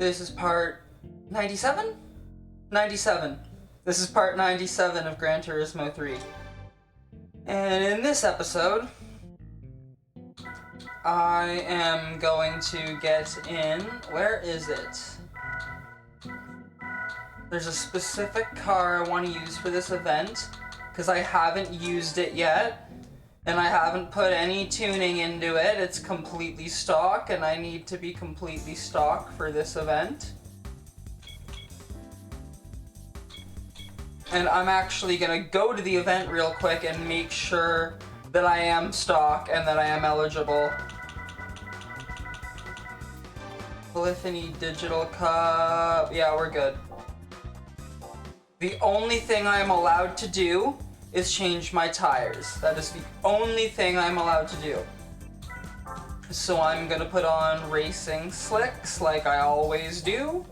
This is part 97? 97. This is part 97 of Gran Turismo 3. And in this episode, I am going to get in... Where is it? There's a specific car I want to use for this event, because I haven't used it yet. And I haven't put any tuning into it. It's completely stock, and I need to be completely stock for this event. And I'm actually gonna go to the event real quick and make sure that I am stock and that I am eligible. Polyphony Digital Cup. Yeah, we're good. The only thing I am allowed to do is change my tires. That is the only thing I'm allowed to do. So I'm gonna put on racing slicks like I always do.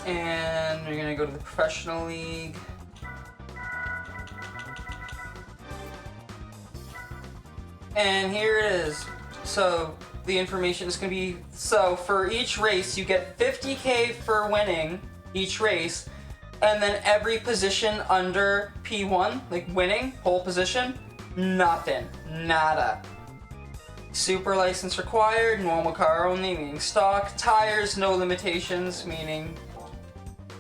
And we're gonna go to the professional league. And here it is. So the information is gonna be, so for each race you get 50k for winning each race, and then every position under P1, like winning, pole position, nothing, nada. Super license required, normal car only, meaning stock. Tires, no limitations, meaning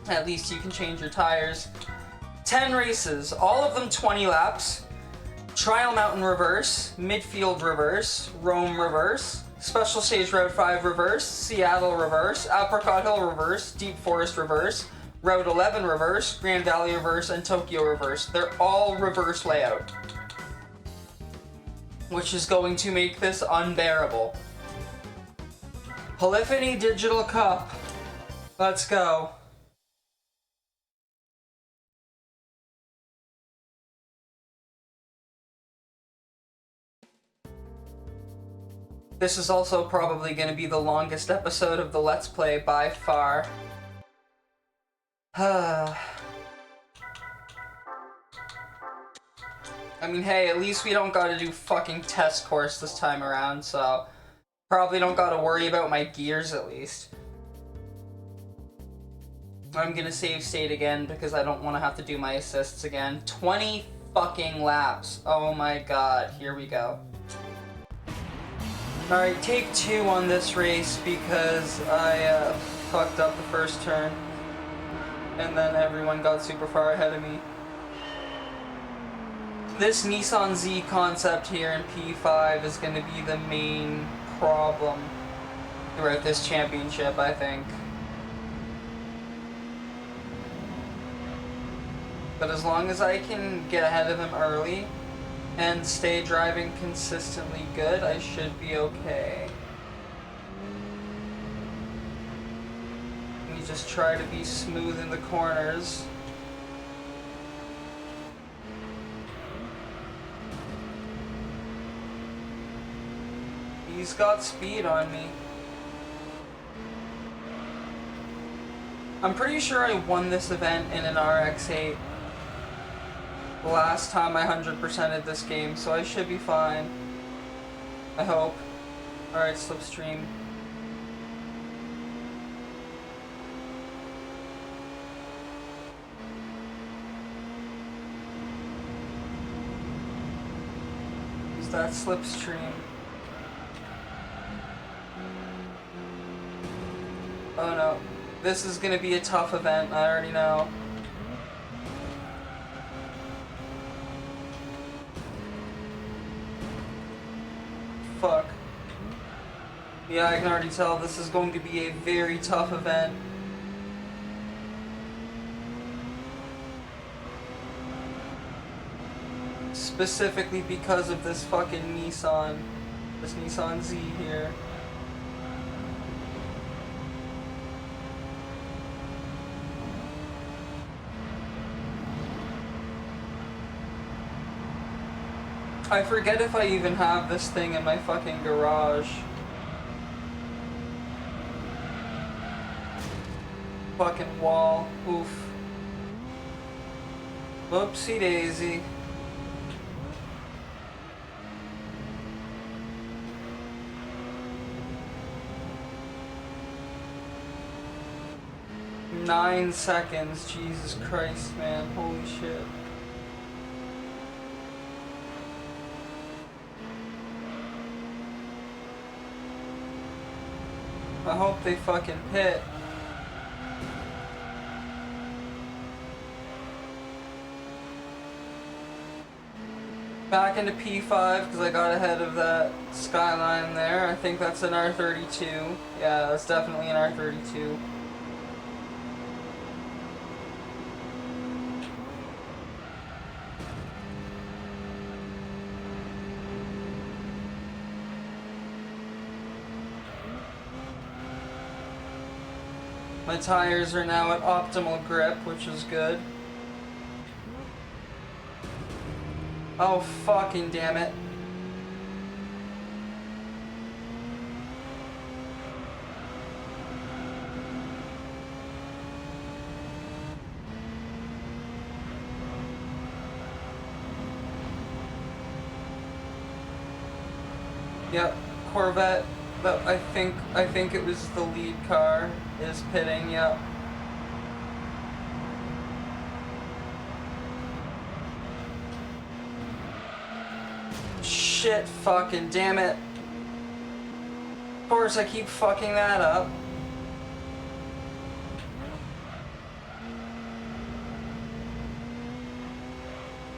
at least you can change your tires. 10 races, all of them 20 laps. Trial Mountain reverse, midfield reverse, Rome reverse, Special Stage Route 5 reverse, Seattle reverse, Apricot Hill reverse, Deep Forest reverse, Route 11 reverse, Grand Valley reverse, and Tokyo reverse. They're all reverse layout, which is going to make this unbearable. Polyphony Digital Cup. Let's go. This is also probably going to be the longest episode of the Let's Play by far. I mean, hey, at least we don't gotta do fucking test course this time around, so probably don't gotta worry about my gears at least. I'm gonna save state again because I don't want to have to do my assists again. 20 fucking laps. Oh my god, here we go. Alright, take 2 on this race because I fucked up the first turn. And then everyone got super far ahead of me. This Nissan Z concept here in P5 is going to be the main problem throughout this championship, I think. But as long as I can get ahead of him early and stay driving consistently good, I should be okay. We just try to be smooth in the corners. He's got speed on me. I'm pretty sure I won this event in an RX-8 the last time I 100%ed this game, so I should be fine. I hope. Alright, slipstream. Is that slipstream? Oh no. This is gonna be a tough event, I already know. Fuck. Yeah, I can already tell this is going to be a very tough event. Specifically because of this fucking Nissan. This Nissan Z here. I forget if I even have this thing in my fucking garage. Fucking wall. Oof. Whoopsie daisy. 9 seconds. Jesus Christ, man. Holy shit. I hope they fucking pit. Back into P5 because I got ahead of that Skyline there. I think that's an R32. Yeah, that's definitely an R32. My tires are now at optimal grip, which is good. Oh, fucking damn it. Yep, Corvette. But I think it was the lead car is pitting. Yep. Shit, fucking damn it. Of course, I keep fucking that up.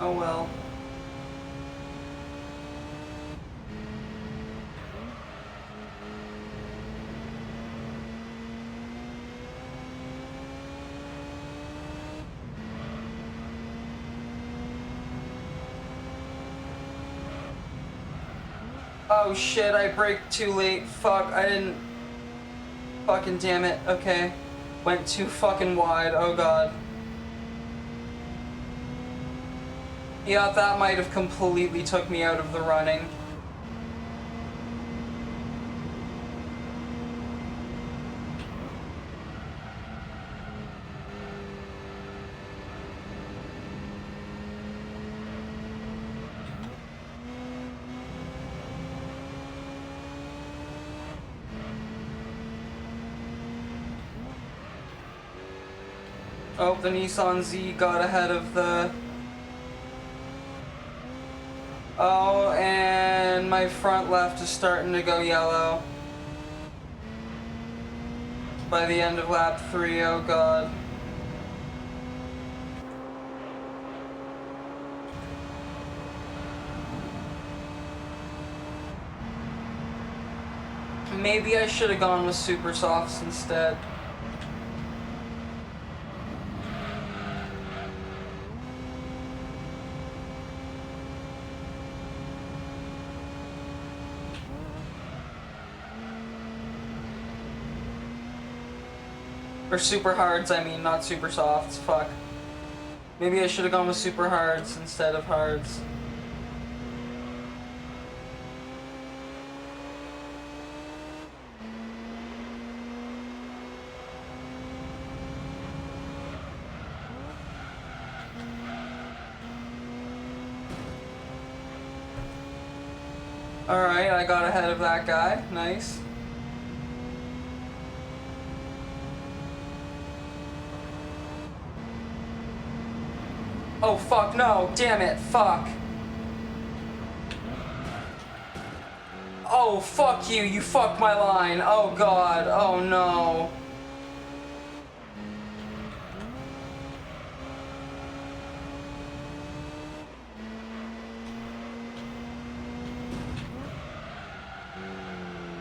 Oh well. Oh shit, I braked too late. Fuck, I didn't... Fucking damn it. Okay. Went too fucking wide. Oh god. Yeah, that might have completely took me out of the running. Oh, the Nissan Z got ahead of the... Oh, and my front left is starting to go yellow. By the end of lap 3, oh god. Maybe I should have gone with Super Softs instead. Or super hards, I mean, not super softs. Fuck. Maybe I should have gone with super hards instead of hards. Alright, I got ahead of that guy. Nice. Oh fuck, no, damn it, fuck. Oh fuck you, you fucked my line. Oh god, oh no.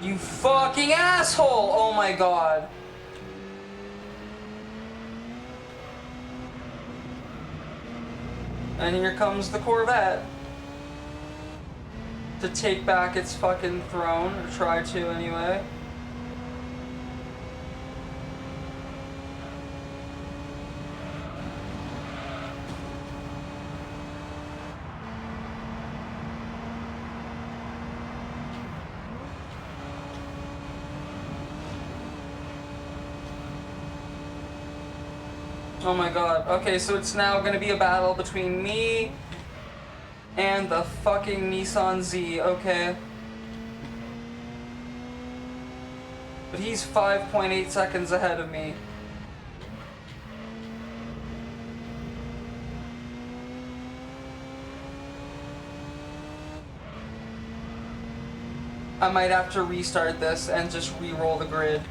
You fucking asshole! Oh my god. And here comes the Corvette to take back its fucking throne, or try to anyway. Oh my god. Okay, so it's now gonna be a battle between me and the fucking Nissan Z. Okay. But he's 5.8 seconds ahead of me. I might have to restart this and just re-roll the grid.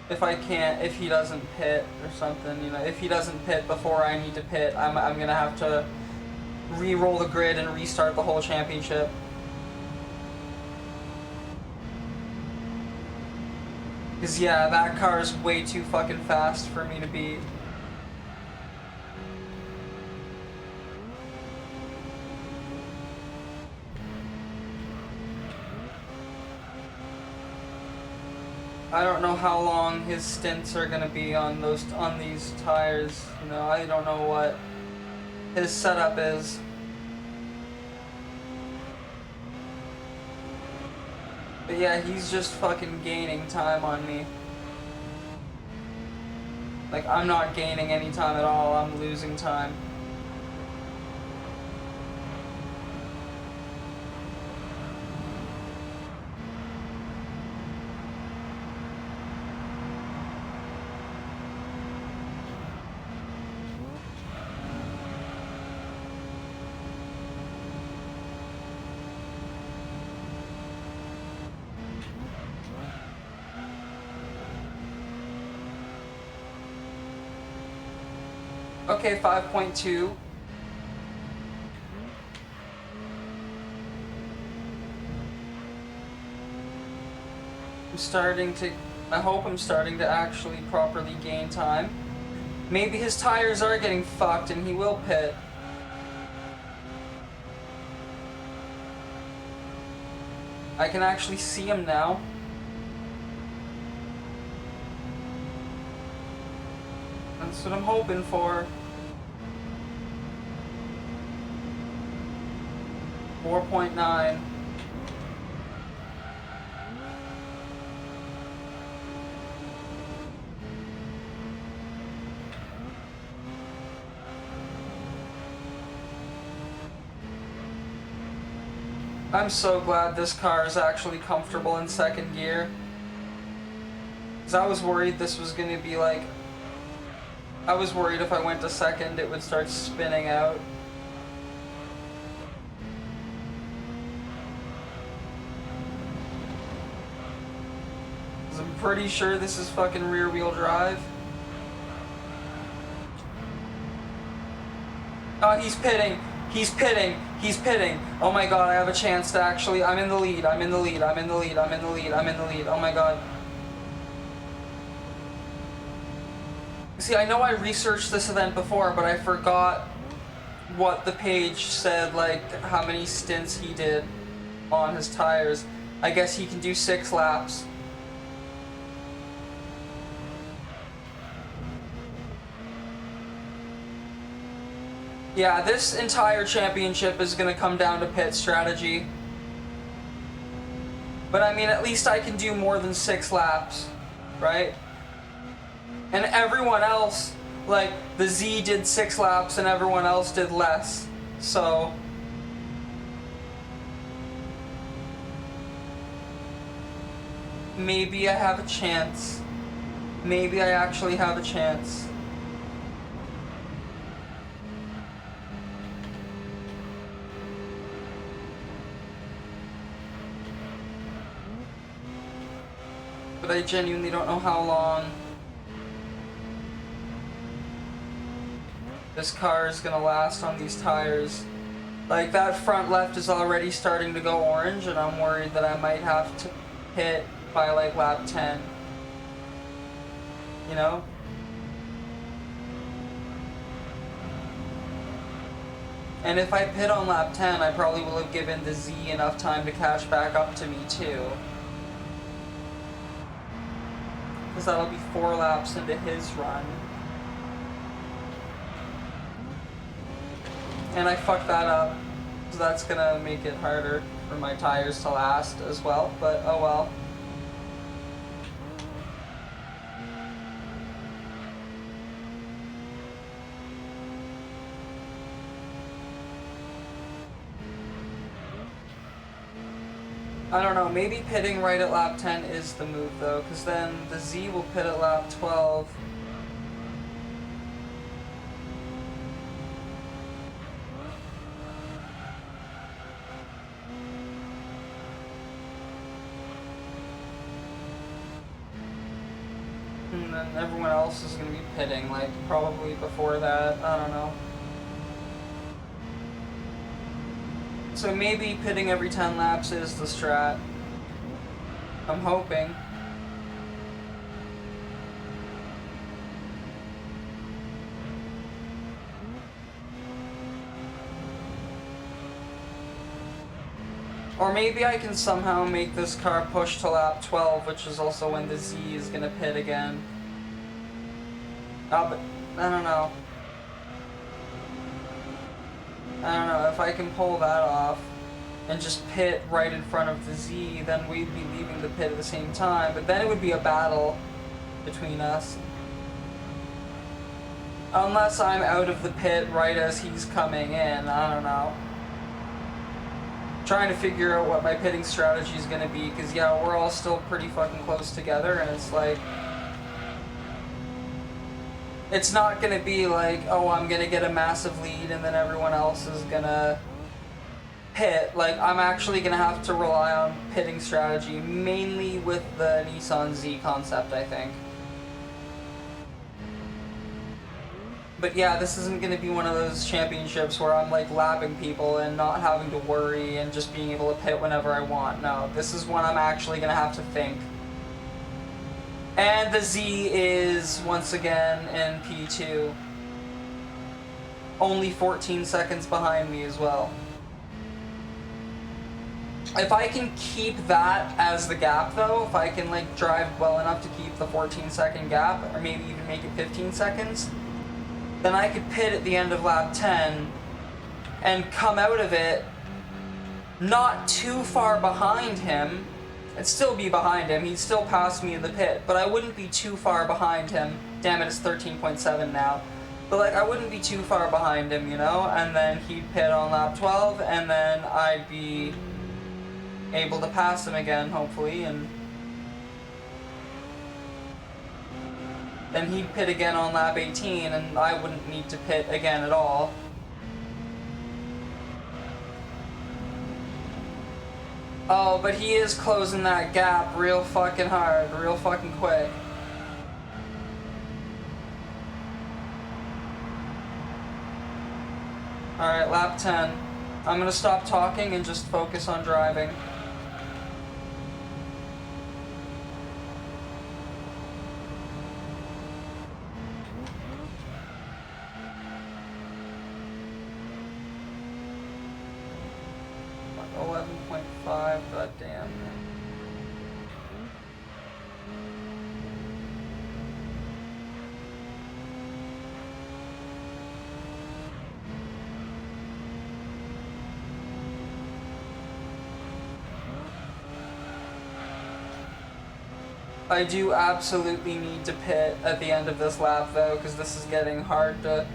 If I can't, if he doesn't pit or something, you know, if he doesn't pit before I need to pit, I'm gonna have to re-roll the grid and restart the whole championship. Because, yeah, that car is way too fucking fast for me to beat. I don't know how long his stints are gonna be on these tires. You know, I don't know what his setup is. But yeah, he's just fucking gaining time on me. Like, I'm not gaining any time at all, I'm losing time. Okay, 5.2. I hope I'm starting to actually properly gain time. Maybe his tires are getting fucked and he will pit. I can actually see him now. That's what I'm hoping for. 4.9. I'm so glad this car is actually comfortable in second gear. Because I was worried this was going to be like... I was worried if I went to second it would start spinning out. I'm pretty sure this is fucking rear wheel drive. Oh, he's pitting. He's pitting. He's pitting. Oh my god, I have a chance to actually... I'm in the lead. I'm in the lead. I'm in the lead. I'm in the lead. I'm in the lead. Oh my god. See, I know I researched this event before, but I forgot what the page said, like, how many stints he did on his tires. I guess he can do 6 laps. Yeah, this entire championship is going to come down to pit strategy. But I mean, at least I can do more than 6 laps, right? And everyone else, like, the Z did 6 laps and everyone else did less. So... maybe I have a chance. Maybe I actually have a chance. But I genuinely don't know how long this car is gonna last on these tires. Like, that front left is already starting to go orange, and I'm worried that I might have to hit by like lap 10. You know? And if I pit on lap 10, I probably will have given the Z enough time to catch back up to me too. Because that'll be 4 laps into his run. And I fucked that up, so that's gonna make it harder for my tires to last as well, but oh well. I don't know, maybe pitting right at lap 10 is the move though, because then the Z will pit at lap 12. then everyone else is gonna be pitting, like, probably before that, I don't know. So maybe pitting every 10 laps is the strat. I'm hoping. Or maybe I can somehow make this car push to lap 12, which is also when the Z is gonna pit again. But I don't know. I don't know, if I can pull that off and just pit right in front of the Z, then we'd be leaving the pit at the same time, but then it would be a battle between us. Unless I'm out of the pit right as he's coming in, I don't know. Trying to figure out what my pitting strategy is going to be, because yeah, we're all still pretty fucking close together, and it's like, it's not going to be like, oh, I'm going to get a massive lead and then everyone else is going to pit. Like, I'm actually going to have to rely on pitting strategy, mainly with the Nissan Z concept, I think. But yeah, this isn't going to be one of those championships where I'm like lapping people and not having to worry and just being able to pit whenever I want. No, this is one I'm actually going to have to think. And the Z is, once again, in P2. Only 14 seconds behind me as well. If I can keep that as the gap though, if I can like drive well enough to keep the 14-second gap, or maybe even make it 15 seconds, then I could pit at the end of lap 10 and come out of it not too far behind him. I'd still be behind him, he'd still pass me in the pit, but I wouldn't be too far behind him. Damn it, it's 13.7 now. But like, I wouldn't be too far behind him, you know? And then he'd pit on lap 12, and then I'd be able to pass him again, hopefully, and then he'd pit again on lap 18, and I wouldn't need to pit again at all. Oh, but he is closing that gap real fucking hard, real fucking quick. Alright, lap 10. I'm gonna stop talking and just focus on driving. God damn. I do absolutely need to pit at the end of this lap though, because this is getting hard to,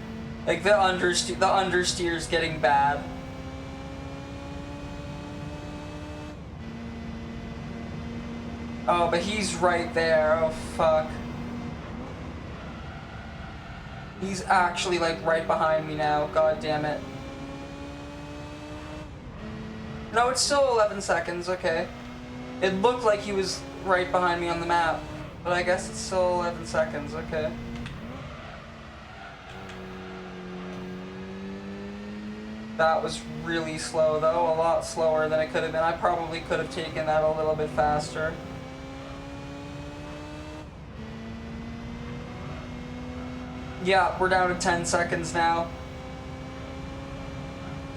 like, the understeer's getting bad. Oh, but he's right there. Oh, fuck. He's actually, like, right behind me now. God damn it. No, it's still 11 seconds. Okay. It looked like he was right behind me on the map, but I guess it's still 11 seconds. Okay. That was really slow, though. A lot slower than it could have been. I probably could have taken that a little bit faster. Yeah, we're down to 10 seconds now.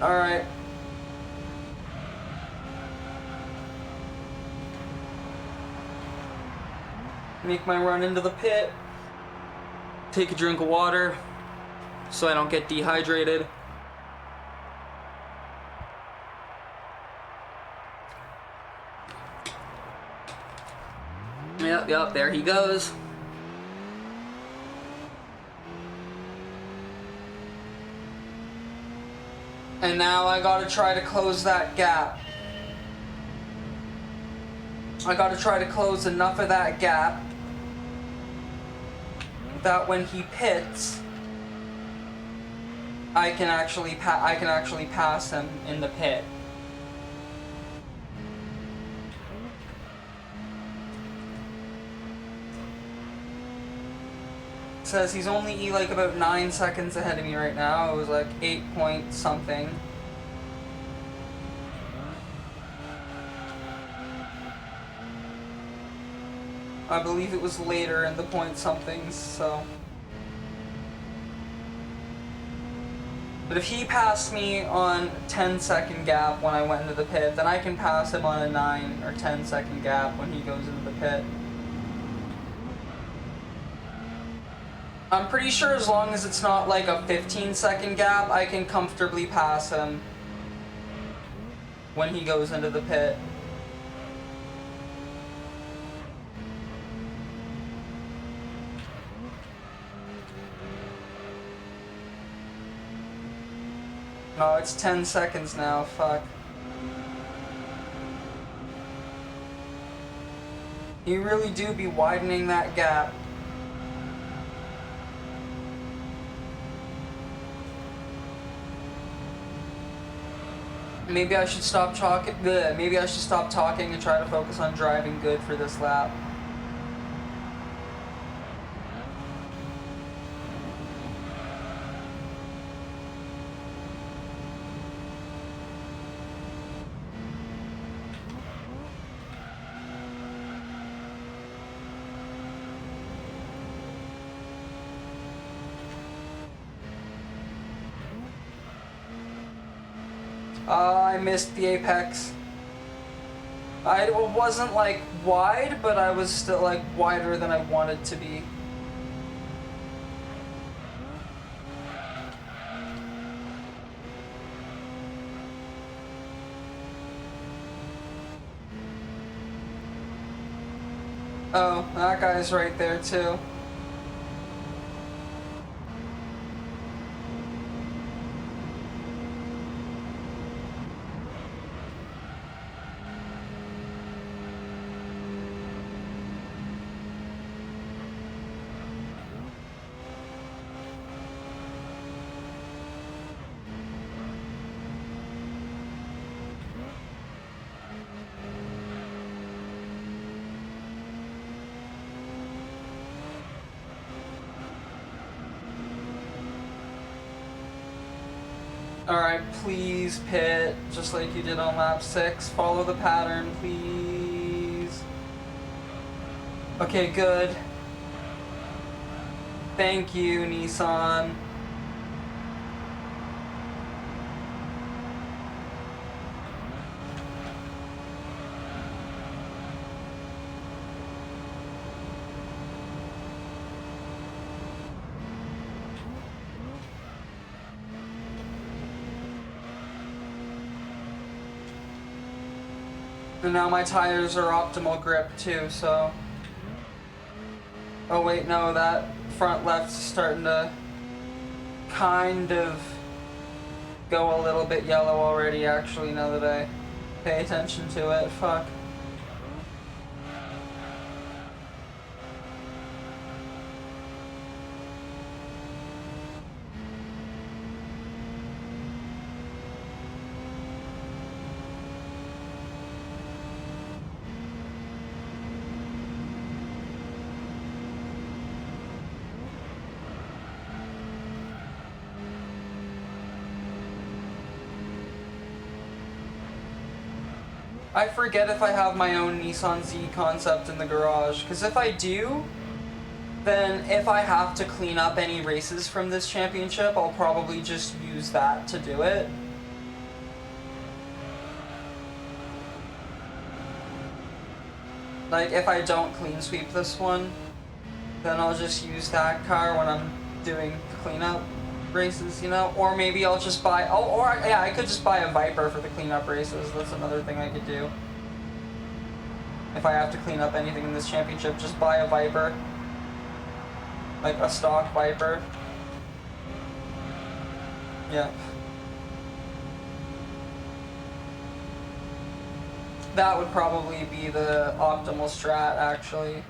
Alright. Make my run into the pit. Take a drink of water so I don't get dehydrated. Yep, there he goes. And now I gotta try to close that gap. I gotta try to close enough of that gap that when he pits, I can actually pass him in the pit. says he's only like about 9 seconds ahead of me right now. It was like 8 point something. I believe it was later in the point somethings, so. But if he passed me on 10-second gap when I went into the pit, then I can pass him on a 9 or 10-second gap when he goes into the pit. I'm pretty sure as long as it's not like a 15-second gap, I can comfortably pass him when he goes into the pit. No, it's 10 seconds now, fuck. You really do be widening that gap. Maybe I should stop talking. Maybe I should stop talking and try to focus on driving good for this lap. I missed the apex. I wasn't like wide, but I was still like wider than I wanted to be. Oh, that guy's right there too. Alright, please pit, just like you did on lap 6. Follow the pattern, please. Okay, good. Thank you, Nissan. And now my tires are optimal grip too, so. Oh wait, no, that front left's starting to kind of go a little bit yellow already, actually, now that I pay attention to it. Fuck. I forget if I have my own Nissan Z concept in the garage, because if I do, then if I have to clean up any races from this championship, I'll probably just use that to do it. Like, if I don't clean sweep this one, then I'll just use that car when I'm doing cleanup races, you know? Or maybe I'll just buy, yeah, I could just buy a Viper for the cleanup races. That's another thing I could do. If I have to clean up anything in this championship, just buy a Viper. Like a stock Viper. Yeah. That would probably be the optimal strat, actually.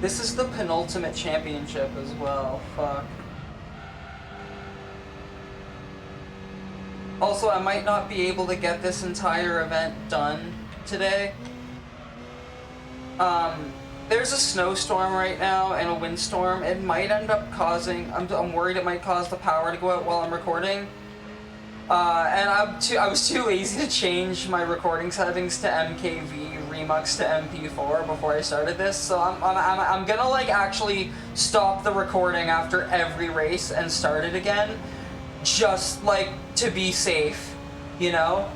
This is the penultimate championship as well. Fuck. Also, I might not be able to get this entire event done today. There's a snowstorm right now and a windstorm. It might end up causing... I'm worried it might cause the power to go out while I'm recording. And I was too lazy to change my recording settings to MKV, Remux to MP4 before I started this. So I'm gonna like actually stop the recording after every race and start it again, just like to be safe, you know.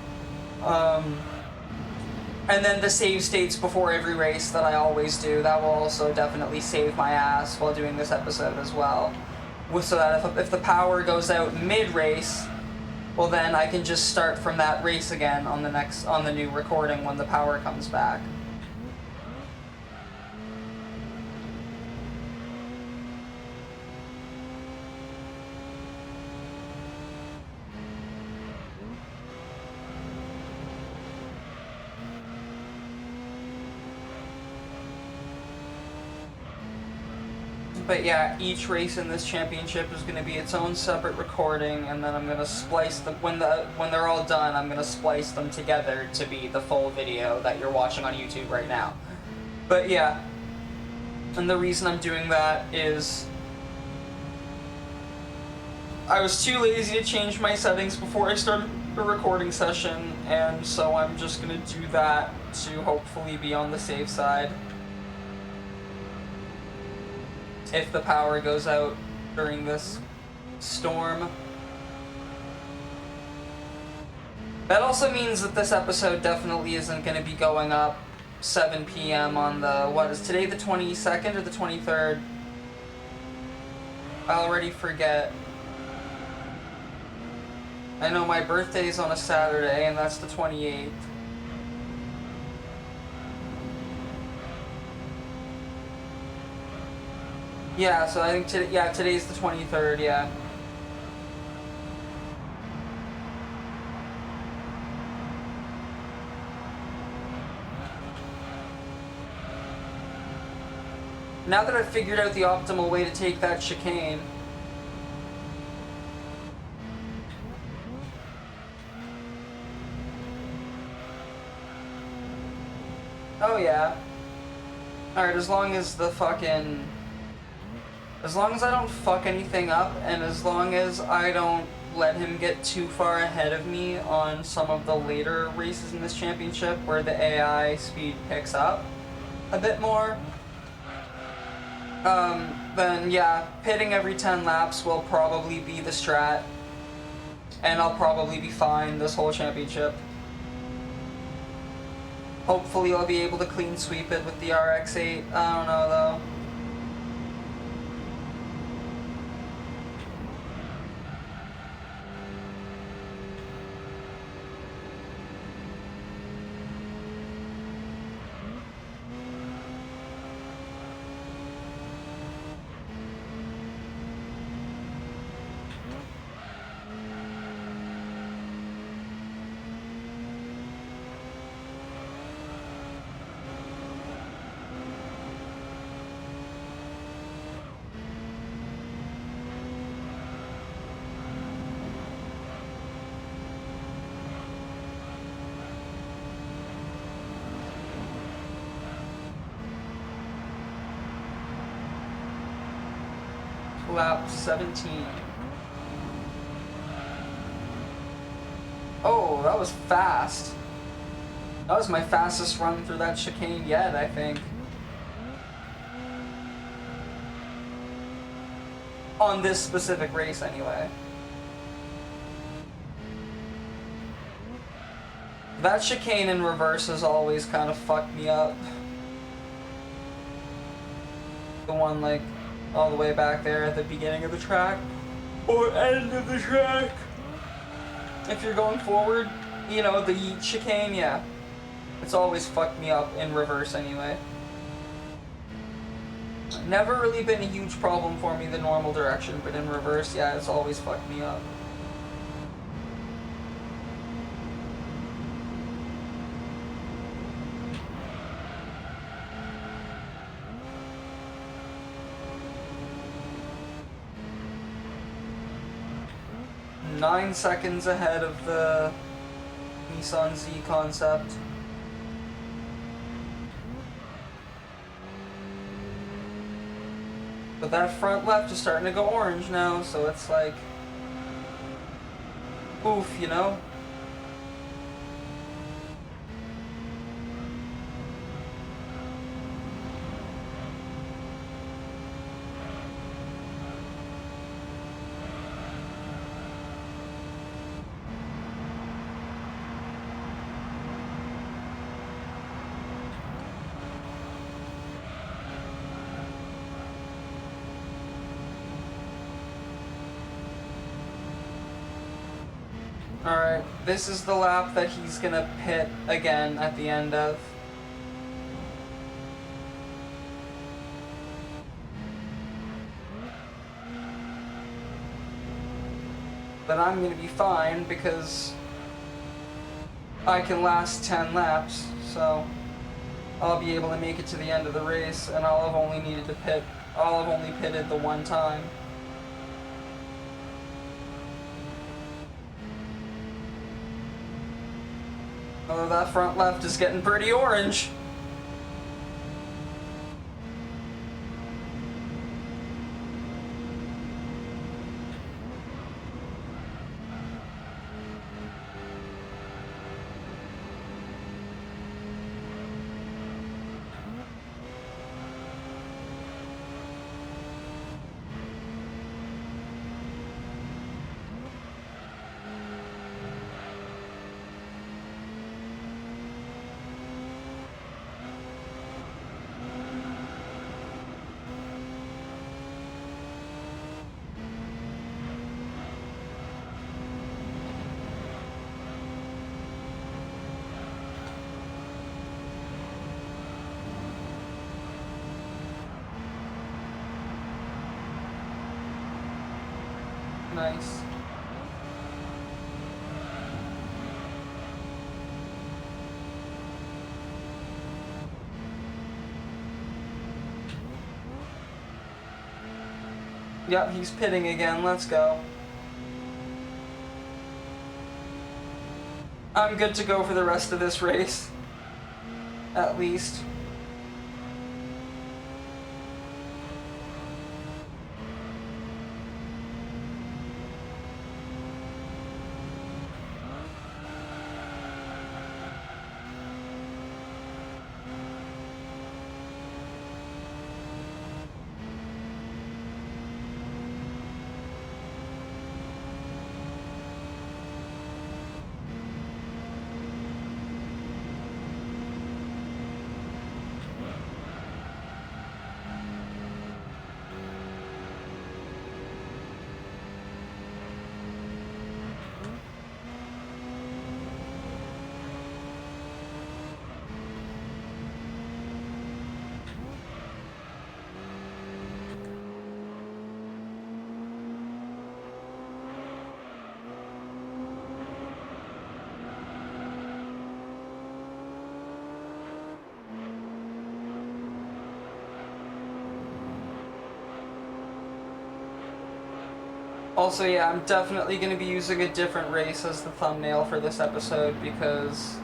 And then the save states before every race that I always do. That will also definitely save my ass while doing this episode as well. So that if the power goes out mid-race, well then I can just start from that race again on the new recording when the power comes back. But yeah, each race in this championship is going to be its own separate recording, and then I'm going to splice them when they're all done. I'm going to splice them together to be the full video that you're watching on YouTube right now. But yeah, and the reason I'm doing that is I was too lazy to change my settings before I started the recording session, and so I'm just going to do that to hopefully be on the safe side if the power goes out during this storm. That also means that this episode definitely isn't going to be going up 7 p.m. on the, what is today, the 22nd or the 23rd? I already forget. I know my birthday's on a Saturday, and that's the 28th. Yeah, so I think today's the 23rd, yeah. Now that I've figured out the optimal way to take that chicane, oh yeah. Alright, as long as I don't fuck anything up, and as long as I don't let him get too far ahead of me on some of the later races in this championship where the AI speed picks up a bit more, then yeah, pitting every 10 laps will probably be the strat, and I'll probably be fine this whole championship. Hopefully I'll be able to clean sweep it with the RX-8, I don't know though. Lap 17. Oh, that was fast. That was my fastest run through that chicane yet, I think. On this specific race, anyway. That chicane in reverse has always kind of fucked me up. The one, like, all the way back there at the beginning of the track or end of the track. If you're going forward, you know, the chicane, yeah. It's always fucked me up in reverse anyway. Never really been a huge problem for me the normal direction, but in reverse, yeah, it's always fucked me up. 9 seconds ahead of the Nissan Z concept. But that front left is starting to go orange now, so it's like, oof, you know? Alright, this is the lap that he's gonna pit again at the end of. But I'm gonna be fine because I can last 10 laps, so I'll be able to make it to the end of the race, and I'll have only pitted the one time. Although that front left is getting pretty orange. Nice. Yep, he's pitting again. Let's go. I'm good to go for the rest of this race. At least. Also, yeah, I'm definitely going to be using a different race as the thumbnail for this episode because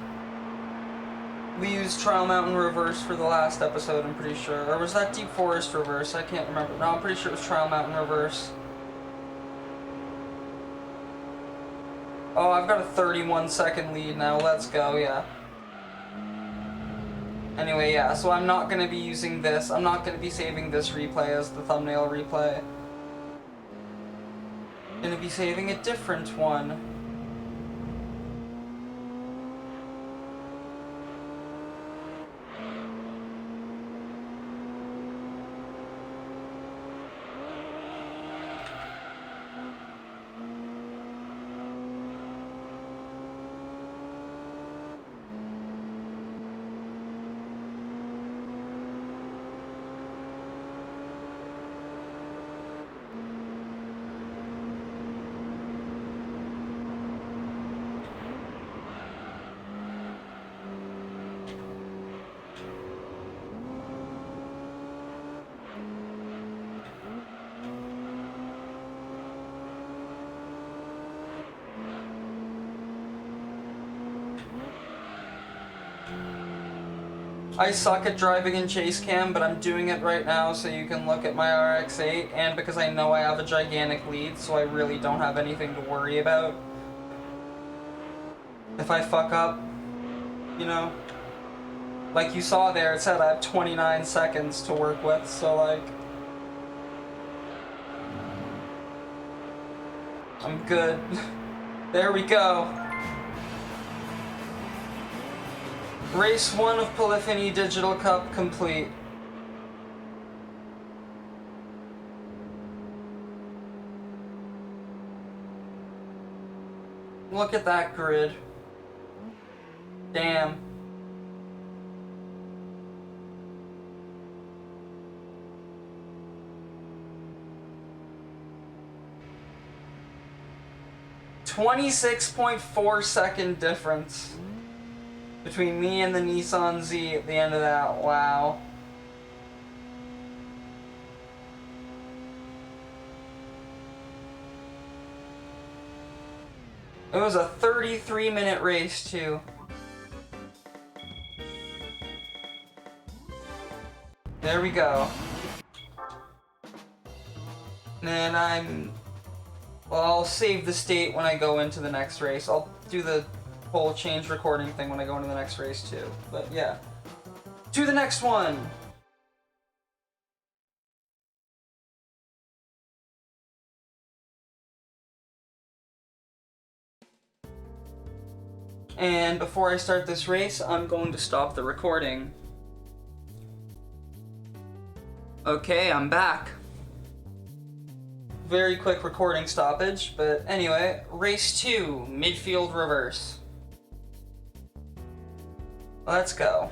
we used Trial Mountain Reverse for the last episode, I'm pretty sure. Or was that Deep Forest Reverse? I can't remember. No, I'm pretty sure it was Trial Mountain Reverse. Oh, I've got a 31-second lead now. Let's go, yeah. Anyway, yeah, so I'm not going to be using this. I'm not going to be saving this replay as the thumbnail replay. Gonna be saving a different one. I suck at driving in chase cam, but I'm doing it right now so you can look at my RX-8, and because I know I have a gigantic lead, so I really don't have anything to worry about. If I fuck up, you know? Like you saw there, it said I have 29 seconds to work with, so like... I'm good. There we go. Race 1 of Polyphony Digital Cup complete. Look at that grid. Damn. .4 second difference between me and the Nissan Z at the end of that. Wow. It was a 33-minute race, too. There we go. And well, I'll save the state when I go into the next race. I'll do the whole change recording thing when I go into the next race, too. But yeah. To the next one! And before I start this race, I'm going to stop the recording. Okay, I'm back. Very quick recording stoppage, but anyway, race 2, midfield reverse. Let's go.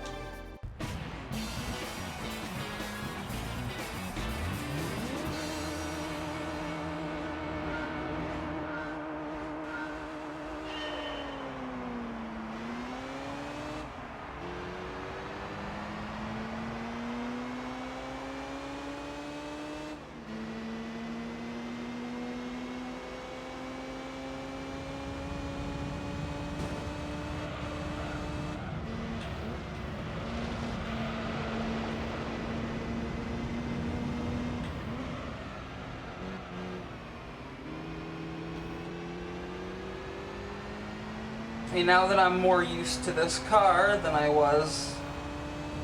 And now that I'm more used to this car than I was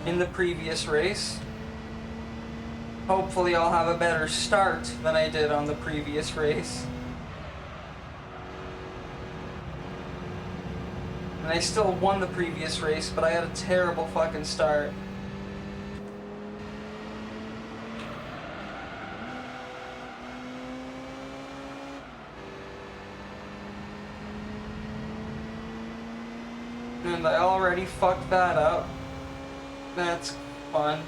in the previous race, hopefully I'll have a better start than I did on the previous race. And I still won the previous race, but I had a terrible fucking start. And I already fucked that up. That's fun.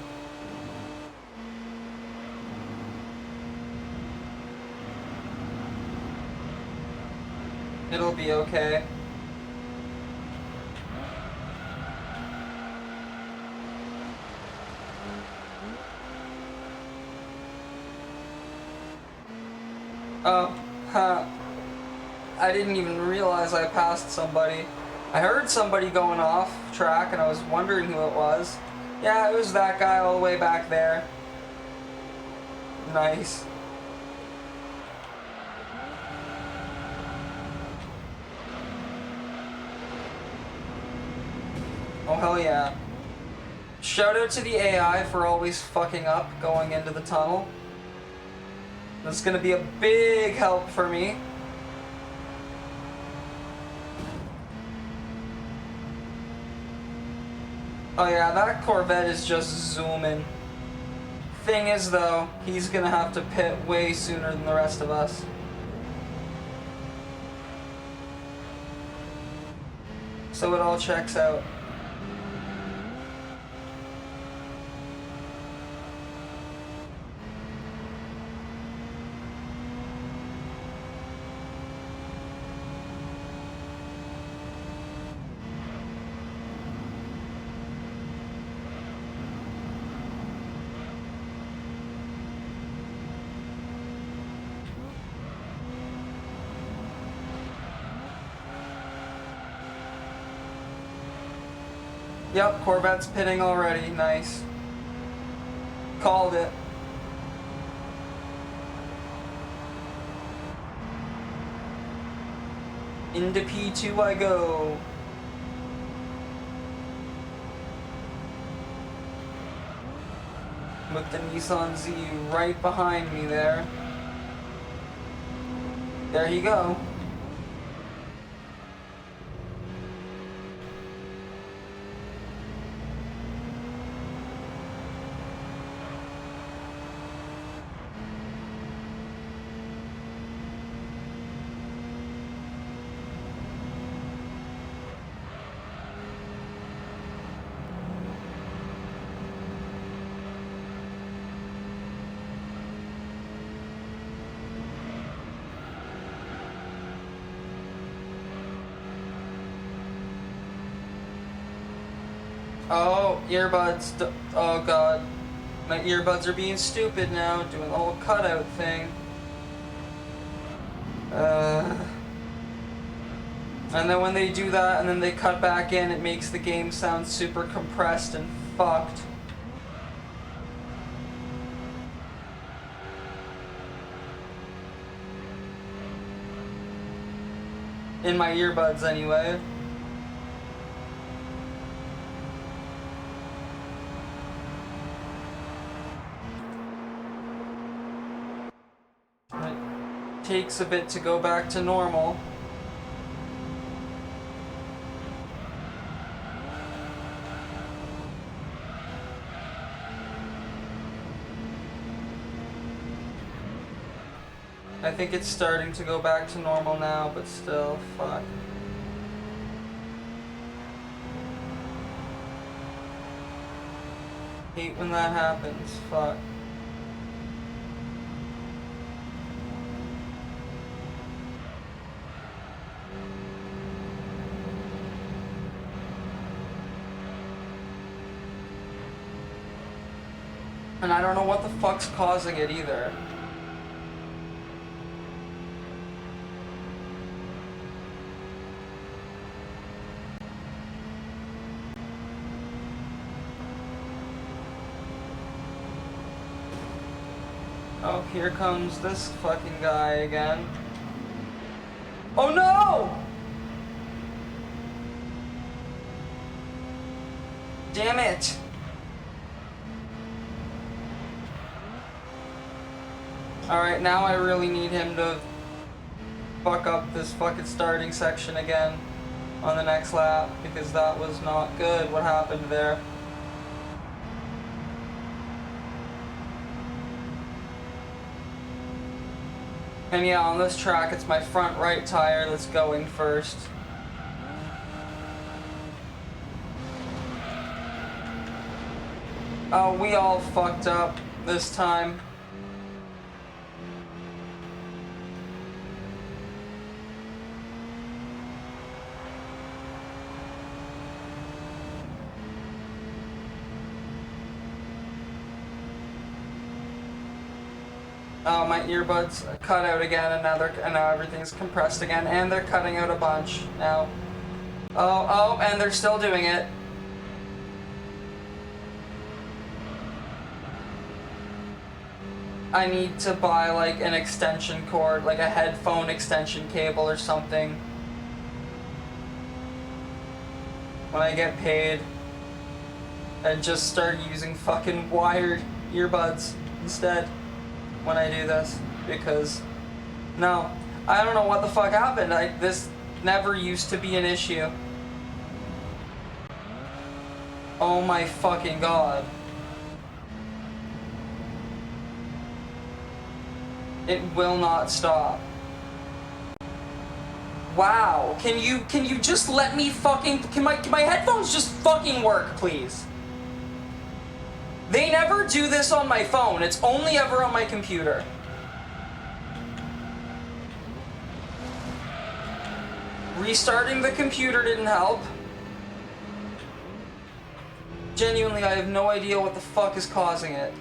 It'll be okay. Oh, huh. I didn't even realize I passed somebody. I heard somebody going off track and I was wondering who it was. Yeah, it was that guy all the way back there. Nice. Oh, hell yeah. Shout out to the AI for always fucking up going into the tunnel. That's gonna be a big help for me. Oh yeah, that Corvette is just zooming. Thing is though, he's gonna have to pit way sooner than the rest of us. So it all checks out. Yep, Corvette's pitting already. Nice. Called it. Into P2 I go. With the Nissan Z right behind me there. There you go. Oh, earbuds. Oh god. My earbuds are being stupid now, doing the whole cutout thing. And then when they do that and then they cut back in, it makes the game sound super compressed and fucked. In my earbuds anyway. It takes a bit to go back to normal. I think it's starting to go back to normal now, but still, fuck. Hate when that happens, fuck. And I don't know what the fuck's causing it either. Oh, here comes this fucking guy again. Oh no! Damn it! Alright, now I really need him to fuck up this fucking starting section again on the next lap, because that was not good what happened there. And yeah, on this track, it's my front right tire that's going first. Oh, we all fucked up this time. Oh, my earbuds cut out again, and now everything's compressed again, and they're cutting out a bunch now. Oh, and they're still doing it. I need to buy like an extension cord, like a headphone extension cable or something, when I get paid, and just start using fucking wired earbuds instead when I do this, because no, I don't know what the fuck happened. This never used to be an issue. Oh my fucking god. It will not stop. Wow, can you just let me fucking, can my headphones just fucking work, please? They never do this on my phone. It's only ever on my computer. Restarting the computer didn't help. Genuinely, I have no idea what the fuck is causing it.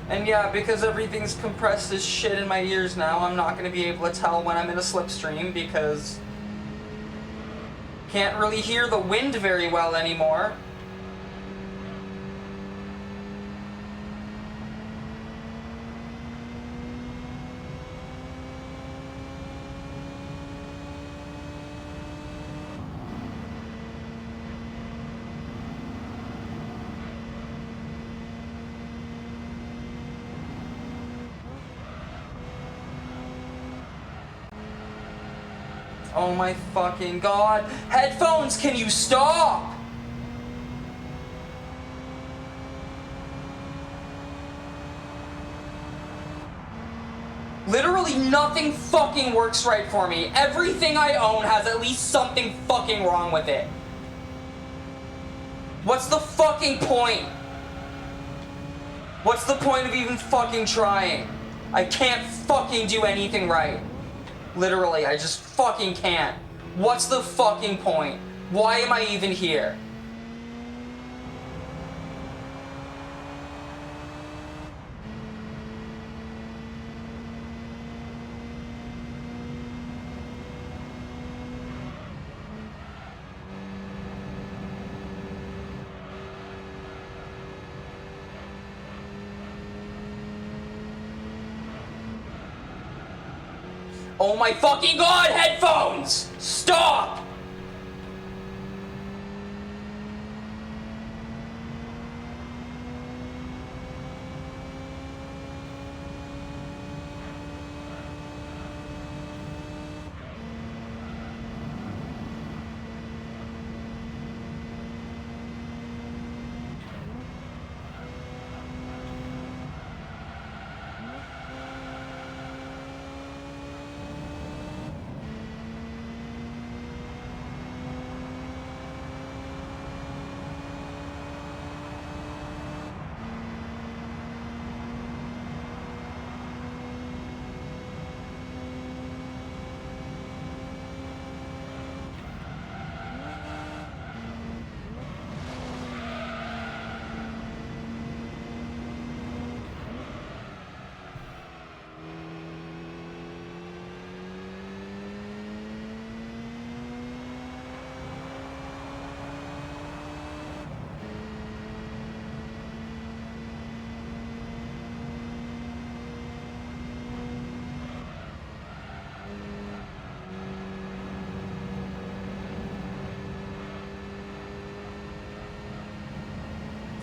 And yeah, because everything's compressed as shit in my ears now, I'm not going to be able to tell when I'm in a slipstream because can't really hear the wind very well anymore. Oh my fucking god. Headphones, can you stop? Literally nothing fucking works right for me. Everything I own has at least something fucking wrong with it. What's the fucking point? What's the point of even fucking trying? I can't fucking do anything right. Literally, I just fucking can't. What's the fucking point? Why am I even here? Oh my fucking god, headphones! Stop!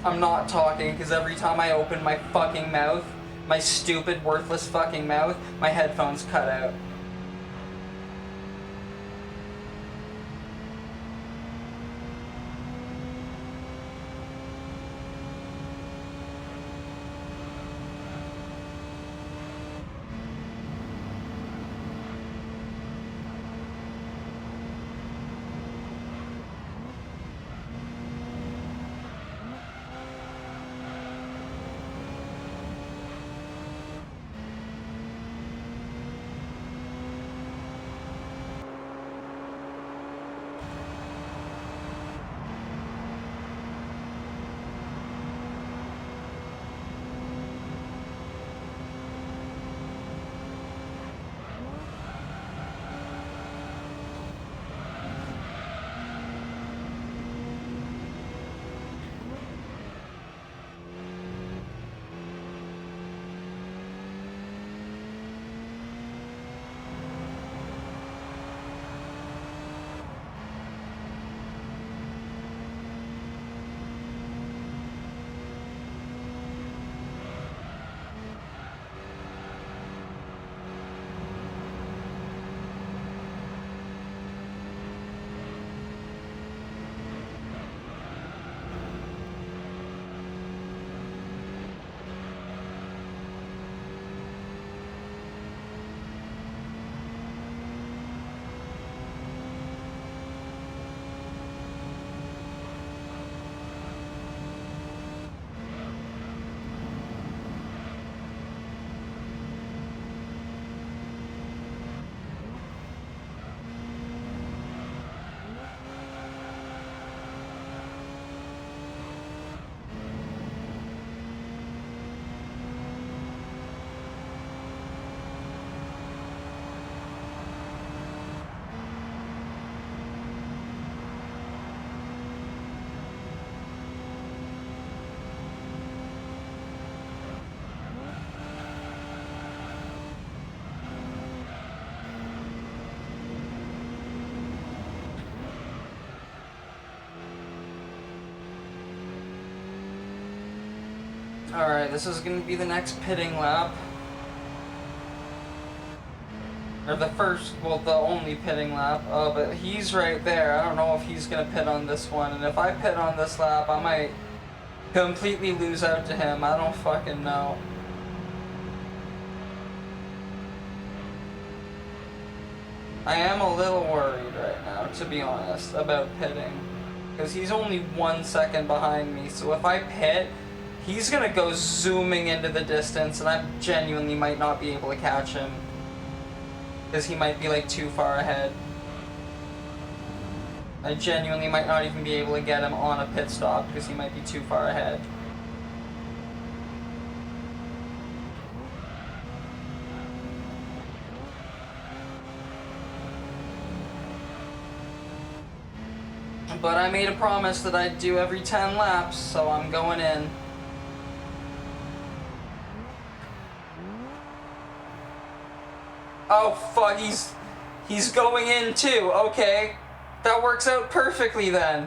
I'm not talking because every time I open my fucking mouth, my stupid, worthless fucking mouth, my headphones cut out. Alright, this is gonna be the next pitting lap. Or the first, well, the only pitting lap. Oh, but he's right there. I don't know if he's gonna pit on this one. And if I pit on this lap, I might completely lose out to him. I don't fucking know. I am a little worried right now, to be honest, about pitting. Because he's only 1 second behind me. So if I pit, he's gonna go zooming into the distance, and I genuinely might not be able to catch him. Because he might be like too far ahead. I genuinely might not even be able to get him on a pit stop because he might be too far ahead. But I made a promise that I'd do every 10 laps, so I'm going in. Oh fuck, he's going in too. Okay. That works out perfectly then.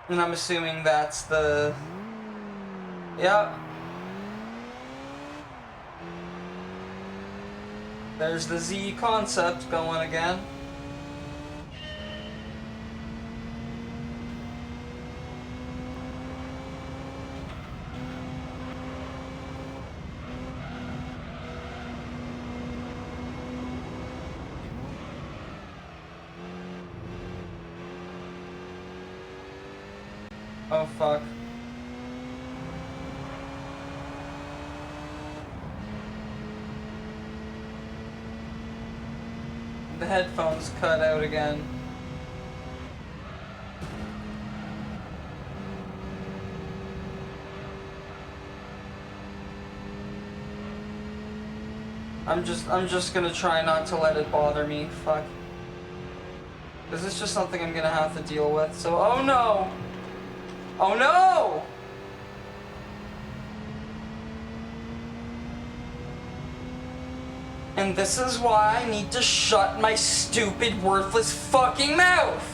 And I'm assuming that's the... Yep. There's the Z concept going again. Oh fuck. The headphones cut out again. I'm just gonna try not to let it bother me. Fuck. This is just something I'm gonna have to deal with. So, oh no! Oh no! And this is why I need to shut my stupid, worthless fucking mouth!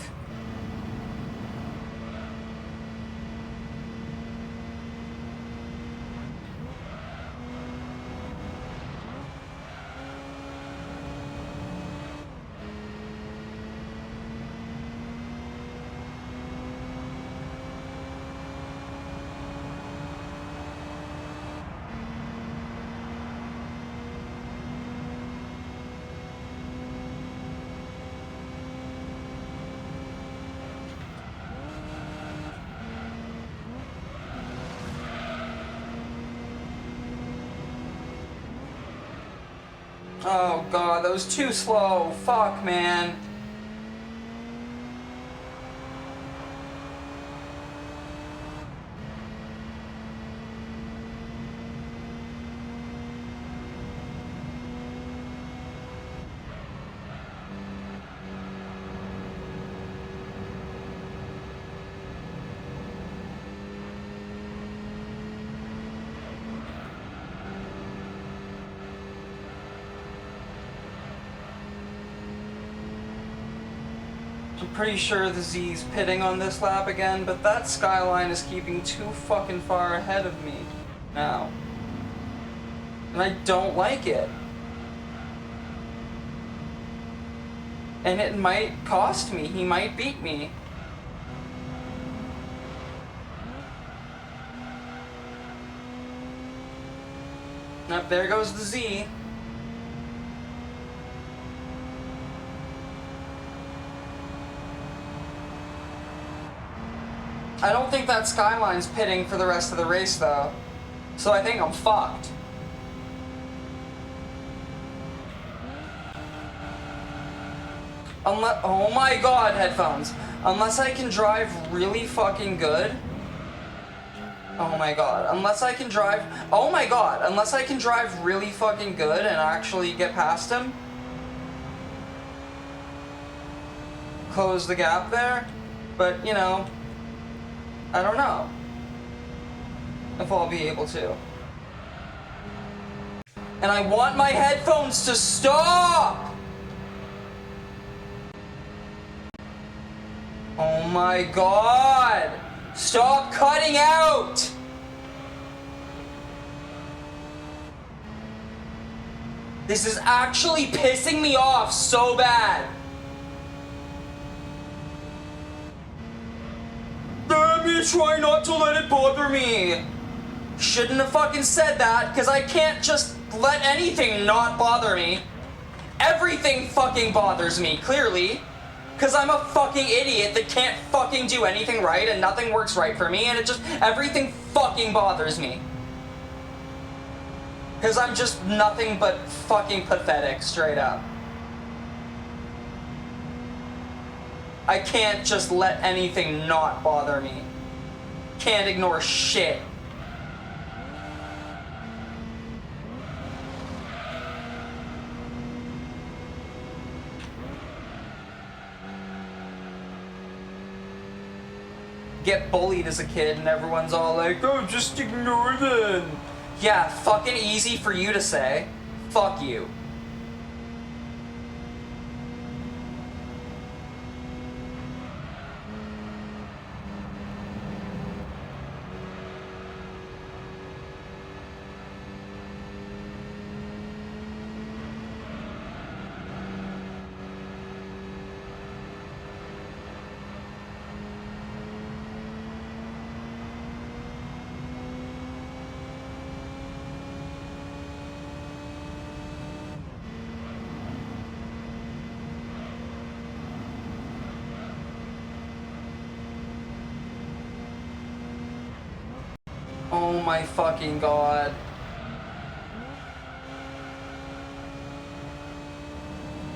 Oh god, that was too slow. Fuck, man. I'm pretty sure the Z's pitting on this lap again, but that skyline is keeping too fucking far ahead of me now. And I don't like it. And it might cost me. He might beat me. Up there goes the Z. I don't think that skyline's pitting for the rest of the race, though. So I think I'm fucked. Oh my god, headphones. Unless I can drive really fucking good. Oh my god. Unless I can drive... Oh my god. Unless I can drive really fucking good and actually get past him. Close the gap there. But, you know... I don't know if I'll be able to. And I want my headphones to stop! Oh my god! Stop cutting out! This is actually pissing me off so bad. Let me try not to let it bother me. Shouldn't have fucking said that, because I can't just let anything not bother me. Everything fucking bothers me, clearly. Because I'm a fucking idiot that can't fucking do anything right and nothing works right for me and everything fucking bothers me. Because I'm just nothing but fucking pathetic, straight up. I can't just let anything not bother me. Can't ignore shit. Get bullied as a kid and everyone's all like, oh, just ignore them. Yeah, fucking easy for you to say. Fuck you. Oh my fucking god.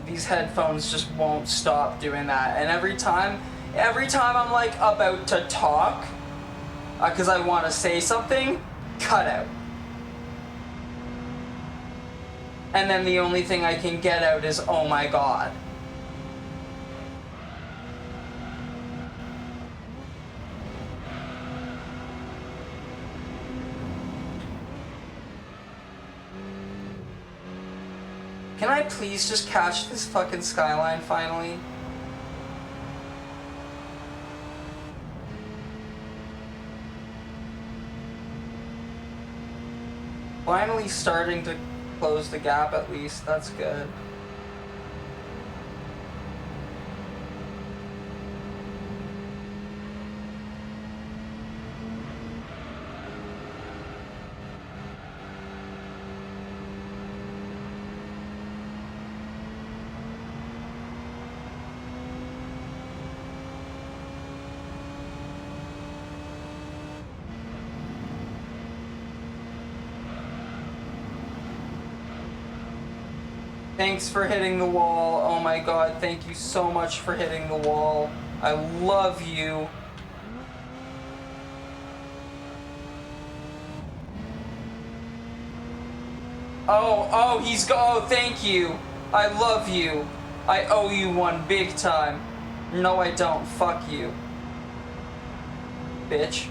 These headphones just won't stop doing that. And every time I'm like about to talk, because I want to say something, cut out. And then the only thing I can get out is, oh my god. Can I please just catch this fucking skyline finally? Finally starting to close the gap at least, that's good. Thanks for hitting the wall. Oh my god, thank you so much for hitting the wall. I love you. Oh, thank you. I love you. I owe you one big time. No, I don't. Fuck you. Bitch.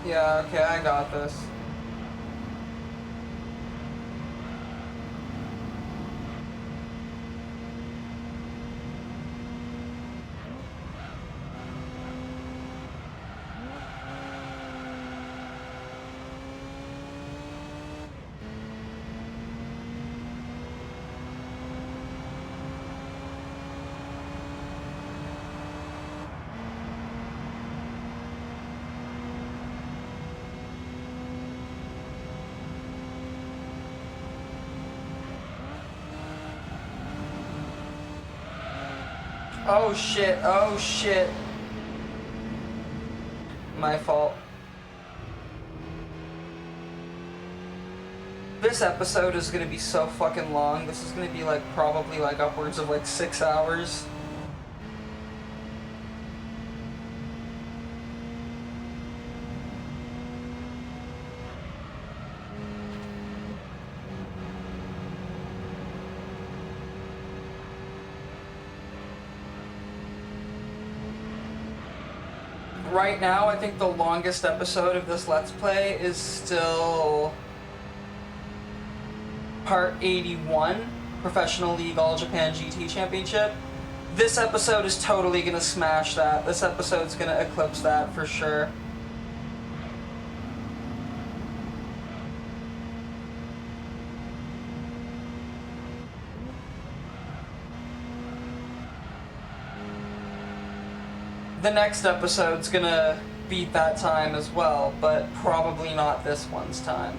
Yeah, okay, I got this. Oh shit, oh shit. My fault. This episode is gonna be so fucking long. This is gonna be like probably like upwards of like 6 hours. Right now, I think the longest episode of this Let's Play is still Part 81, Professional League All Japan GT Championship. This episode is totally gonna smash that. This episode's gonna eclipse that for sure. The next episode's gonna beat that time as well, but probably not this one's time.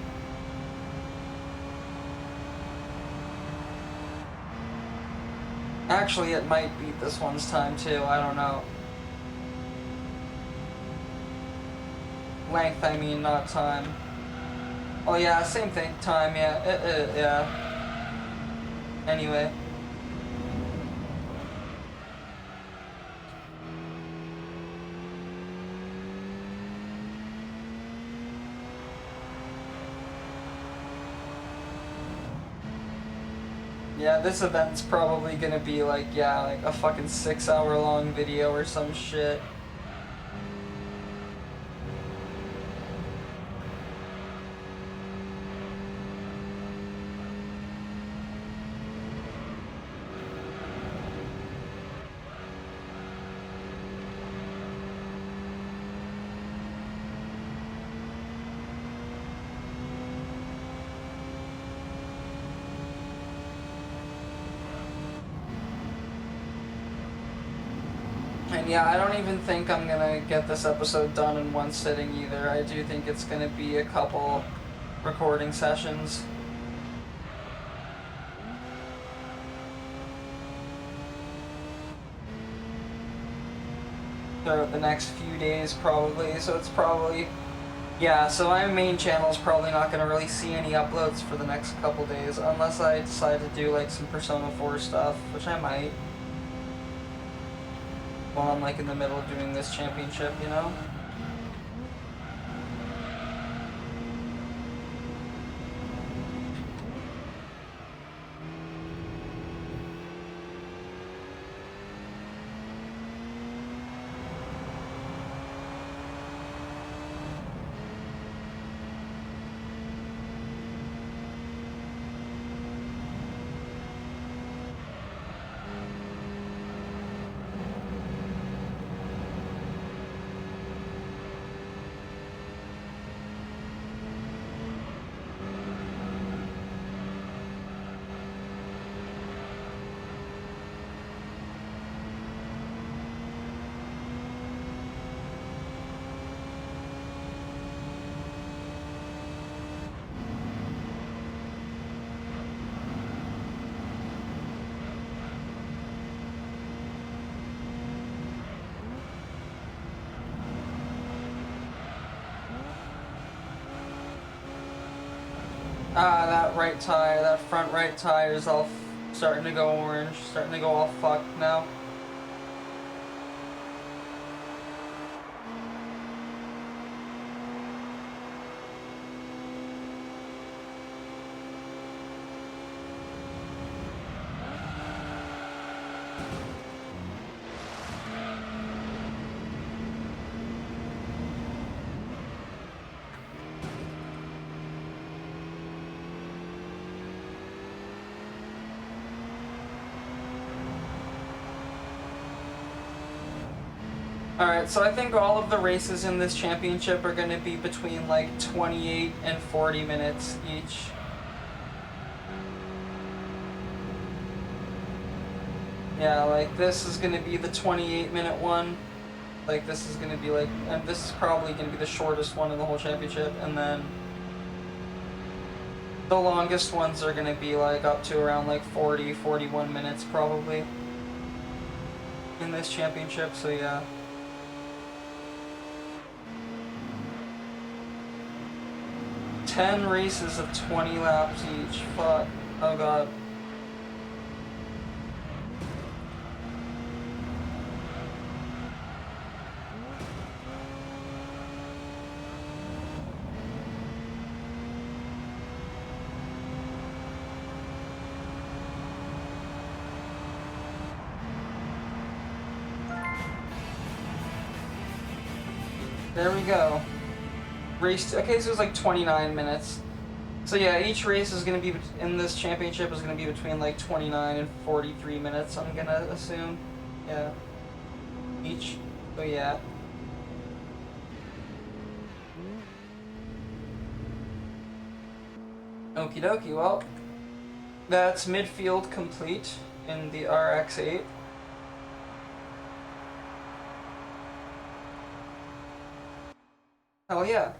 Actually, it might beat this one's time too, I don't know. Length, I mean, not time. Oh yeah, same thing, time, yeah, yeah. Anyway. Yeah, this event's probably gonna be like, yeah, like a fucking 6-hour long video or some shit. And yeah, I don't even think I'm gonna get this episode done in one sitting either. I do think it's gonna be a couple recording sessions. Throughout the next few days probably, so it's probably... Yeah, so my main channel is probably not gonna really see any uploads for the next couple days, unless I decide to do like some Persona 4 stuff, which I might. While I'm like in the middle of doing this championship, you know? That right tire, that front right tire is all starting to go orange, starting to go all fucked now. Alright, so I think all of the races in this championship are going to be between like 28 and 40 minutes each. Yeah, like this is going to be the 28-minute one. Like this is going to be like, and this is probably going to be the shortest one in the whole championship, and then the longest ones are going to be like up to around like 40, 41 minutes probably. in this championship, so yeah. Ten races of 20 laps each. Fuck. Oh god. There we go. Race. Okay, so it was like 29 minutes. So yeah, each race is gonna be in this championship is gonna be between like 29 and 43 minutes. I'm gonna assume. Yeah. Each. So yeah. Okie dokie. Well, that's midfield complete in the RX-8. Hell yeah.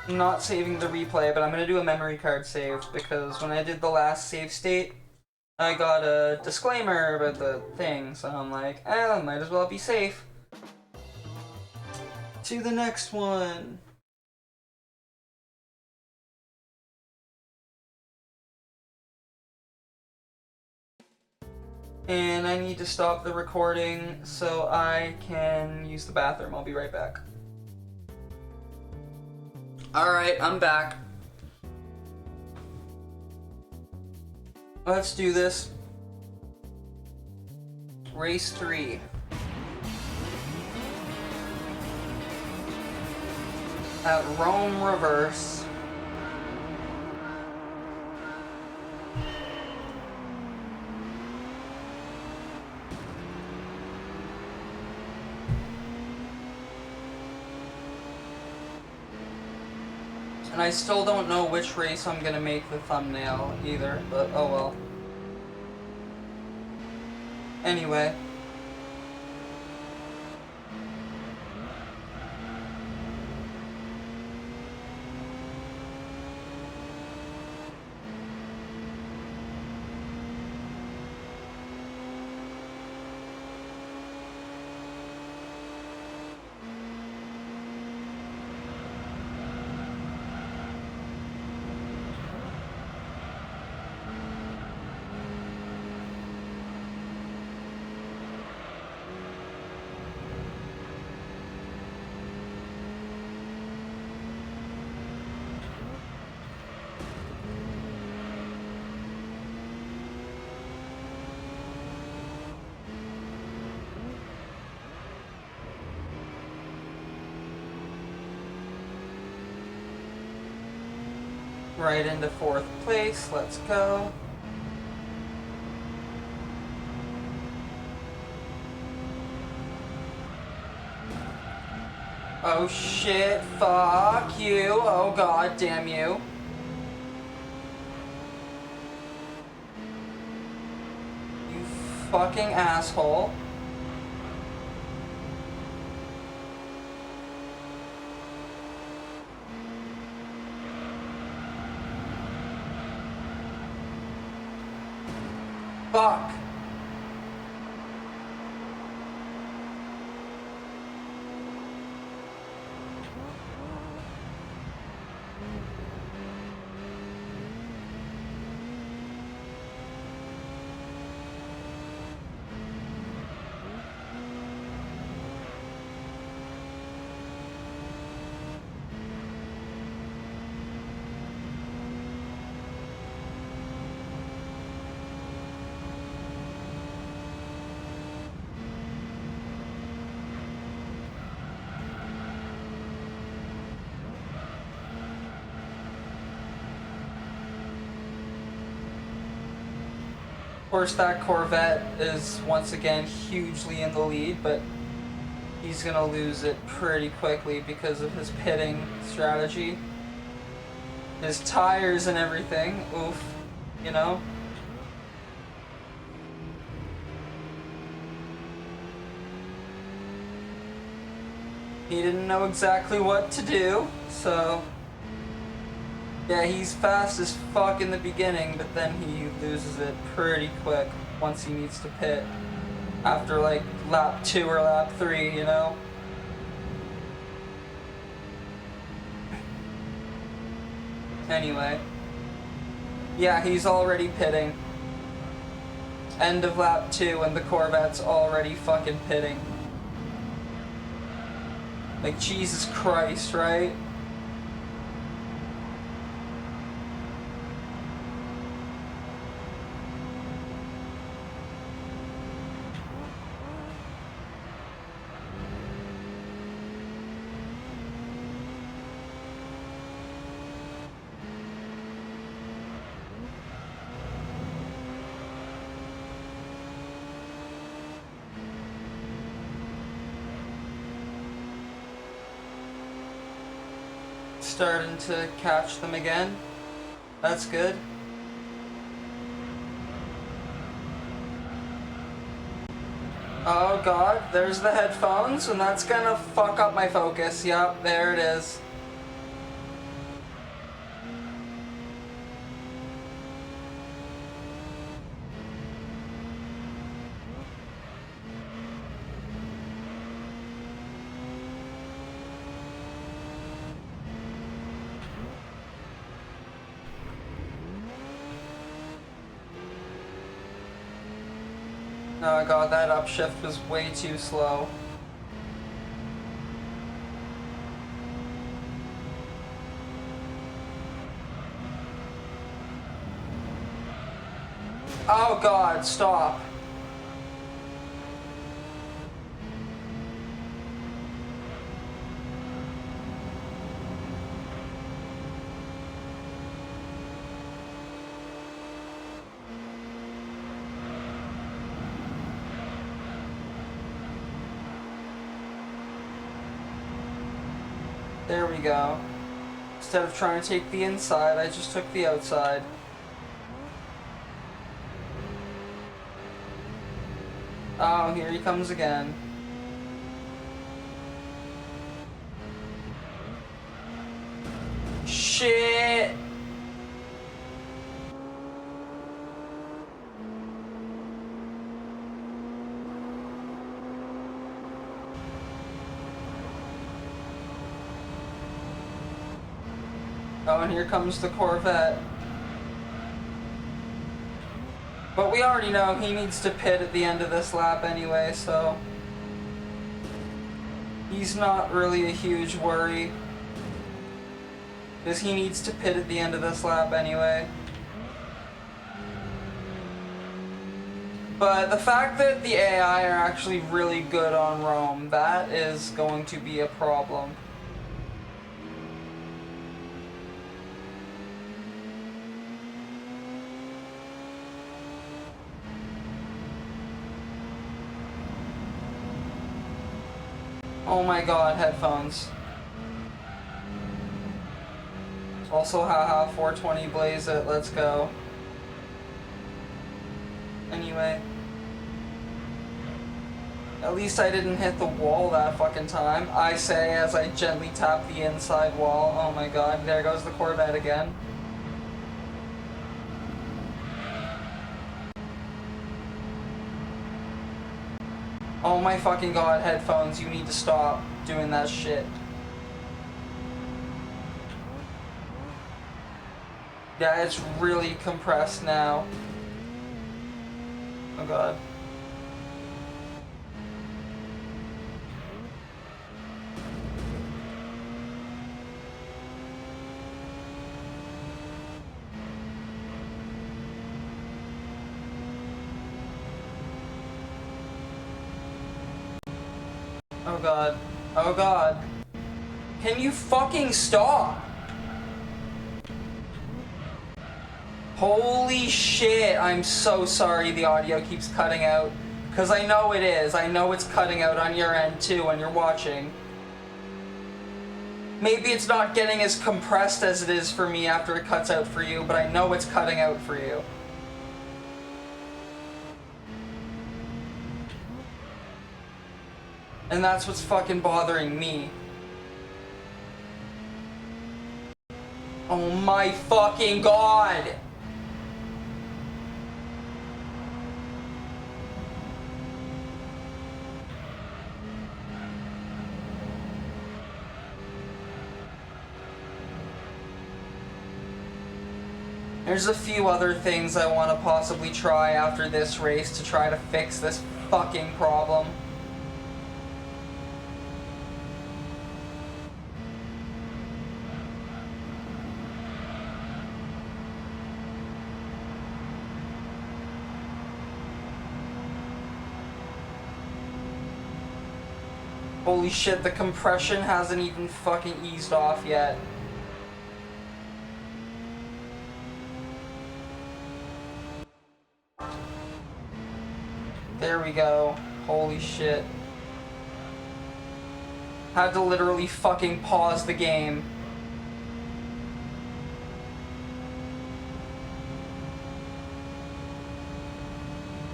I'm not saving the replay, but I'm gonna do a memory card save because when I did the last save state, I got a disclaimer about the thing, so I'm like, might as well be safe. To the next one. And I need to stop the recording so I can use the bathroom. I'll be right back. Alright, I'm back. Let's do this. Race 3. At Rome Reverse. And I still don't know which race I'm gonna make the thumbnail either, but oh well. Anyway. Right into 4th place, let's go. Oh shit, fuck you, oh god damn you. You fucking asshole. Fuck. Of course, that Corvette is once again hugely in the lead, but he's gonna lose it pretty quickly because of his pitting strategy. His tires and everything, oof, you know? He didn't know exactly what to do, so Yeah, he's fast as fuck in the beginning, but then he loses it pretty quick once he needs to pit. After like lap 2 or lap 3, you know? Anyway. Yeah, he's already pitting. End of lap 2 and the Corvette's already fucking pitting. Like, Jesus Christ, right? Starting to catch them again. That's good. Oh god, there's the headphones, and that's gonna fuck up my focus. Yep, there it is. Oh god, that upshift was way too slow. Oh god, stop. There we go. Instead of trying to take the inside, I just took the outside. Oh, here he comes again. Shit! Oh, and here comes the Corvette. But we already know he needs to pit at the end of this lap anyway, so he's not really a huge worry. Because he needs to pit at the end of this lap anyway. But the fact that the AI are actually really good on Rome, that is going to be a problem. Oh my god, headphones. Also, haha, 420 blaze it, let's go. Anyway. At least I didn't hit the wall that fucking time. I say as I gently tap the inside wall. Oh my god, there goes the Corvette again. Oh my fucking god, headphones, you need to stop doing that shit. Yeah, it's really compressed now. Oh god. Oh god. Oh god. Can you fucking stop? Holy shit, I'm so sorry the audio keeps cutting out. Because I know it is. I know it's cutting out on your end too when you're watching. Maybe it's not getting as compressed as it is for me after it cuts out for you, but I know it's cutting out for you. And that's what's fucking bothering me. Oh my fucking god! There's a few other things I want to possibly try after this race to try to fix this fucking problem. Holy shit, the compression hasn't even fucking eased off yet. There we go. Holy shit. Had to literally fucking pause the game.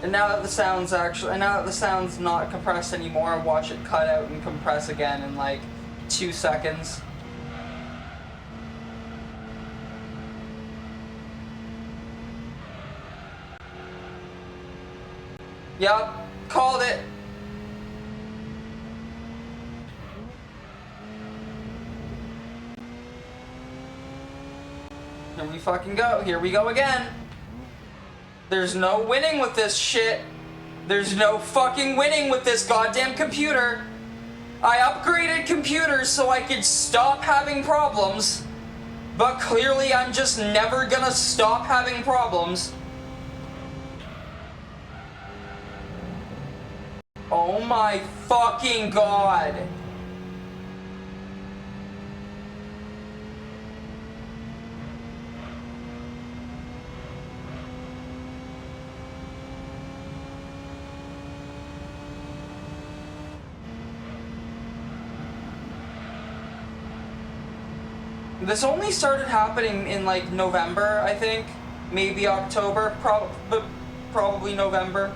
And now that the sound's not compressed anymore, I watch it cut out and compress again in like 2 seconds. Yup, called it. Here we fucking go. Here we go again. There's no winning with this shit. There's no fucking winning with this goddamn computer. I upgraded computers so I could stop having problems. But clearly I'm just never gonna stop having problems. Oh my fucking god. This only started happening in like November, I think. Maybe October, probably November.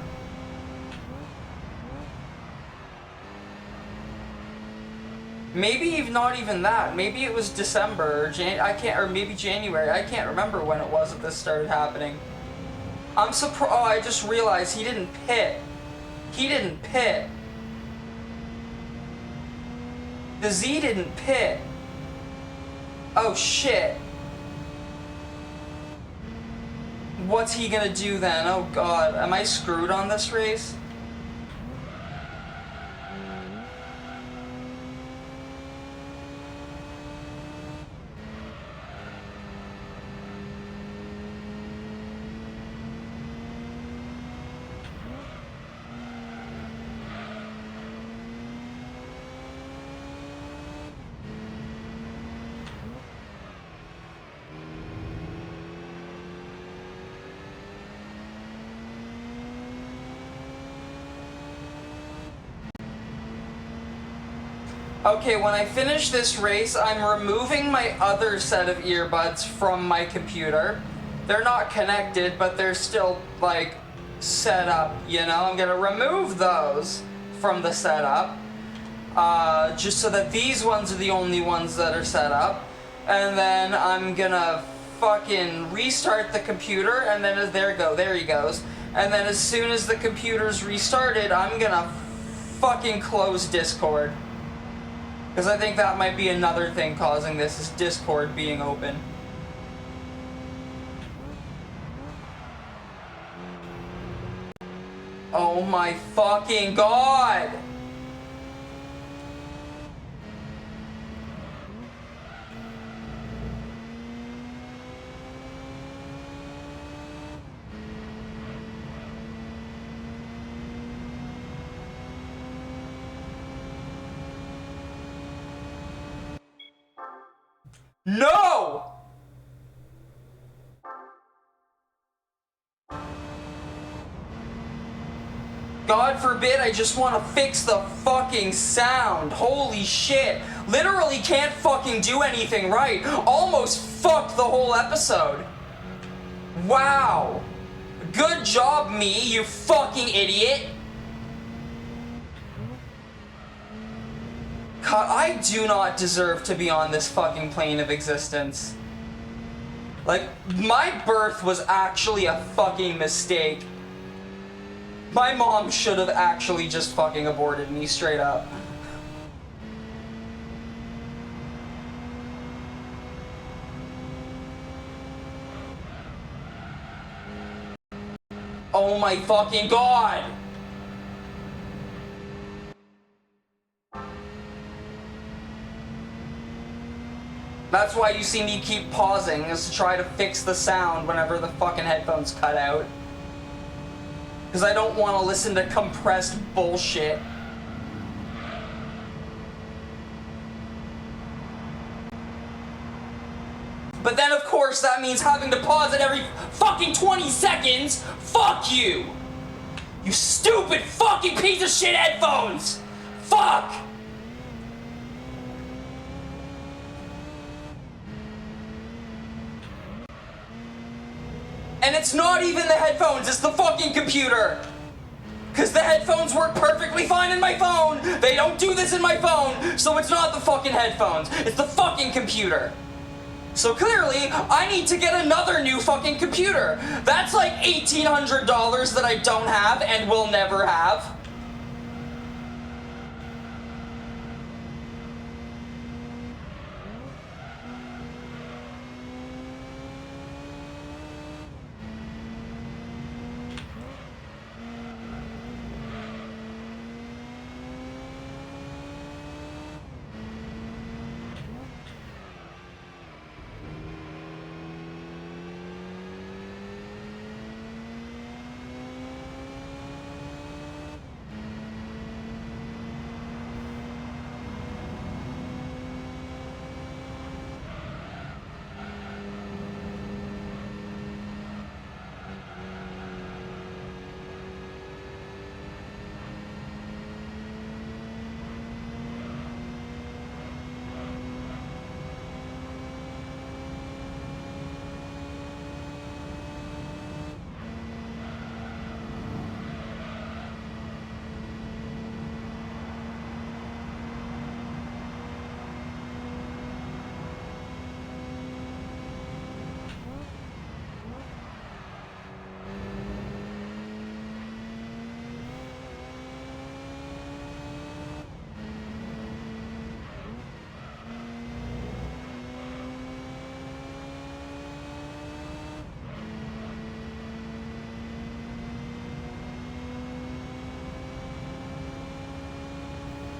Maybe not even that. Maybe it was December or or maybe January. I can't remember when it was that this started happening. I'm surprised. Oh, I just realized he didn't pit. He didn't pit. The Z didn't pit. Oh shit. What's he gonna do then? Oh god, am I screwed on this race? Okay, when I finish this race, I'm removing my other set of earbuds from my computer. They're not connected, but they're still, like, set up, you know? I'm gonna remove those from the setup, just so that these ones are the only ones that are set up. And then I'm gonna fucking restart the computer, and then there he goes. And then as soon as the computer's restarted, I'm gonna fucking close Discord. Because I think that might be another thing causing this, is Discord being open. Oh my fucking god! No! God forbid I just want to fix the fucking sound. Holy shit. Literally can't fucking do anything right. Almost fucked the whole episode. Wow. Good job, me, you fucking idiot. God, I do not deserve to be on this fucking plane of existence. Like, my birth was actually a fucking mistake. My mom should have actually just fucking aborted me straight up. Oh my fucking god! That's why you see me keep pausing, is to try to fix the sound whenever the fucking headphones cut out. Because I don't want to listen to compressed bullshit. But then, of course, that means having to pause it every fucking 20 seconds. Fuck you! You stupid fucking piece of shit headphones! Fuck! And it's not even the headphones, it's the fucking computer! Because the headphones work perfectly fine in my phone! They don't do this in my phone, so it's not the fucking headphones, it's the fucking computer! So clearly, I need to get another new fucking computer! That's like $1,800 that I don't have and will never have.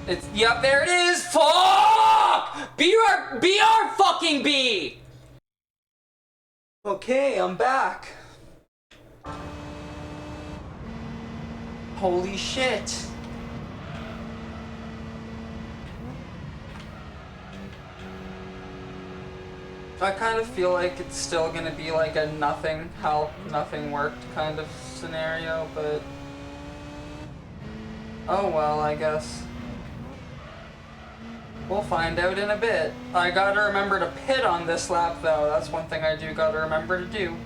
It's, yep, there it is! Fuck! BR fucking B! Okay, I'm back. Holy shit. I kind of feel like it's still gonna be like a nothing help, nothing worked kind of scenario, but... oh well, I guess. We'll find out in a bit. I gotta remember to pit on this lap though, that's one thing I do gotta remember to do.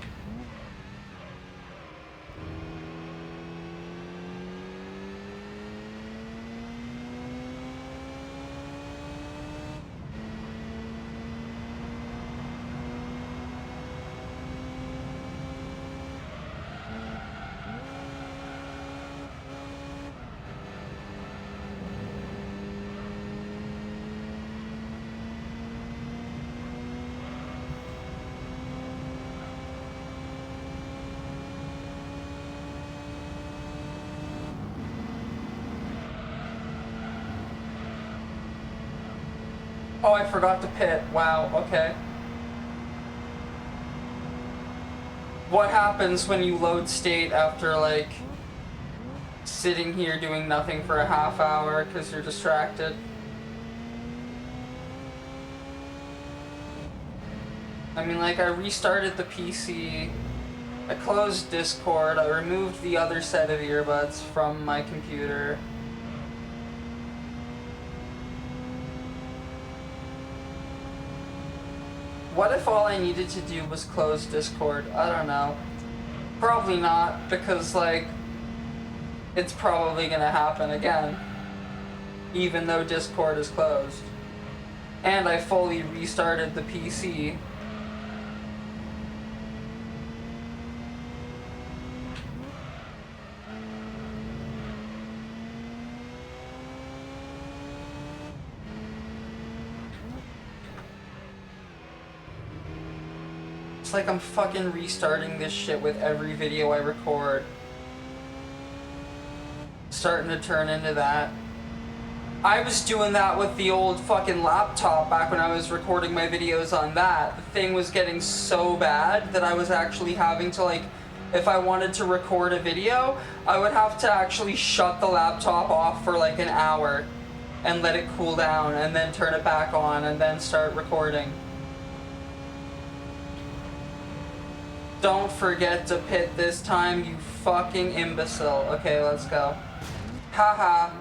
Oh, I forgot to pit. Wow, okay. What happens when you load state after, like, sitting here doing nothing for a half hour because you're distracted? I mean, like, I restarted the PC, I closed Discord, I removed the other set of earbuds from my computer. What if all I needed to do was close Discord? I don't know. Probably not, because, like, it's probably gonna happen again. Even though Discord is closed. And I fully restarted the PC. It's like I'm fucking restarting this shit with every video I record. Starting to turn into that. I was doing that with the old fucking laptop back when I was recording my videos on that. The thing was getting so bad that I was actually having to, like, if I wanted to record a video, I would have to actually shut the laptop off for like an hour and let it cool down and then turn it back on and then start recording. Don't forget to pit this time, you fucking imbecile. Okay, let's go. Haha.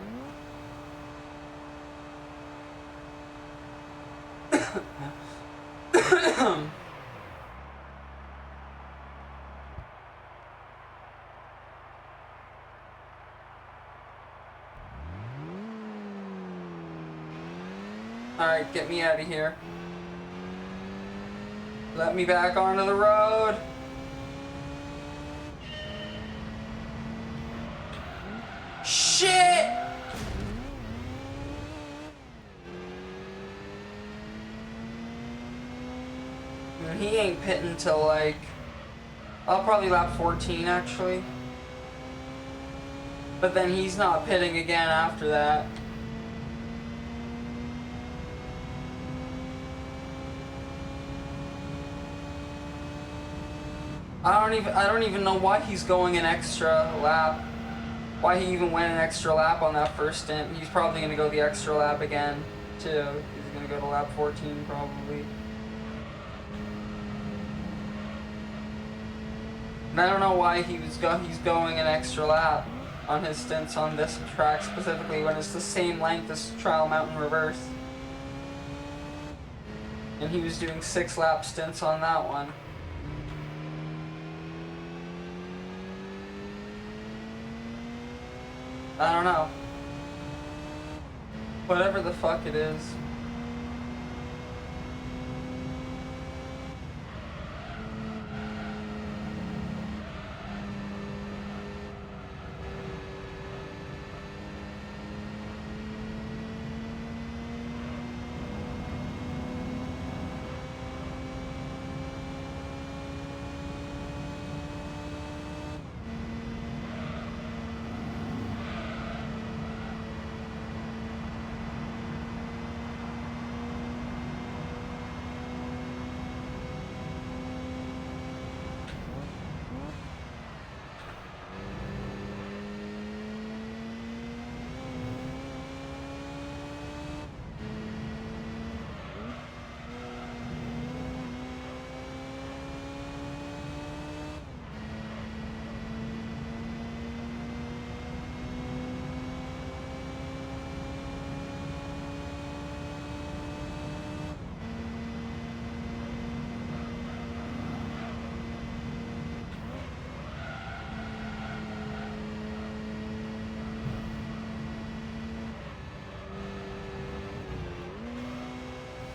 Alright, get me out of here. Let me back onto the road. Shit! He ain't pitting till like, I'll probably lap 14 actually. But then he's not pitting again after that. I don't even know why he's going an extra lap. Why he even went an extra lap on that first stint. He's probably gonna go the extra lap again too. He's gonna go to lap 14 probably. And I don't know why he's going an extra lap on his stints on this track specifically when it's the same length as Trial Mountain Reverse. And he was doing 6 lap stints on that one. I don't know. Whatever the fuck it is.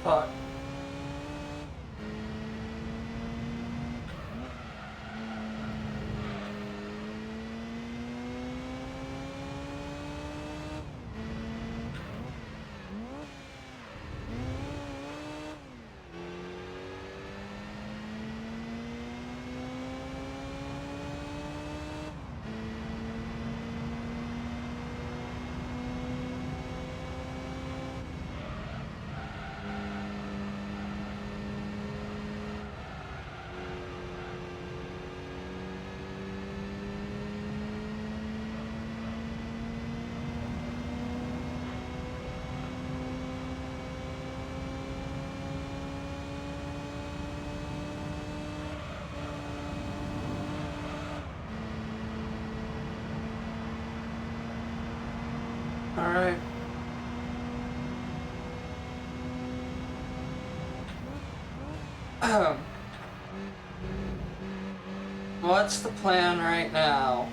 Fuck. Alright. What's the plan right now?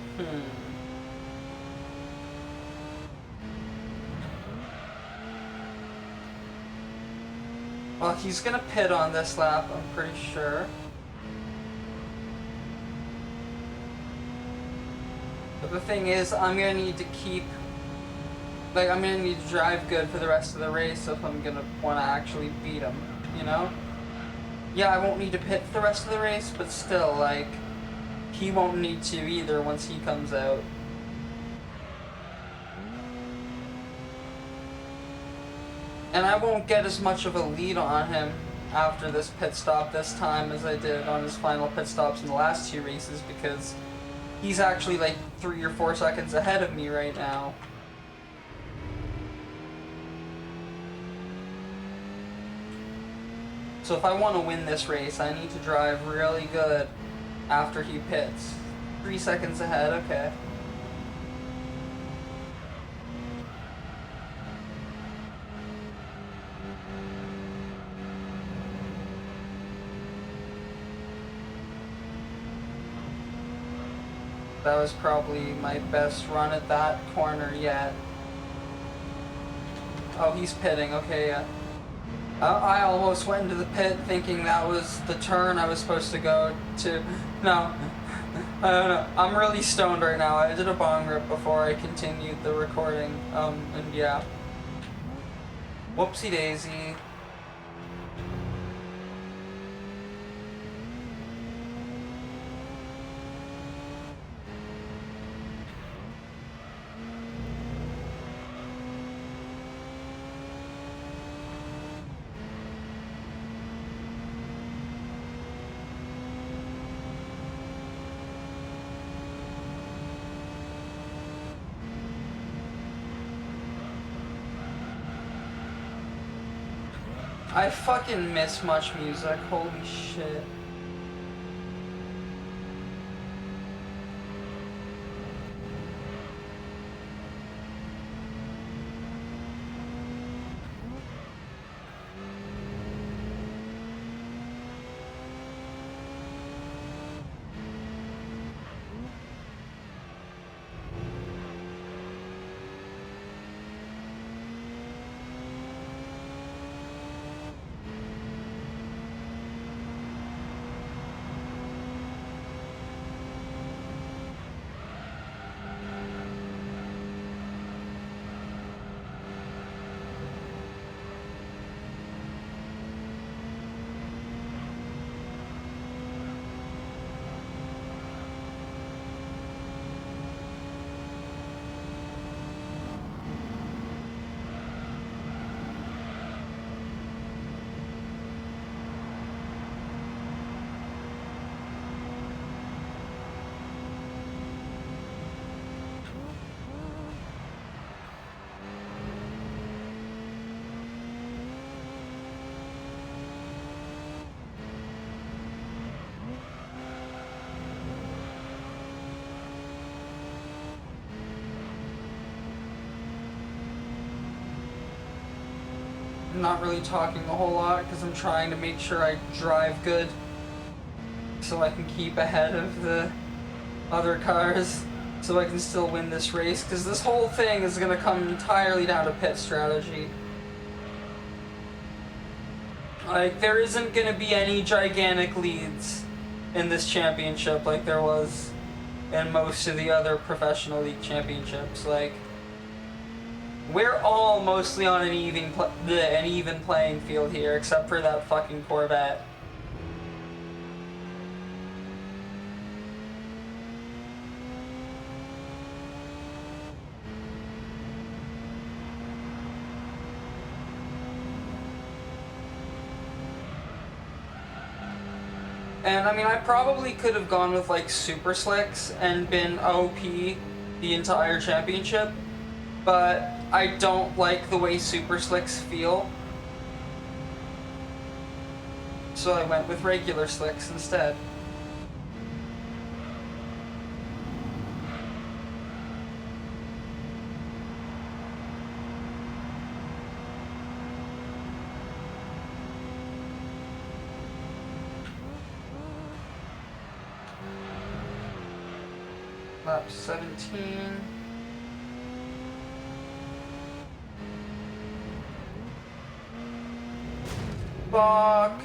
Well, he's gonna pit on this lap, I'm pretty sure. But the thing is, I'm gonna need to keep... Like, I'm gonna need to drive good for the rest of the race if I'm gonna wanna actually beat him, you know? Yeah, I won't need to pit the rest of the race, but still, like, he won't need to either once he comes out. And I won't get as much of a lead on him after this pit stop this time as I did on his final pit stops in the last 2 races, because he's actually like 3 or 4 seconds ahead of me right now. So if I want to win this race, I need to drive really good after he pits. 3 seconds ahead, okay. That was probably my best run at that corner yet. Oh, he's pitting, okay, yeah. I almost went into the pit thinking that was the turn I was supposed to go to. No, I don't know. I'm really stoned right now. I did a bong rip before I continued the recording, and yeah. Whoopsie daisy. I fucking miss Much Music, holy shit. I'm not really talking a whole lot because I'm trying to make sure I drive good so I can keep ahead of the other cars so I can still win this race, because this whole thing is going to come entirely down to pit strategy. Like, there isn't going to be any gigantic leads in this championship like there was in most of the other professional league championships. Like, we're all mostly on an even playing field here, except for that fucking Corvette. And I mean, I probably could have gone with like Super Slicks and been OP the entire championship, but I don't like the way Super Slicks feel. So I went with regular slicks instead. Lap 17. Fuck.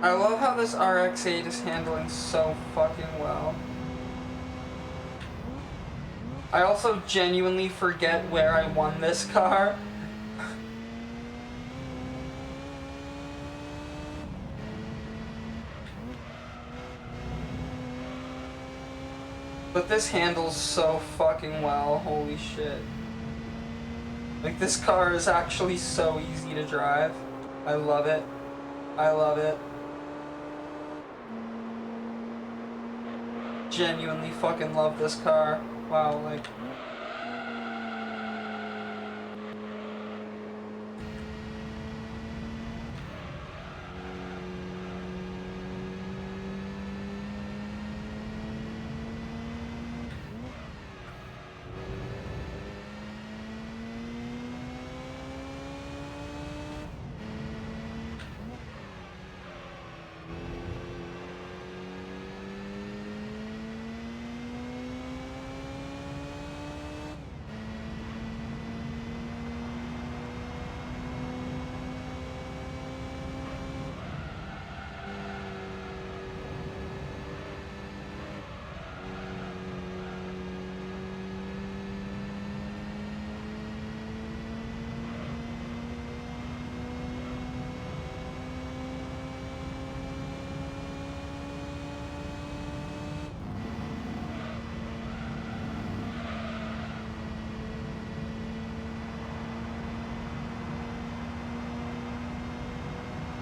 I love how this RX-8 is handling so fucking well. I also genuinely forget where I won this car. But this handles so fucking well, holy shit. Like, this car is actually so easy to drive. I love it. I love it. Genuinely fucking love this car. Wow, like...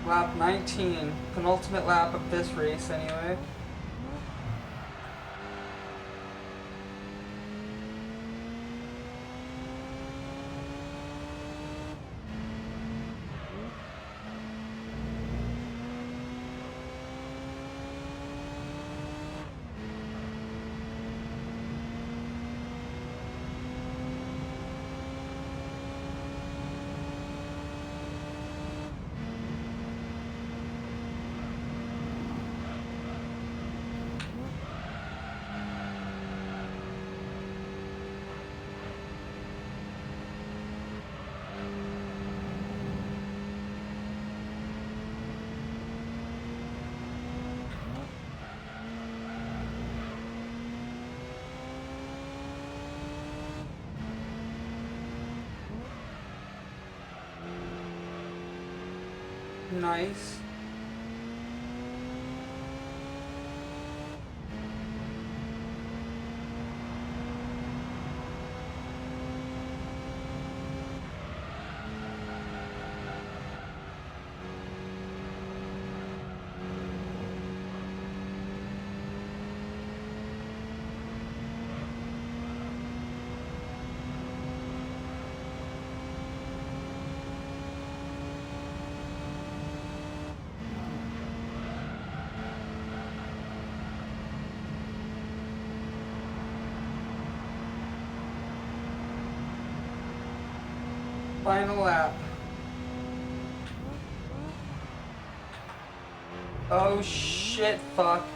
Lap 19. Penultimate lap of this race, anyway. Nice. Final lap. Oh shit, fuck.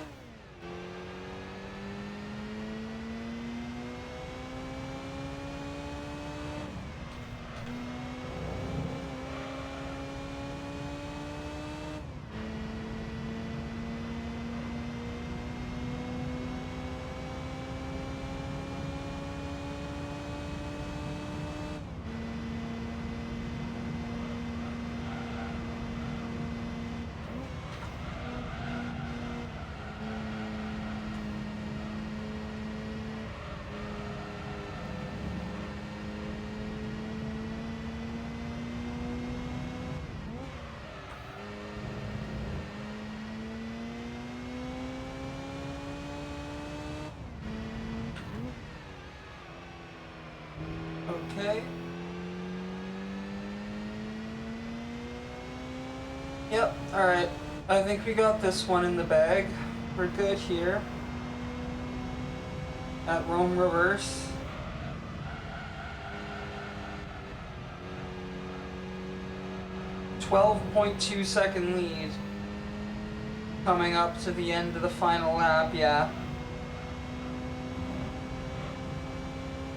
Okay. Yep, alright. I think we got this one in the bag. We're good here. At Rome Reverse. .2 second lead. Coming up to the end of the final lap, yeah.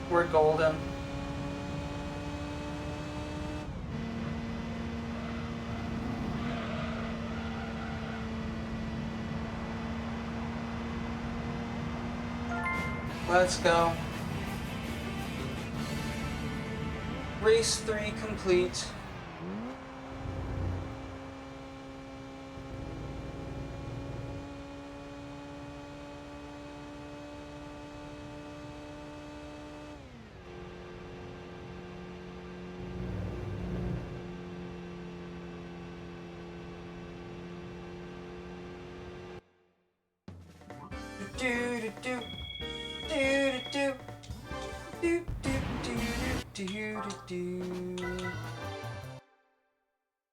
We're golden. Let's go. Race 3 complete.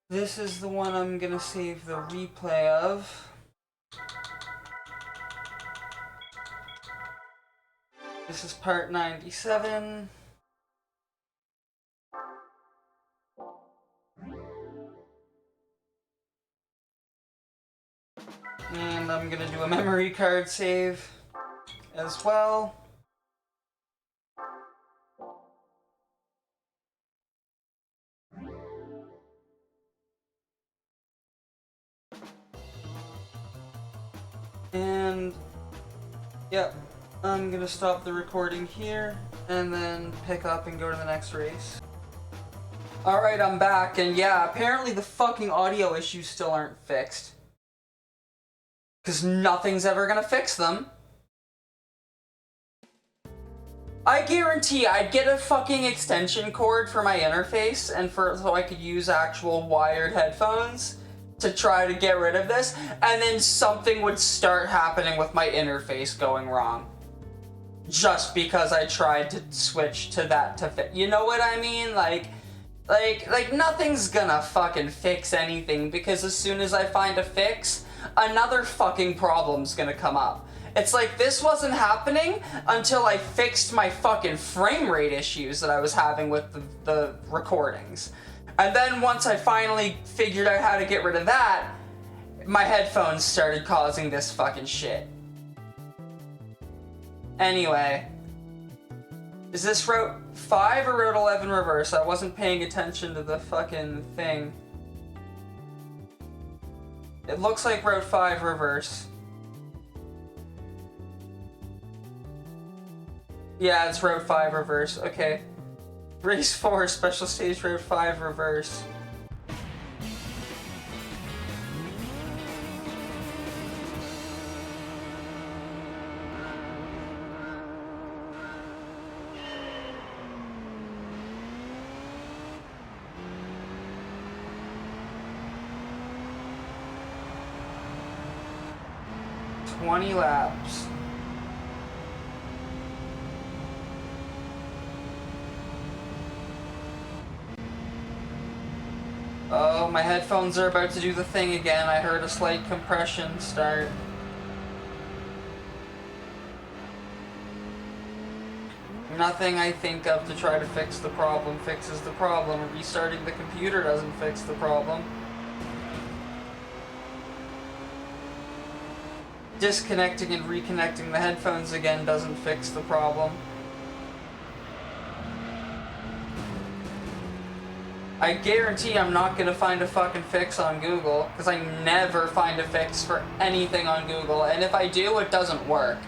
This is the one I'm gonna save the replay of. This is part 97. And I'm gonna do a memory card save as well. And yep, I'm gonna stop the recording here and then pick up and go to the next race. Alright, I'm back, and yeah, apparently the fucking audio issues still aren't fixed. Because nothing's ever gonna fix them. I guarantee I'd get a fucking extension cord for my interface and so I could use actual wired headphones to try to get rid of this, and then something would start happening with my interface going wrong. Just because I tried to switch to that to fit. You know what I mean? Like nothing's gonna fucking fix anything, because as soon as I find a fix, another fucking problem's gonna come up. It's like this wasn't happening until I fixed my fucking frame rate issues that I was having with the recordings. And then once I finally figured out how to get rid of that, my headphones started causing this fucking shit. Anyway, is this Route 5 or Route 11 reverse? I wasn't paying attention to the fucking thing. It looks like Route 5 reverse. Yeah, it's Route 5 reverse. Okay. Race 4, special stage Route 5 reverse. $20 laps. Oh, my headphones are about to do the thing again. I heard a slight compression start. Nothing I think of to try to fix the problem fixes the problem. Restarting the computer doesn't fix the problem. Disconnecting and reconnecting the headphones again doesn't fix the problem. I guarantee I'm not gonna find a fucking fix on Google, because I never find a fix for anything on Google, and if I do, it doesn't work.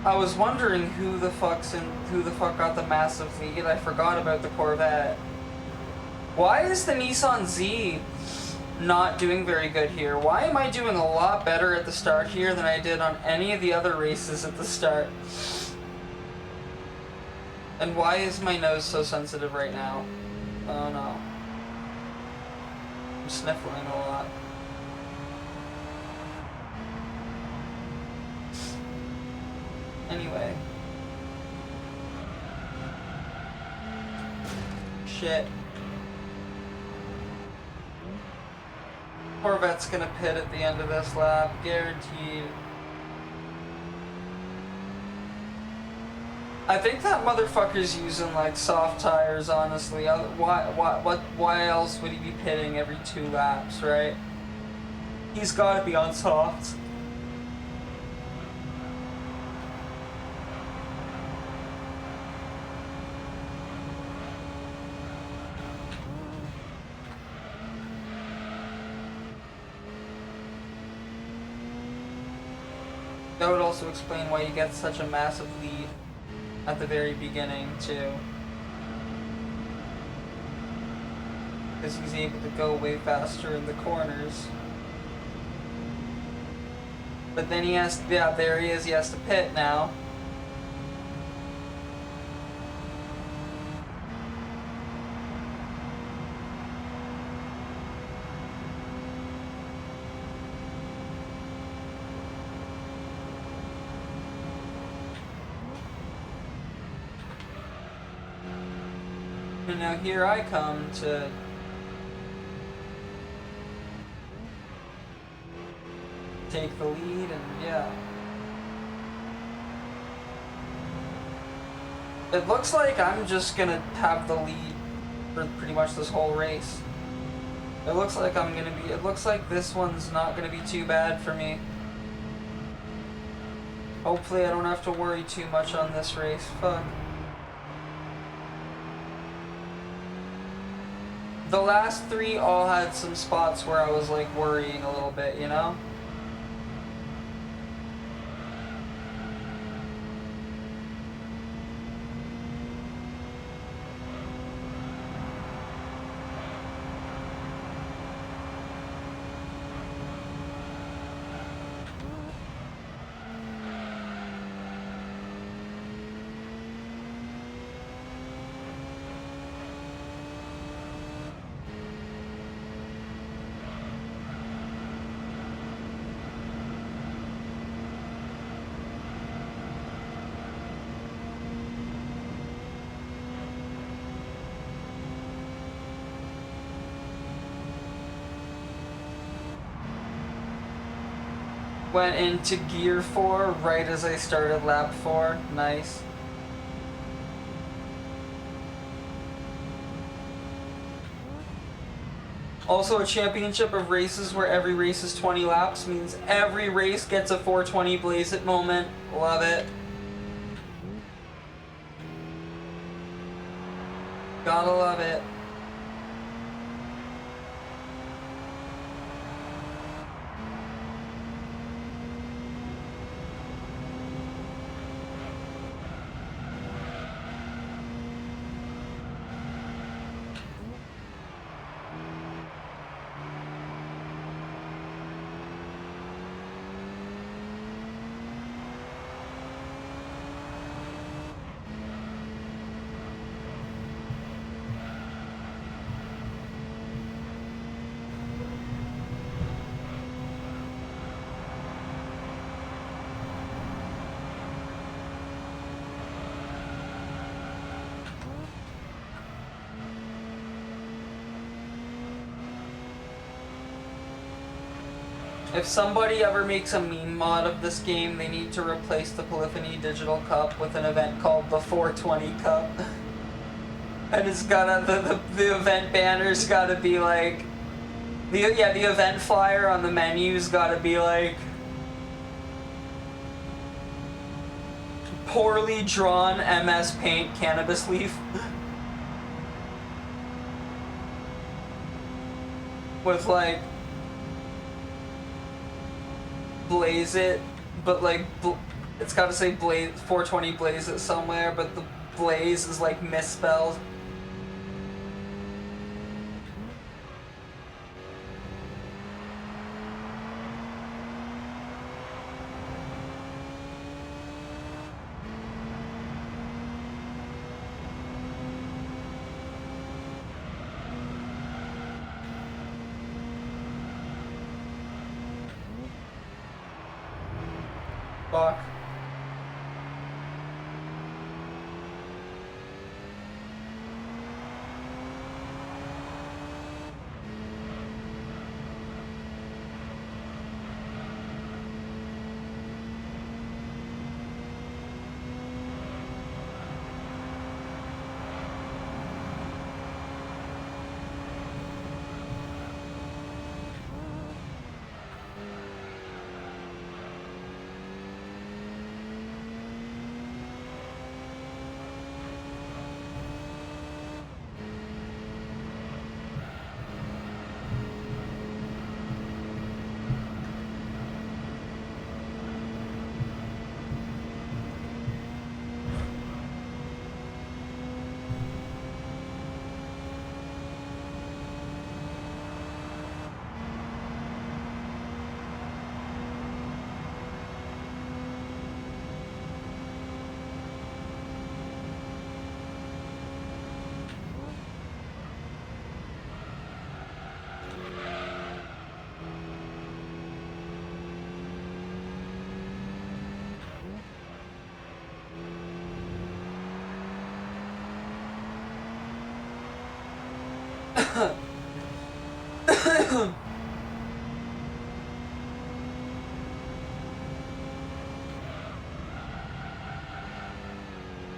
I was wondering who the fuck got the massive lead. I forgot about the Corvette. Why is the Nissan Z not doing very good here? Why am I doing a lot better at the start here than I did on any of the other races at the start? And why is my nose so sensitive right now? Oh no. I'm sniffling a lot. Anyway. Shit. Corvette's gonna pit at the end of this lap, guaranteed. I think that motherfucker's using like soft tires, honestly. Why else would he be pitting every 2 laps, right? He's gotta be on softs. That would also explain why he gets such a massive lead at the very beginning, too. Because he's able to go way faster in the corners. But then he has to, yeah, there he is, he has to pit now. And now here I come to take the lead, and yeah. It looks like I'm just gonna have the lead for pretty much this whole race. It looks like it looks like this one's not gonna be too bad for me. Hopefully I don't have to worry too much on this race. Fuck. The last 3 all had some spots where I was like worrying a little bit, you know? Went into gear 4 right as I started lap 4. Nice. Also, a championship of races where every race is 20 laps means every race gets a 420 Blaze It moment. Love it. Gotta love it. If somebody ever makes a meme mod of this game, they need to replace the Polyphony Digital Cup with an event called the 420 Cup. And it's gotta, the event banner's gotta be like, the event flyer on the menu's gotta be like, poorly drawn MS Paint cannabis leaf. With like, Blaze It, but like, it's gotta say Blaze 420 Blaze It somewhere, but the Blaze is like misspelled. Fuck.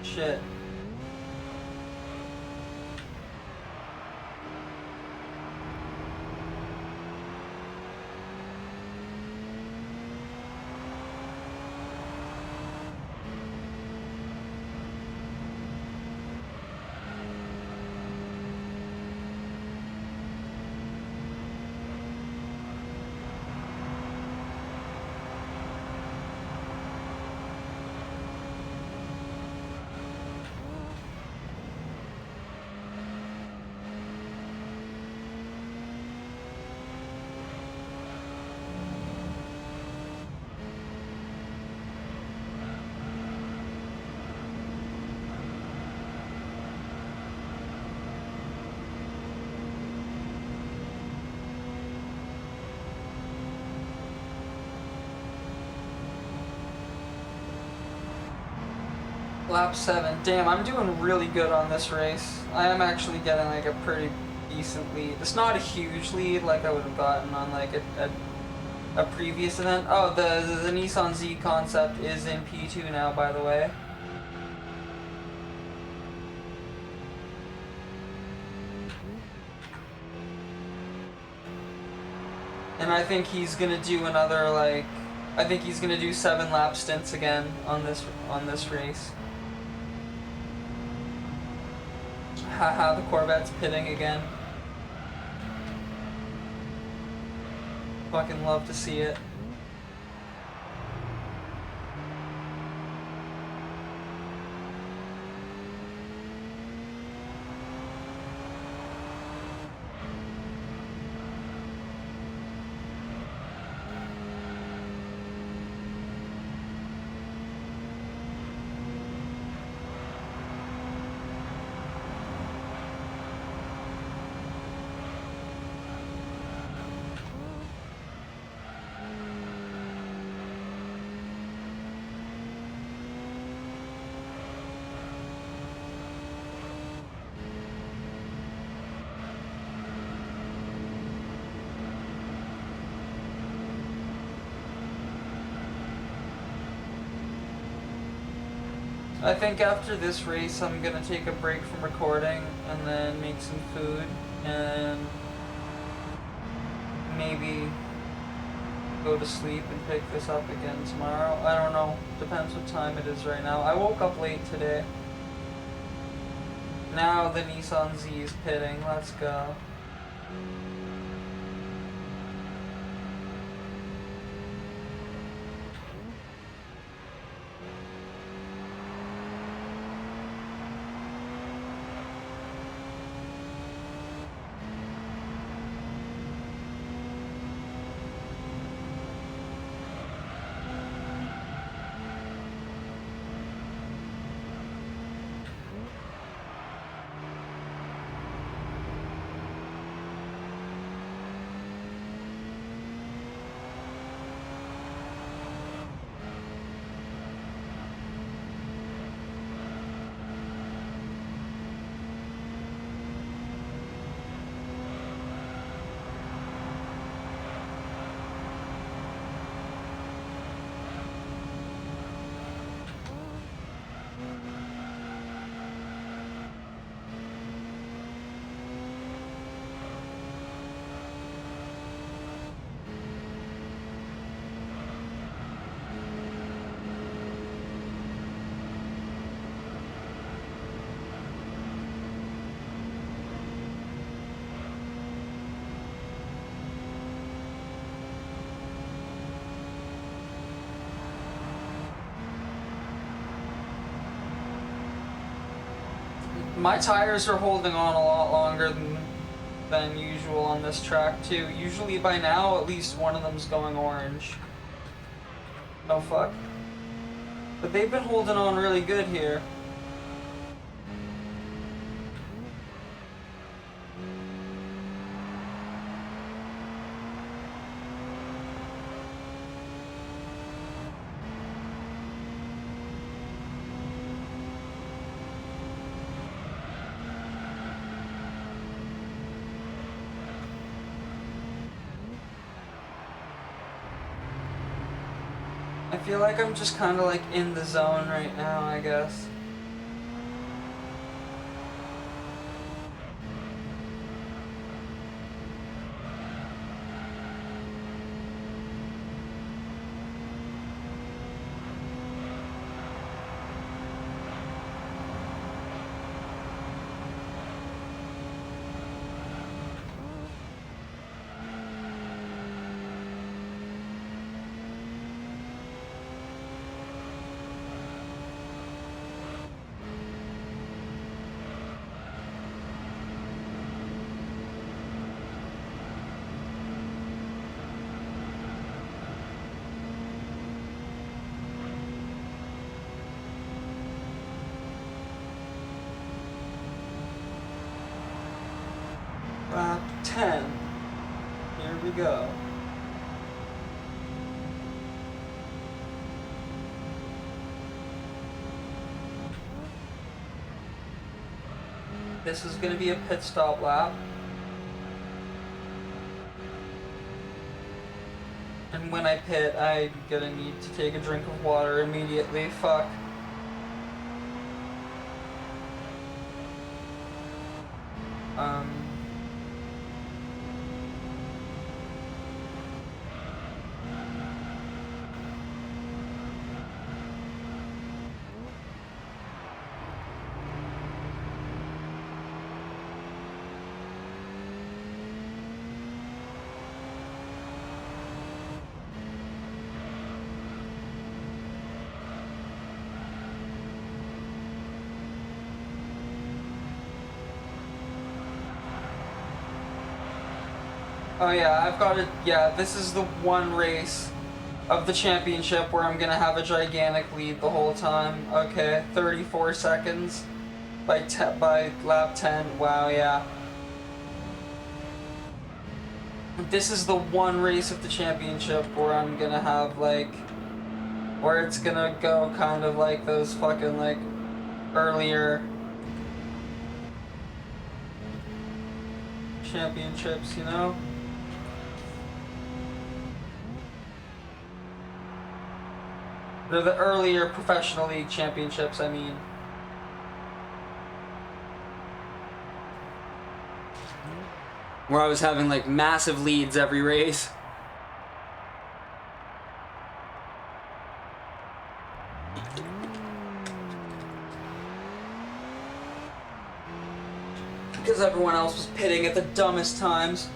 Shit. Lap 7. Damn, I'm doing really good on this race. I am actually getting like a pretty decent lead. It's not a huge lead like I would have gotten on like a previous event. Oh, the Nissan Z concept is in P2 now, by the way. And I think he's gonna do another like, I think he's gonna do 7 lap stints again on this race. Haha, the Corvette's pitting again. Fucking love to see it. I think after this race I'm gonna take a break from recording and then make some food and maybe go to sleep and pick this up again tomorrow. I don't know, depends what time it is right now. I woke up late today. Now the Nissan Z is pitting, let's go. My tires are holding on a lot longer than usual on this track too. Usually by now at least one of them's going orange. Oh fuck. But they've been holding on really good here. feel like I'm just kind of like in the zone right now, I guess. Lap 10. Here we go. This is going to be a pit stop lap. And when I pit, I'm going to need to take a drink of water immediately. Fuck. Oh yeah, I've got it. Yeah, this is the one race of the championship where I'm gonna have a gigantic lead the whole time. Okay, 34 seconds by lap 10. Wow, yeah. This is the one race of the championship where I'm gonna have like, where it's gonna go kind of like those fucking like earlier championships, you know? They're the earlier professional league championships, I mean. Where I was having like massive leads every race. Because everyone else was pitting at the dumbest times.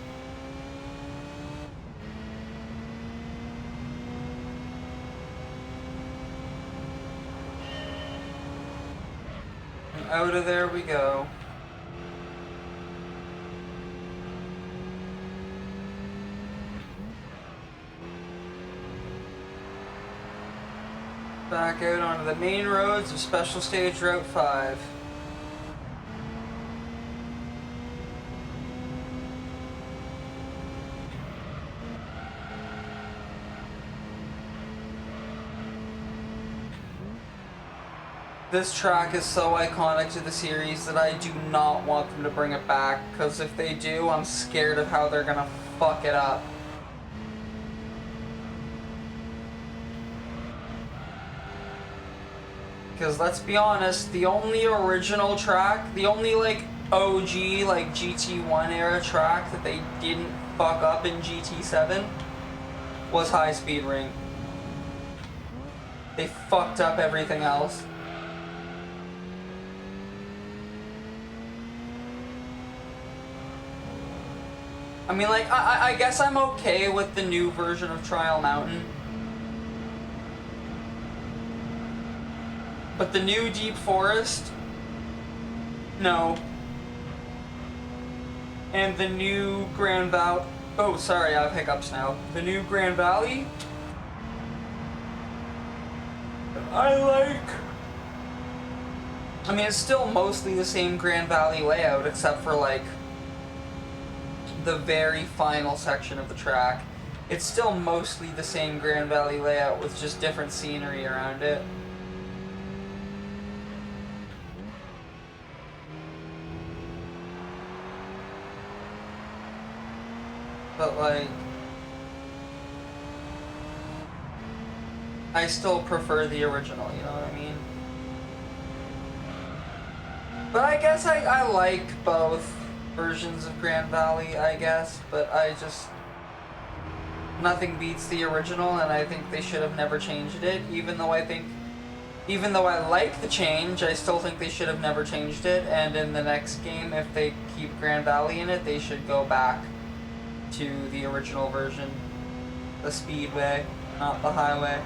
Out of there we go. Back out onto the main roads of Special Stage Route 5. This track is so iconic to the series that I do not want them to bring it back, because if they do, I'm scared of how they're gonna fuck it up. Because let's be honest, the only original track, the only like OG like GT1 era track that they didn't fuck up in GT7 was High Speed Ring. They fucked up everything else. I mean, like, I guess I'm okay with the new version of Trial Mountain. But the new Deep Forest? No. And the new Grand Valley... Oh, sorry, I have hiccups now. The new Grand Valley? I like... I mean, it's still mostly the same Grand Valley layout, except for, like, the very final section of the track. It's still mostly the same Grand Valley layout with just different scenery around it. But like, I still prefer the original, you know what I mean? But I guess I like both versions of Grand Valley, I guess, but I just... Nothing beats the original, and I think they should have never changed it, even though I like the change, I still think they should have never changed it, and in the next game, if they keep Grand Valley in it, they should go back to the original version. The Speedway, not the Highway.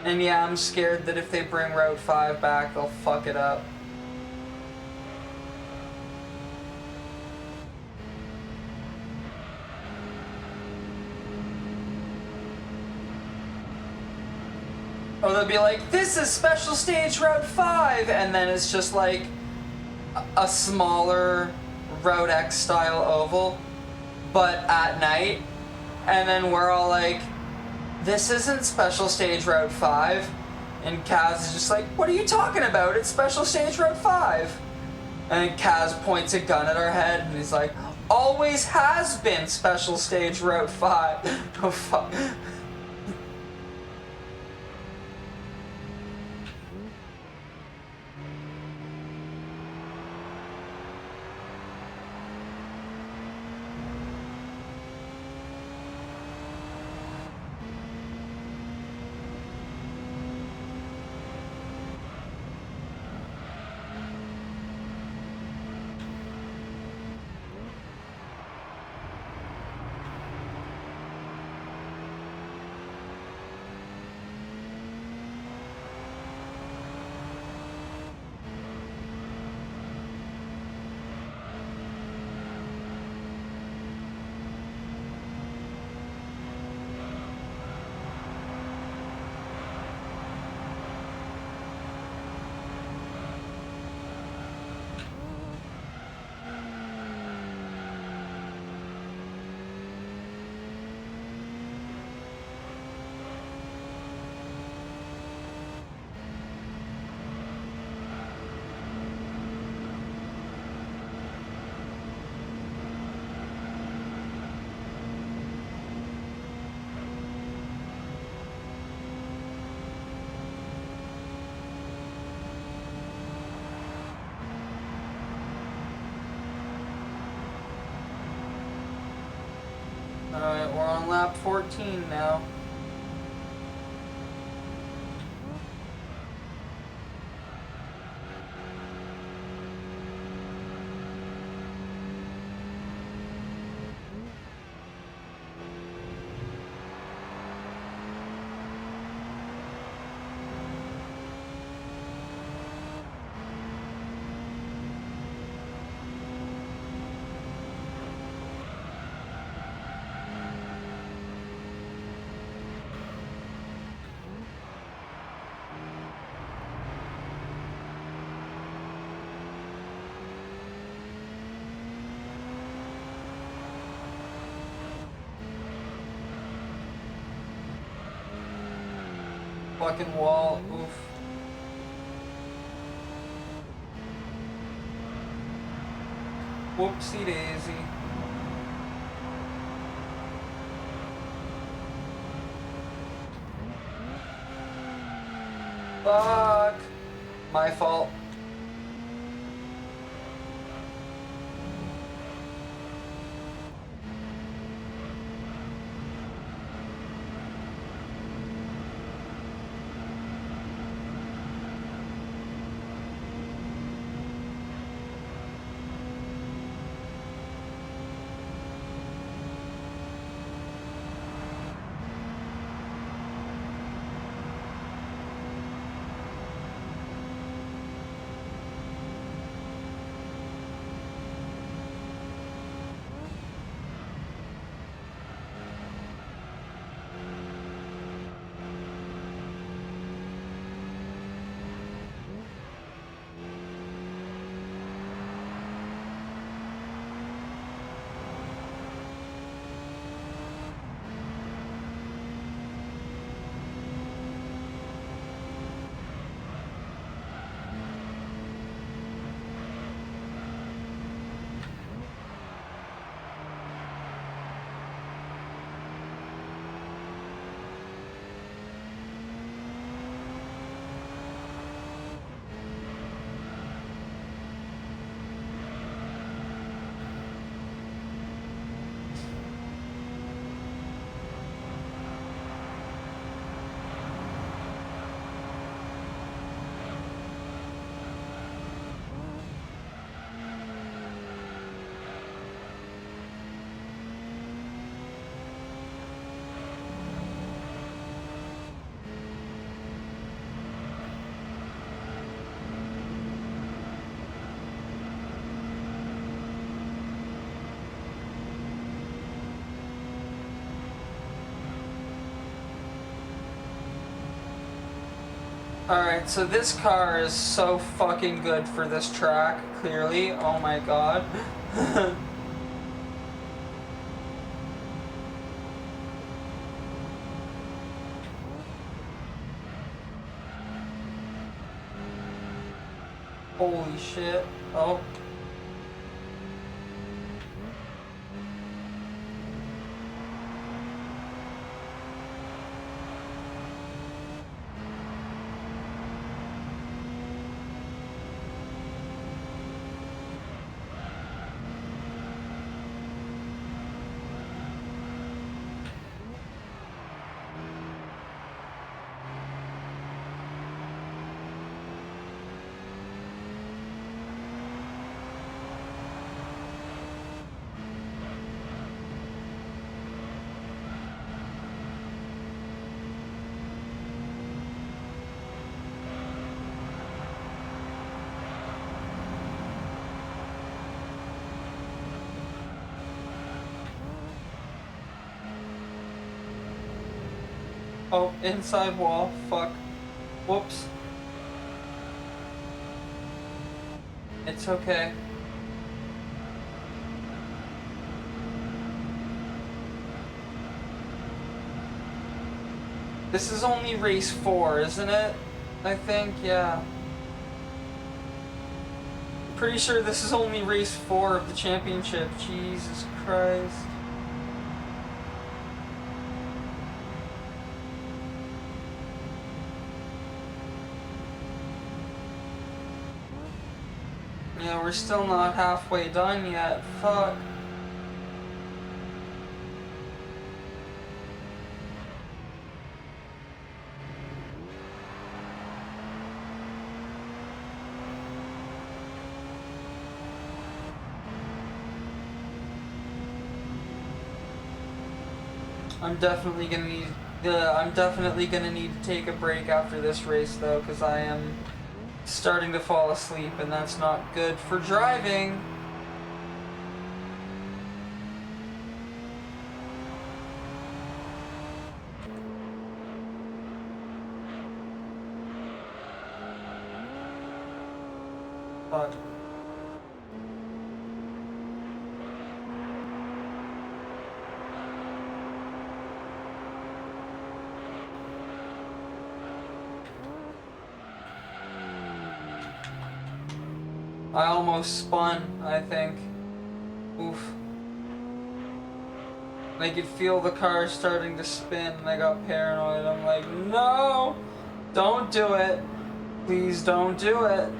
And yeah, I'm scared that if they bring Route 5 back, they'll fuck it up. Or they'll be like, this is Special Stage Route 5! And then it's just like a smaller Route X style oval, but at night. And then we're all like, this isn't Special Stage Route 5. And Kaz is just like, what are you talking about? It's Special Stage Route 5. And Kaz points a gun at our head and he's like, always has been Special Stage Route 5. Oh fuck. Alright, we're on lap 14 now. Fucking wall, oof. Whoopsie daisy. Fuck. My fault. Alright, so this car is so fucking good for this track, clearly. Oh my god. Holy shit. Oh. Oh, inside wall. Fuck. Whoops. It's okay. This is only race 4, isn't it? I think, yeah. Pretty sure this is only race 4 of the championship. Jesus Christ. Yeah, we're still not halfway done yet. Fuck. I'm definitely gonna need to take a break after this race though, because I am starting to fall asleep, and that's not good for driving. Fuck. I almost spun, I think. Oof. I could feel the car starting to spin, and I got paranoid. I'm like, no! Don't do it! Please don't do it!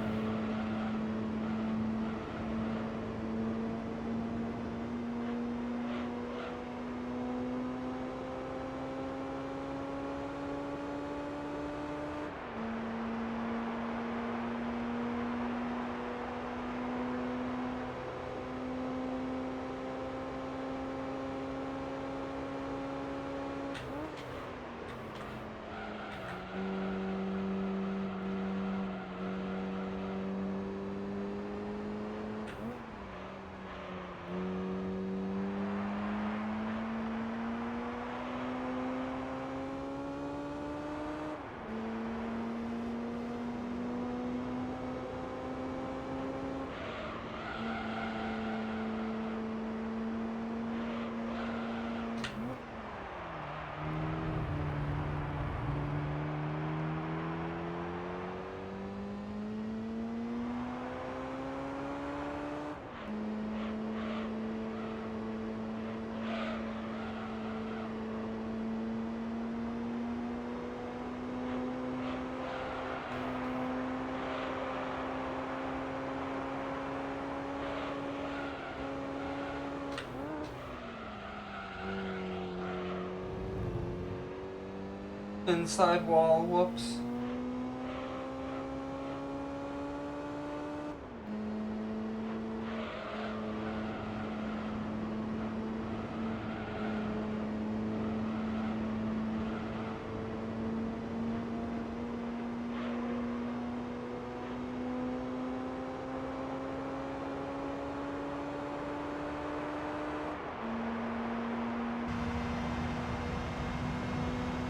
Inside wall, whoops.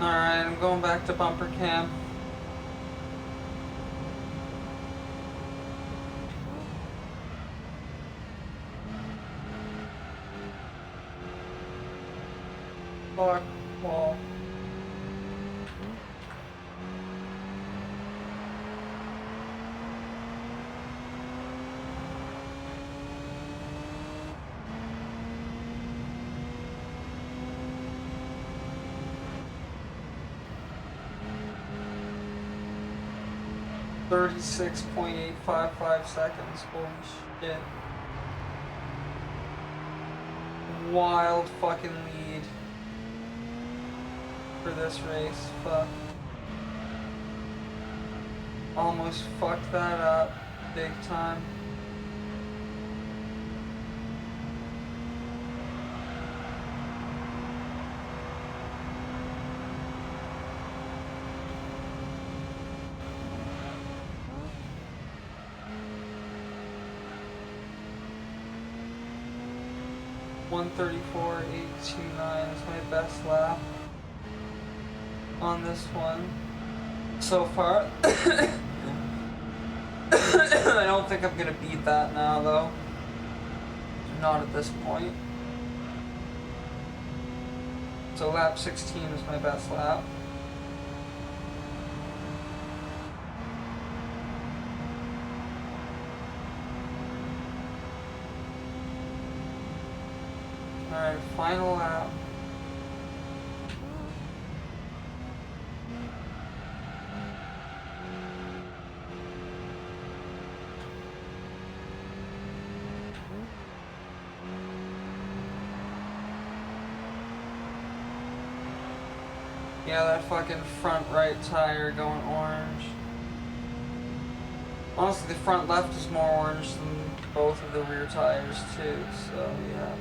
Alright, I'm going back to bumper cam. Fuck wall. .855 seconds. Holy shit. Wild fucking lead for this race. Fuck. Almost fucked that up big time. .134.829 is my best lap on this one so far. I don't think I'm gonna beat that now though. Not at this point. So lap 16 is my best lap. Alright, final lap. Yeah, that fucking front right tire going orange. Honestly, the front left is more orange than both of the rear tires too, so yeah.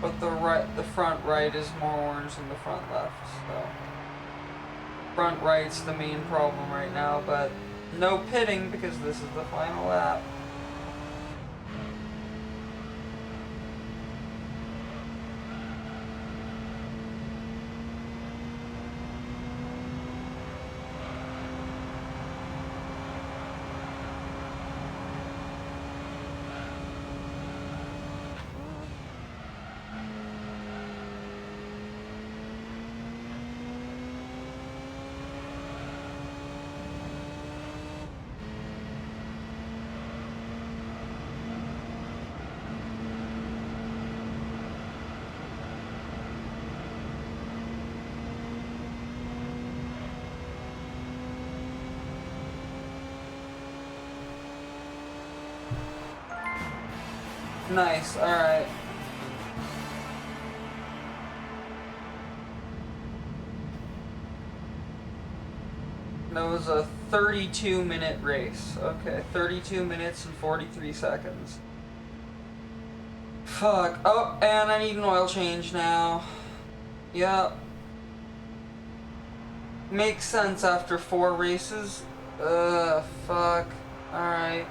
But the front right is more orange than the front left, so. Front right's the main problem right now, but no pitting because this is the final lap. Nice, alright. That was a 32-minute race. Okay, 32 minutes and 43 seconds. Fuck. Oh, and I need an oil change now. Yep. Makes sense after 4 races. Fuck. Alright.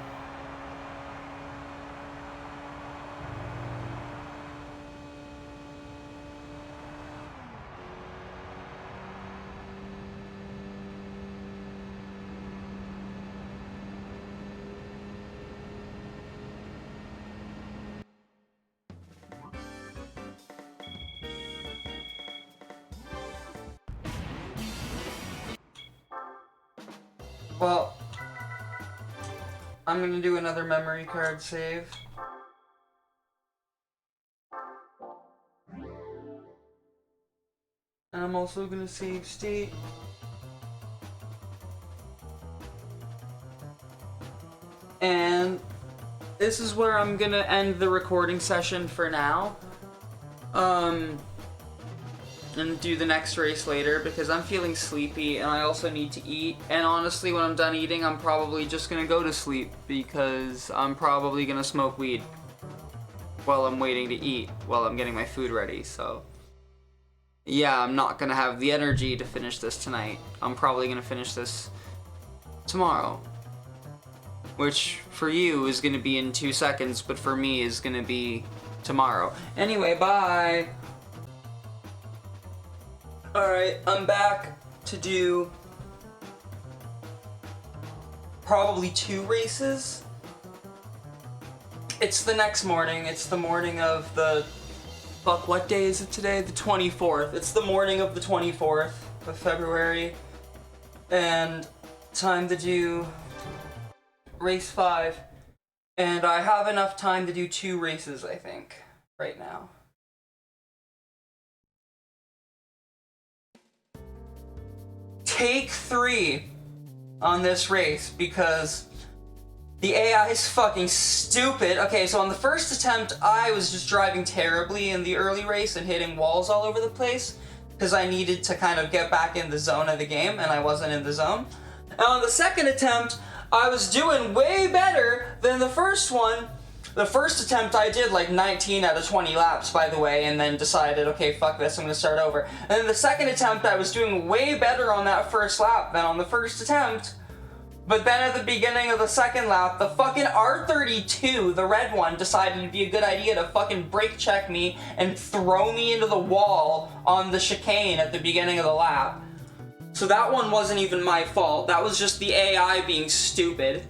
Well, I'm gonna do another memory card save. And I'm also gonna save state. And this is where I'm gonna end the recording session for now. And do the next race later because I'm feeling sleepy and I also need to eat. And honestly, when I'm done eating, I'm probably just gonna go to sleep because I'm probably gonna smoke weed while I'm waiting to eat, while I'm getting my food ready, so. Yeah, I'm not gonna have the energy to finish this tonight. I'm probably gonna finish this tomorrow. Which, for you, is gonna be in 2 seconds, but for me is gonna be tomorrow. Anyway, bye! Alright, I'm back to do probably 2 races. It's the next morning. It's the morning of the Fuck, what day is it today? The 24th. It's the morning of the 24th of February. And time to do race 5. And I have enough time to do 2 races, I think, right now. Take 3 on this race because the AI is fucking stupid. Okay, so on the first attempt, I was just driving terribly in the early race and hitting walls all over the place because I needed to kind of get back in the zone of the game, and I wasn't in the zone. And on the second attempt, I was doing way better than the first one. The first attempt I did like 19 out of 20 laps, by the way, and then decided, okay, fuck this, I'm gonna start over. And then the second attempt, I was doing way better on that first lap than on the first attempt. But then at the beginning of the second lap, the fucking R32, the red one, decided it'd be a good idea to fucking brake check me and throw me into the wall on the chicane at the beginning of the lap. So that one wasn't even my fault. That was just the AI being stupid.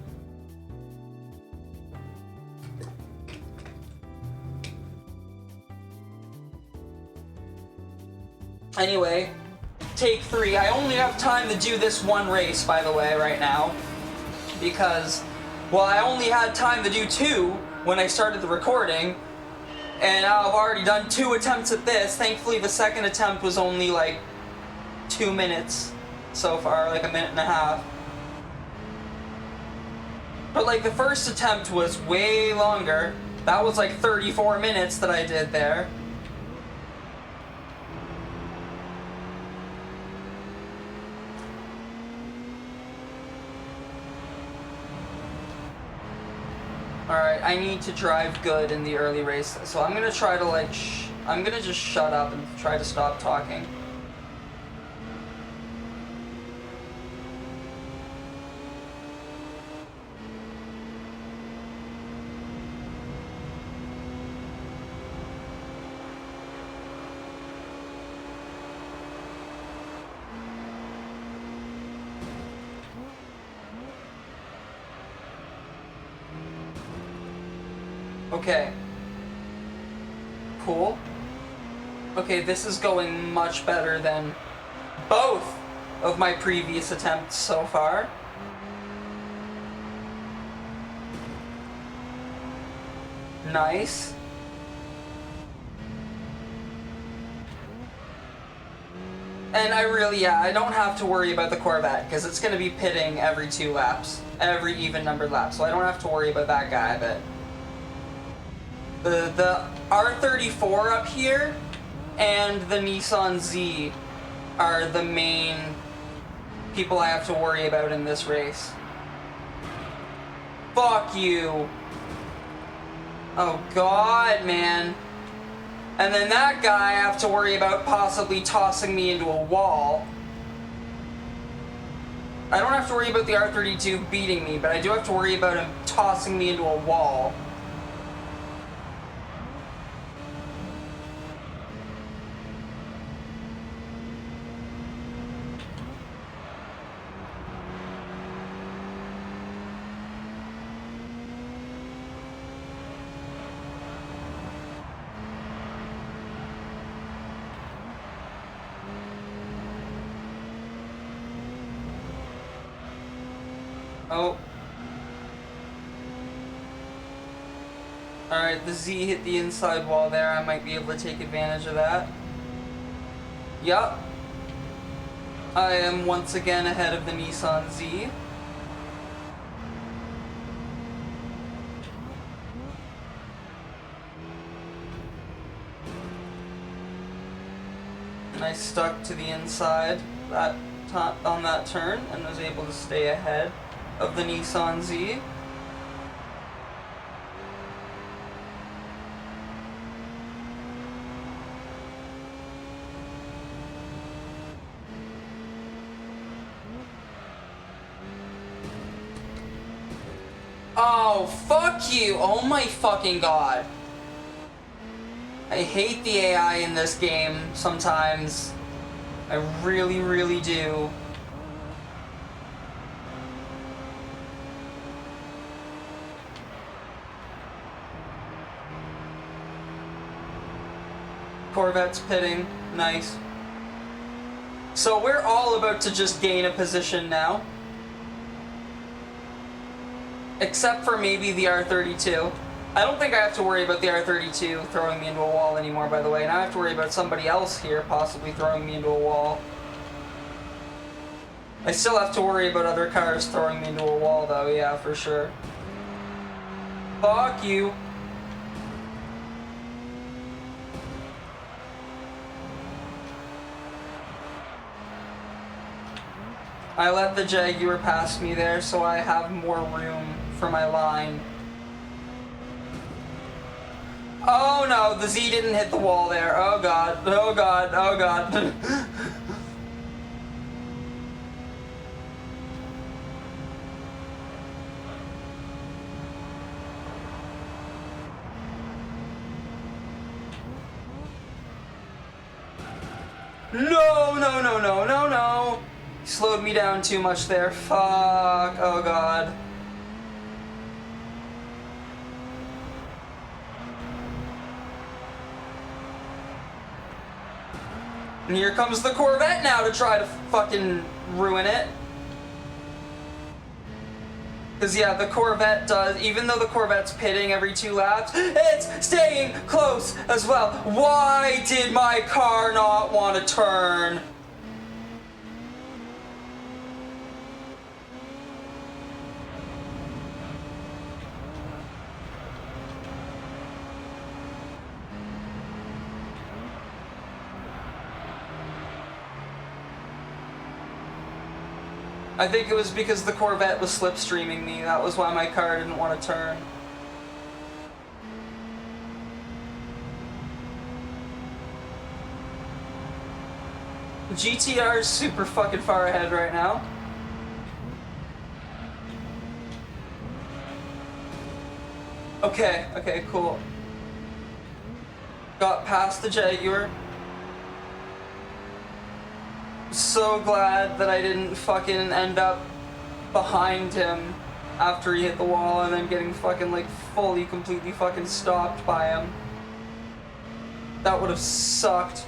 Anyway, take 3. I only have time to do this one race, by the way, right now. Because, well, I only had time to do 2 when I started the recording. And I've already done 2 attempts at this. Thankfully, the second attempt was only like 2 minutes so far, like a minute and a half. But like the first attempt was way longer. That was like 34 minutes that I did there. Alright, I need to drive good in the early race, so I'm gonna try to like, I'm gonna just shut up and try to stop talking. Okay. Cool. Okay, this is going much better than both of my previous attempts so far. Nice. And I don't have to worry about the Corvette, because it's going to be pitting every 2 laps, every even-numbered lap, so I don't have to worry about that guy, but the R34 up here and the Nissan Z are the main people I have to worry about in this race. Fuck you. Oh god, man. And then that guy I have to worry about possibly tossing me into a wall. I don't have to worry about the R32 beating me, but I do have to worry about him tossing me into a wall. Oh. Alright, the Z hit the inside wall there. I might be able to take advantage of that. Yup. I am once again ahead of the Nissan Z. And I stuck to the inside on that turn and was able to stay ahead of the Nissan Z. Oh, fuck you! Oh my fucking god. I hate the AI in this game sometimes. I really, really do. Corvette's pitting. Nice. So we're all about to just gain a position now. Except for maybe the R32. I don't think I have to worry about the R32 throwing me into a wall anymore, by the way. And I have to worry about somebody else here possibly throwing me into a wall. I still have to worry about other cars throwing me into a wall, though. Yeah, for sure. Fuck you. I let the Jaguar pass me there, so I have more room for my line. Oh no, the Z didn't hit the wall there. Oh god, oh god, oh god. No, no, no, no, no, no. Slowed me down too much there. Fuck. Oh god. And here comes the Corvette now to try to fucking ruin it. Because, yeah, the Corvette does, even though the Corvette's pitting every 2 laps, it's staying close as well. Why did my car not want to turn? I think it was because the Corvette was slipstreaming me. That was why my car didn't want to turn. The GTR is super fucking far ahead right now. Okay, okay, cool. Got past the Jaguar. So glad that I didn't fucking end up behind him after he hit the wall and then getting fucking like fully, completely fucking stopped by him. That would have sucked.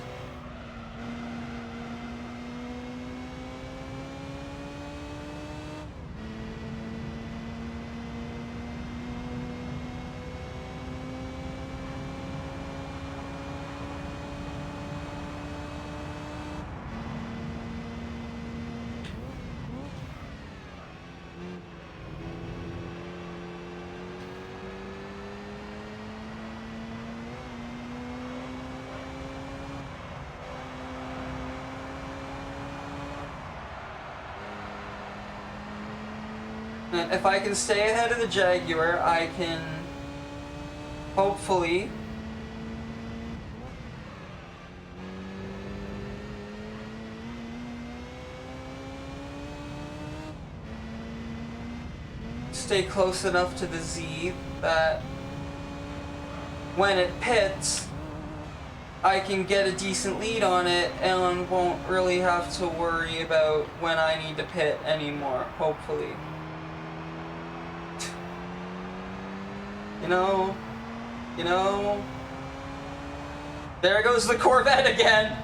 And if I can stay ahead of the Jaguar, I can hopefully stay close enough to the Z that when it pits, I can get a decent lead on it and won't really have to worry about when I need to pit anymore, hopefully. You know, there goes the Corvette again.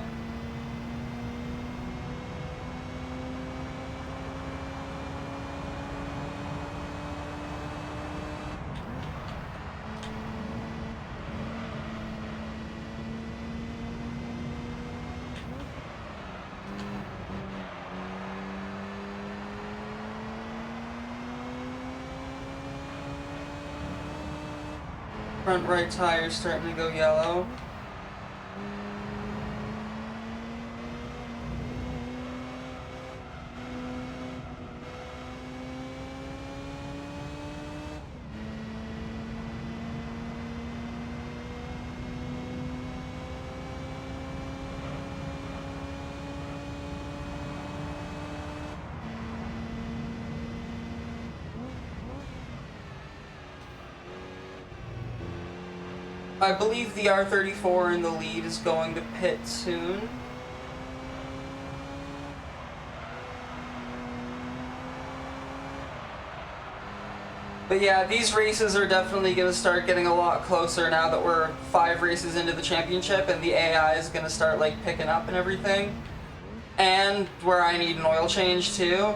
Front right tire's starting to go yellow. I believe the R34 in the lead is going to pit soon. But yeah, these races are definitely going to start getting a lot closer now that we're 5 races into the championship and the AI is going to start like picking up and everything. And where I need an oil change too.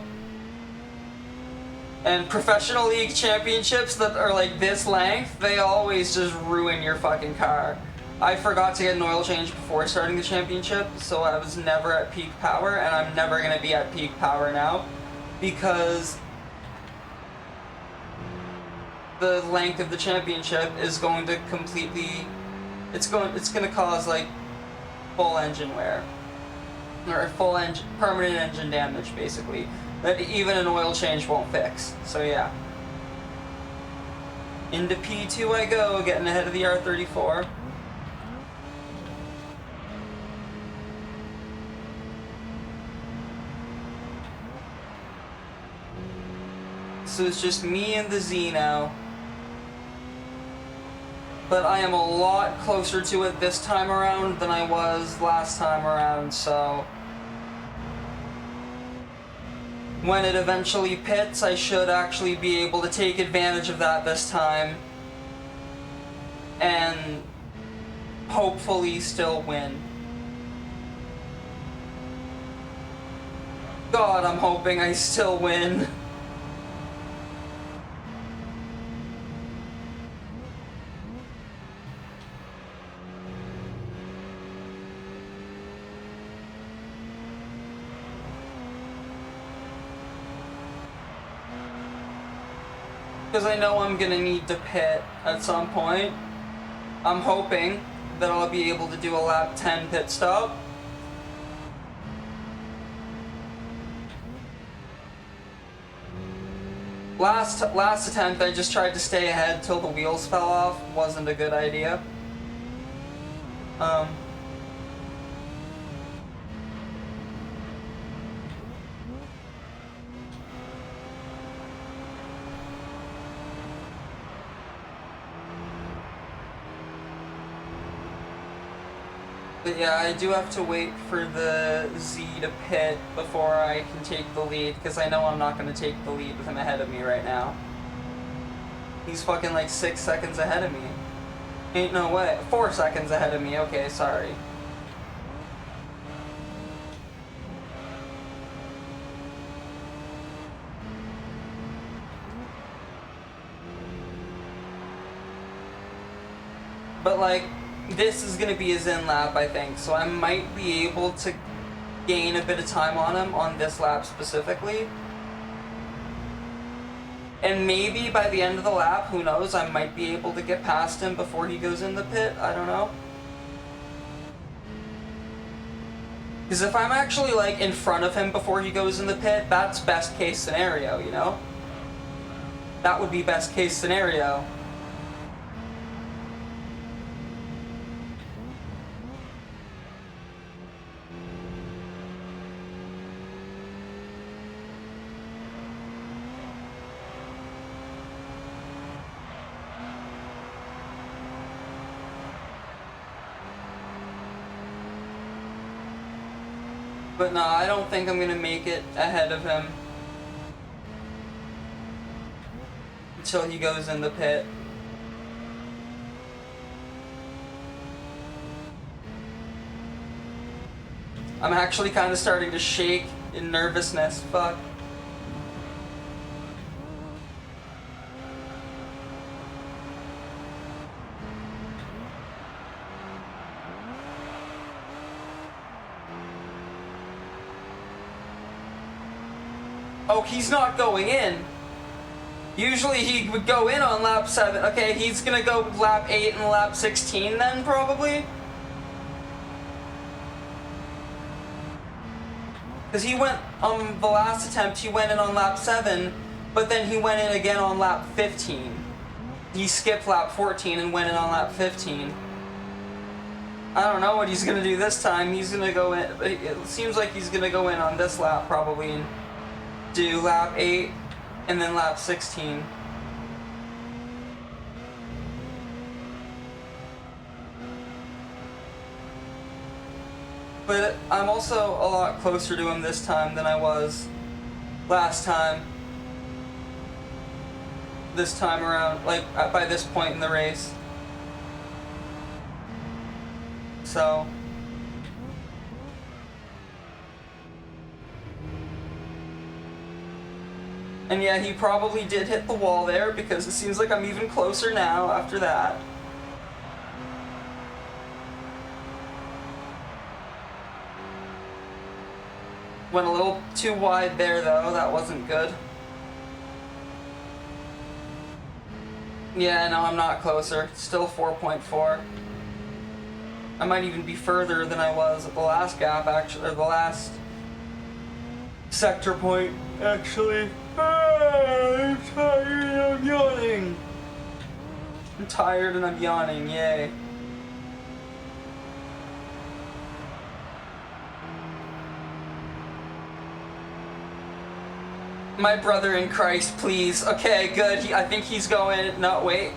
And professional league championships that are like this length, they always just ruin your fucking car. I forgot to get an oil change before starting the championship, so I was never at peak power, and I'm never going to be at peak power now because the length of the championship is going to completely, it's going to cause like full engine wear or full engine permanent engine damage basically that even an oil change won't fix. So yeah, into P2 I go, getting ahead of the R34. So it's just me and the Z now. But I am a lot closer to it this time around than I was last time around, so when it eventually pits, I should actually be able to take advantage of that this time and hopefully still win. God, I'm hoping I still win. Because I know I'm gonna need to pit at some point. I'm hoping that I'll be able to do a lap 10 pit stop. Last attempt I just tried to stay ahead till the wheels fell off. Wasn't a good idea. But yeah, I do have to wait for the Z to pit before I can take the lead, because I know I'm not going to take the lead with him ahead of me right now. He's fucking like 6 seconds ahead of me. Ain't no way. 4 seconds ahead of me, okay, sorry. But like, this is going to be his in lap, I think, so I might be able to gain a bit of time on him on this lap specifically. And maybe by the end of the lap, who knows, I might be able to get past him before he goes in the pit, I don't know. Because if I'm actually like in front of him before he goes in the pit, that's best case scenario, you know? That would be best case scenario. But no, I don't think I'm gonna make it ahead of him until he goes in the pit. I'm actually kind of starting to shake in nervousness. Fuck. Oh, he's not going in. Usually he would go in on lap 7. Okay, he's gonna go lap 8 and lap 16 then, probably? Because he went, on the last attempt, he went in on lap 7, but then he went in again on lap 15. He skipped lap 14 and went in on lap 15. I don't know what he's gonna do this time. He's gonna go in, it seems like he's gonna go in on this lap, probably, and do lap 8 and then lap 16. But I'm also a lot closer to him this time than I was last time. this time around, like by this point in the race. So. And yeah, he probably did hit the wall there because it seems like I'm even closer now after that. Went a little too wide there though, that wasn't good. Yeah, no, I'm not closer. Still 4.4. I might even be further than I was at the last gap, actually, or the last sector point, actually. I'm tired and I'm yawning. I'm tired and I'm yawning, yay. My brother in Christ, please. Okay, good. I think he's going. No, wait.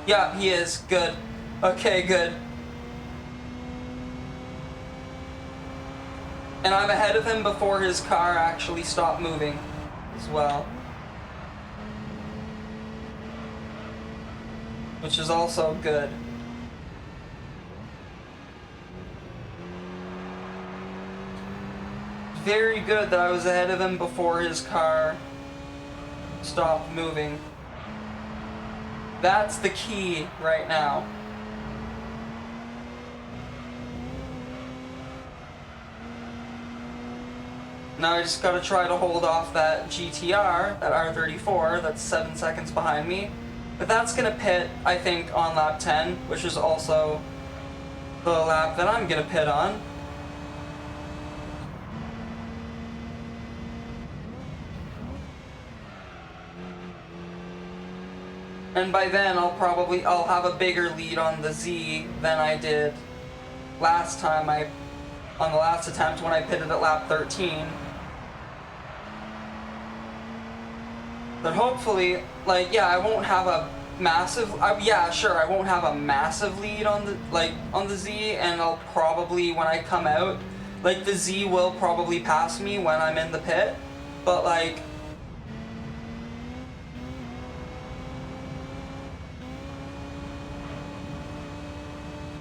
Yeah, he is. Good. Okay, good. And I'm ahead of him before his car actually stopped moving as well. Which is also good. Very good that I was ahead of him before his car stopped moving. That's the key right now. Now I just gotta try to hold off that GTR, that R34, that's 7 seconds behind me. But that's gonna pit, I think, on lap 10, which is also the lap that I'm gonna pit on. And by then I'll have a bigger lead on the Z than I did last time on the last attempt when I pitted at lap 13. But hopefully, like, yeah, I won't have a massive, yeah, sure, I won't have a massive lead on the Z, and I'll probably, when I come out, like, the Z will probably pass me when I'm in the pit, but, like,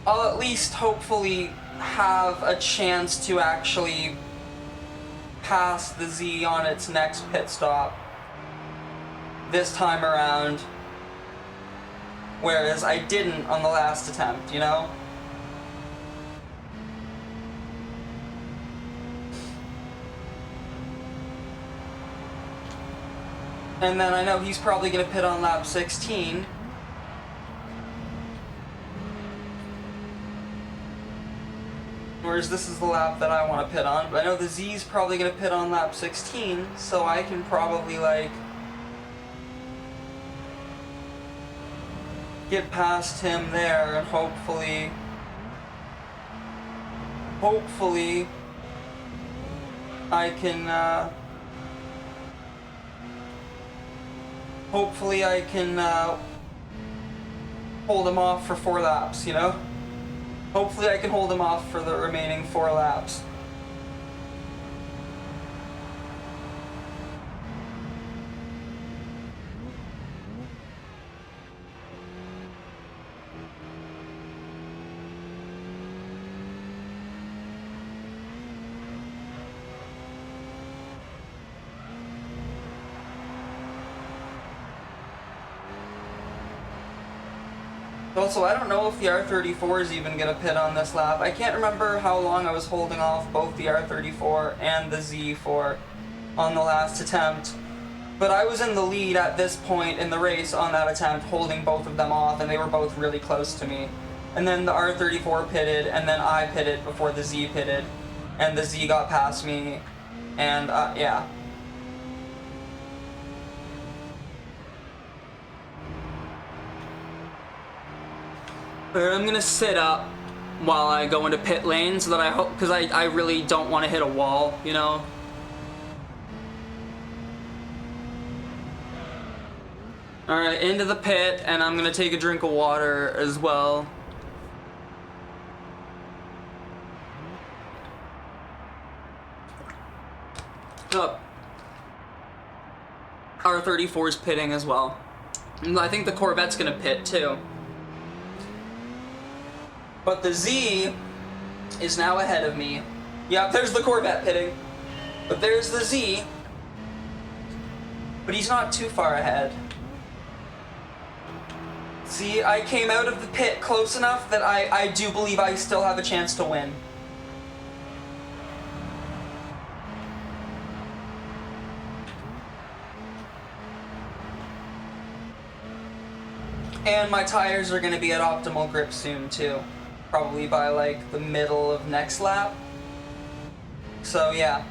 I'll at least hopefully have a chance to actually pass the Z on its next pit stop this time around, whereas I didn't on the last attempt, you know? And then I know he's probably going to pit on lap 16. Whereas this is the lap that I want to pit on. But I know the Z's probably going to pit on lap 16, so I can probably, like, get past him there and hopefully I can hold him off for 4 laps, you know? Hopefully I can hold him off for the remaining 4 laps. Also, I don't know if the R34 is even going to pit on this lap. I can't remember how long I was holding off both the R34 and the Z for on the last attempt. But I was in the lead at this point in the race on that attempt, holding both of them off, and they were both really close to me. And then the R34 pitted, and then I pitted before the Z pitted, and the Z got past me, and yeah. I'm gonna sit up while I go into pit lane so that I hope, because I really don't want to hit a wall, you know? Alright, into the pit, and I'm gonna take a drink of water as well. Oh. R34's pitting as well. And I think the Corvette's gonna pit too. But the Z is now ahead of me. Yeah, there's the Corvette pitting. But there's the Z. But he's not too far ahead. See, I came out of the pit close enough that I do believe I still have a chance to win. And my tires are going to be at optimal grip soon too. Probably by like the middle of next lap. So yeah.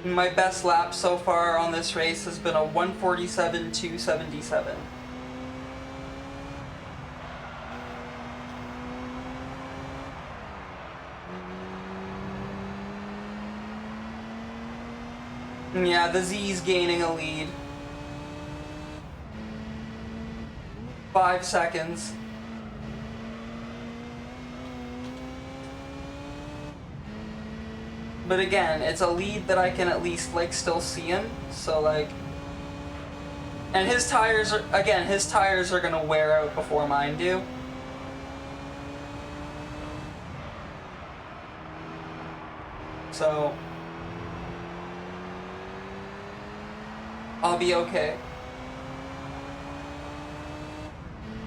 My best lap so far on this race has been a 1:47.277. Yeah, the Z's gaining a lead. 5 seconds. But again, it's a lead that I can at least like still see him. So like, and his tires are gonna wear out before mine do. So I'll be okay.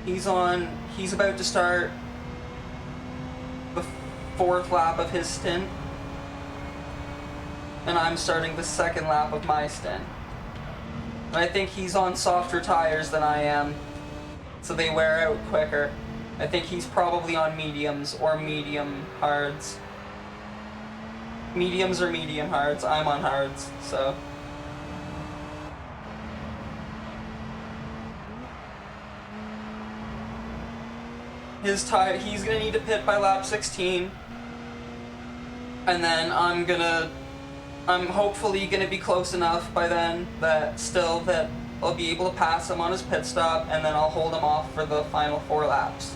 He's about to start the 4th lap of his stint. And I'm starting the 2nd lap of my stint. And I think he's on softer tires than I am, so they wear out quicker. I think he's probably on mediums or medium hards. Mediums or medium hards. I'm on hards, so. His tire, he's gonna need to pit by lap 16. And then I'm hopefully gonna be close enough by then that I'll be able to pass him on his pit stop, and then I'll hold him off for the final 4 laps.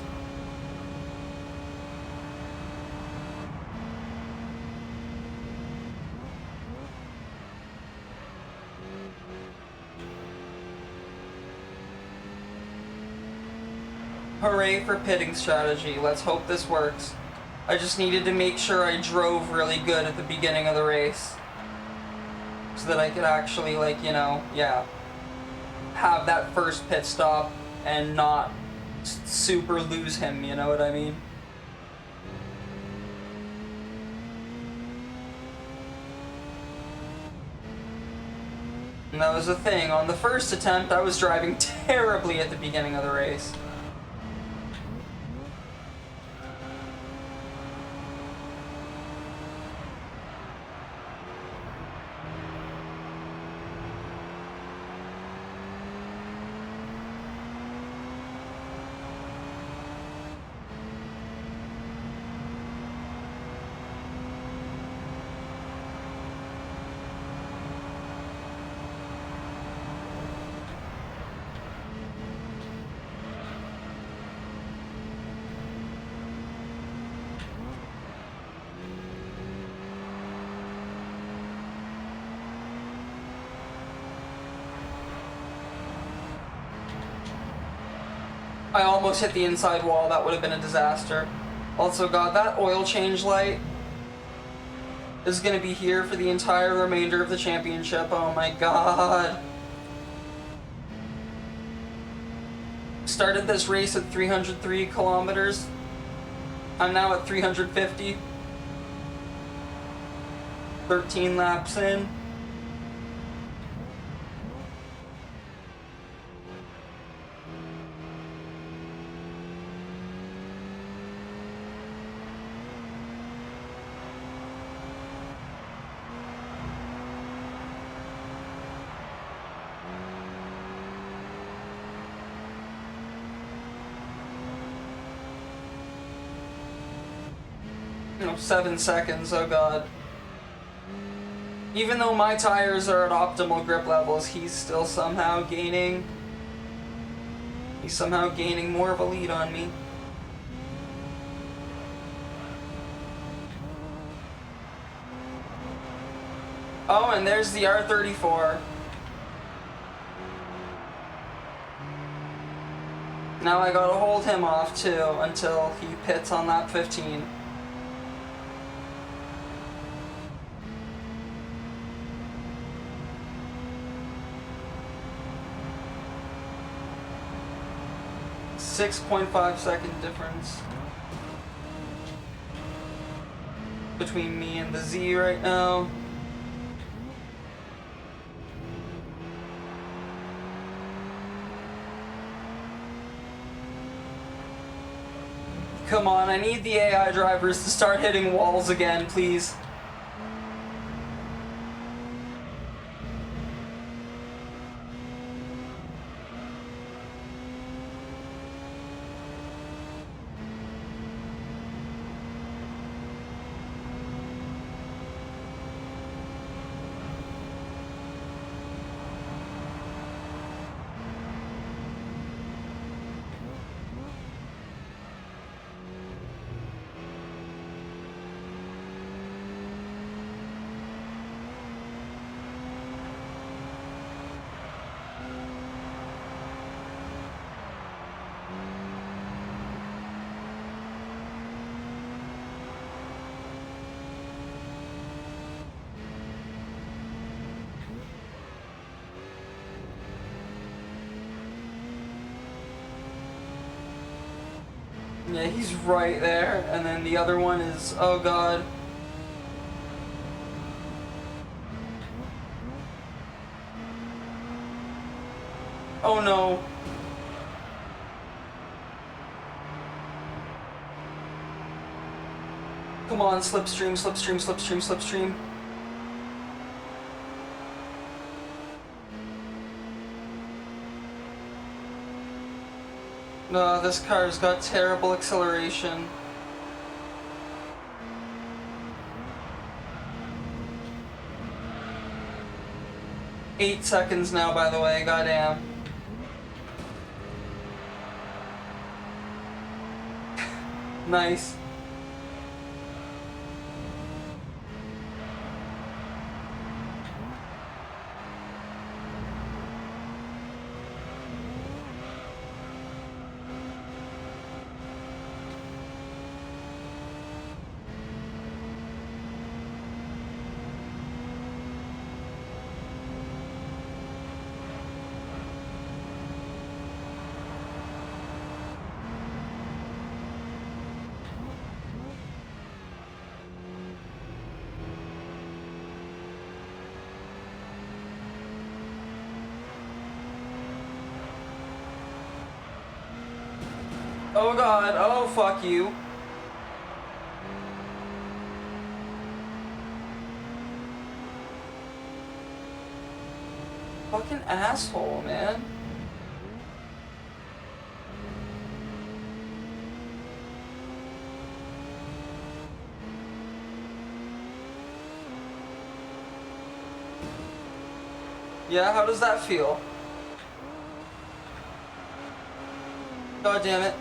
Hooray for pitting strategy. Let's hope this works. I just needed to make sure I drove really good at the beginning of the race, so that I could actually, like, you know, yeah, have that first pit stop and not super lose him, you know what I mean? And that was the thing. On the first attempt, I was driving terribly at the beginning of the race. I almost hit the inside wall. That would have been a disaster. Also, God, that oil change light is going to be here for the entire remainder of the championship. Oh my God. Started this race at 303 kilometers. I'm now at 350. 13 laps in. No, 7 seconds, oh God. Even though my tires are at optimal grip levels, he's still somehow gaining He's somehow gaining more of a lead on me. Oh, and there's the R34. Now I gotta hold him off too until he pits on lap 15. .5 second difference between me and the Z right now. Come on, I need the AI drivers to start hitting walls again, please. Yeah, he's right there, and then the other one is, oh god. Oh no. Come on, slipstream, slipstream, slipstream, slipstream. No, this car's got terrible acceleration. Eight seconds now, by the way, goddamn. Nice. Oh god, oh fuck you. Fucking asshole, man. Yeah, how does that feel? God damn it.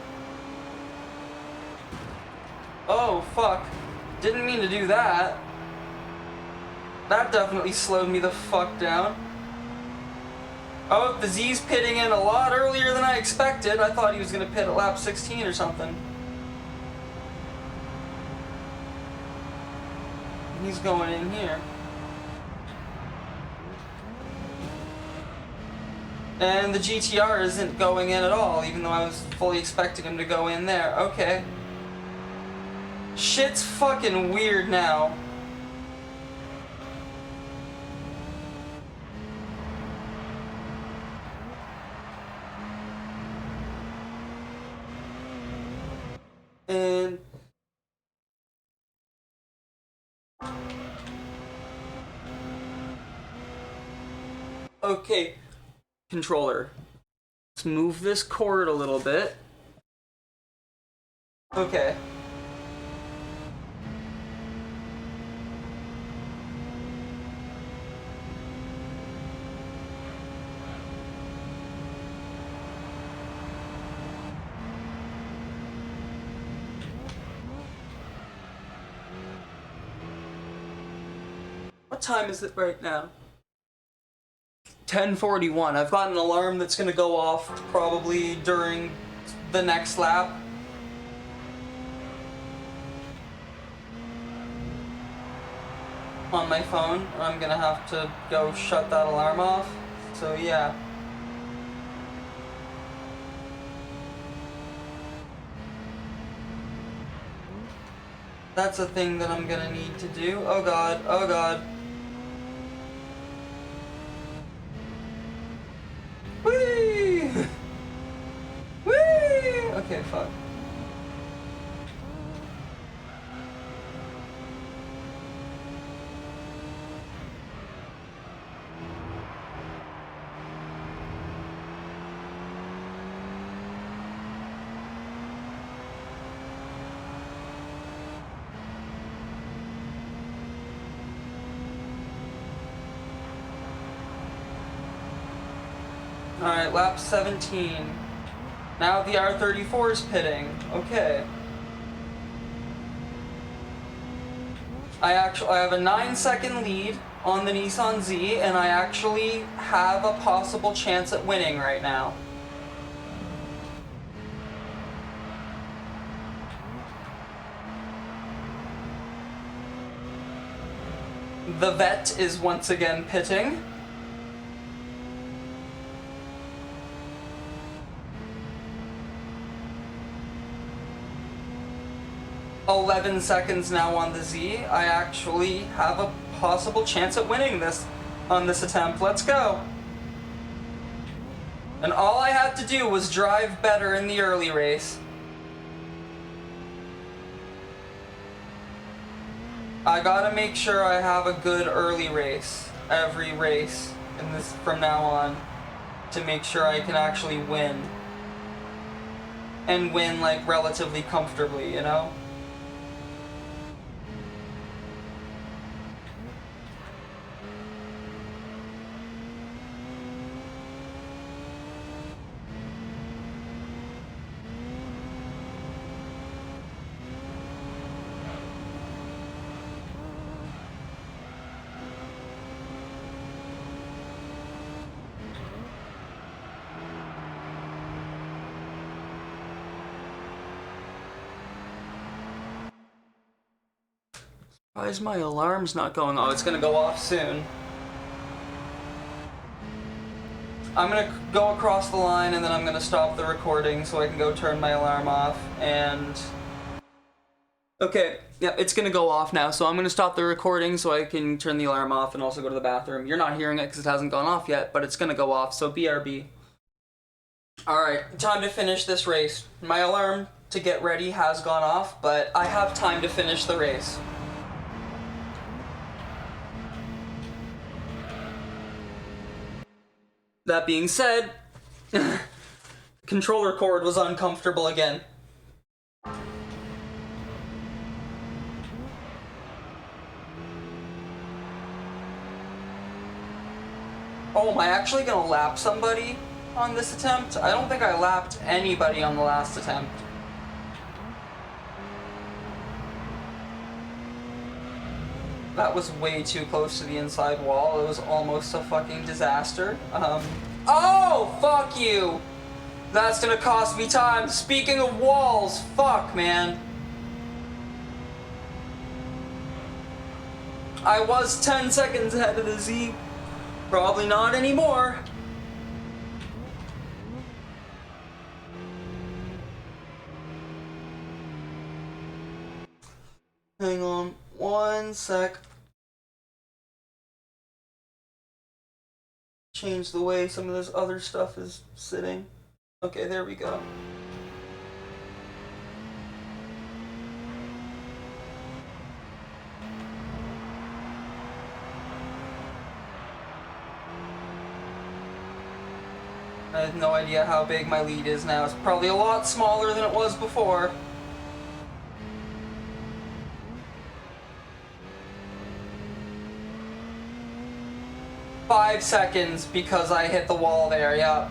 Oh, fuck. Didn't mean to do that. That definitely slowed me the fuck down. Oh, the Z's pitting in a lot earlier than I expected. I thought he was gonna pit at lap 16 or something. He's going in here. And the GTR isn't going in at all, even though I was fully expecting him to go in there. Okay. Shit's fucking weird now. And okay, controller. Let's move this cord a little bit. Okay. time is it right now? 10:41. I've got an alarm that's gonna go off probably during the next lap. On my phone. I'm gonna have to go shut that alarm off. So yeah. That's a thing that I'm gonna need to do. Oh god, oh god. Whee! Whee! Okay, fuck. Alright, lap 17. Now the R34 is pitting. Okay. I have a 9-second lead on the Nissan Z, and I actually have a possible chance at winning right now. The vet is once again pitting. "11 seconds now on the Z. I actually have a possible chance at winning this on this attempt. Let's go." And all I had to do was drive better in the early race. I gotta make sure I have a good early race, every race in this from now on, to make sure I can actually win. And win, like, relatively comfortably, you know? Why is my alarm's not going off? Oh, it's gonna go off soon. I'm gonna go across the line and then I'm gonna stop the recording so I can go turn my alarm off and... Okay, yeah, it's gonna go off now, so I'm gonna stop the recording so I can turn the alarm off and also go to the bathroom. You're not hearing it because it hasn't gone off yet, but it's gonna go off, so BRB. Alright, time to finish this race. My alarm to get ready has gone off, but I have time to finish the race. That being said, controller cord was uncomfortable again. Oh, am I actually gonna lap somebody on this attempt? I don't think I lapped anybody on the last attempt. That was way too close to the inside wall. It was almost a fucking disaster. Oh, fuck you! That's gonna cost me time. Speaking of walls, fuck, man. I was 10 seconds ahead of the Z. Probably not anymore. Hang on one sec. Change the way some of this other stuff is sitting. Okay, there we go. I have no idea how big my lead is now. It's probably a lot smaller than it was before. "5 seconds because I hit the wall there, yeah.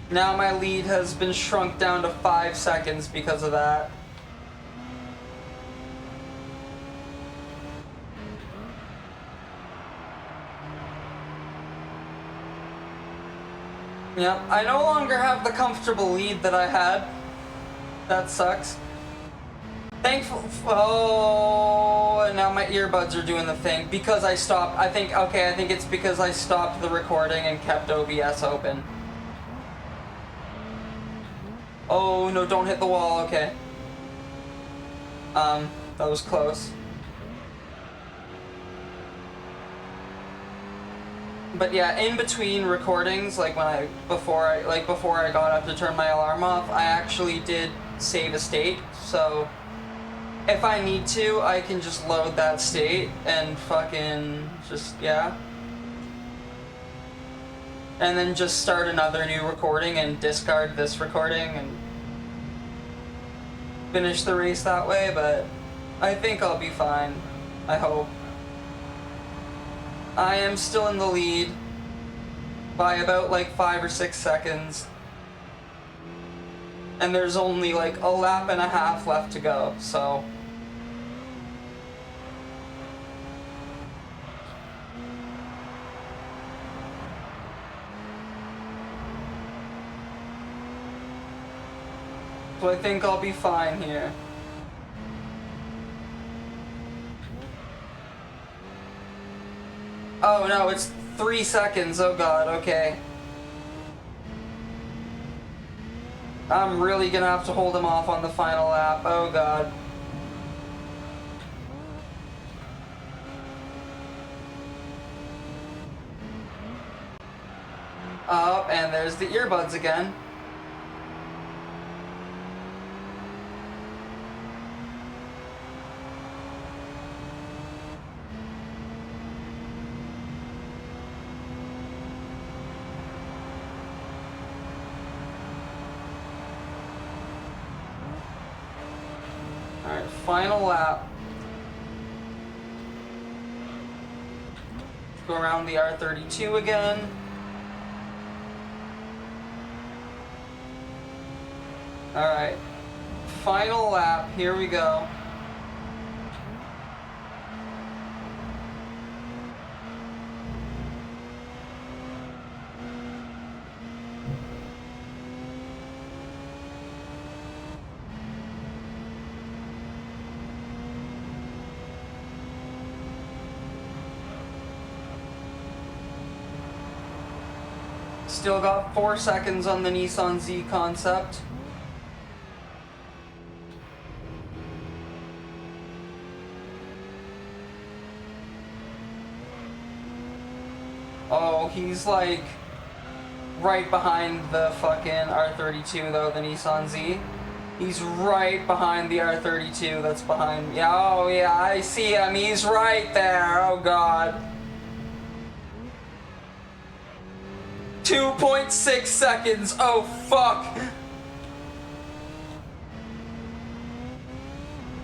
Now my lead has been shrunk down to 5 seconds because of that. Yep, I no longer have the comfortable lead that I had. That sucks. Thankful. Oh, and now my earbuds are doing the thing because I stopped. I think it's because I stopped the recording and kept OBS open. Oh no, don't hit the wall. Okay. That was close. But yeah, in between recordings, like before I got up to turn my alarm off, I actually did save a state. So if I need to, I can just load that state and fucking just, yeah. And then just start another new recording and discard this recording and finish the race that way, but I think I'll be fine. I hope. I am still in the lead by about like 5 or 6 seconds. And there's only like a lap and a half left to go, so. So I think I'll be fine here. Oh no, it's 3 seconds, oh god, okay. I'm really gonna have to hold him off on the final lap, oh god. Oh, and there's the earbuds again. Alright, final lap. Go around the R32 again. Alright, final lap, here we go. Still got 4 seconds on the Nissan Z Concept. Oh, he's like right behind the fucking R32 though, the Nissan Z. He's right behind the R32 that's behind me. Oh yeah, I see him. He's right there. Oh god. 2.6 seconds. Oh fuck.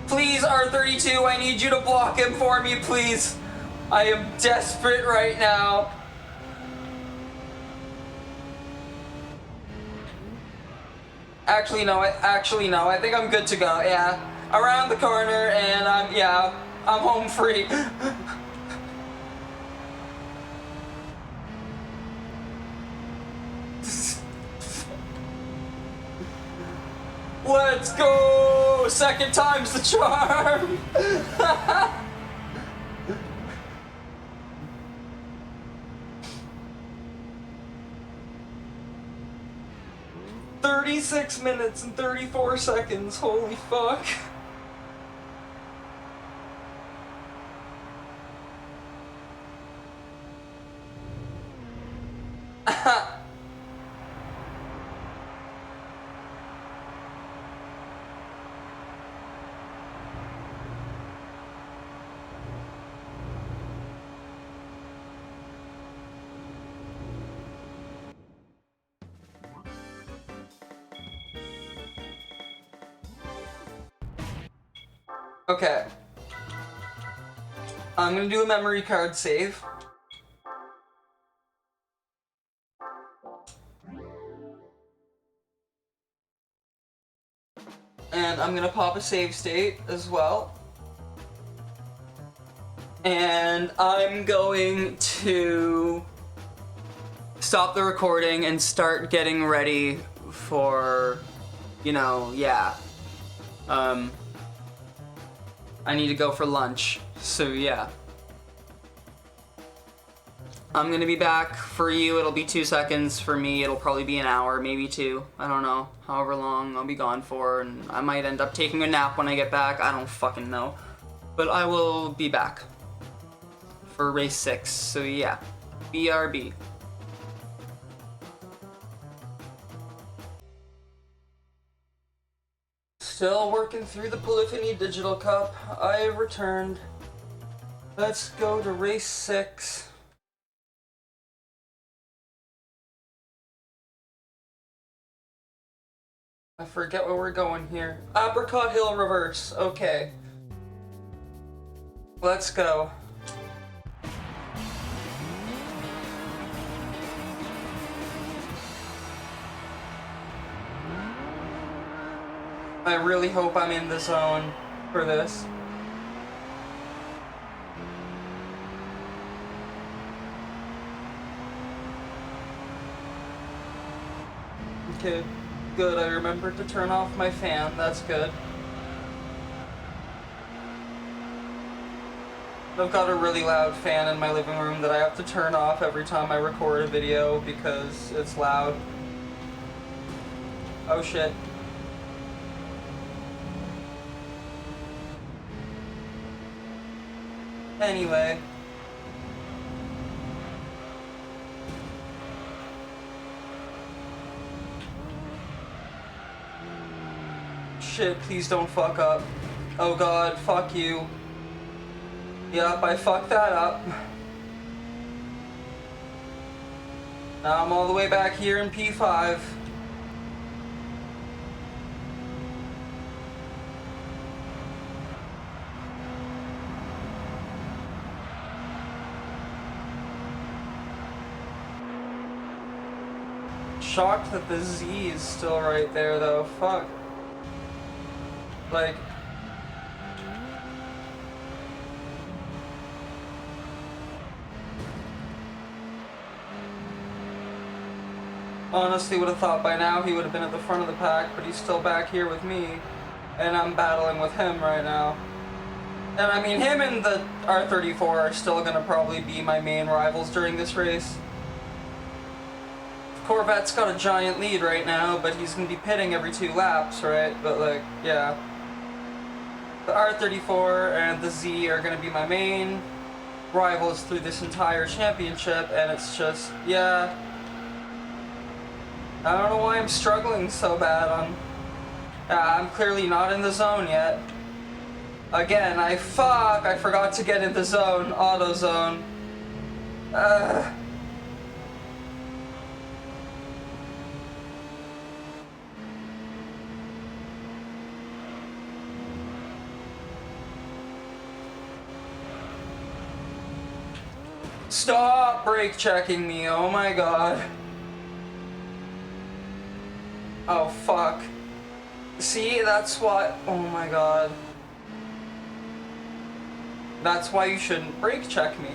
Please, R32, I need you to block him for me, please. I am desperate right now. Actually, no. I think I'm good to go. Yeah, around the corner, and I'm home free. Let's go! Second time's the charm. 36 minutes and 34 seconds, holy fuck. Okay. I'm gonna do a memory card save. And I'm gonna pop a save state as well. And I'm going to stop the recording and start getting ready for, you know, yeah. I need to go for lunch, so yeah. I'm gonna be back. For you, it'll be 2 seconds. For me, it'll probably be an hour, maybe 2. I don't know. However long I'll be gone for, and I might end up taking a nap when I get back. I don't fucking know. But I will be back for race 6, so yeah. BRB. Still working through the Polyphony Digital Cup. I have returned. Let's go to race 6. I forget where we're going here. Apricot Hill Reverse. Okay. Let's go. I really hope I'm in the zone for this. Okay, good. I remembered to turn off my fan. That's good. I've got a really loud fan in my living room that I have to turn off every time I record a video because it's loud. Oh shit. Anyway. Shit, please don't fuck up. Oh god, fuck you. Yep, I fucked that up. Now I'm all the way back here in P5. Shocked that the Z is still right there though, fuck. Like... honestly would have thought by now he would have been at the front of the pack, but he's still back here with me. And I'm battling with him right now. And I mean, him and the R34 are still gonna probably be my main rivals during this race. Corvette's got a giant lead right now, but he's gonna be pitting every 2 laps, right? But like, yeah. The R34 and the Z are gonna be my main rivals through this entire championship, and it's just, yeah. I don't know why I'm struggling so bad on... I'm clearly not in the zone yet. Again, I forgot to get in the zone, auto zone. Stop brake checking me, oh my god. Oh fuck. See, that's what, oh my god. That's why you shouldn't brake check me.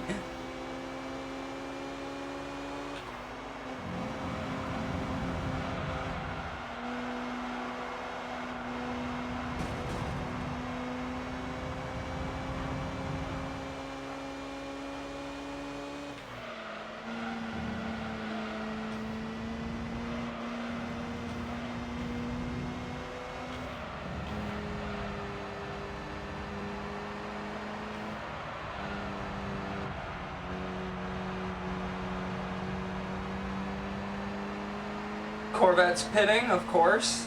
Corvette's pitting, of course.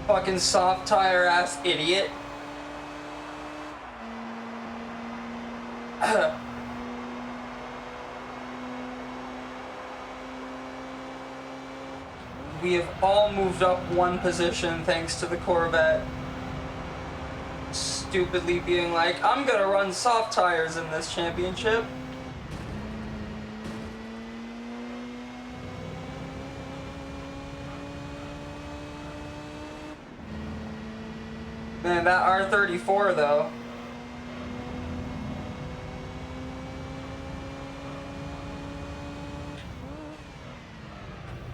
Fucking soft tire ass idiot. We have all moved up 1 position thanks to the Corvette stupidly being like, I'm gonna run soft tires in this championship. Man, that R34 though.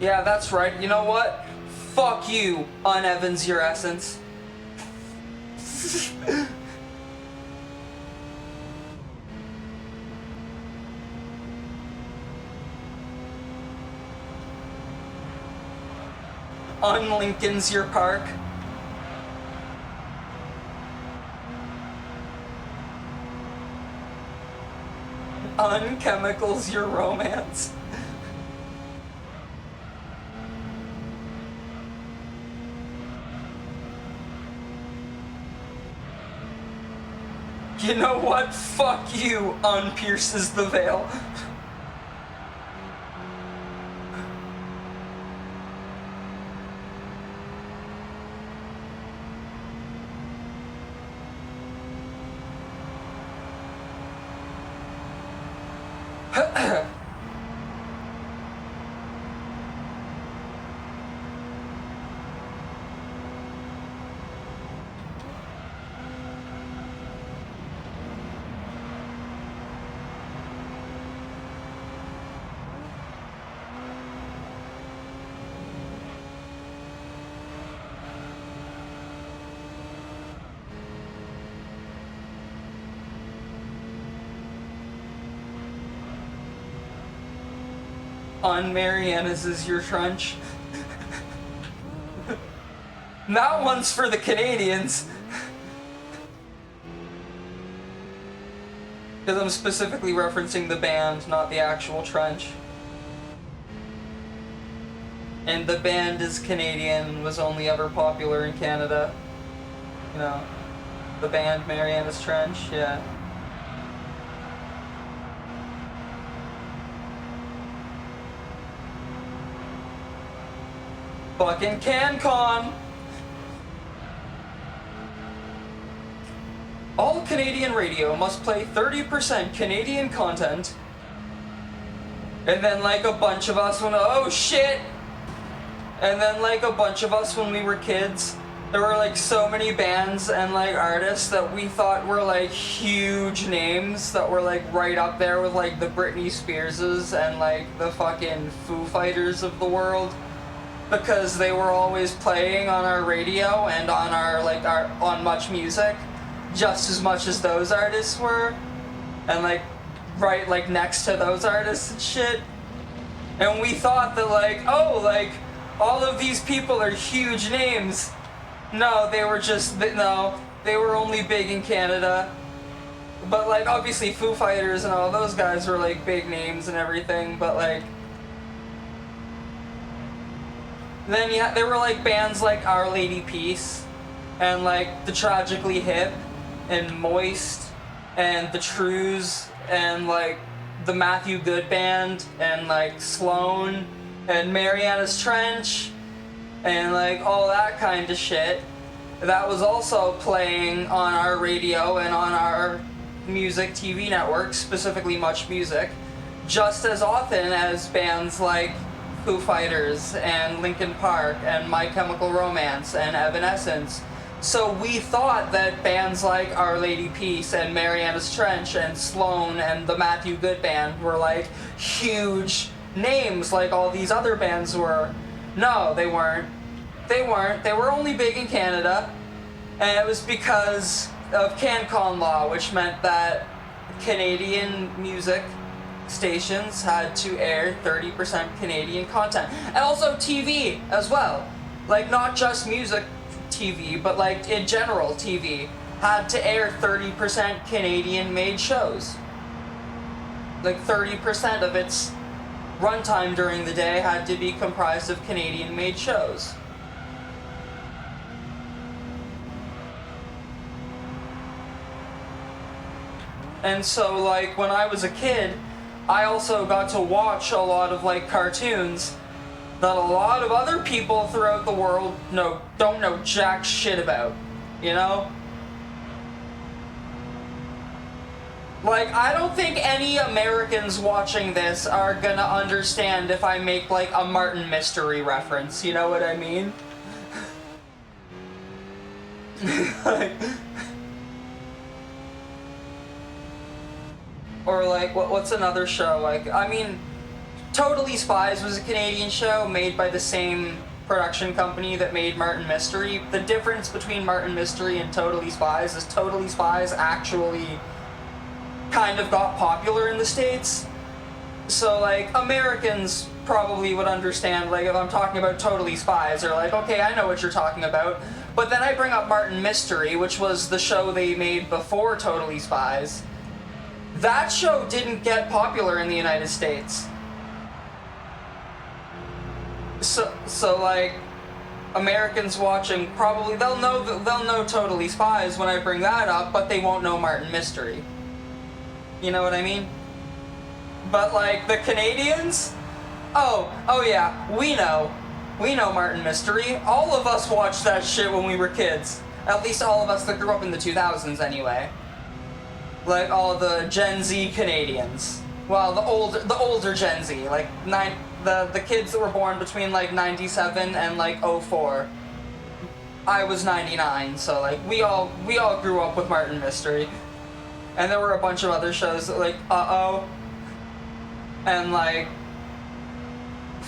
Yeah, that's right. You know what? Fuck you, unevans your essence. Unlincoln's your park. Unchemicals your romance. You know what? Fuck you, unpierces the veil. On Mariana's is your trench. That one's for the Canadians. Because I'm specifically referencing the band, not the actual trench. And the band is Canadian and was only ever popular in Canada. You know, the band Mariana's Trench, yeah. Fucking CanCon! All Canadian radio must play 30% Canadian content. And then like a bunch of us went, oh shit! And then like a bunch of us when we were kids, there were like so many bands and like artists that we thought were like huge names that were like right up there with like the Britney Spearses and like the fucking Foo Fighters of the world. Because they were always playing on our radio and on our like on Much Music, just as much as those artists were, and like right like next to those artists and shit. And we thought that like, oh, like all of these people are huge names. No, they were just no, they were only big in Canada. But like obviously Foo Fighters and all those guys were like big names and everything, but like then yeah, there were like bands like Our Lady Peace, and like The Tragically Hip, and Moist, and The Trues, and like the Matthew Good Band, and like Sloan, and Mariana's Trench, and like all that kind of shit. That was also playing on our radio and on our music TV network, specifically Much Music, just as often as bands like Foo Fighters and Linkin Park and My Chemical Romance and Evanescence. So we thought that bands like Our Lady Peace and Mariana's Trench and Sloan and the Matthew Good Band were like huge names like all these other bands were. No, they weren't. They weren't. They were only big in Canada, and it was because of CanCon law, which meant that Canadian music stations had to air 30% Canadian content. And also TV as well. Like not just music TV, but like in general TV had to air 30% Canadian made shows. Like 30% of its runtime during the day had to be comprised of Canadian made shows. And so like when I was a kid, I also got to watch a lot of like cartoons that a lot of other people throughout the world don't know jack shit about, you know? Like, I don't think any Americans watching this are gonna understand if I make like a Martin Mystery reference, you know what I mean? Like, or like, what's another show? Like, I mean, Totally Spies was a Canadian show made by the same production company that made Martin Mystery. The difference between Martin Mystery and Totally Spies is Totally Spies actually kind of got popular in the States. So, like, Americans probably would understand, like, if I'm talking about Totally Spies, they're like, okay, I know what you're talking about. But then I bring up Martin Mystery, which was the show they made before Totally Spies. That show didn't get popular in the United States. So like, Americans watching probably they'll know Totally Spies when I bring that up, but they won't know Martin Mystery. You know what I mean? But like the Canadians, oh yeah, we know Martin Mystery. All of us watched that shit when we were kids. At least all of us that grew up in the 2000s, anyway. Like all the Gen Z Canadians. Well, the older Gen Z, like the kids that were born between like 97 and like 04. I was 99, so like we all grew up with Martin Mystery. And there were a bunch of other shows that, like and like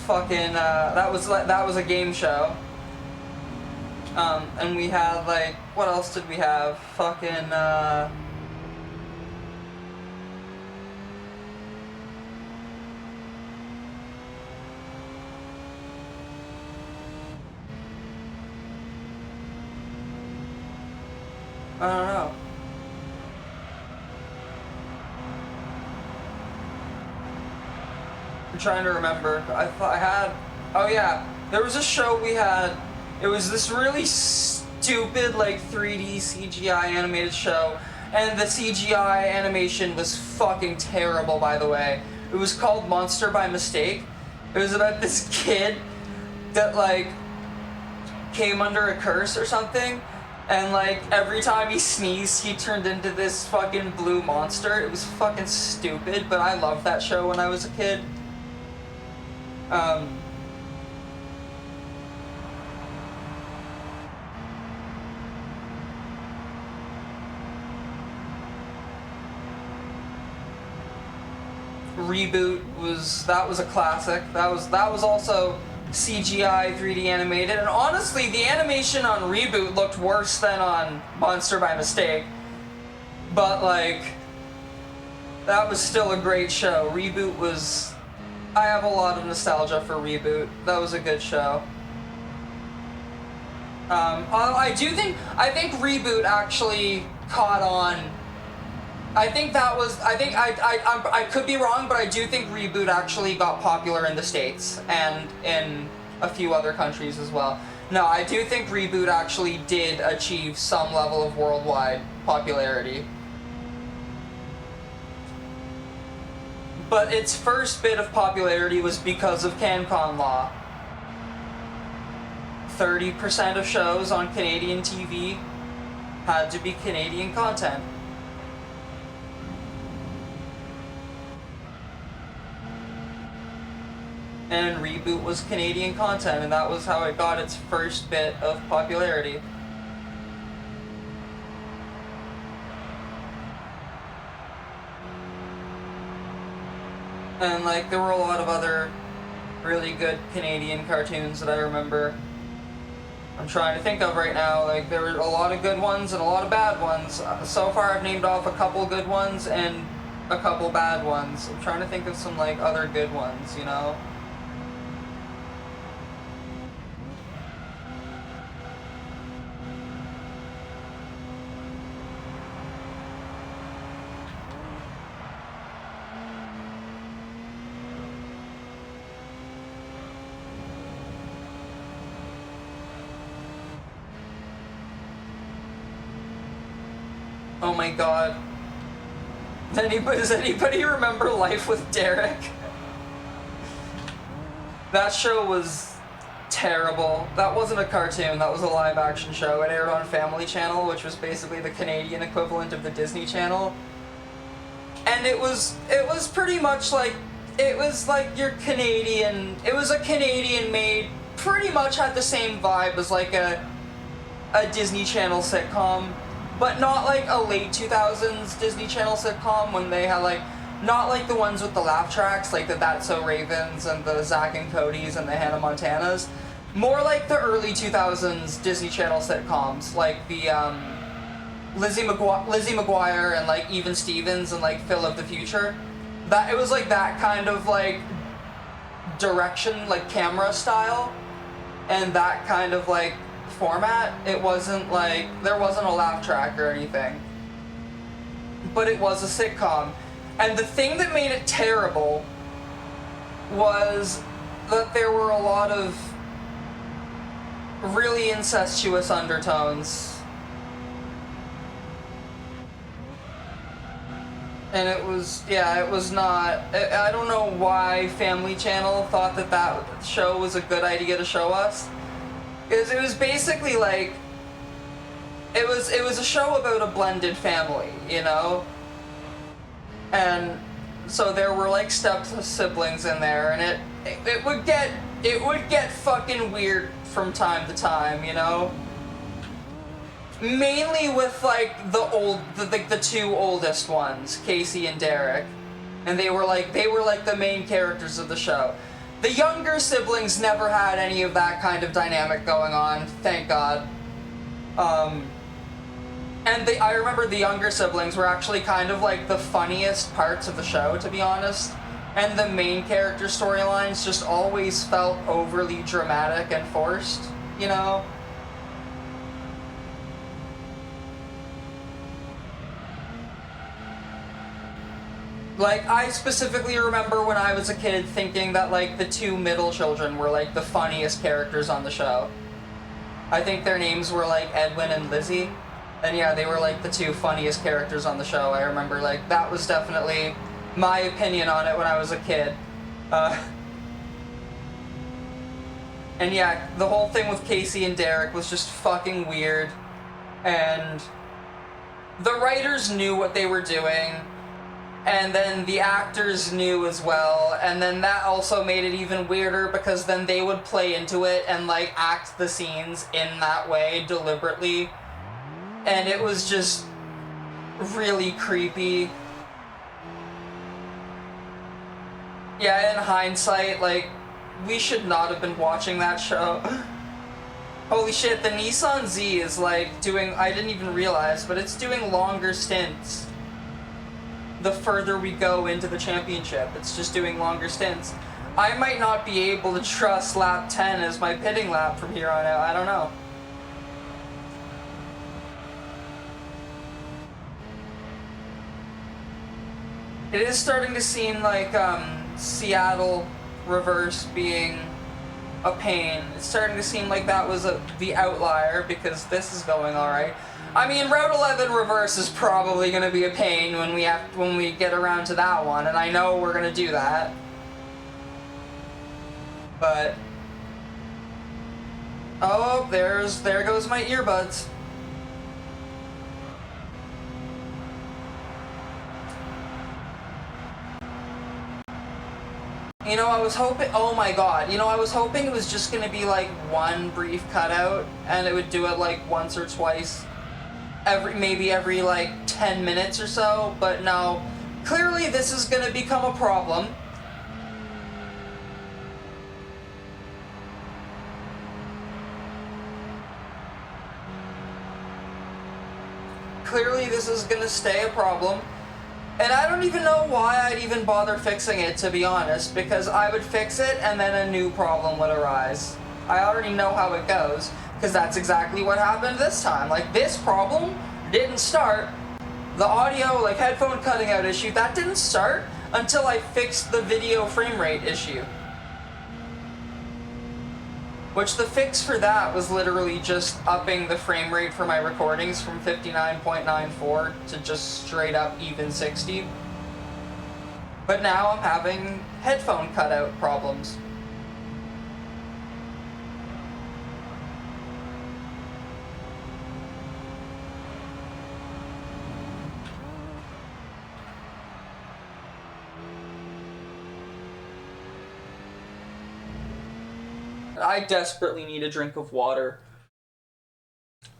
fucking that was a game show. And we had like, what else did we have? Fucking I don't know. I'm trying to remember. I had... Oh yeah, there was a show we had. It was this really stupid, like, 3D CGI animated show. And the CGI animation was fucking terrible, by the way. It was called Monster by Mistake. It was about this kid that, like, came under a curse or something. And, like, every time he sneezed, he turned into this fucking blue monster. It was fucking stupid, but I loved that show when I was a kid. Reboot was a classic. That was also CGI 3D animated, and honestly the animation on Reboot looked worse than on Monster by Mistake, but like that was still a great show. Reboot was... I have a lot of nostalgia for Reboot. That was a good show. I think Reboot actually caught on. I could be wrong, but I do think Reboot actually got popular in the States and in a few other countries as well. No, I do think Reboot actually did achieve some level of worldwide popularity. But its first bit of popularity was because of CanCon law. 30% of shows on Canadian TV had to be Canadian content. And Reboot was Canadian content, and that was how it got its first bit of popularity. And like, there were a lot of other really good Canadian cartoons that I remember. I'm trying to think of right now. Like, there were a lot of good ones and a lot of bad ones. So far I've named off a couple good ones and a couple bad ones. I'm trying to think of some like other good ones, you know? Oh my god. Does anybody remember Life with Derek? That show was terrible. That wasn't a cartoon, that was a live action show. It aired on Family Channel, which was basically the Canadian equivalent of the Disney Channel. And it was pretty much like, it was like your Canadian, it was a Canadian made, pretty much had the same vibe as like a Disney Channel sitcom. But not like a late 2000s Disney Channel sitcom when they had like Not like the ones with the laugh tracks, like the That's So Ravens and the Zack and Cody's and the Hannah Montanas. More like the early 2000s Disney Channel sitcoms, like the Lizzie McGuire and like Even Stevens and like Phil of the Future. That it was like that kind of like direction, like camera style, and that kind of like format. It wasn't like there wasn't a laugh track or anything, but it was a sitcom. And the thing that made it terrible was that there were a lot of really incestuous undertones. And it was, yeah, it was not, I don't know why Family Channel thought that that show was a good idea to show us. Because it was basically like, it was a show about a blended family, you know? And so there were like step siblings in there, and it would get fucking weird from time to time, you know? Mainly with like the two oldest ones, Casey and Derek. And they were like the main characters of the show. The younger siblings never had any of that kind of dynamic going on, thank God. And I remember the younger siblings were actually kind of like the funniest parts of the show, to be honest. And the main character storylines just always felt overly dramatic and forced, you know? Like, I specifically remember when I was a kid thinking that, like, the two middle children were, like, the funniest characters on the show. I think their names were, like, Edwin and Lizzie. And yeah, they were, like, the two funniest characters on the show. I remember, like, that was definitely my opinion on it when I was a kid. And yeah, the whole thing with Casey and Derek was just fucking weird. And the writers knew what they were doing. And then the actors knew as well, and then that also made it even weirder because then they would play into it and like act the scenes in that way deliberately. And it was just really creepy. Yeah, in hindsight, like, we should not have been watching that show. Holy shit, the Nissan Z is like doing, I didn't even realize, but it's doing longer stints. The further we go into the championship, it's just doing longer stints. I might not be able to trust lap 10 as my pitting lap from here on out, I don't know. It is starting to seem like Seattle reverse being a pain. It's starting to seem like that was the outlier because this is going alright. I mean, Route 11 reverse is probably going to be a pain when we get around to that one, and I know we're going to do that. But oh, there goes my earbuds. You know, I was hoping, oh my god, you know, I was hoping it was just going to be like one brief cutout, and it would do it like once or twice. Maybe every like 10 minutes or so, but no. Clearly this is gonna become a problem. Clearly this is gonna stay a problem. And I don't even know why I'd even bother fixing it, to be honest, because I would fix it and then a new problem would arise. I already know how it goes. Because that's exactly what happened this time. Like, this problem didn't start. The audio, like, headphone cutting out issue, that didn't start until I fixed the video frame rate issue. Which the fix for that was literally just upping the frame rate for my recordings from 59.94 to just straight up even 60. But now I'm having headphone cutout problems. I desperately need a drink of water.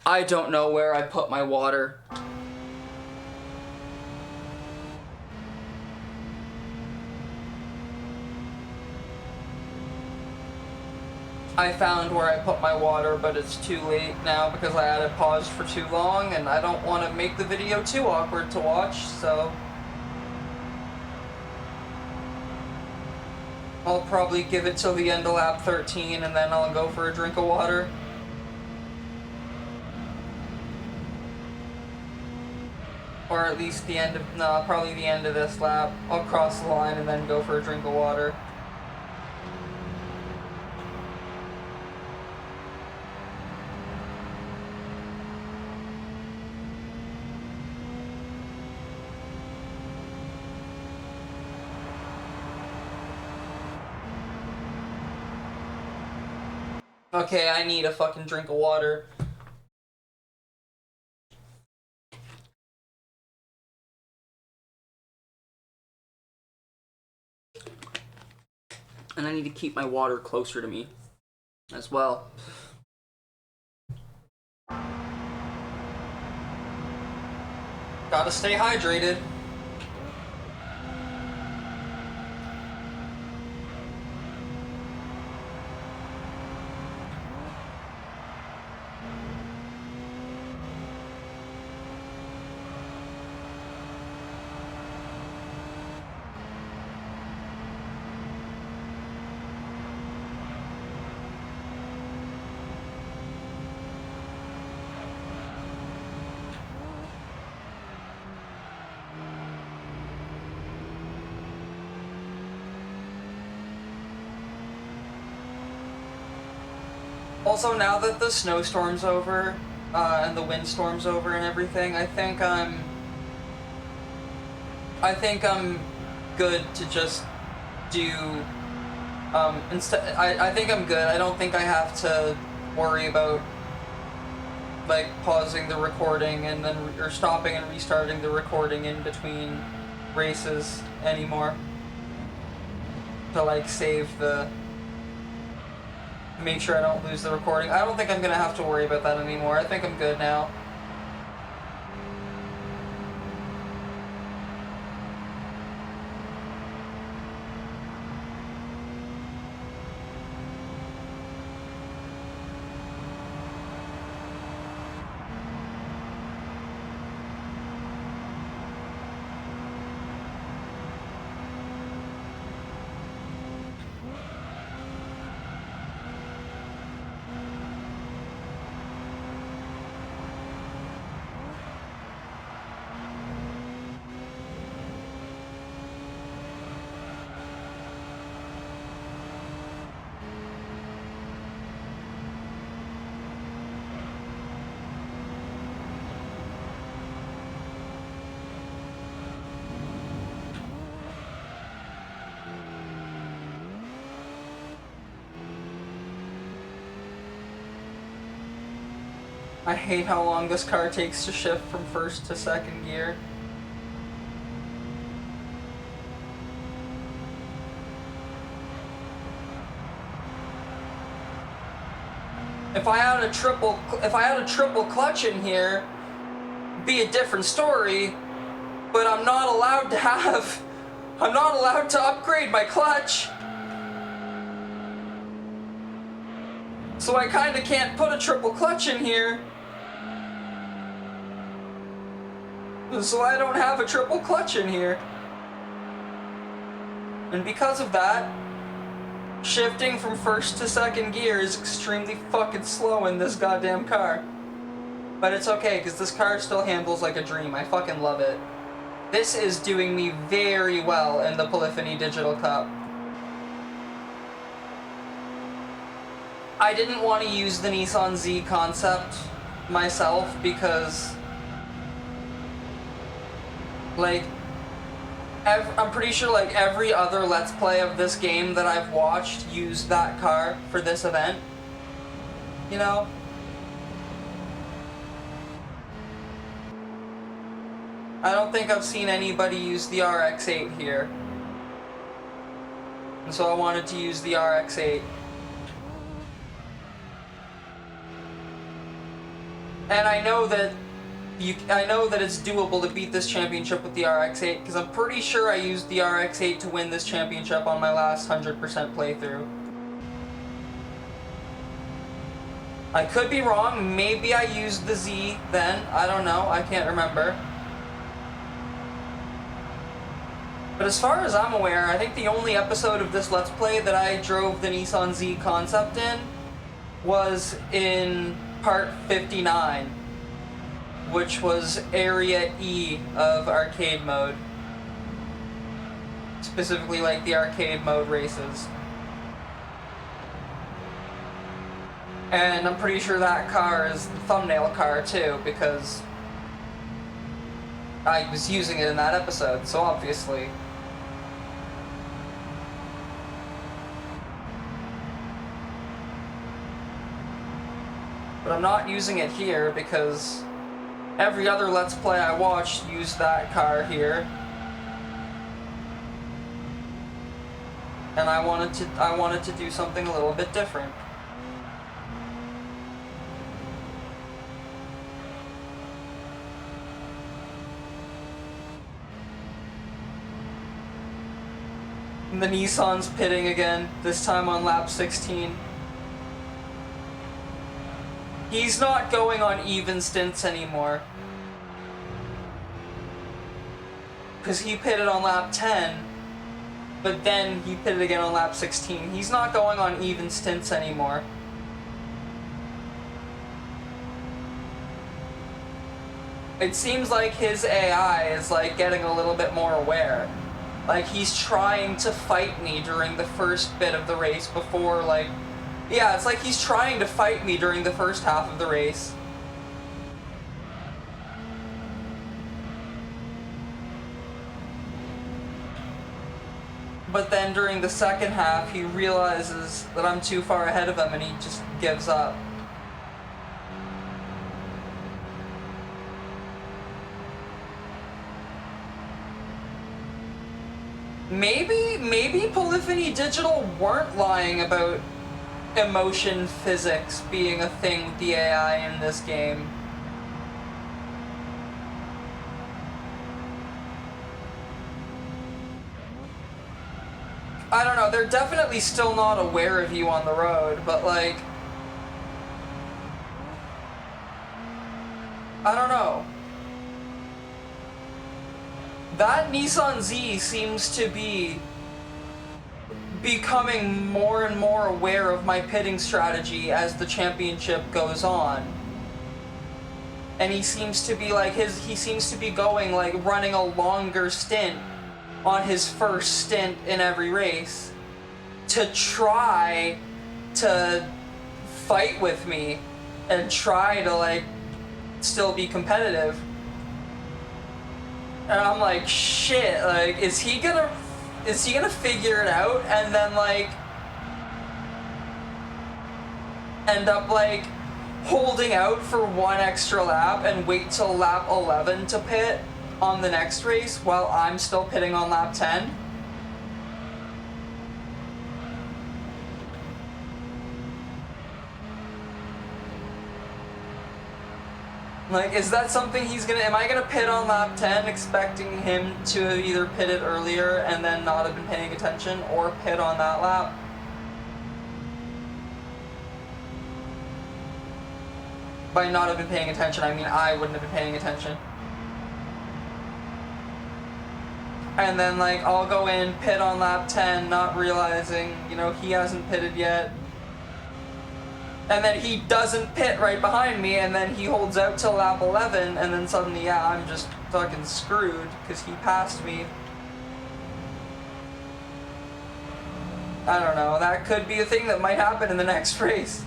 I don't know where I put my water. I found where I put my water, but it's too late now because I had it paused for too long, and I don't want to make the video too awkward to watch, so I'll probably give it till the end of lap 13, and then I'll go for a drink of water. Or at least the end of, no, probably the end of this lap. I'll cross the line and then go for a drink of water. Okay, I need a fucking drink of water. And I need to keep my water closer to me as well. Gotta stay hydrated. Also, now that the snowstorm's over, and the windstorm's over and everything, I think I'm good to just do, I think I'm good. I don't think I have to worry about, like, pausing the recording and then, or stopping and restarting the recording in between races anymore. To, like, make sure I don't lose the recording. I don't think I'm gonna have to worry about that anymore. I think I'm good now. I hate how long this car takes to shift from first to second gear. If I had a triple clutch in here, it'd be a different story, but I'm not allowed to upgrade my clutch. So I kinda can't put a triple clutch in here. So I don't have a triple clutch in here. And because of that, shifting from first to second gear is extremely fucking slow in this goddamn car. But it's okay, because this car still handles like a dream. I fucking love it. This is doing me very well in the Polyphony Digital Cup. I didn't want to use the Nissan Z concept myself because, like, I'm pretty sure like every other Let's Play of this game that I've watched used that car for this event. You know? I don't think I've seen anybody use the RX-8 here. And so I wanted to use the RX-8. And I know that it's doable to beat this championship with the RX-8 because I'm pretty sure I used the RX-8 to win this championship on my last 100% playthrough. I could be wrong. Maybe I used the Z then. I don't know. I can't remember. But as far as I'm aware, I think the only episode of this Let's Play that I drove the Nissan Z concept in was in part 59, which was Area E of arcade mode. Specifically like the arcade mode races. And I'm pretty sure that car is the thumbnail car too, because I was using it in that episode, so obviously. But I'm not using it here because every other Let's Play I watched used that car here. And I wanted to do something a little bit different. And the Nissan's pitting again, this time on lap 16. He's not going on even stints anymore. Because he pitted on lap 10, but then he pitted again on lap 16. He's not going on even stints anymore. It seems like his AI is like getting a little bit more aware. Like he's trying to fight me during the first bit of the race before like... Yeah, it's like he's trying to fight me during the first half of the race. But then during the second half, he realizes that I'm too far ahead of him and he just gives up. Maybe Polyphony Digital weren't lying about emotion physics being a thing with the AI in this game. I don't know, they're definitely still not aware of you on the road, but like... I don't know. That Nissan Z seems to be becoming more and more aware of my pitting strategy as the championship goes on. And he seems to be like he seems to be going like running a longer stint on his first stint in every race to try to fight with me and try to like still be competitive. And I'm like, shit, like is he gonna figure it out and then like end up like holding out for one extra lap and wait till lap 11 to pit on the next race while I'm still pitting on lap 10? Like, is that something am I gonna pit on lap 10 expecting him to have either pitted earlier and then not have been paying attention, or pit on that lap? By not have been paying attention, I mean I wouldn't have been paying attention. And then like, I'll go in, pit on lap 10, not realizing, you know, he hasn't pitted yet. And then he doesn't pit right behind me, and then he holds out till lap 11, and then suddenly, yeah, I'm just fucking screwed, because he passed me. I don't know, that could be a thing that might happen in the next race.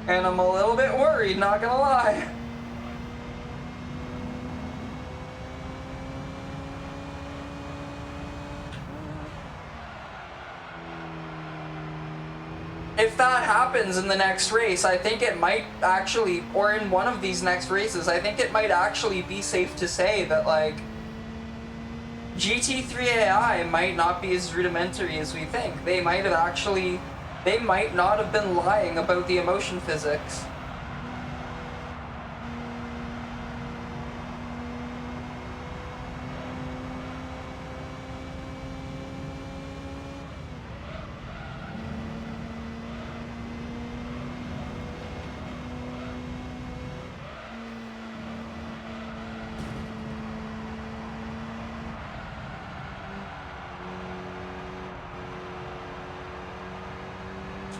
And I'm a little bit worried, not gonna lie. If that happens in the next race, I think it might actually, or in one of these next races, I think it might actually be safe to say that, like, GT3 AI might not be as rudimentary as we think. They might not have been lying about the emotion physics.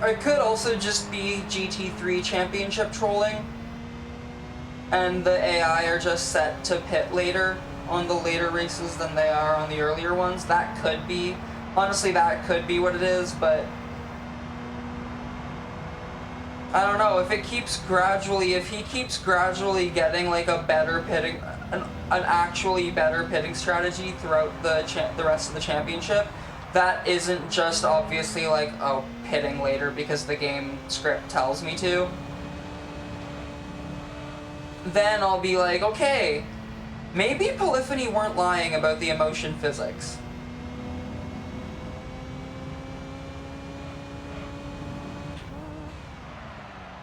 It could also just be GT3 championship trolling, and the AI are just set to pit later on the later races than they are on the earlier ones. That could be, honestly, that could be what it is, but I don't know. If he keeps gradually getting like a better pitting, an actually better pitting strategy throughout the rest of the championship, that isn't just obviously like, oh, pitting later because the game script tells me to, then I'll be like, okay, maybe Polyphony weren't lying about the emotion physics.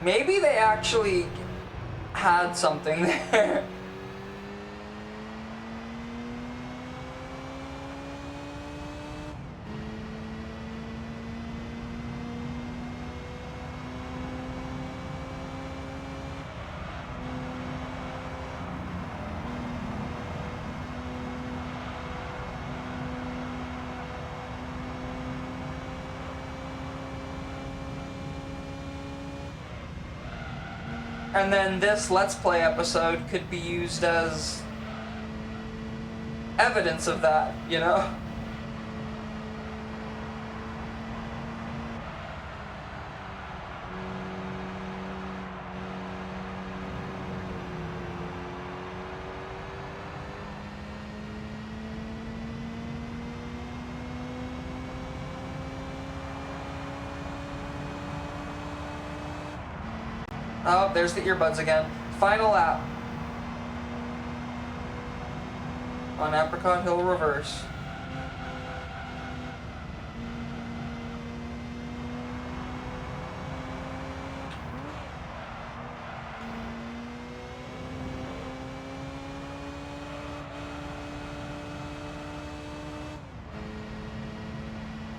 Maybe they actually had something there. And then this Let's Play episode could be used as evidence of that, you know? Oh, there's the earbuds again. Final lap. On Apricot Hill reverse.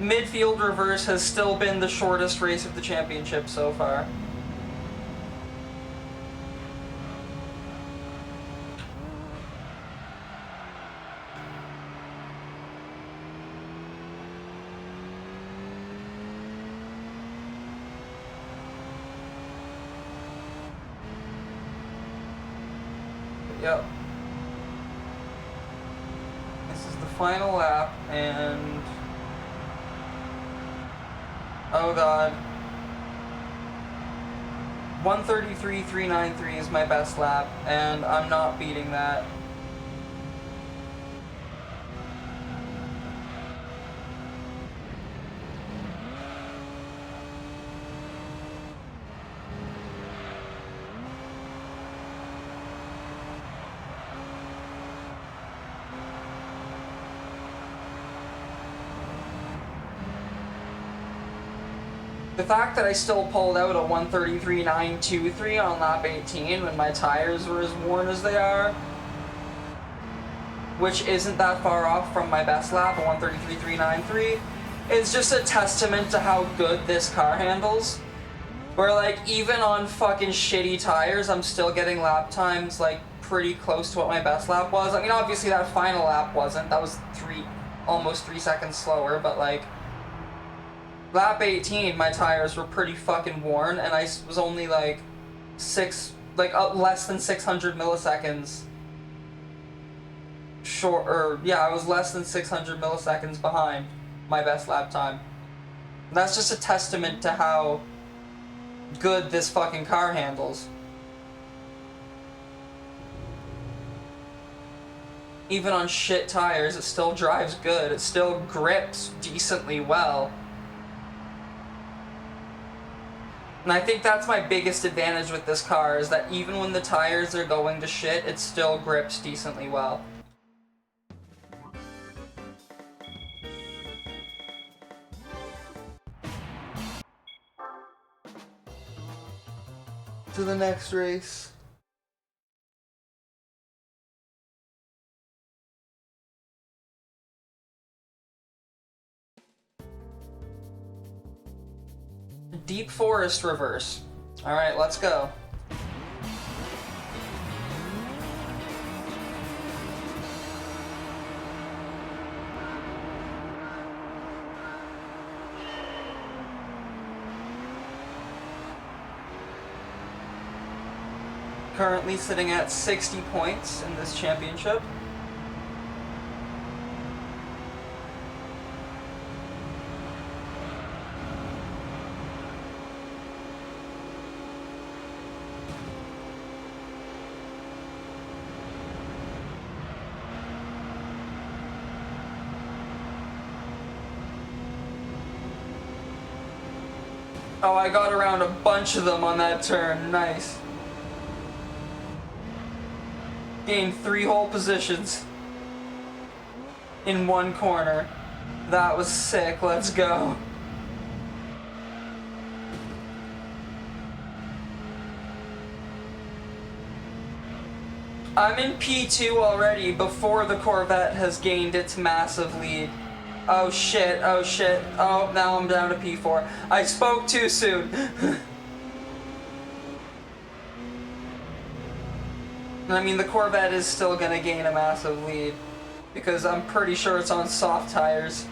Midfield reverse has still been the shortest race of the championship so far. Yep. This is the final lap, and oh god. 133.393 is my best lap, and I'm not beating that. The fact that I still pulled out a 133.923 on lap 18 when my tires were as worn as they are, which isn't that far off from my best lap, a 133.393, is just a testament to how good this car handles. Where, like, even on fucking shitty tires, I'm still getting lap times, like, pretty close to what my best lap was. I mean, obviously that final lap wasn't. That was almost 3 seconds slower, but, like, lap 18, my tires were pretty fucking worn, and I was only like less than 600 milliseconds short, or yeah, I was less than 600 milliseconds behind my best lap time. And that's just a testament to how good this fucking car handles. Even on shit tires, it still drives good. It still grips decently well. And I think that's my biggest advantage with this car, is that even when the tires are going to shit, it still grips decently well. To the next race. Deep Forest reverse. Alright, let's go. currently sitting at 60 points in this championship. Oh, I got around a bunch of them on that turn. Nice. Gained 3 whole positions in one corner. That was sick. Let's go. I'm in P2 already before the Corvette has gained its massive lead. Oh shit, oh shit. Oh, now I'm down to P4. I spoke too soon. I mean, the Corvette is still gonna gain a massive lead because I'm pretty sure it's on soft tires.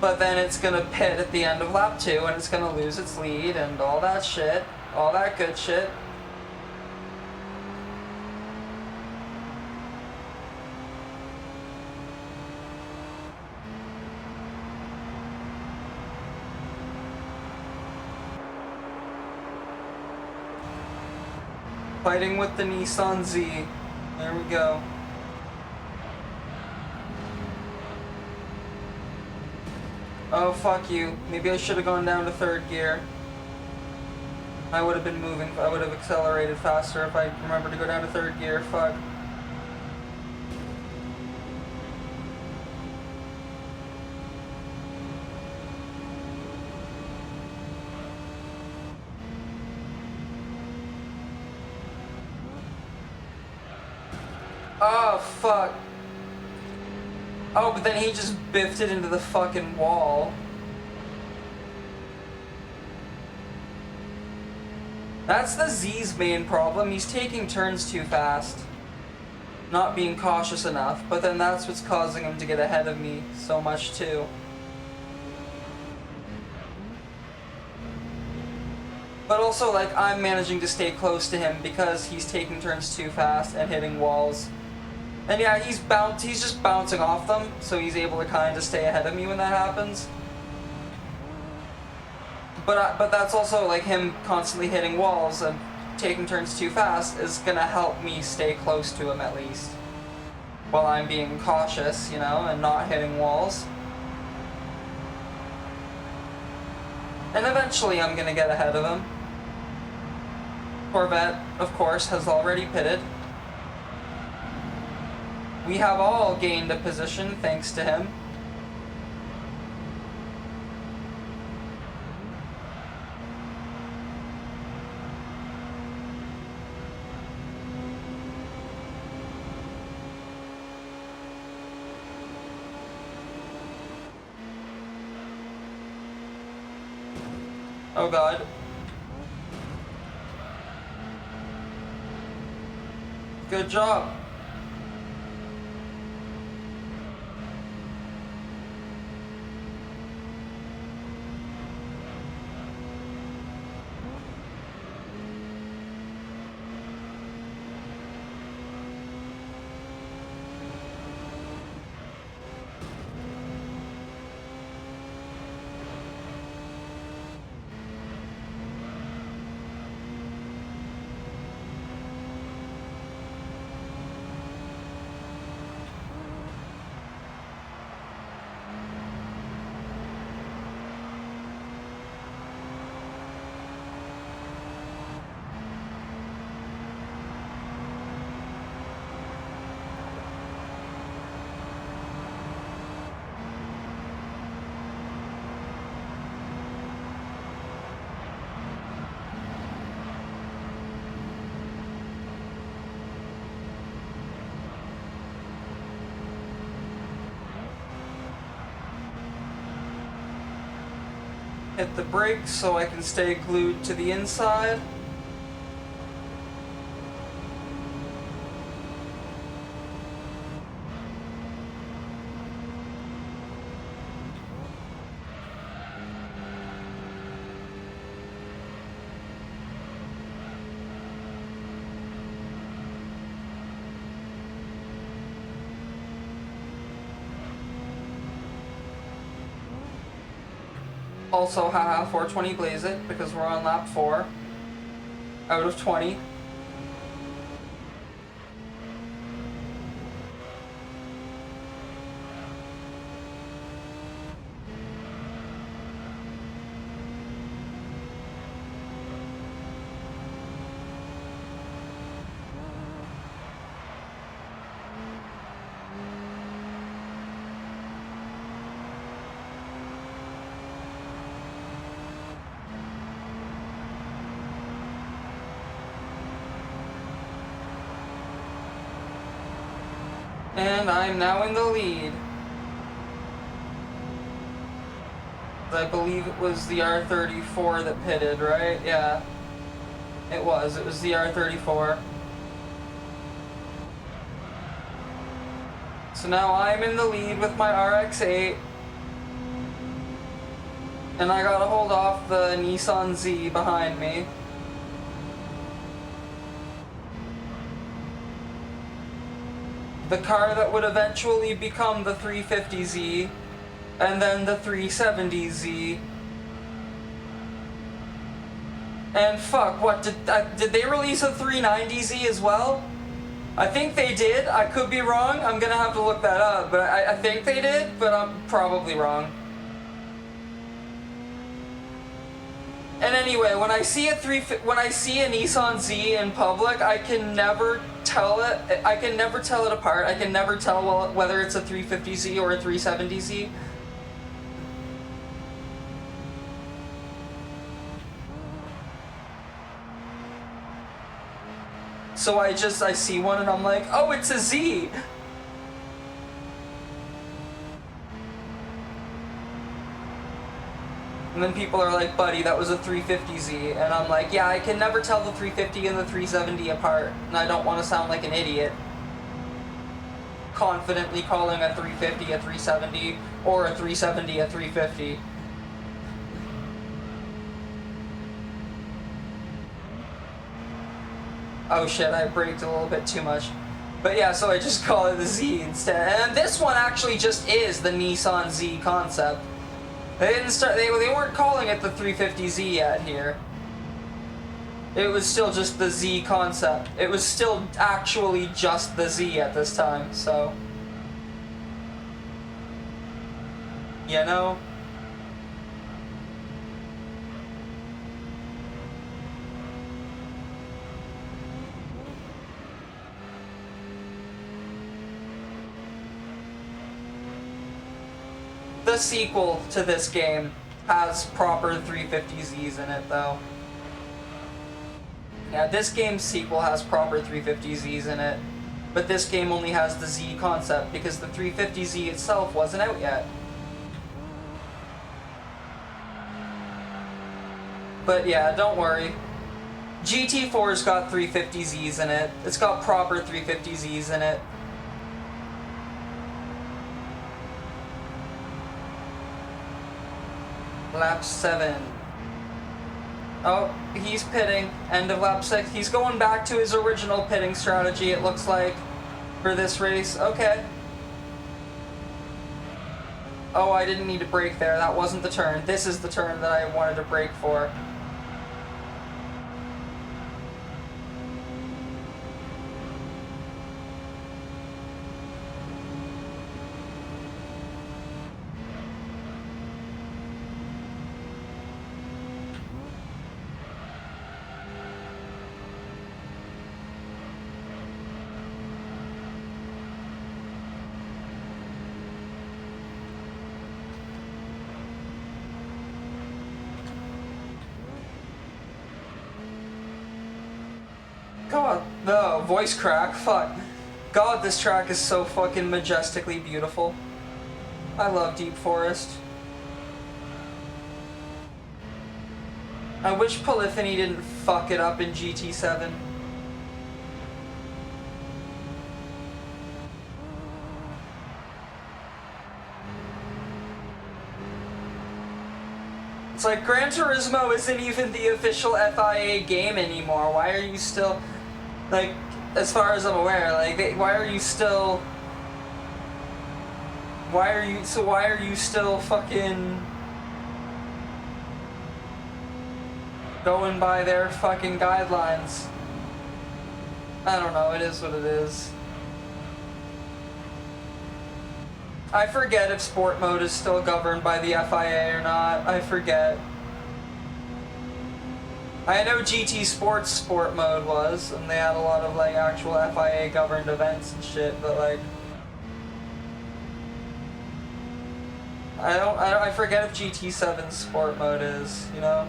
But then it's gonna pit at the end of lap 2 and it's gonna lose its lead and all that shit. All that good shit. Fighting with the Nissan Z. There we go. Oh, fuck you. Maybe I should have gone down to 3rd gear. I would have been moving. I would have accelerated faster if I remembered to go down to 3rd gear. Fuck. Oh, fuck. Oh, but then he just biffed it into the fucking wall. That's the Z's main problem. He's taking turns too fast. Not being cautious enough. But then that's what's causing him to get ahead of me so much too. But also, like, I'm managing to stay close to him because he's taking turns too fast and hitting walls. And yeah, he's just bouncing off them, so he's able to kind of stay ahead of me when that happens. But that's also, like, him constantly hitting walls and taking turns too fast is gonna help me stay close to him at least. While I'm being cautious, you know, and not hitting walls. And eventually I'm gonna get ahead of him. Corvette, of course, has already pitted. We have all gained a position thanks to him. Oh god. Good job. Hit the brakes so I can stay glued to the inside. Also, haha, 420 blaze it, because we're on lap 4 out of 20. And I'm now in the lead. I believe it was the R34 that pitted, right? Yeah. It was the R34. So now I'm in the lead with my RX-8. And I gotta hold off the Nissan Z behind me. The car that would eventually become the 350Z, and then the 370Z. And fuck, what, did they release a 390Z as well? I think they did, I could be wrong, I'm gonna have to look that up, but I think they did, but I'm probably wrong. And anyway, when I see a Nissan Z in public, I can never tell it apart. I can never tell whether it's a 350Z or a 370Z. So I see one and I'm like, oh, it's a Z. And then people are like, buddy, that was a 350Z. And I'm like, yeah, I can never tell the 350 and the 370 apart. And I don't want to sound like an idiot confidently calling a 350 a 370 or a 370 a 350. Oh shit, I braked a little bit too much. But yeah, so I just call it the Z instead. And this one actually just is the Nissan Z concept. They didn't start. They weren't calling it the 350Z yet here. It was still just the Z concept. It was still actually just the Z at this time. So, you know. The sequel to this game has proper 350Zs in it, though. Yeah, this game's sequel has proper 350Zs in it, but this game only has the Z concept because the 350Z itself wasn't out yet. But yeah, don't worry. GT4's got 350Zs in it. It's got proper 350Zs in it. Lap 7. Oh, he's pitting. End of lap 6. He's going back to his original pitting strategy, it looks like, for this race. Okay. Oh, I didn't need to brake there. That wasn't the turn. This is the turn that I wanted to brake for. God, no, voice crack, fuck. God, this track is so fucking majestically beautiful. I love Deep Forest. I wish Polyphony didn't fuck it up in GT7. It's like Gran Turismo isn't even the official FIA game anymore. Why are you still... Like, as far as I'm aware, like, why are you still fucking... going by their fucking guidelines. I don't know, it is what it is. I forget if sport mode is still governed by the FIA or not. I forget. I know GT Sports sport mode was, and they had a lot of like actual FIA governed events and shit, but like I forget if GT7 sport mode is, you know?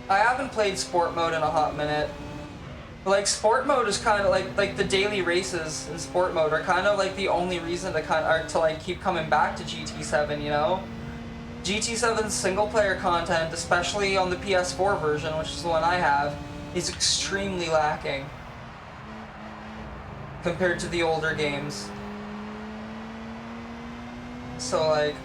I haven't played sport mode in a hot minute. Like, sport mode is kind of like the daily races in sport mode are kind of like the only reason to like keep coming back to GT7, you know? GT7's single player content, especially on the PS4 version, which is the one I have, is extremely lacking compared to the older games. So like,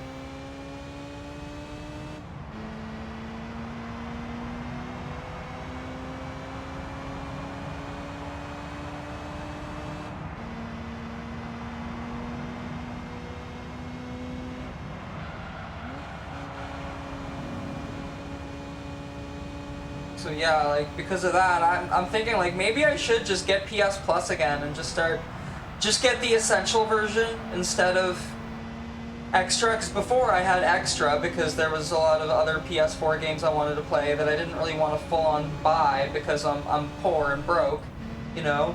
so yeah, like, because of that, I'm thinking, like, maybe I should just get PS Plus again and just get the Essential version instead of Extra, because before I had Extra because there was a lot of other PS4 games I wanted to play that I didn't really want to full-on buy because I'm poor and broke, you know?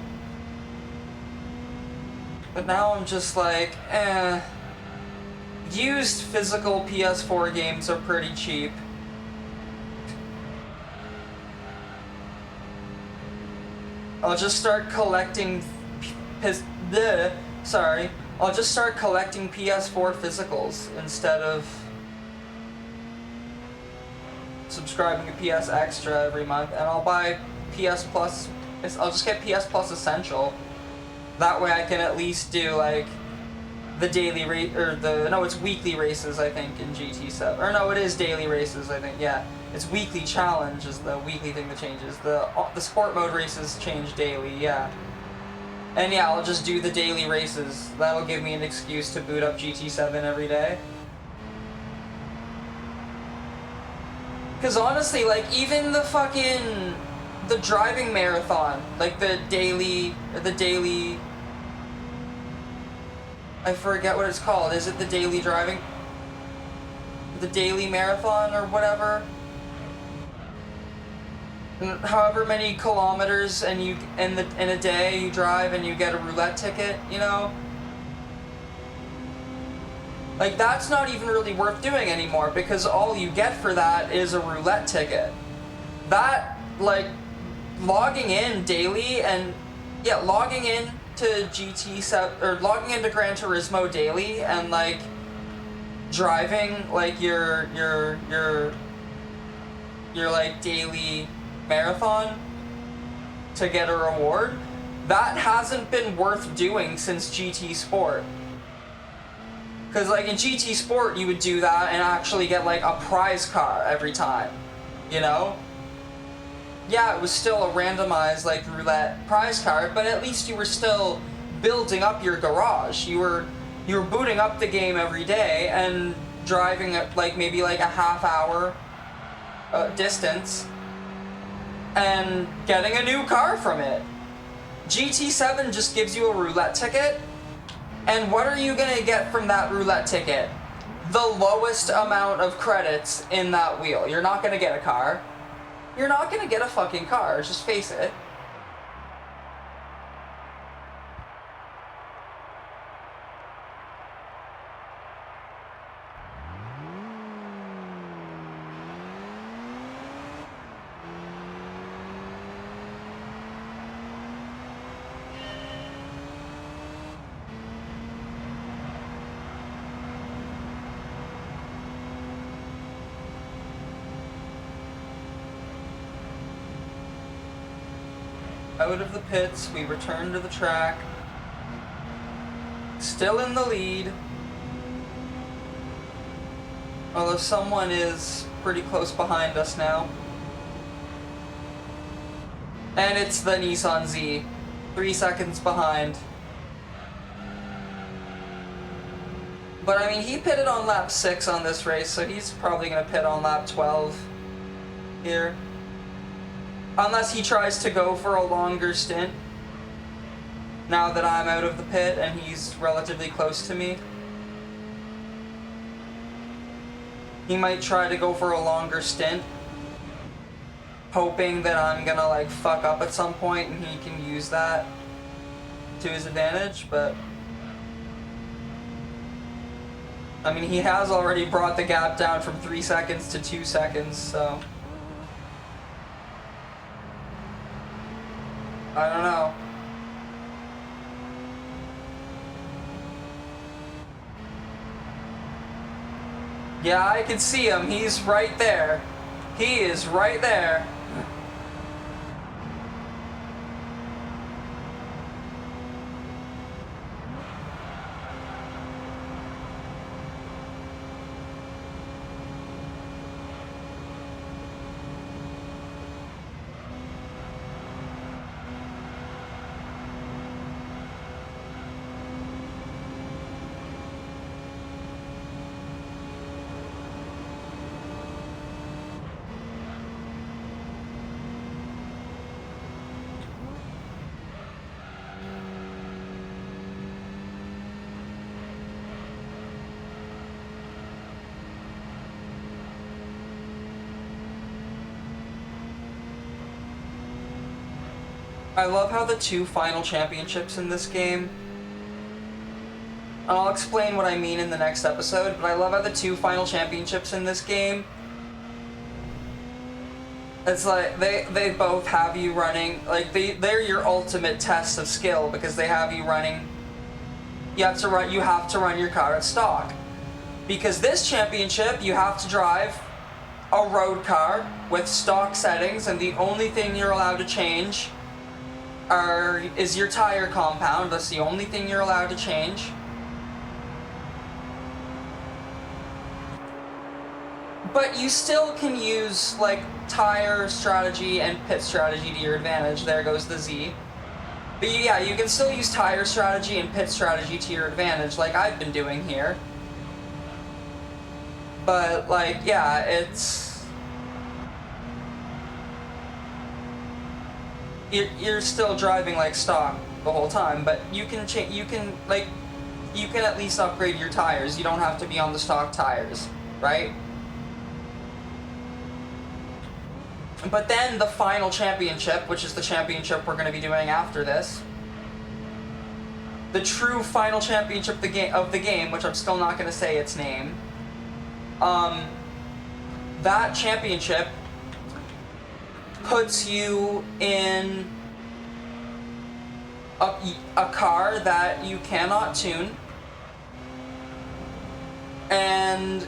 But now I'm just like, used physical PS4 games are pretty cheap. I'll just start collecting I'll just start collecting PS4 physicals instead of subscribing to PS Extra every month, and I'll buy PS Plus. I'll just get PS Plus Essential. That way I can at least do like the daily rate or it's weekly races, I think, in GT7. Or no, it is daily races, I think. Yeah. It's weekly challenge is the weekly thing that changes. The sport mode races change daily, yeah. And yeah, I'll just do the daily races. That'll give me an excuse to boot up GT7 every day. Cause honestly, like, even the driving marathon, like the daily, I forget what it's called. Is it the daily driving? The daily marathon or whatever? However many kilometers in a day you drive and you get a roulette ticket, you know? Like, that's not even really worth doing anymore because all you get for that is a roulette ticket. That, like, logging in daily and, yeah, logging in to GT7, or logging into Gran Turismo daily and, like, driving, like, your like, daily marathon to get a reward, that hasn't been worth doing since GT Sport. Because like in GT Sport you would do that and actually get like a prize car every time, you know? Yeah, it was still a randomized like roulette prize card, but at least you were still building up your garage. You were booting up the game every day and driving at like maybe like a half-hour distance and getting a new car from it. GT7 just gives you a roulette ticket, and what are you gonna get from that roulette ticket? The lowest amount of credits in that wheel. You're not gonna get a car. You're not gonna get a fucking car, just face it. Out of the pits, we return to the track. Still in the lead. Although someone is pretty close behind us now. And it's the Nissan Z. 3 seconds behind. But I mean, he pitted on lap 6 on this race, so he's probably going to pit on lap 12 here. Unless he tries to go for a longer stint. Now that I'm out of the pit and he's relatively close to me. He might try to go for a longer stint. Hoping that I'm gonna like fuck up at some point and he can use that to his advantage, but I mean, he has already brought the gap down from 3 seconds to 2 seconds, so I don't know. Yeah, I can see him. He's right there. He is right there. I love how the 2 final championships in this game, I'll explain what I mean in the next episode, but I love how the 2 final championships in this game, it's like, they both have you running, like, they're your ultimate test of skill, because they have you running, you have to run your car at stock. Because this championship, you have to drive a road car with stock settings, and the only thing you're allowed to change is your tire compound. That's the only thing you're allowed to change. But you still can use, like, tire strategy and pit strategy to your advantage. There goes the Z. But yeah, you can still use tire strategy and pit strategy to your advantage, like I've been doing here. But, like, yeah, it's... You're still driving like stock the whole time, but you can at least upgrade your tires. You don't have to be on the stock tires, right? But then the final championship, which is the championship we're going to be doing after this, the true final championship of the game, which I'm still not going to say its name, that championship puts you in a car that you cannot tune, and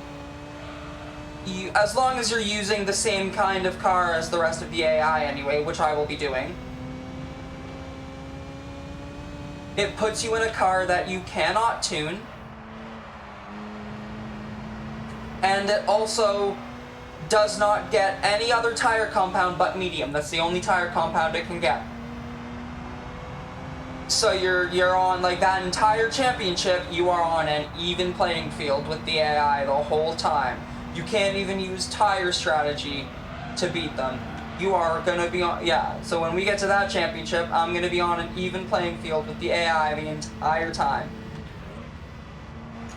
as long as you're using the same kind of car as the rest of the AI anyway, which I will be doing, it puts you in a car that you cannot tune, and it also does not get any other tire compound but medium. That's the only tire compound it can get. So you're on, like, that entire championship, you are on an even playing field with the AI the whole time. You can't even use tire strategy to beat them. You are gonna be on, yeah, so when we get to that championship, I'm gonna be on an even playing field with the AI the entire time.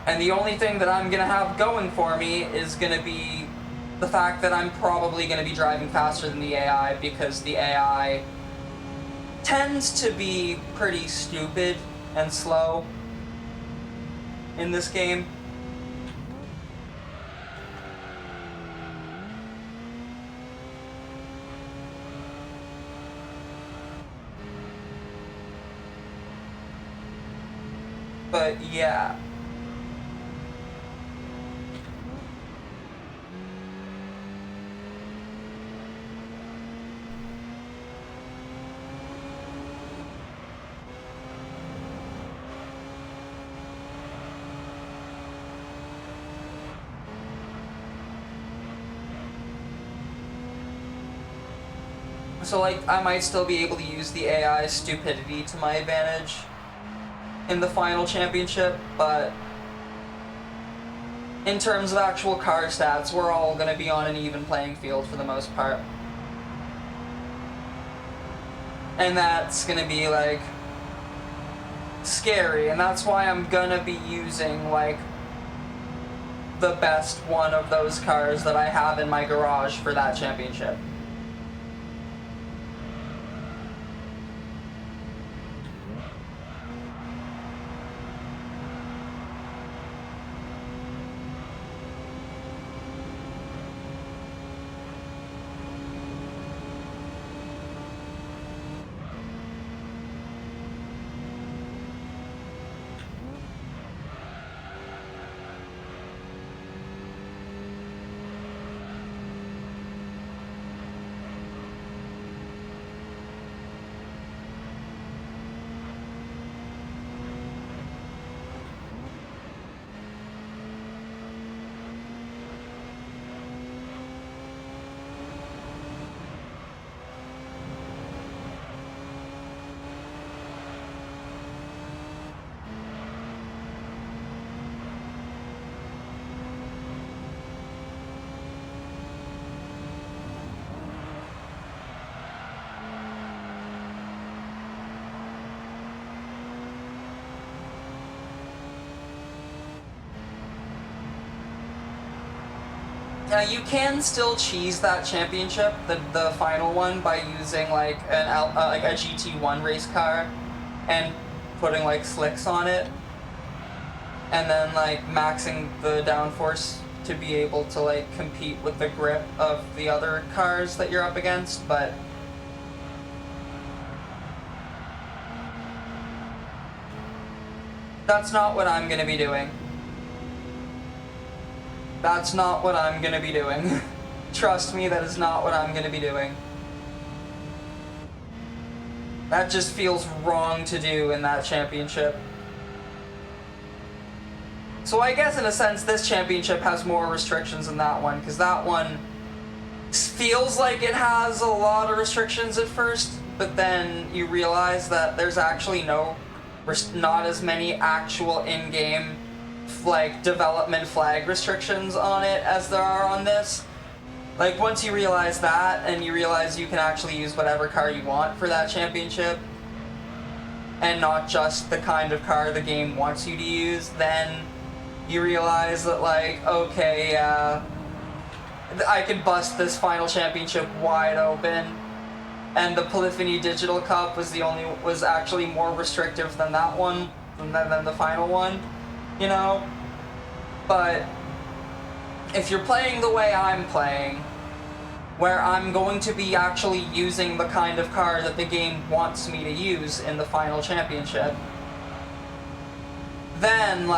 And the only thing that I'm gonna have going for me is gonna be the fact that I'm probably going to be driving faster than the AI, because the AI tends to be pretty stupid and slow in this game. But yeah. So, like, I might still be able to use the AI stupidity to my advantage in the final championship, but in terms of actual car stats, we're all going to be on an even playing field for the most part. And that's going to be, like, scary, and that's why I'm going to be using, like, the best one of those cars that I have in my garage for that championship. Now you can still cheese that championship, the final one, by using like like a GT1 race car, and putting like slicks on it, and then like maxing the downforce to be able to like compete with the grip of the other cars that you're up against. But that's not what I'm gonna be doing. That's not what I'm gonna be doing. Trust me, that is not what I'm gonna be doing. That just feels wrong to do in that championship. So I guess in a sense this championship has more restrictions than that one, because that one feels like it has a lot of restrictions at first, but then you realize that there's actually not as many actual in-game like development flag restrictions on it as there are on this. Like once you realize that, and you realize you can actually use whatever car you want for that championship, and not just the kind of car the game wants you to use, then you realize that like, okay, I could bust this final championship wide open, and the Polyphony Digital Cup was actually more restrictive than that one, than the final one. You know? But if you're playing the way I'm playing, where I'm going to be actually using the kind of car that the game wants me to use in the final championship, then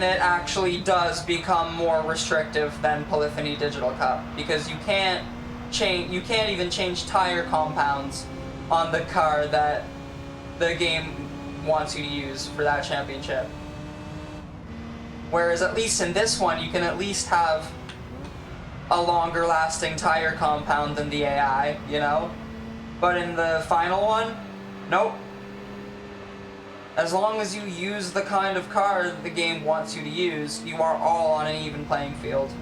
it actually does become more restrictive than Polyphony Digital Cup, because you can't even change tire compounds on the car that the game wants you to use for that championship. Whereas at least in this one, you can at least have a longer lasting tire compound than the AI, you know? But in the final one, nope. As long as you use the kind of car that the game wants you to use, you are all on an even playing field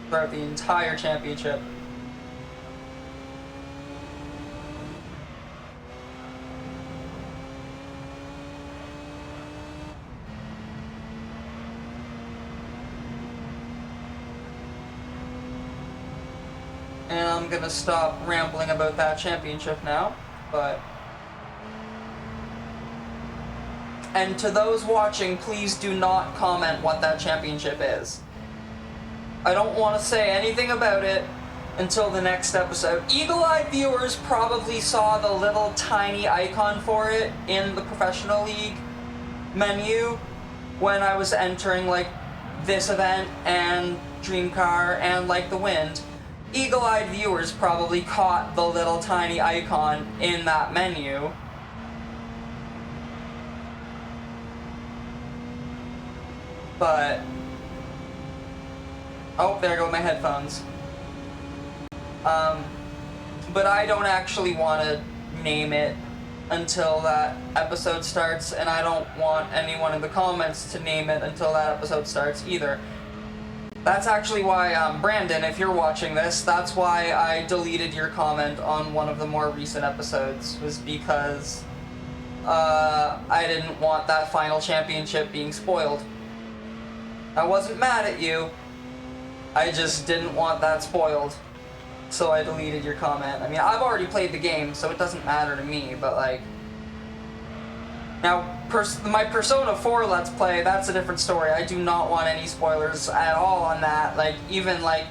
throughout the entire championship. And I'm gonna stop rambling about that championship now, but... And to those watching, please do not comment what that championship is. I don't want to say anything about it until the next episode. Eagle-eyed viewers probably saw the little tiny icon for it in the Professional League menu when I was entering, like, this event and Dream Car and, like, the Wind. Eagle-eyed viewers probably caught the little tiny icon in that menu. But Oh, there go my headphones. But I don't actually want to name it until that episode starts, and I don't want anyone in the comments to name it until that episode starts either. That's actually why, Brandon, if you're watching this, that's why I deleted your comment on one of the more recent episodes, was because I didn't want that final championship being spoiled. I wasn't mad at you, I just didn't want that spoiled. So I deleted your comment. I mean, I've already played the game, so it doesn't matter to me, but like... Now, my Persona 4 Let's Play, that's a different story. I do not want any spoilers at all on that. Like, even like...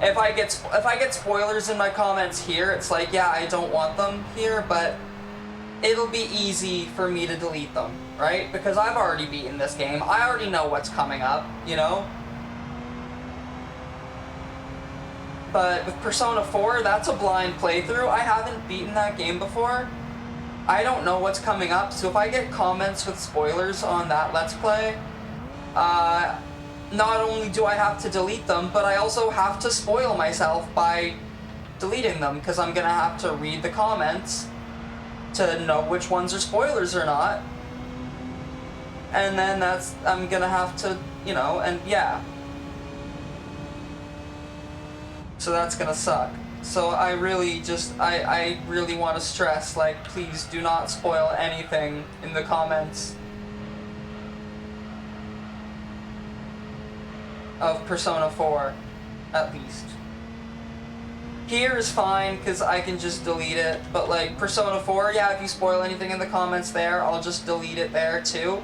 If I get spoilers in my comments here, it's like, yeah, I don't want them here, but... It'll be easy for me to delete them, right? Because I've already beaten this game. I already know what's coming up, you know? But with Persona 4, that's a blind playthrough. I haven't beaten that game before. I don't know what's coming up, so if I get comments with spoilers on that Let's Play, not only do I have to delete them, but I also have to spoil myself by deleting them, because I'm gonna have to read the comments to know which ones are spoilers or not. And then I'm gonna have to, you know, and yeah. So that's gonna suck. So I really just, I really want to stress, like, please do not spoil anything in the comments of Persona 4, at least. Here is fine, because I can just delete it, but like, Persona 4, yeah, if you spoil anything in the comments there, I'll just delete it there too.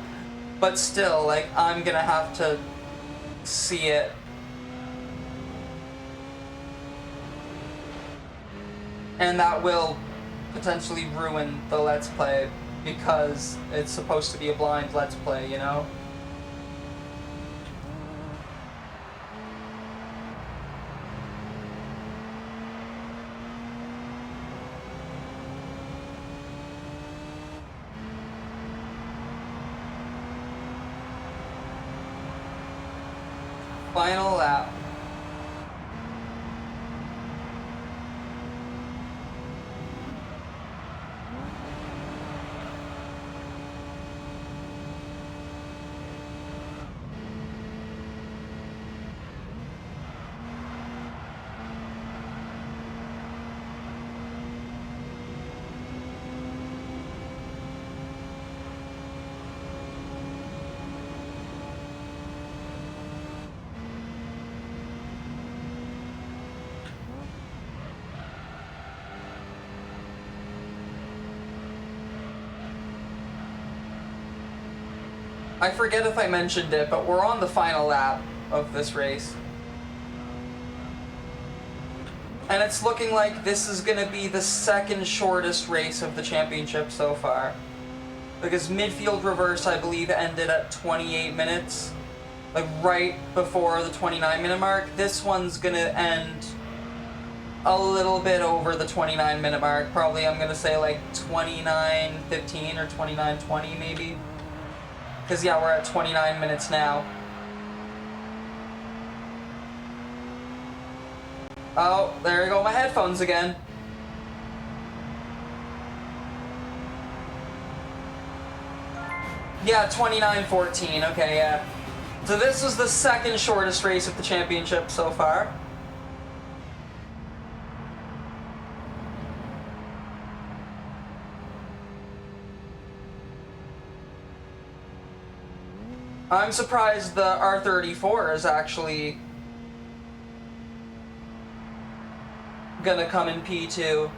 But still, like, I'm gonna have to see it. And that will potentially ruin the Let's Play, because it's supposed to be a blind Let's Play, you know? Final lap. I forget if I mentioned it, but we're on the final lap of this race. And it's looking like this is going to be the second shortest race of the championship so far. Because midfield reverse, I believe, ended at 28 minutes. Like, right before the 29-minute mark. This one's going to end a little bit over the 29-minute mark. Probably, I'm going to say, like, 29:15 or 29:20, maybe. Because, yeah, we're at 29 minutes now. Oh, there go my headphones again. Yeah, 29:14. Okay, yeah. So this was the second shortest race of the championship so far. I'm surprised the R34 is actually gonna come in P2.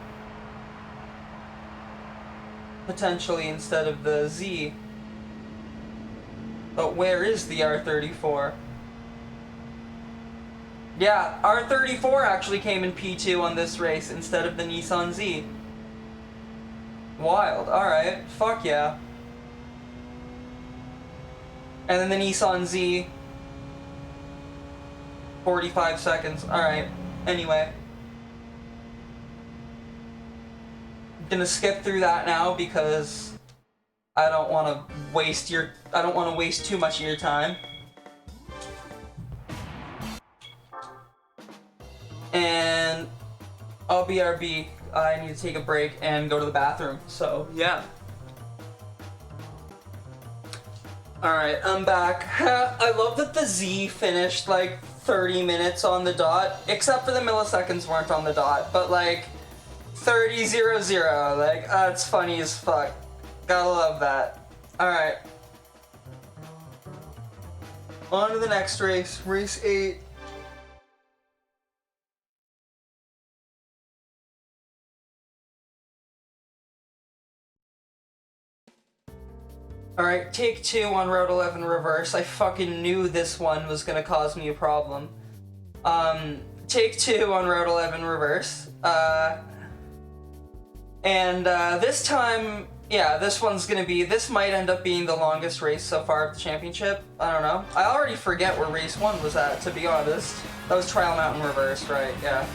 Potentially instead of the Z. But where is the R34? Yeah, R34 actually came in P2 on this race instead of the Nissan Z. Wild, alright, fuck yeah. And then the Nissan Z, 45 seconds. Alright, anyway. Gonna skip through that now because I don't want to waste too much of your time. and I'll BRB. I need to take a break and go to the bathroom. So yeah. Alright, I'm back. I love that the Z finished like 30 minutes on the dot, except for the milliseconds weren't on the dot, but like 30:00, like that's funny as fuck. Gotta love that. Alright. On to the next race, race 8. Alright, take 2 on Route 11 reverse. I fucking knew this one was gonna cause me a problem. Take 2 on Route 11 reverse. This time, yeah, this might end up being the longest race so far of the championship. I don't know. I already forget where race 1 was at, to be honest. That was Trial Mountain reverse, right, yeah.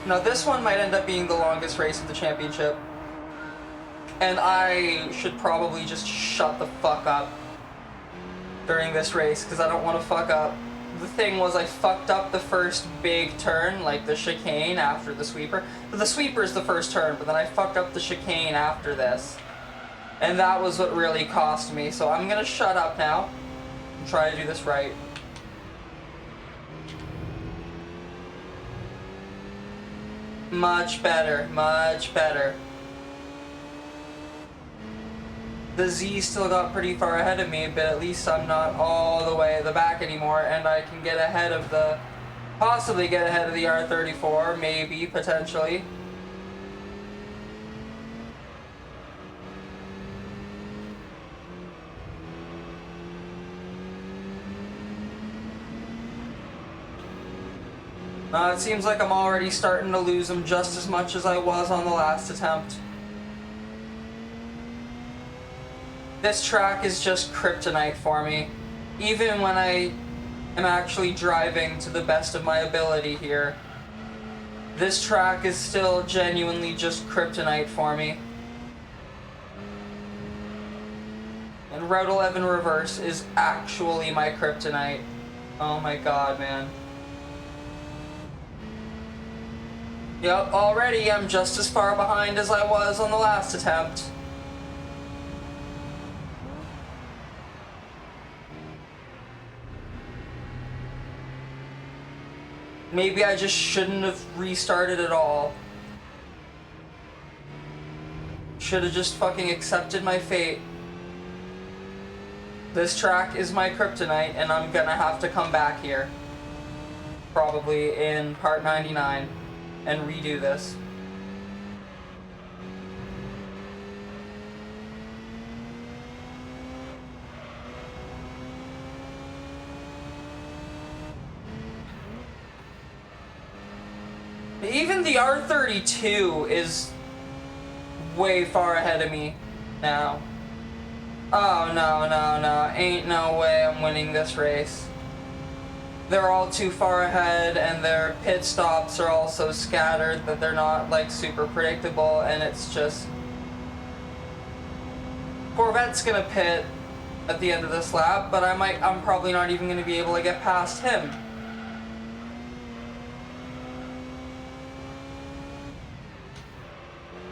No, this one might end up being the longest race of the championship. And I should probably just shut the fuck up during this race, because I don't want to fuck up. The thing was, I fucked up the first big turn, like the chicane after the sweeper. The sweeper is the first turn, but then I fucked up the chicane after this. And that was what really cost me, so I'm gonna shut up now and try to do this right. Much better, much better. The Z still got pretty far ahead of me, but at least I'm not all the way at the back anymore, and I can get ahead of the... possibly get ahead of the R34, maybe, potentially. It seems like I'm already starting to lose them just as much as I was on the last attempt. This track is just kryptonite for me. Even when I am actually driving to the best of my ability here, this track is still genuinely just kryptonite for me. And Route 11 reverse is actually my kryptonite. Oh my god, man. Yep, already I'm just as far behind as I was on the last attempt. Maybe I just shouldn't have restarted at all. Should have just fucking accepted my fate. This track is my kryptonite, and I'm gonna have to come back here. Probably in part 99 and redo this. Even the R32 is way far ahead of me now. Oh, no. Ain't no way I'm winning this race. They're all too far ahead, and their pit stops are all so scattered that they're not, like, super predictable, and it's just... Corvette's gonna pit at the end of this lap, but I'm probably not even gonna be able to get past him.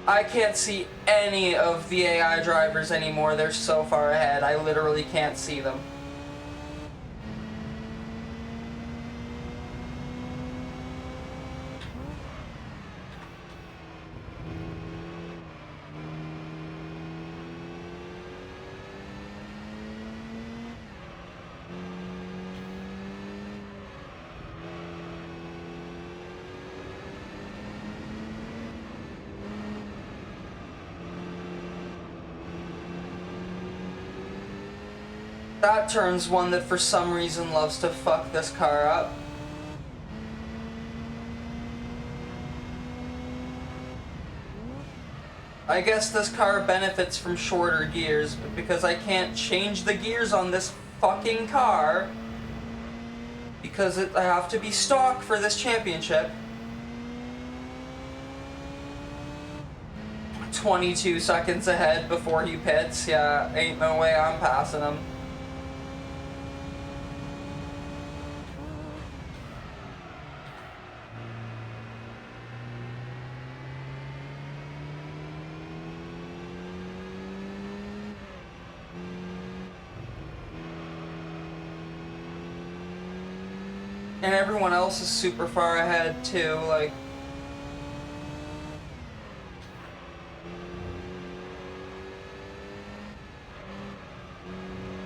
I can't see any of the AI drivers anymore. They're so far ahead. I literally can't see them. That turn's one that for some reason loves to fuck this car up. I guess this car benefits from shorter gears, but because I can't change the gears on this fucking car, because I have to be stock for this championship. 22 seconds ahead before he pits. Yeah, ain't no way I'm passing him. And everyone else is super far ahead too, like...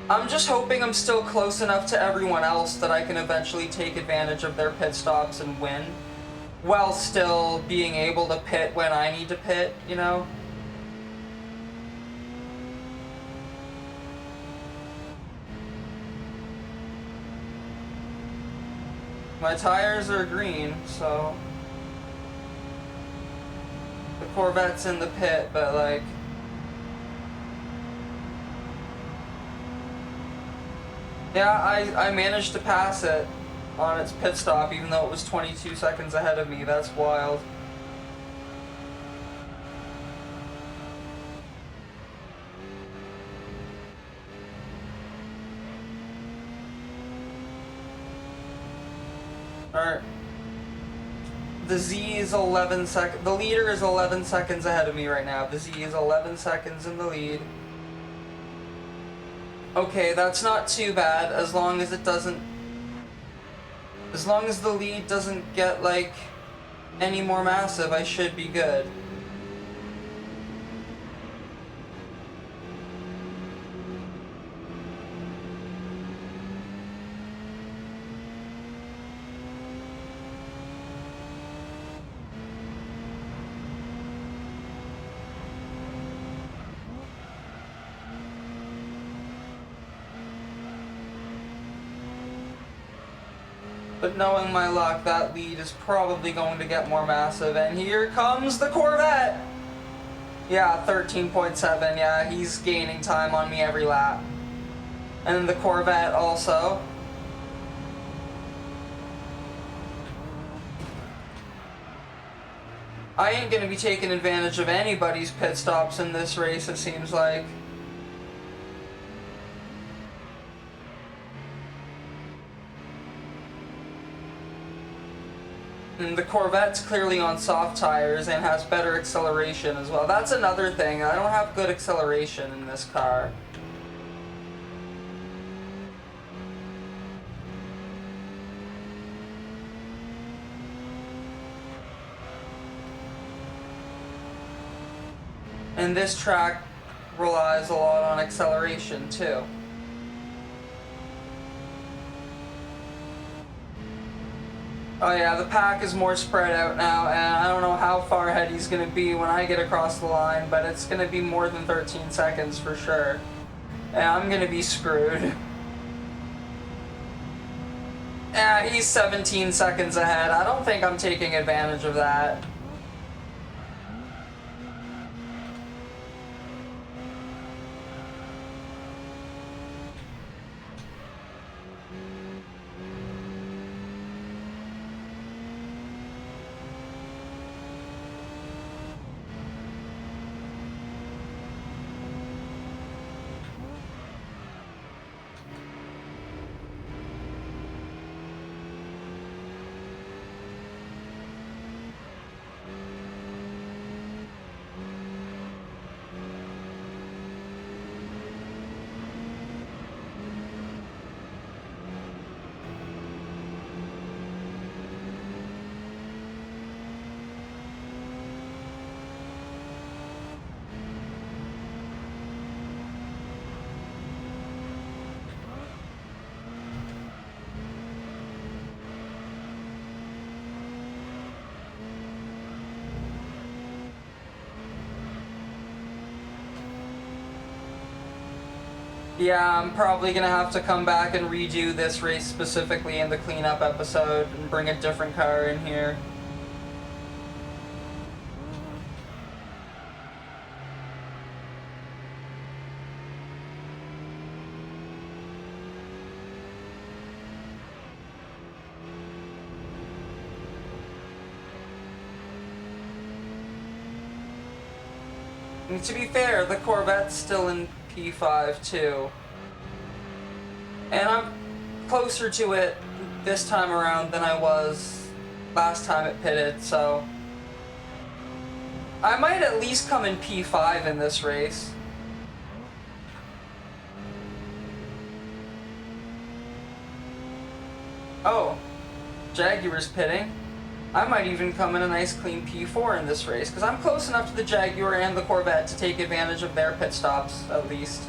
I'm just hoping I'm still close enough to everyone else that I can eventually take advantage of their pit stops and win, while still being able to pit when I need to pit, you know? My tires are green, so... The Corvette's in the pit, but like... Yeah, I managed to pass it on its pit stop, even though it was 22 seconds ahead of me. That's wild. Alright. The Z is 11 seconds. The leader is 11 seconds ahead of me right now. The Z is 11 seconds in the lead. Okay, that's not too bad, as long as it doesn't... As long as the lead doesn't get, like, any more massive, I should be good. But knowing my luck, that lead is probably going to get more massive. And here comes the Corvette! Yeah, 13.7. Yeah, he's gaining time on me every lap. And then the Corvette also. I ain't gonna be taking advantage of anybody's pit stops in this race, it seems like. And the Corvette's clearly on soft tires and has better acceleration as well. That's another thing. I don't have good acceleration in this car. And this track relies a lot on acceleration too. Oh yeah, the pack is more spread out now, and I don't know how far ahead he's going to be when I get across the line, but it's going to be more than 13 seconds for sure. And I'm going to be screwed. Yeah, he's 17 seconds ahead. I don't think I'm taking advantage of that. Yeah, I'm probably gonna have to come back and redo this race specifically in the cleanup episode and bring a different car in here. And to be fair, the Corvette's still in P5 too. And I'm closer to it this time around than I was last time it pitted, so I might at least come in P5 in this race. Oh, Jaguar's pitting. I might even come in a nice clean P4 in this race, because I'm close enough to the Jaguar and the Corvette to take advantage of their pit stops, at least.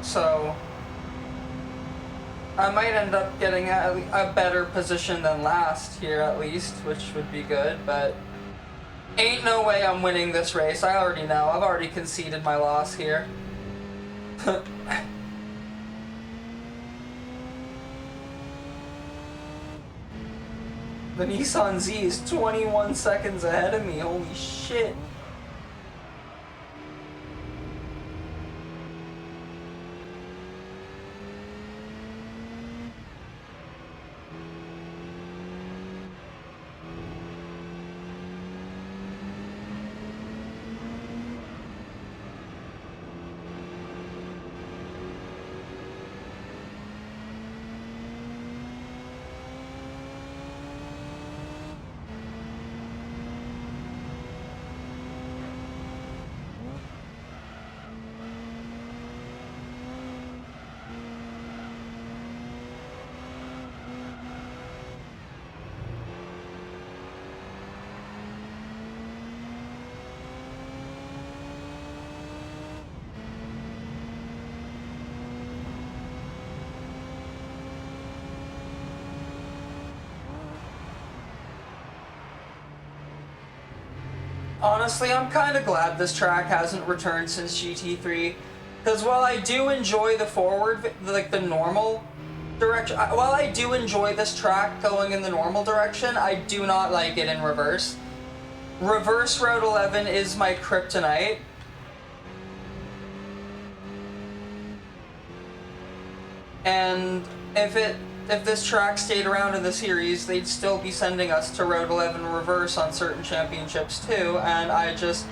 So, I might end up getting a better position than last here, at least, which would be good, but ain't no way I'm winning this race. I already know. I've already conceded my loss here. The Nissan Z is 21 seconds ahead of me. Holy shit. Honestly, I'm kind of glad this track hasn't returned since GT3, because while I do enjoy the forward, like the normal direction, while I do enjoy this track going in the normal direction, I do not like it in reverse. Reverse Route 11 is my kryptonite. And if this track stayed around in the series, they'd still be sending us to Road 11 reverse on certain championships too, and I just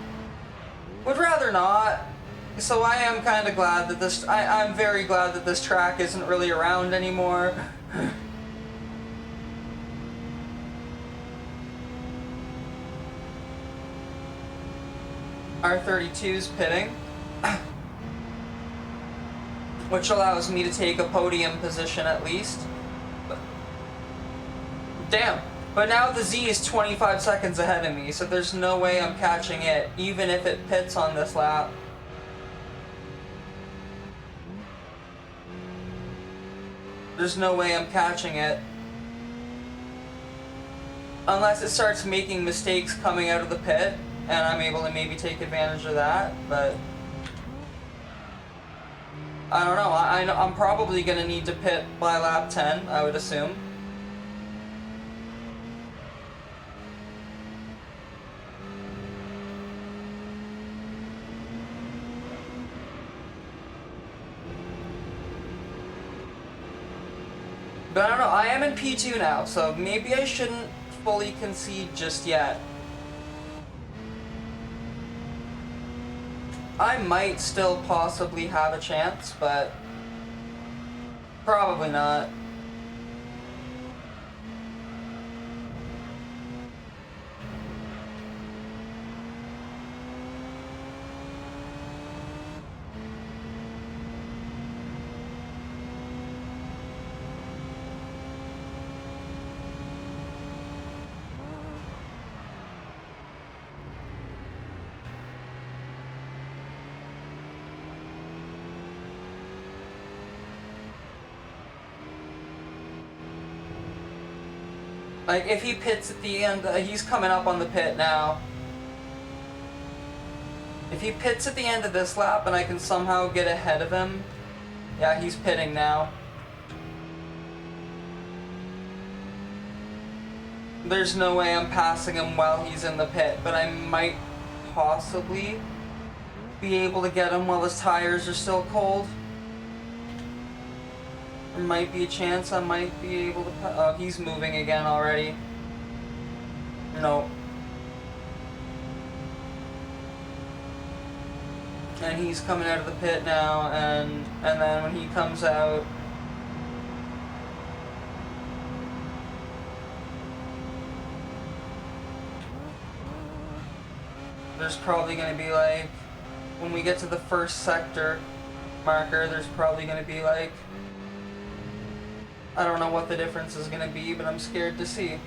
would rather not. So I am kind of glad that I'm very glad that this track isn't really around anymore. R32's pitting. Which allows me to take a podium position at least. Damn. But now the Z is 25 seconds ahead of me, so there's no way I'm catching it, even if it pits on this lap. There's no way I'm catching it. Unless it starts making mistakes coming out of the pit, and I'm able to maybe take advantage of that, but I don't know. I'm probably going to need to pit by lap 10, I would assume. But I don't know, I am in P2 now, so maybe I shouldn't fully concede just yet. I might still possibly have a chance, but probably not. Like, if he pits at the end, he's coming up on the pit now. If he pits at the end of this lap and I can somehow get ahead of him, yeah, he's pitting now. There's no way I'm passing him while he's in the pit, but I might possibly be able to get him while his tires are still cold. There might be a chance I might be able to... Oh, he's moving again already. No. And he's coming out of the pit now, and then when he comes out... There's probably going to be like... When we get to the first sector, marker, there's probably going to be like, I don't know what the difference is going to be, but I'm scared to see.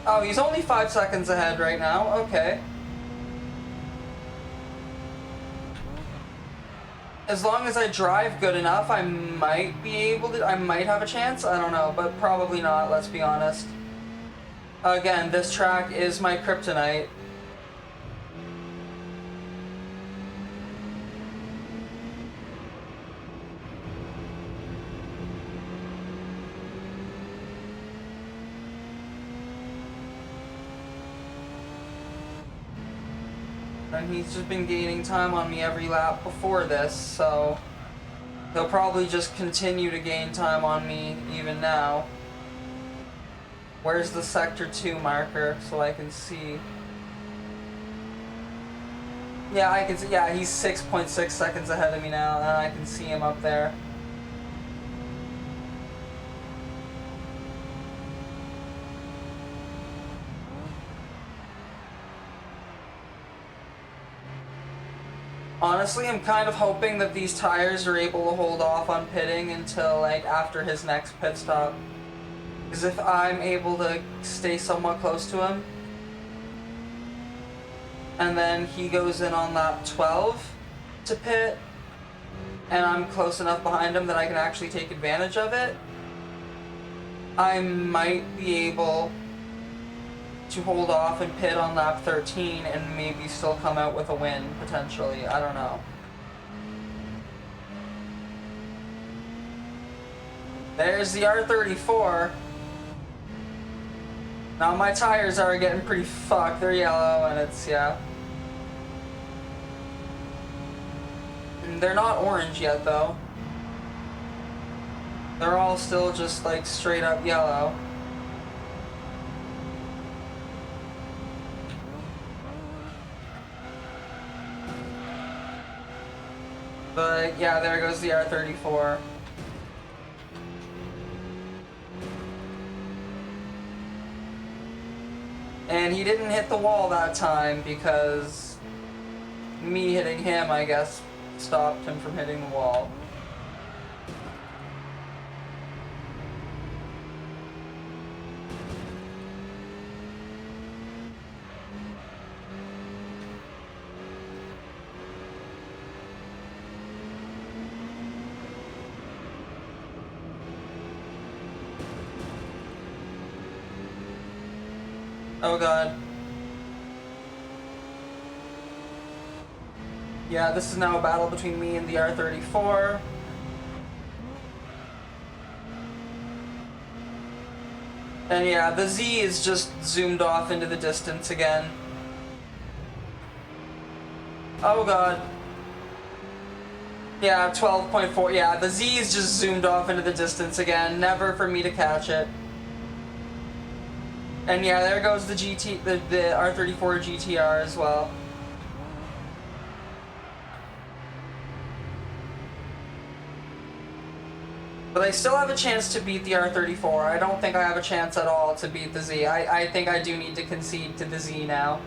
Oh, he's only 5 seconds ahead right now. Okay. As long as I drive good enough, I might be able to... I might have a chance. I don't know, but probably not, let's be honest. Again, this track is my kryptonite. And he's just been gaining time on me every lap before this, so he'll probably just continue to gain time on me even now. Where's the Sector 2 marker so I can see? Yeah, I can see, yeah, he's 6.6 seconds ahead of me now, and I can see him up there. Honestly, I'm kind of hoping that these tires are able to hold off on pitting until, like, after his next pit stop. Because if I'm able to stay somewhat close to him, and then he goes in on lap 12 to pit, and I'm close enough behind him that I can actually take advantage of it, I might be able to hold off and pit on lap 13 and maybe still come out with a win, potentially. I don't know. There's the R34. Now my tires are getting pretty fucked. They're yellow and it's, yeah. And they're not orange yet though. They're all still just like straight up yellow. But yeah, there goes the R34. And he didn't hit the wall that time because me hitting him, I guess, stopped him from hitting the wall. Oh god. Yeah, this is now a battle between me and the R34. And yeah, the Z is just zoomed off into the distance again. Oh god. Yeah, 12.4. Yeah, the Z is just zoomed off into the distance again. Never for me to catch it. And yeah, there goes the the R34 GTR as well. But I still have a chance to beat the R34. I don't think I have a chance at all to beat the Z. I think I do need to concede to the Z now.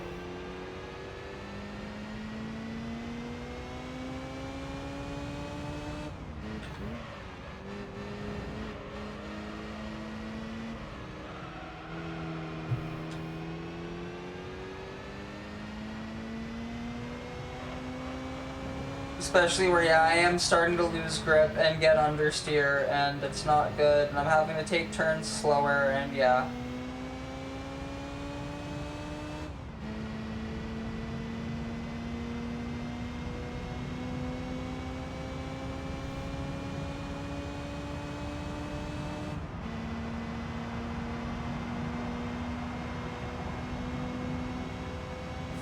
Especially where, yeah, I am starting to lose grip and get understeer, and it's not good, and I'm having to take turns slower, and yeah.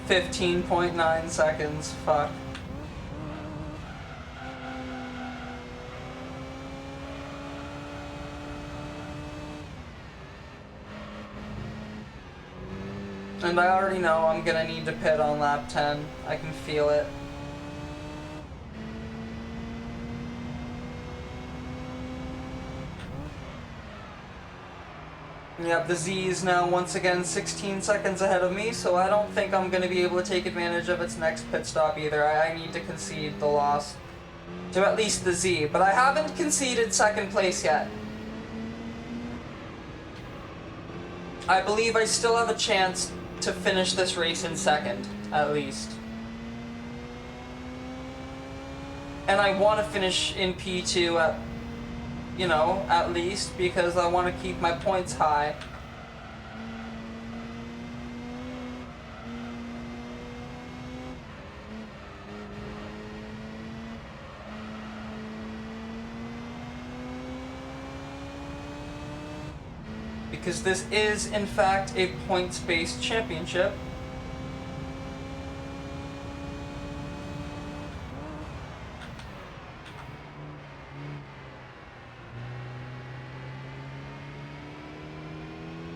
.9 seconds, fuck. And I already know I'm gonna need to pit on lap 10. I can feel it. Yep, the Z is now once again 16 seconds ahead of me, so I don't think I'm gonna be able to take advantage of its next pit stop either. I need to concede the loss. to at least the Z, but I haven't conceded second place yet. I believe I still have a chance to finish this race in second, at least. And I want to finish in P2 at, you know, at least, because I want to keep my points high. Because this is, in fact, a points-based championship.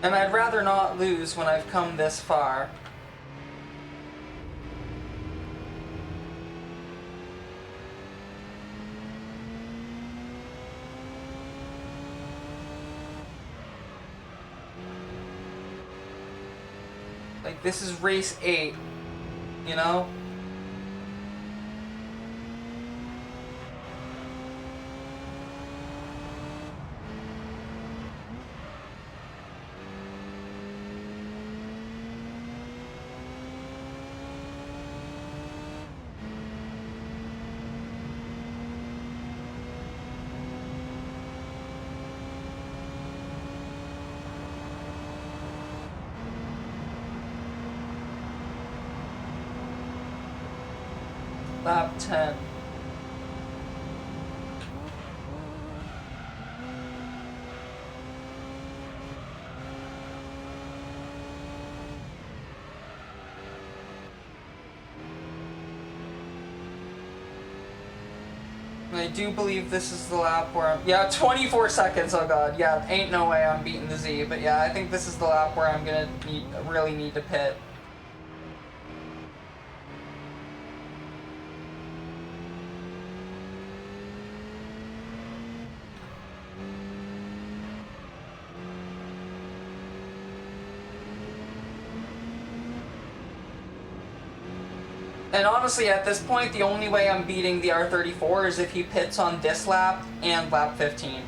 And I'd rather not lose when I've come this far. Like, this is race 8, you know? Lap 10. I do believe this is the lap where I'm... Yeah, 24 seconds, oh god. Yeah, ain't no way I'm beating the Z. But yeah, I think this is the lap where I'm gonna really need to pit. And honestly, at this point, the only way I'm beating the R34 is if he pits on this lap and lap 15.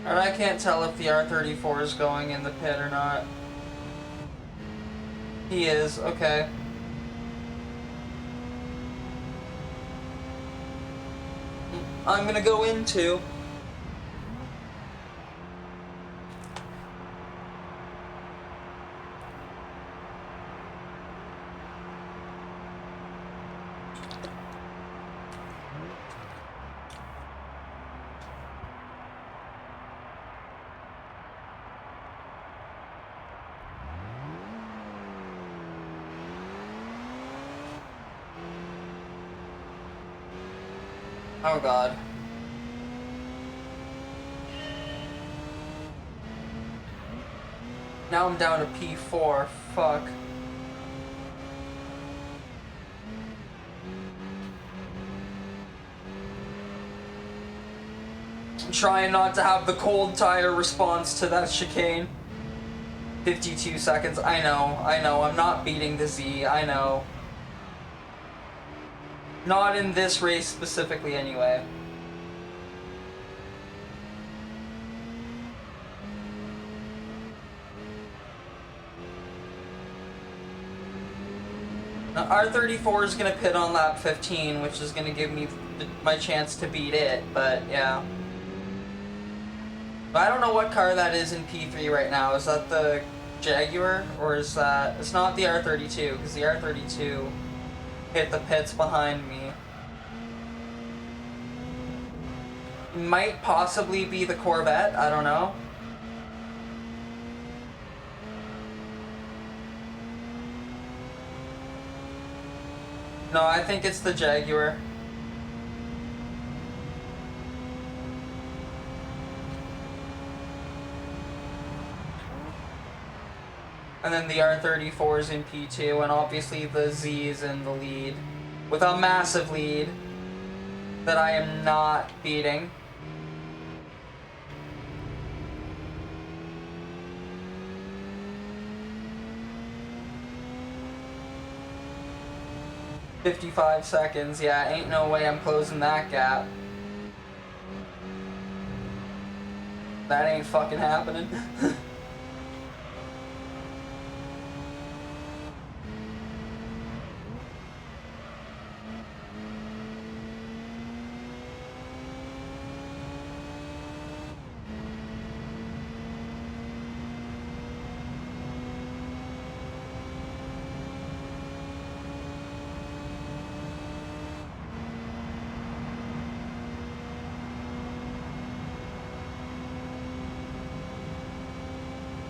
And I can't tell if the R34 is going in the pit or not. He is, okay. I'm gonna go into... Oh god. Now I'm down to P4. Fuck. I'm trying not to have the cold tire response to that chicane. 52 seconds. I know. I'm not beating the Z. I know. Not in this race specifically, anyway. Now, R34 is going to pit on lap 15, which is going to give me my chance to beat it, but yeah. But I don't know what car that is in P3 right now. Is that the Jaguar, or is that... It's not the R32, because the R32 hit the pits behind me. Might possibly be the Corvette, I don't know. No, I think it's the Jaguar. And then the R34 is in P2, and obviously the Z is in the lead. With a massive lead that I am not beating. "55 seconds, yeah, ain't no way I'm closing that gap. That ain't fucking happening."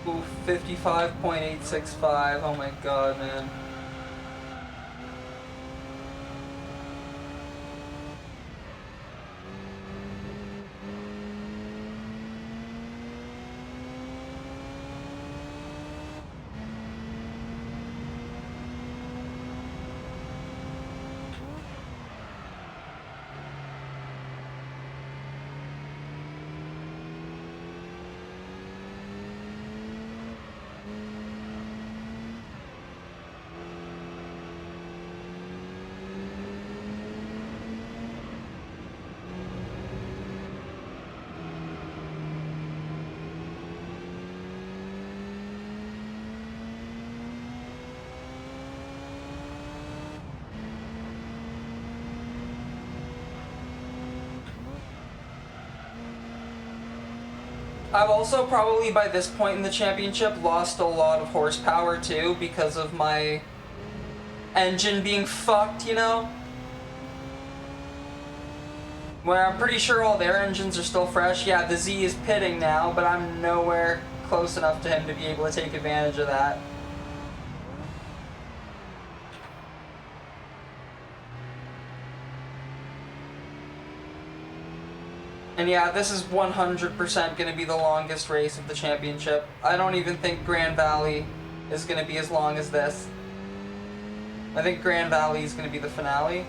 Ooh, 55.865, oh my god, man. I've also probably by this point in the championship lost a lot of horsepower too because of my engine being fucked, you know? Where I'm pretty sure all their engines are still fresh. Yeah, the Z is pitting now, but I'm nowhere close enough to him to be able to take advantage of that. And yeah, this is 100% going to be the longest race of the championship. I don't even think Grand Valley is going to be as long as this. I think Grand Valley is going to be the finale.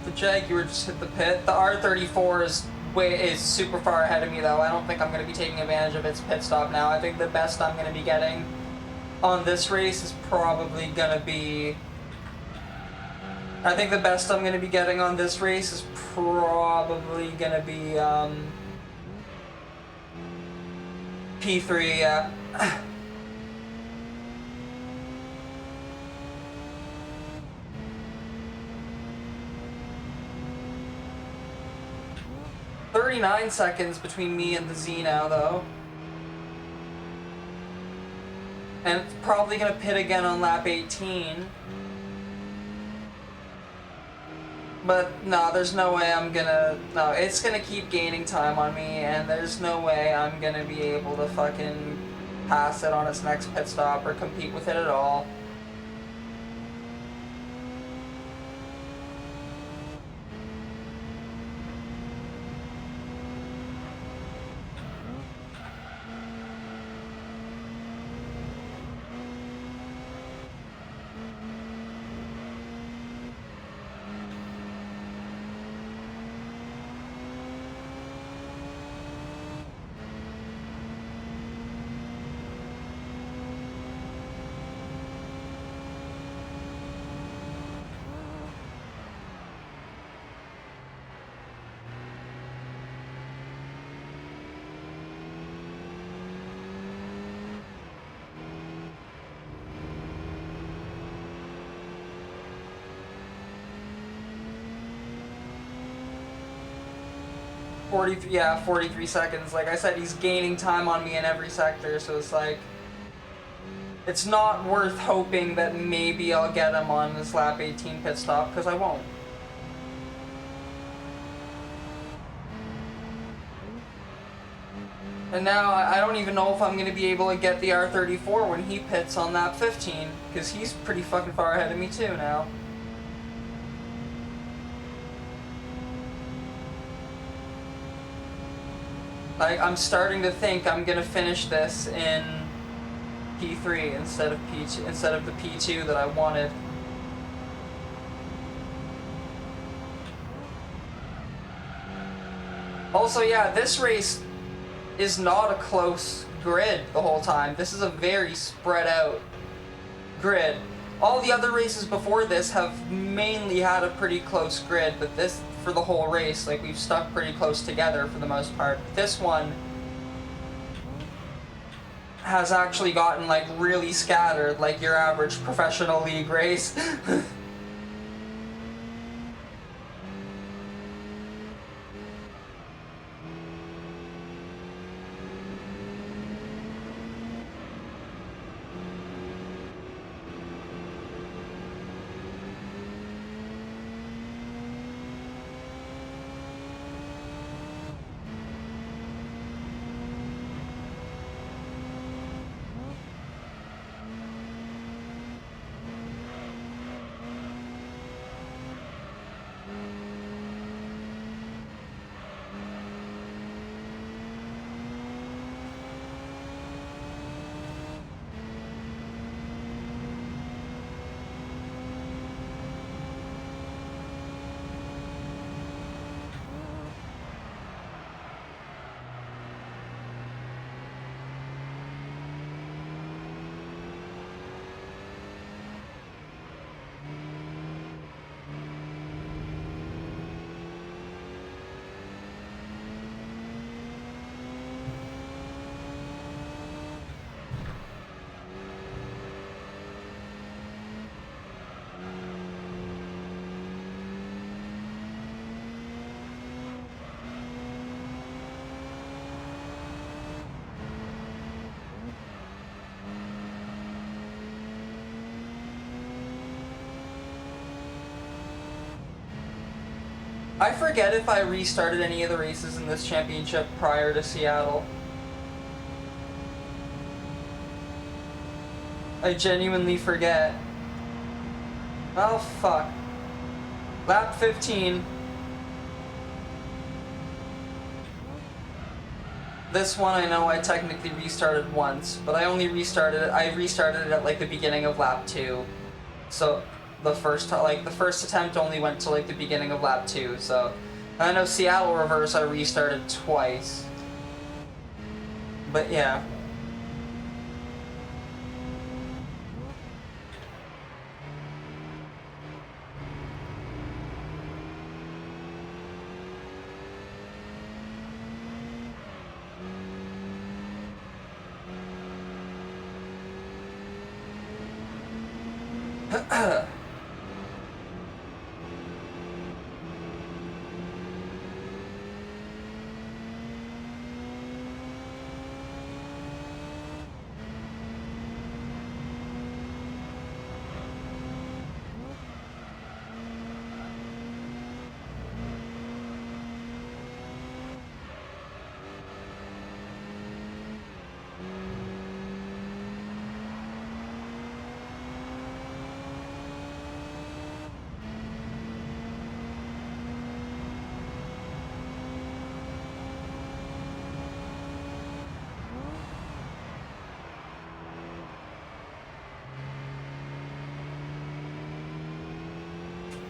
The Jaguar just hit the pit. The R34 is super far ahead of me though. I don't think I'm going to be taking advantage of its pit stop now. I think the best I'm going to be getting on this race is probably going to be... I think the best I'm going to be getting on this race is probably going to be P3, yeah. "39 seconds between me and the Z now, though. And it's probably going to pit again on lap 18. But no, there's no way I'm gonna... No, it's gonna keep gaining time on me, and there's no way I'm gonna be able to fucking pass it on its next pit stop or compete with it at all. Yeah, 43 seconds. Like I said, he's gaining time on me in every sector, so it's like, it's not worth hoping that maybe I'll get him on this lap 18 pit stop, because I won't. And now I don't even know if I'm going to be able to get the R34 when he pits on lap 15, because he's pretty fucking far ahead of me too now. Like, I'm starting to think I'm going to finish this in P3 instead of the P2 that I wanted. Also, yeah, this race is not a close grid the whole time. This is a very spread out grid. All the other races before this have mainly had a pretty close grid, but this, for the whole race, like, we've stuck pretty close together for the most part. This one has actually gotten, like, really scattered, like your average professional league race. I forget if I restarted any of the races in this championship prior to Seattle. I genuinely forget. Oh, fuck. Lap 15. This one I know I technically restarted once, but I restarted it at like the beginning of lap 2. So the first attempt only went to like the beginning of lap 2, so I know Seattle reverse I restarted twice. But yeah.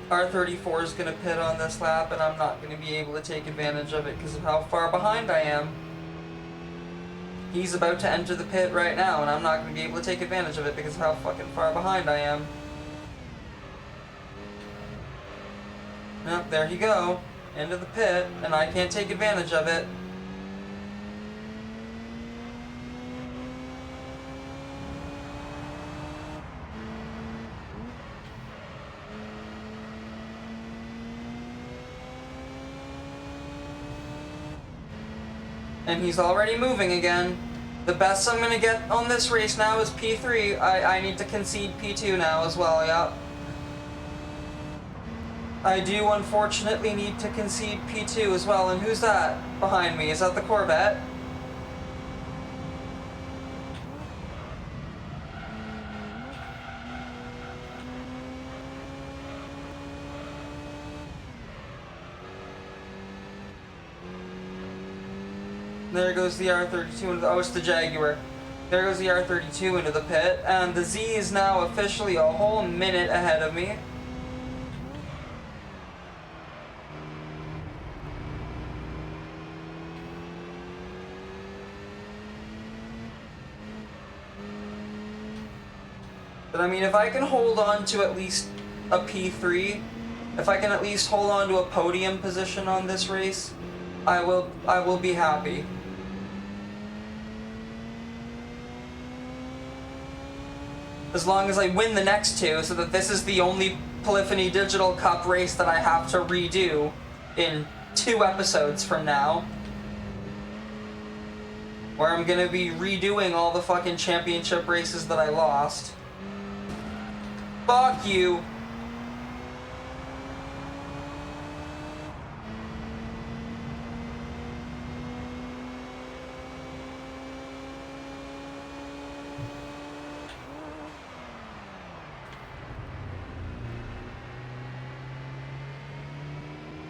R34 is going to pit on this lap, and I'm not going to be able to take advantage of it because of how far behind I am. He's about to enter the pit right now, and I'm not going to be able to take advantage of it because of how fucking far behind I am. Yep, there you go. Into the pit, and I can't take advantage of it. And he's already moving again. The best I'm gonna get on this race now is P3. I need to concede P2 now as well, yeah. I do unfortunately need to concede P2 as well. And who's that behind me? Is that the Corvette? There goes the R32 into the, oh, it's the Jaguar. There goes the R32 into the pit, and the Z is now officially a whole minute ahead of me. But I mean, if I can hold on to at least a P3, if I can at least hold on to a podium position on this race, I will be happy. As long as I win the next two, so that this is the only Polyphony Digital Cup race that I have to redo in 2 episodes from now. Where I'm gonna be redoing all the fucking championship races that I lost. Fuck you!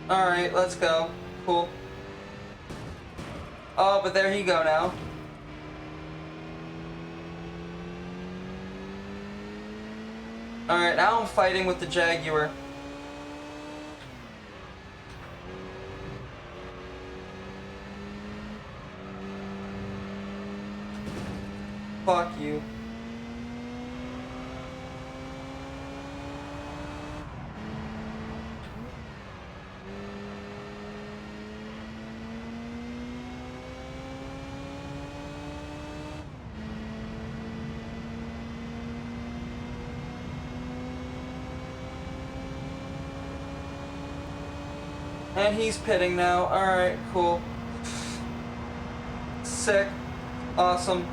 Alright, let's go. Cool. Oh, but there you go now. Alright, now I'm fighting with the Jaguar. Fuck you. And he's pitting now. Alright, cool. Sick. Awesome.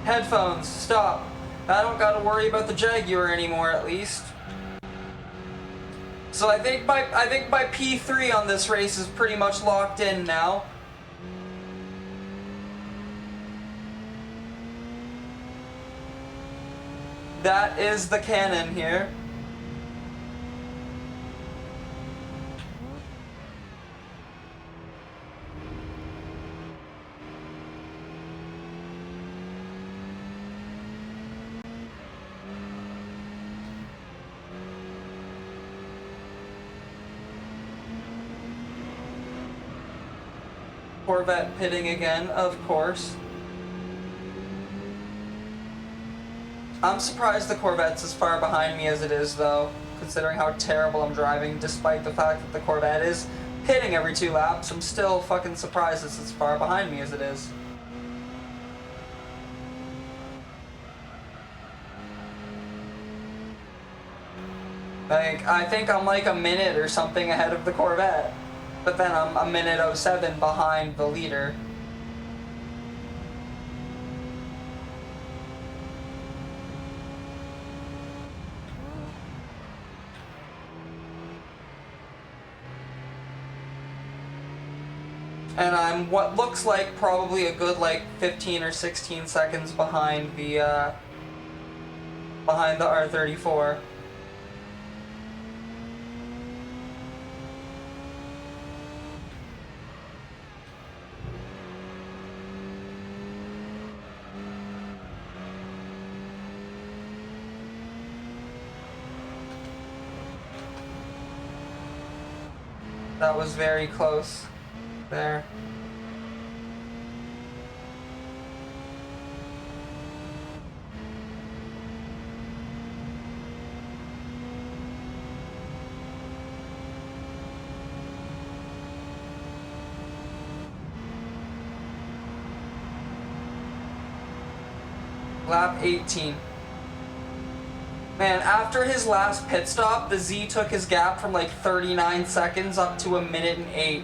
Headphones, stop. I don't gotta worry about the Jaguar anymore, at least. So I think my P3 on this race is pretty much locked in now. That is the cannon here. Corvette pitting again, of course. I'm surprised the Corvette's as far behind me as it is, though, considering how terrible I'm driving, despite the fact that the Corvette is pitting every 2 laps. I'm still fucking surprised it's as far behind me as it is. Like, I think I'm like a minute or something ahead of the Corvette. But then I'm a minute 07 behind the leader. And I'm what looks like probably a good like 15 or 16 seconds behind the R34. That was very close there. Lap 18. Man, after his last pit stop, the Z took his gap from like 39 seconds up to a minute and 8.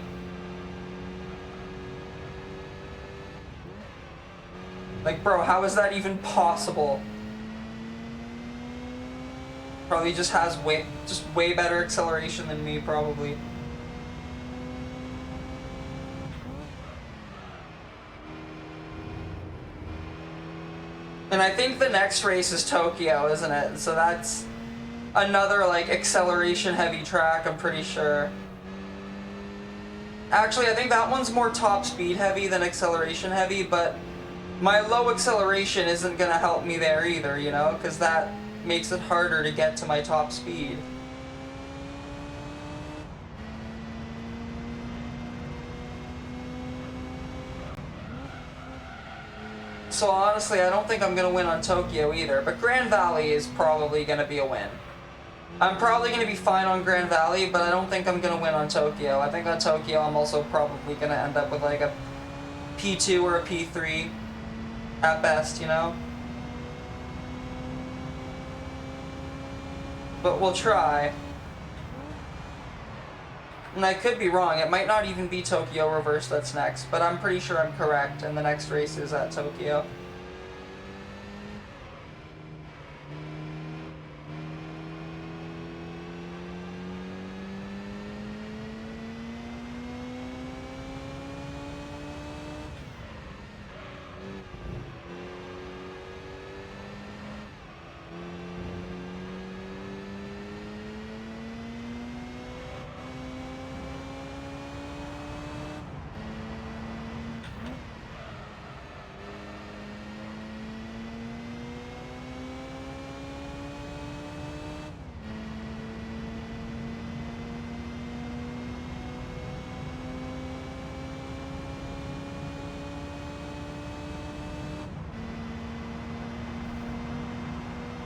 Like, bro, how is that even possible? Probably just has way better acceleration than me, probably. And I think the next race is Tokyo, isn't it? So that's another, like, acceleration-heavy track, I'm pretty sure. Actually, I think that one's more top speed heavy than acceleration heavy, but my low acceleration isn't gonna help me there either, you know? Because that makes it harder to get to my top speed. So honestly, I don't think I'm gonna win on Tokyo either, but Grand Valley is probably gonna be a win. I'm probably gonna be fine on Grand Valley, but I don't think I'm gonna win on Tokyo. I think on Tokyo I'm also probably gonna end up with like a P2 or a P3 at best, you know? But we'll try. And I could be wrong, it might not even be Tokyo Reverse that's next, but I'm pretty sure I'm correct, and the next race is at Tokyo.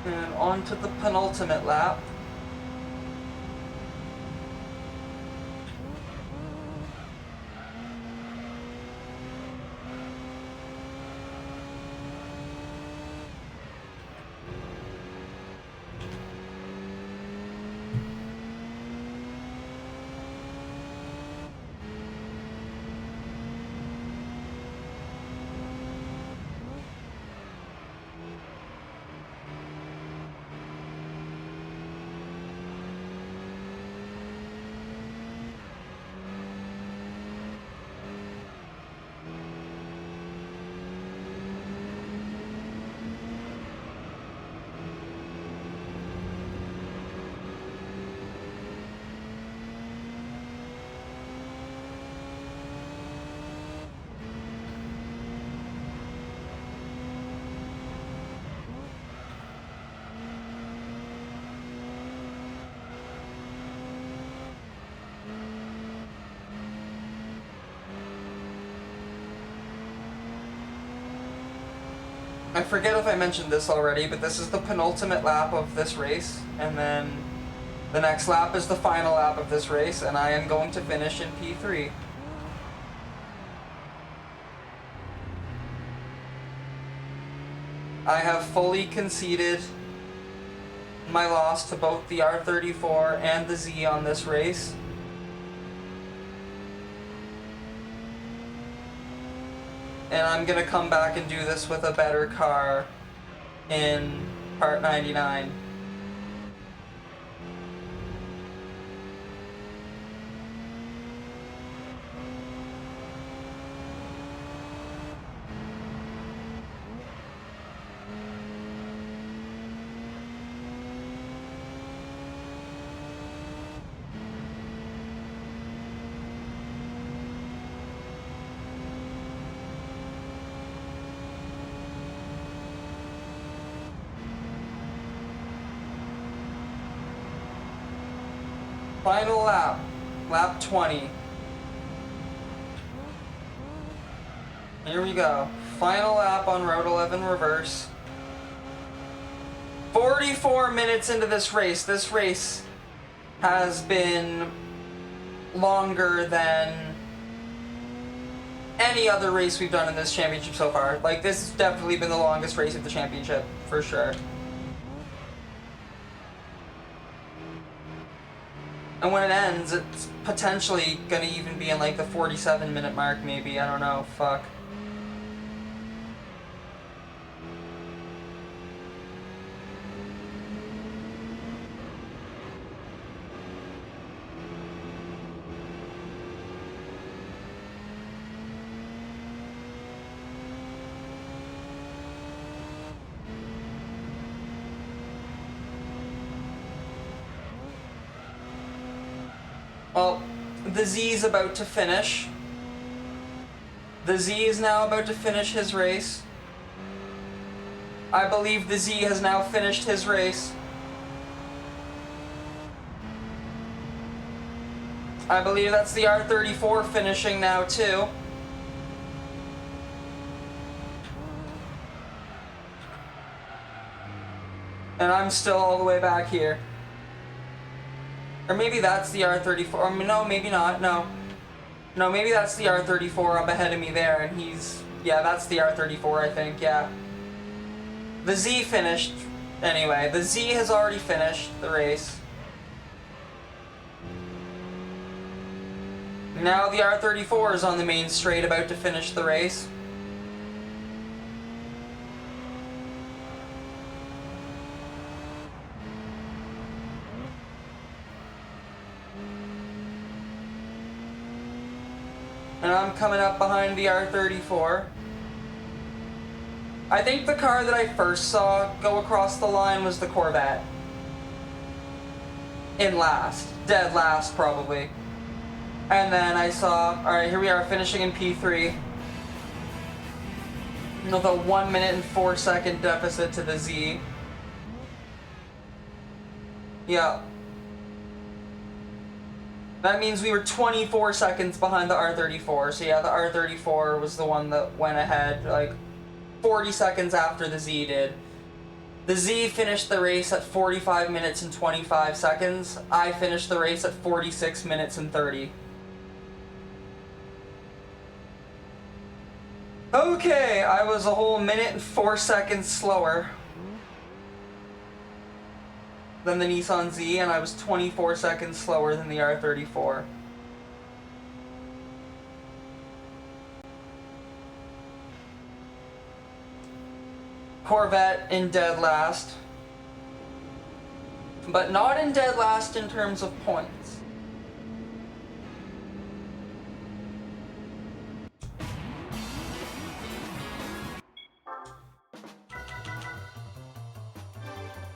And on to the penultimate lap. I forget if I mentioned this already, but this is the penultimate lap of this race, and then the next lap is the final lap of this race, and I am going to finish in P3. I have fully conceded my loss to both the R34 and the Z on this race. And I'm gonna come back and do this with a better car in part 99. Final lap, lap 20. Here we go. Final lap on Road 11 reverse. 44 minutes into this race. This race has been longer than any other race we've done in this championship so far. Like, this has definitely been the longest race of the championship, for sure. And when it ends, it's potentially gonna even be in like the 47-minute mark, maybe. I don't know. Fuck. Well, the Z is about to finish. The Z is now about to finish his race. I believe the Z has now finished his race. I believe that's the R34 finishing now too. And I'm still all the way back here. Or maybe that's the R34. Or no, maybe not. No. No, maybe that's the R34 up ahead of me there, and he's... Yeah, that's the R34, I think, yeah. The Z finished. Anyway, the Z has already finished the race. Now the R34 is on the main straight, about to finish the race. And I'm coming up behind the R34. I think the car that I first saw go across the line was the Corvette. In last. Dead last, probably. And then I saw... Alright, here we are, finishing in P3. With a 1 minute and 4 second deficit to the Z. Yeah. That means we were 24 seconds behind the R34. So yeah, the R34 was the one that went ahead, like, 40 seconds after the Z did. The Z finished the race at 45 minutes and 25 seconds. I finished the race at 46 minutes and 30. Okay, I was a whole minute and 4 seconds slower than the Nissan Z, and I was 24 seconds slower than the R34. Corvette in dead last, but not in dead last in terms of points.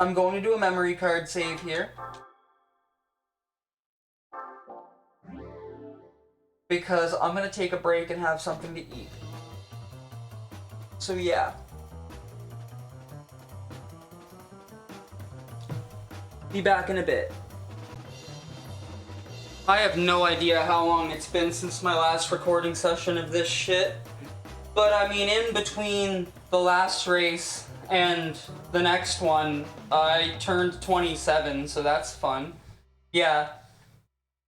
I'm going to do a memory card save here. Because I'm going to take a break and have something to eat. So yeah. Be back in a bit. I have no idea how long it's been since my last recording session of this shit. But I mean, in between the last race and the next one, I turned 27, so that's fun. Yeah.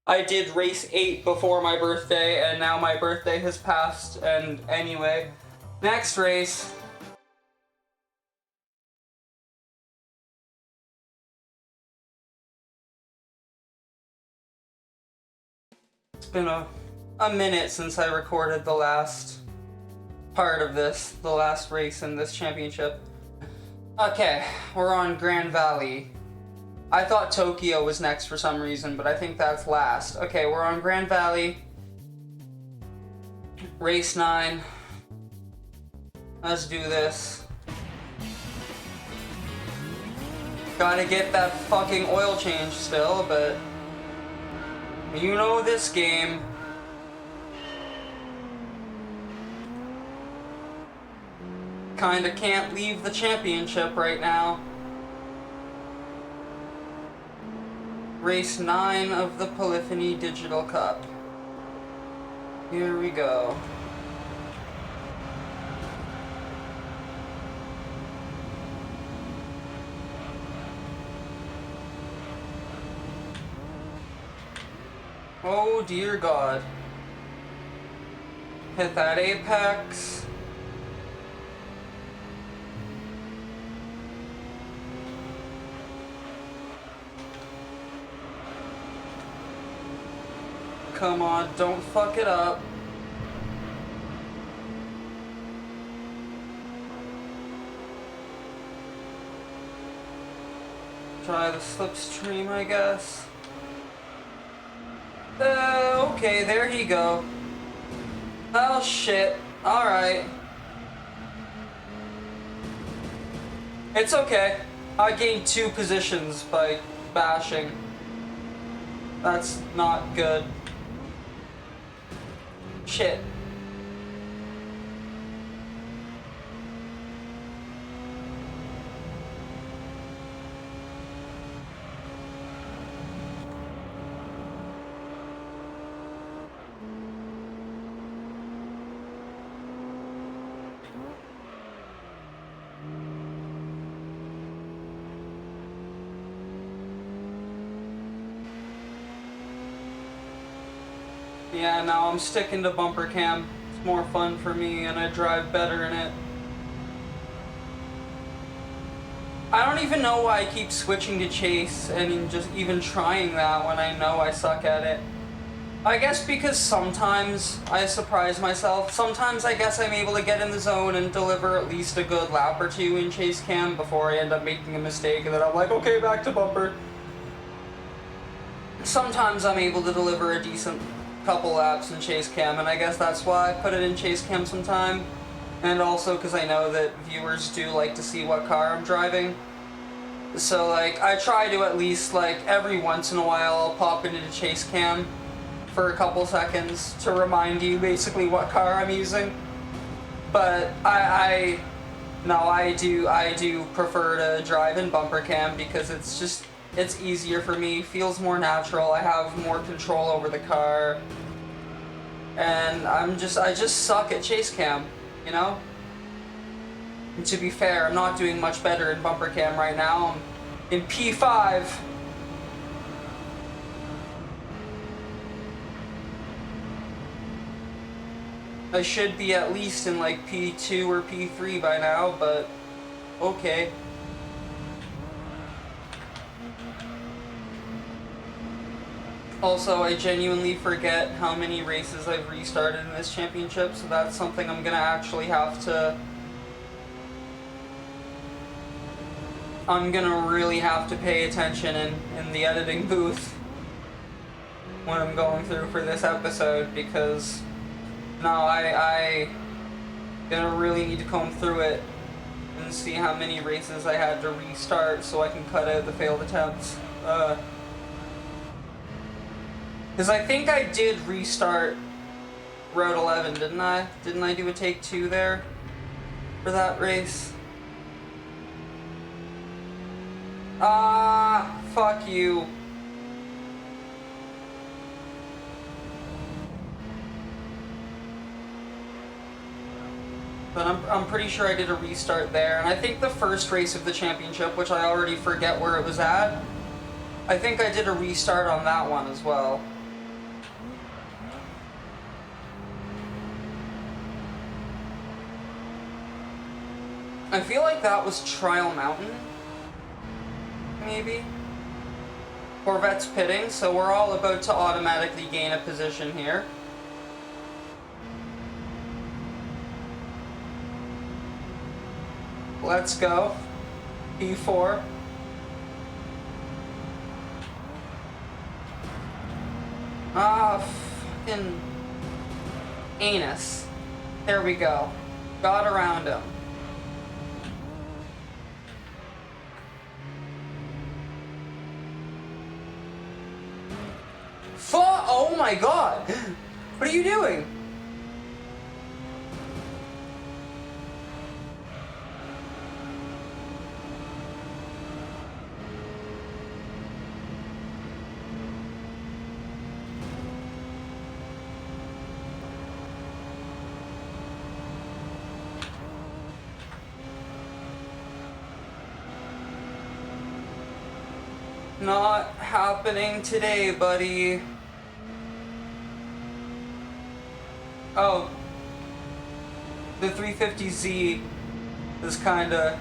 I did race 8 before my birthday, and now my birthday has passed, and anyway. Next race. It's been a minute since I recorded the last part of this, the last race in this championship. Okay, we're on Grand Valley. I thought Tokyo was next for some reason, but I think that's last. Okay, we're on Grand Valley. Race 9. Let's do this. Gotta get that fucking oil change still, but you know this game. Kinda can't leave the championship right now. Race 9 of the Polyphony Digital Cup. Here we go. Oh dear God. Hit that apex. Come on, don't fuck it up. Try the slipstream, I guess. Okay, there you go. Oh shit. Alright. It's okay. I gained 2 positions by bashing. That's not good. Shit. Yeah, now I'm sticking to bumper cam. It's more fun for me and I drive better in it. I don't even know why I keep switching to chase and just even trying that when I know I suck at it. I guess because sometimes I surprise myself. Sometimes I guess I'm able to get in the zone and deliver at least a good lap or two in chase cam before I end up making a mistake and then I'm like, okay, back to bumper. Sometimes I'm able to deliver a decent couple laps in chase cam, and I guess that's why I put it in chase cam sometime. And also because I know that viewers do like to see what car I'm driving. So like, I try to at least like every once in a while I'll pop into the chase cam for a couple seconds to remind you basically what car I'm using. But I do prefer to drive in bumper cam because it's easier for me, feels more natural, I have more control over the car. And I just suck at chase cam, you know? And to be fair, I'm not doing much better in bumper cam right now. I'm in P5. I should be at least in like P2 or P3 by now, but okay. Also, I genuinely forget how many races I've restarted in this championship, so that's something I'm gonna actually have to... I'm gonna really have to pay attention in the editing booth when I'm going through for this episode, because no, I gonna really need to comb through it and see how many races I had to restart so I can cut out the failed attempts. Because I think I did restart Route 11, didn't I? Didn't I do a take 2 there for that race? Ah, fuck you. But I'm pretty sure I did a restart there. And I think the first race of the championship, which I already forget where it was at, I think I did a restart on that one as well. I feel like that was Trial Mountain, maybe? Corvette's pitting, so we're all about to automatically gain a position here. Let's go. P4. Ah, fucking anus. There we go. Got around him. Oh my god! What are you doing? Not happening today, buddy. Oh, the 350Z is kinda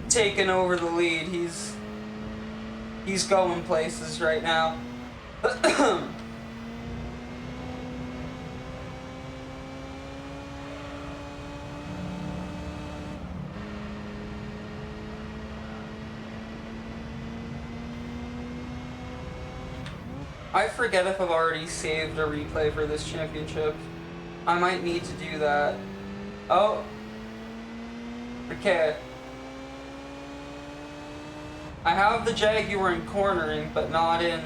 taking over the lead. He's going places right now. I forget if I've already saved a replay for this championship. I might need to do that. Oh. Okay. I have the Jaguar in cornering, but not in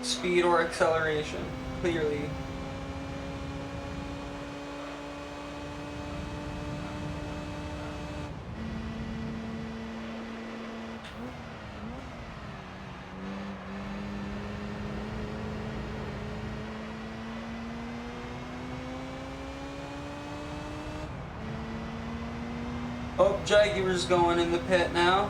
speed or acceleration, clearly. Oh, Jaguar's going in the pit now.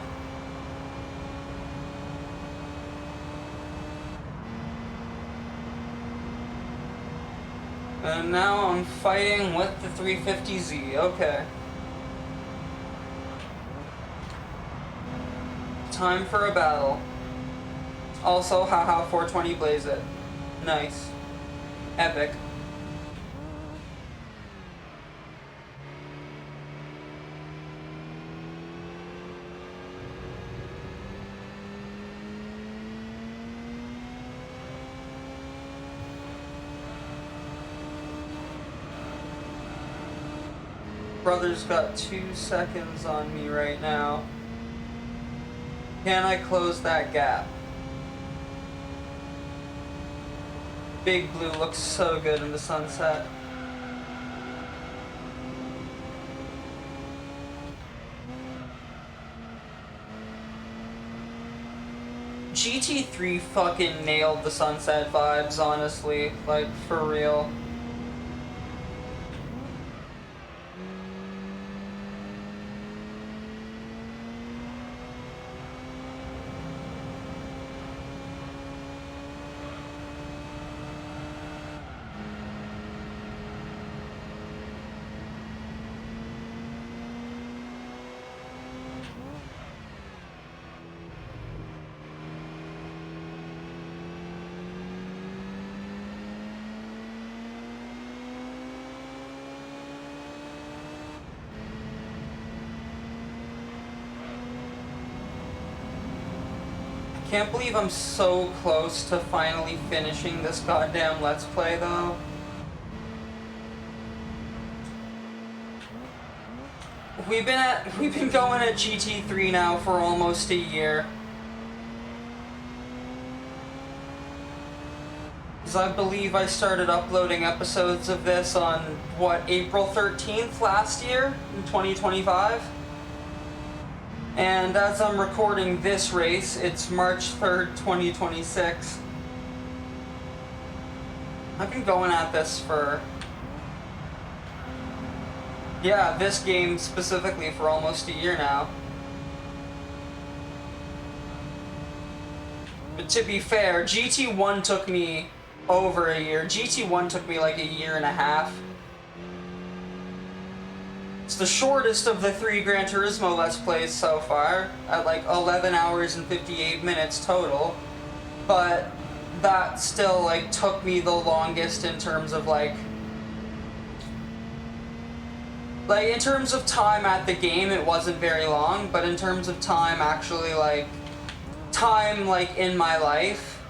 And now I'm fighting with the 350Z, okay. Time for a battle. Also, haha, 420 blaze it. Nice. Epic. Brother's got 2 seconds on me right now. Can I close that gap? Big Blue looks so good in the sunset. GT3 fucking nailed the sunset vibes, honestly. Like, for real. Can't believe I'm so close to finally finishing this goddamn Let's Play, though. We've been going at GT3 now for almost a year. Because I believe I started uploading episodes of this on, what, April 13th last year, in 2025? And as I'm recording this race, it's March 3rd, 2026. I've been going at this for... yeah, this game specifically for almost a year now. But to be fair, GT1 took me over a year. GT1 took me like a year and a half. It's the shortest of the 3 Gran Turismo Let's Plays so far, at like 11 hours and 58 minutes total. But that still like took me the longest in terms of like in terms of time at the game, it wasn't very long, but in terms of time actually time in my life,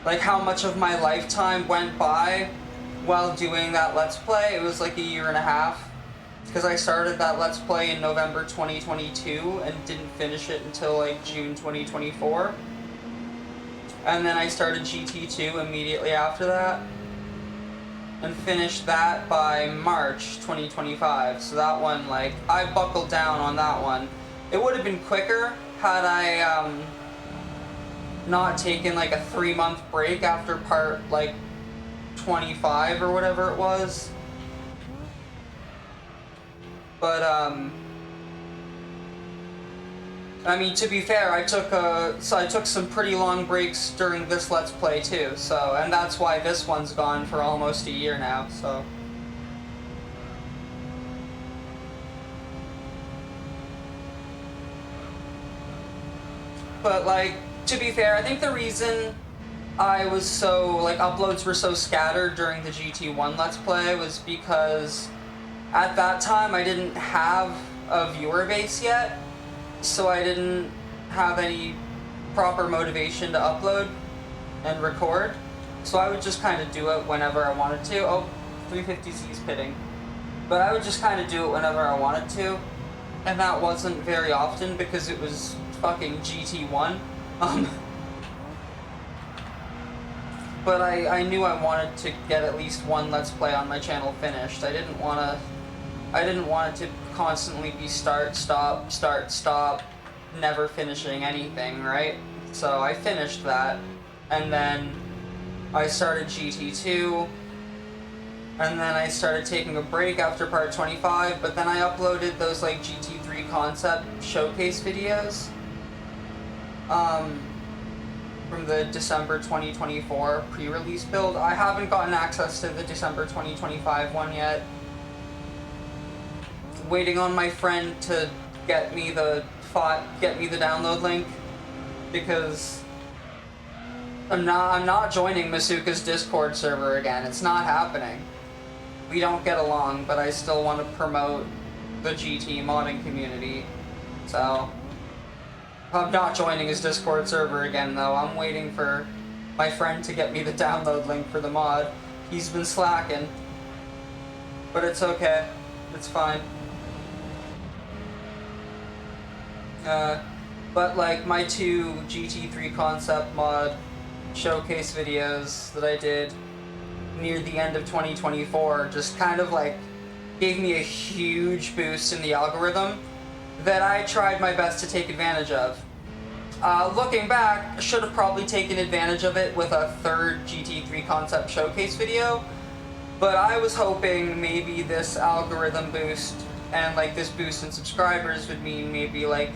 like how much of my lifetime went by while doing that Let's Play, it was like a year and a half. Because I started that Let's Play in November 2022 and didn't finish it until like June 2024. And then I started GT2 immediately after that. And finished that by March 2025. So that one, like, I buckled down on that one. It would have been quicker had I not taken like a 3-month break after part like 25 or whatever it was. But, I mean, to be fair, I took some pretty long breaks during this Let's Play too, so, and that's why this one's gone for almost a year now, so. But, like, to be fair, I think the reason I was so, like, uploads were so scattered during the GT1 Let's Play was because at that time, I didn't have a viewer base yet, so I didn't have any proper motivation to upload and record. So I would just kind of do it whenever I wanted to. Oh, 350Z's pitting. But I would just kind of do it whenever I wanted to, and that wasn't very often because it was fucking GT1. but I knew I wanted to get at least one Let's Play on my channel finished. I didn't want it to constantly be start, stop, never finishing anything, right? So I finished that, and then I started GT2, and then I started taking a break after part 25, but then I uploaded those like GT3 concept showcase videos from the December 2024 pre-release build. I haven't gotten access to the December 2025 one yet. Waiting on my friend to get me the download link, because I'm not joining Masuka's Discord server again. It's not happening. We don't get along, but I still want to promote the GT modding community. So I'm not joining his Discord server again, though. I'm waiting for my friend to get me the download link for the mod. He's been slacking, but it's okay. It's fine. But like my 2 GT3 concept mod showcase videos that I did near the end of 2024 just kind of like gave me a huge boost in the algorithm that I tried my best to take advantage of. Looking back, I should have probably taken advantage of it with a 3rd GT3 concept showcase video, but I was hoping maybe this algorithm boost and like this boost in subscribers would mean maybe like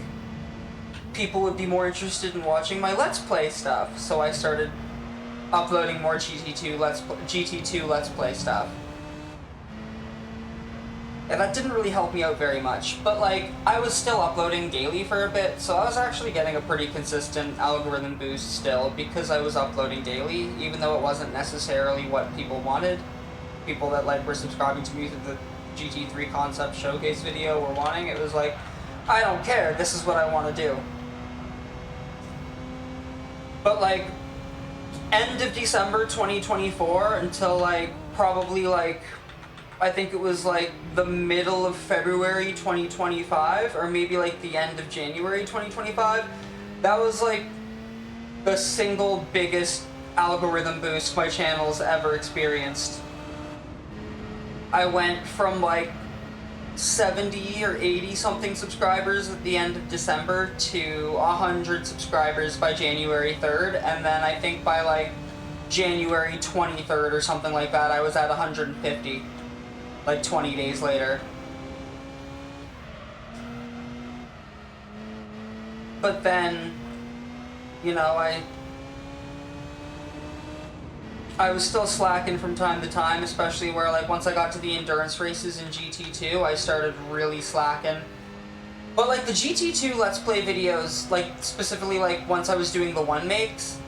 people would be more interested in watching my Let's Play stuff, so I started uploading more GT2 Let's Play stuff. And that didn't really help me out very much, but like, I was still uploading daily for a bit, so I was actually getting a pretty consistent algorithm boost still, because I was uploading daily, even though it wasn't necessarily what people wanted. People that like were subscribing to me through the GT3 concept showcase video were wanting. It was like, I don't care, this is what I want to do. But like, end of December 2024 until like, probably like, I think it was like the middle of February 2025, or maybe like the end of January 2025, that was like the single biggest algorithm boost my channel's ever experienced. I went from like 70 or 80 something subscribers at the end of December to 100 subscribers by January 3rd, and then I think by like January 23rd or something like that I was at 150, like 20 days later. But then, you know, I was still slacking from time to time, especially where like once I got to the endurance races in GT2, I started really slacking. But like the GT2 Let's Play videos, like specifically like once I was doing the one makes,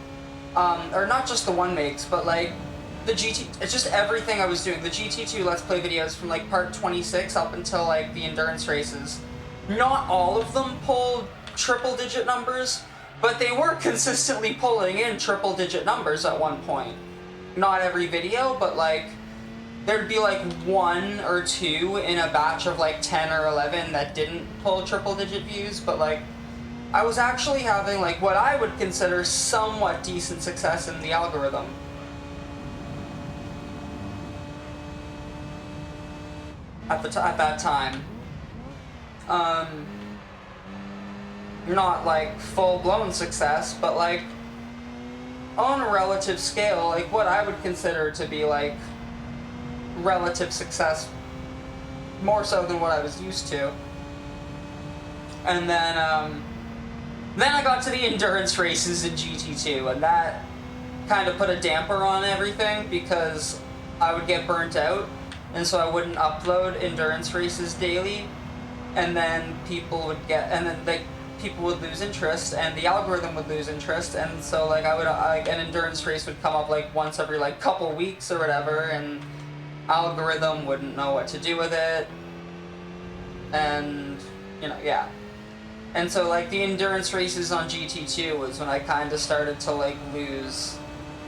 or not just the one makes, but like the it's just everything I was doing. The GT2 Let's Play videos from like part 26 up until like the endurance races, not all of them pulled triple digit numbers, but they were consistently pulling in triple digit numbers at one point. Not every video, but like there'd be like 1 or 2 in a batch of like 10 or 11 that didn't pull triple digit views, but like I was actually having like what I would consider somewhat decent success in the algorithm. At that time. Not like full-blown success, but like on a relative scale, like what I would consider to be like relative success, more so than what I was used to. And then I got to the endurance races in GT2, and that kind of put a damper on everything because I would get burnt out, and so I wouldn't upload endurance races daily, and then people would lose interest, and the algorithm would lose interest, and so like an endurance race would come up like once every like couple weeks or whatever, and algorithm wouldn't know what to do with it, and you know, yeah. And so like the endurance races on GT2 was when I kind of started to like lose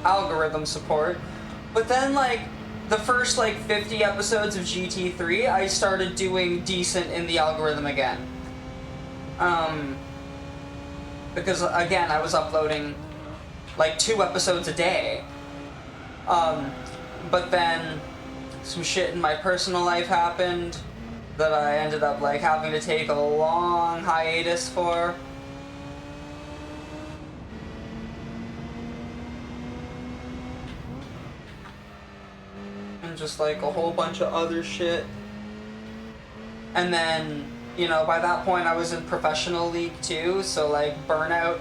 algorithm support. But then like the first like 50 episodes of GT3, I started doing decent in the algorithm again. Because again, I was uploading like 2 episodes a day. But then some shit in my personal life happened that I ended up like having to take a long hiatus for. And just like a whole bunch of other shit. And then, you know, by that point I was in professional league too, so like burnout,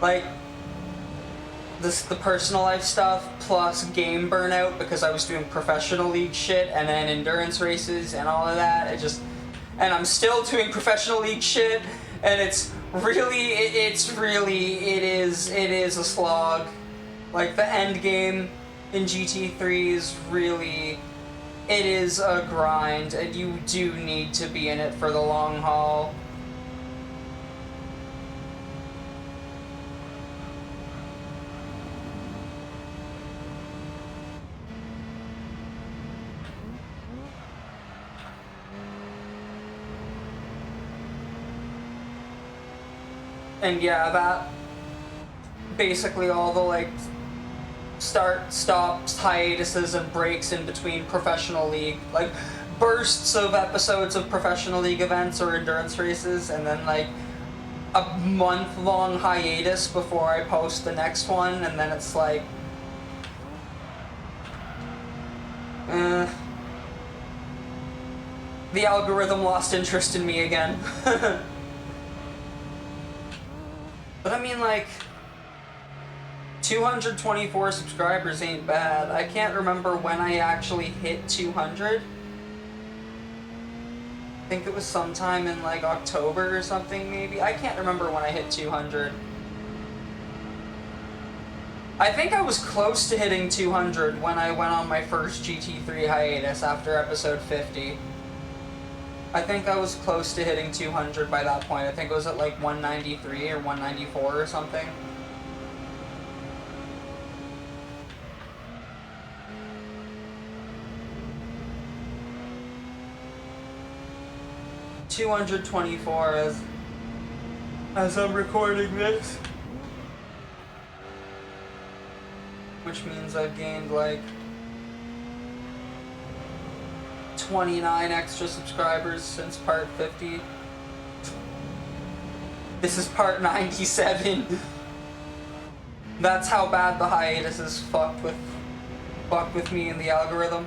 like the personal life stuff plus game burnout because I was doing professional league shit and then endurance races and all of that. And I'm still doing professional league shit, and it is a slog. Like the end game in GT3 is really, it is a grind, and you do need to be in it for the long haul. And yeah, that basically all the like start, stops, hiatuses, and breaks in between professional league, like bursts of episodes of professional league events or endurance races, and then like a month-long hiatus before I post the next one, and then it's like, the algorithm lost interest in me again. But I mean, like, 224 subscribers ain't bad. I can't remember when I actually hit 200. I think it was sometime in, like, October or something, maybe. I can't remember when I hit 200. I think I was close to hitting 200 when I went on my first GT3 hiatus after episode 50. I think I was close to hitting 200 by that point. I think it was at like 193 or 194 or something. $224 as I'm recording this. Which means I've gained like 29 extra subscribers since part 50. This is part 97. That's how bad the hiatus is fucked with me in the algorithm.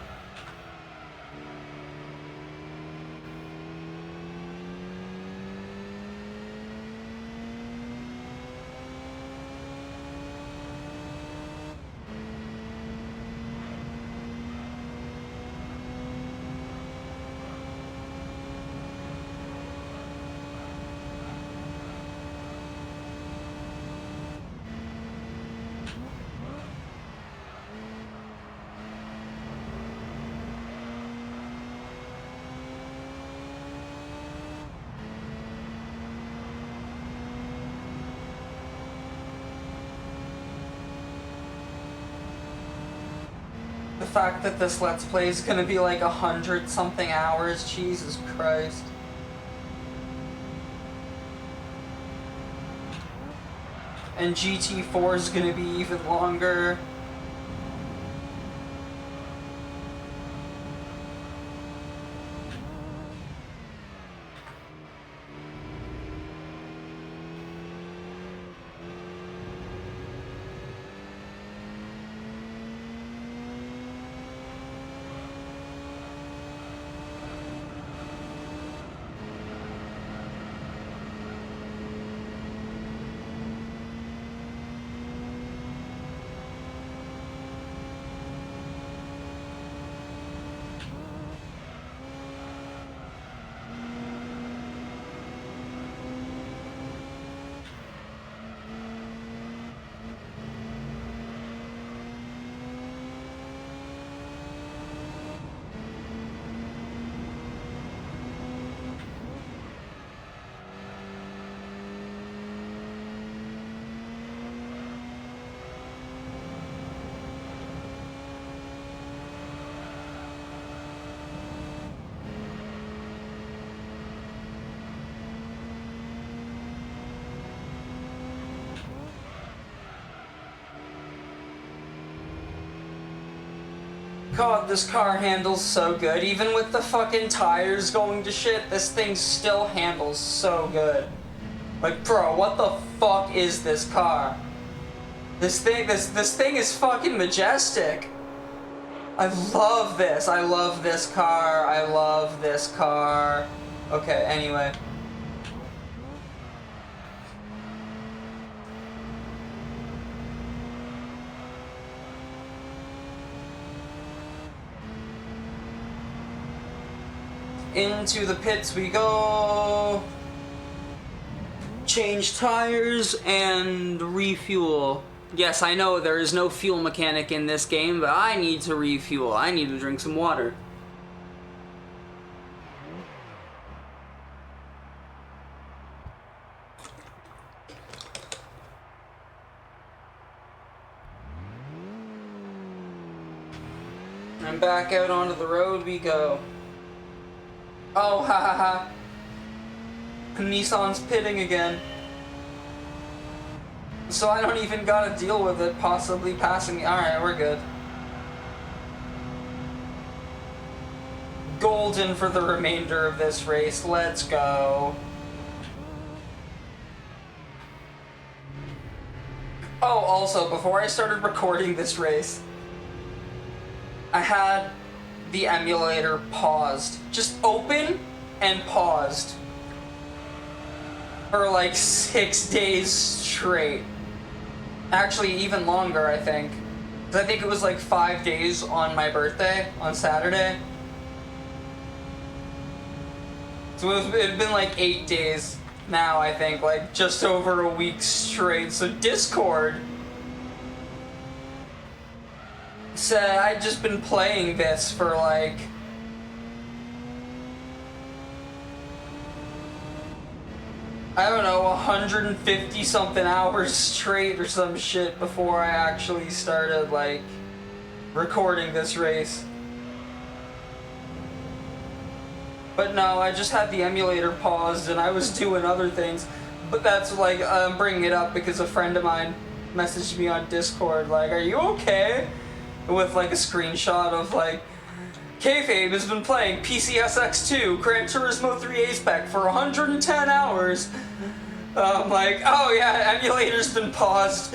The fact that this Let's Play is gonna be like 100-something hours, Jesus Christ. And GT4 is gonna be even longer. God, this car handles so good. Even with the fucking tires going to shit, this thing still handles so good. Like, bro, what the fuck is this car? This thing is fucking majestic. I love this. I love this car. I love this car. Okay, anyway. Into the pits we go. Change tires and refuel. Yes, I know there is no fuel mechanic in this game, but I need to refuel. I need to drink some water. And back out onto the road we go. Oh, ha ha ha. Nissan's pitting again. So I don't even gotta deal with it possibly passing me. Alright, we're good. Golden for the remainder of this race. Let's go. Oh, also, before I started recording this race, I had the emulator paused. Just open and paused. For like 6 days straight. Actually, even longer, I think. 'Cause I think it was like 5 days on my birthday, on Saturday. So it had been like 8 days now, I think. Like, just over a week straight. So Discord said I'd just been playing this for like... I don't know, 150 something hours straight or some shit before I actually started, like, recording this race. But no, I just had the emulator paused and I was doing other things. But that's like, I'm bringing it up because a friend of mine messaged me on Discord, like, are you okay? With like a screenshot of like, Kayfabe has been playing PCSX2, Gran Turismo 3 A-Spec for 110 hours. I'm like, oh yeah, emulator's been paused.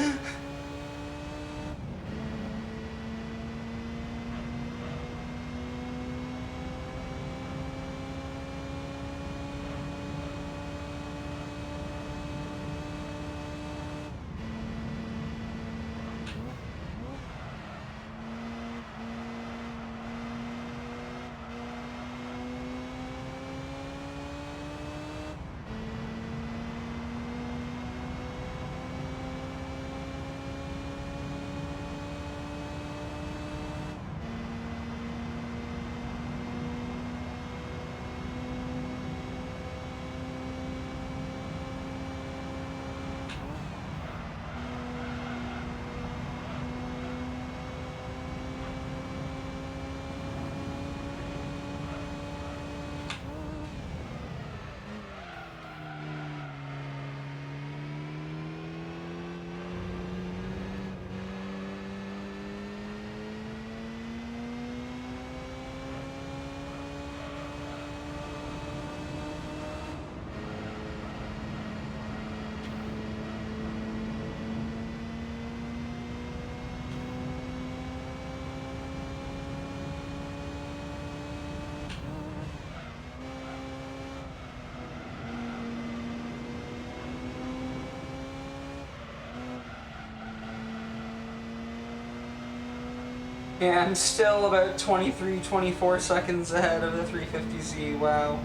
Yeah, I'm still about 23, 24 seconds ahead of the 350Z, wow.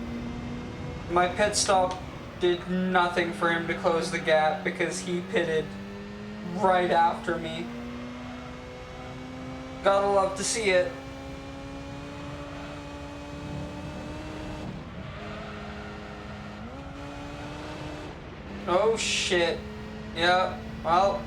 My pit stop did nothing for him to close the gap because he pitted right after me. Gotta love to see it. Oh shit. Yeah, well...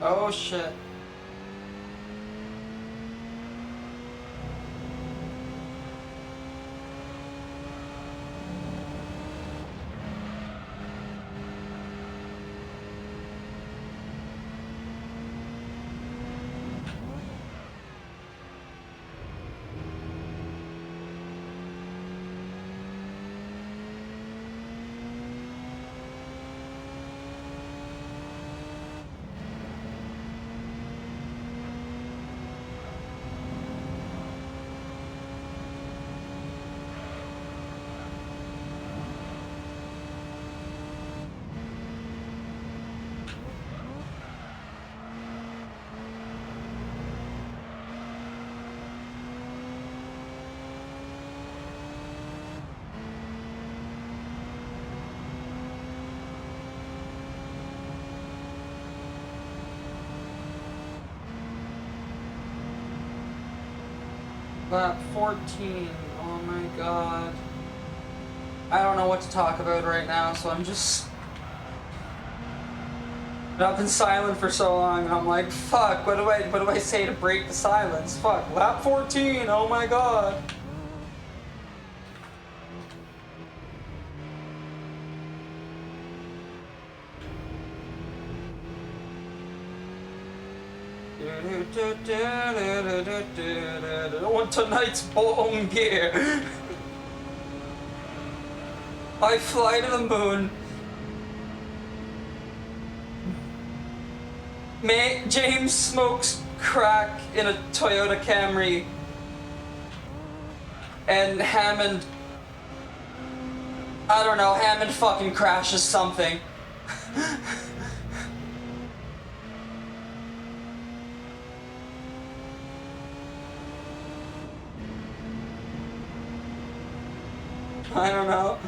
Oh shit. Lap 14. Oh my god. I don't know what to talk about right now, so I'm just... I've been silent for so long, and I'm like, fuck, what do I say to break the silence? Fuck, lap 14, oh my god. I want tonight's bottom gear. I fly to the moon. James smokes crack in a Toyota Camry. And Hammond... I don't know, Hammond fucking crashes something. I don't know.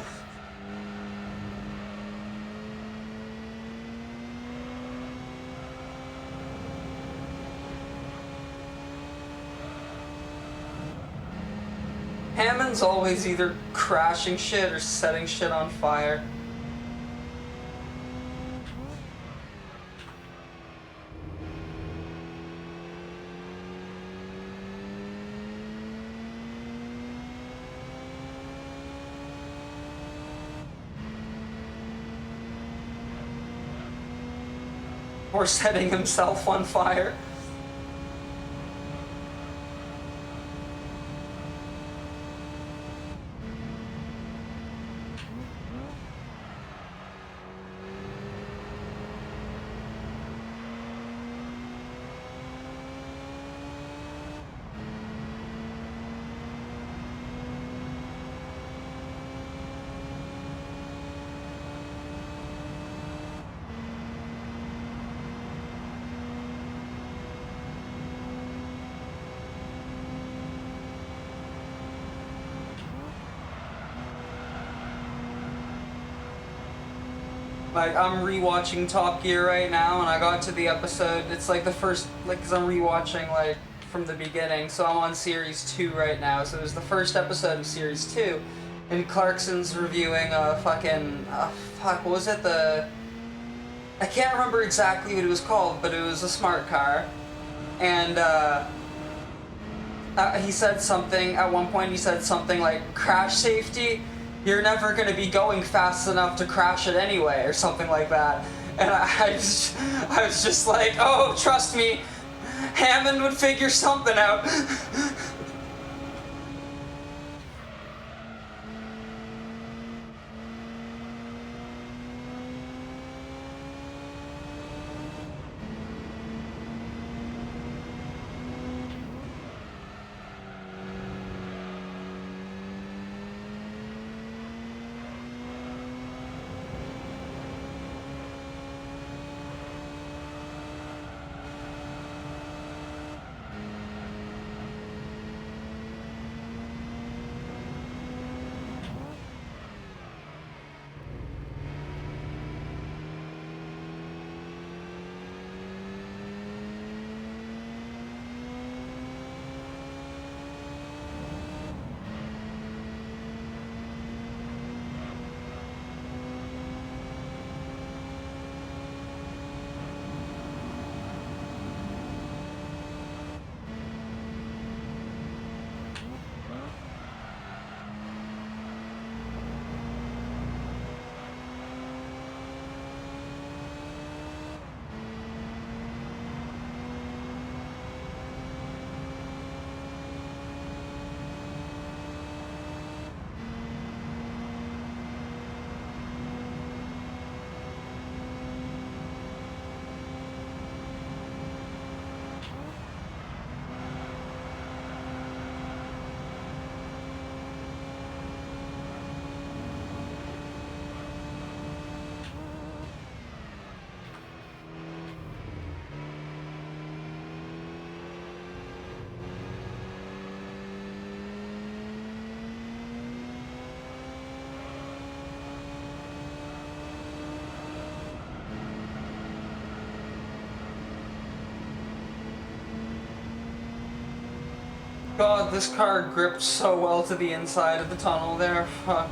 Hammond's always either crashing shit or setting shit on fire. Or setting himself on fire. Like, I'm rewatching Top Gear right now, and I got to the episode, it's like the first, like, because I'm rewatching, like, from the beginning, so I'm on Series 2 right now, so it was the first episode of Series 2, and Clarkson's reviewing fuck, what was it, I can't remember exactly what it was called, but it was a smart car, and, he said something, at one point he said something like, crash safety? You're never going to be going fast enough to crash it anyway, or something like that. And I was just like, oh, trust me, Hammond would figure something out. God, this car gripped so well to the inside of the tunnel there. Fuck.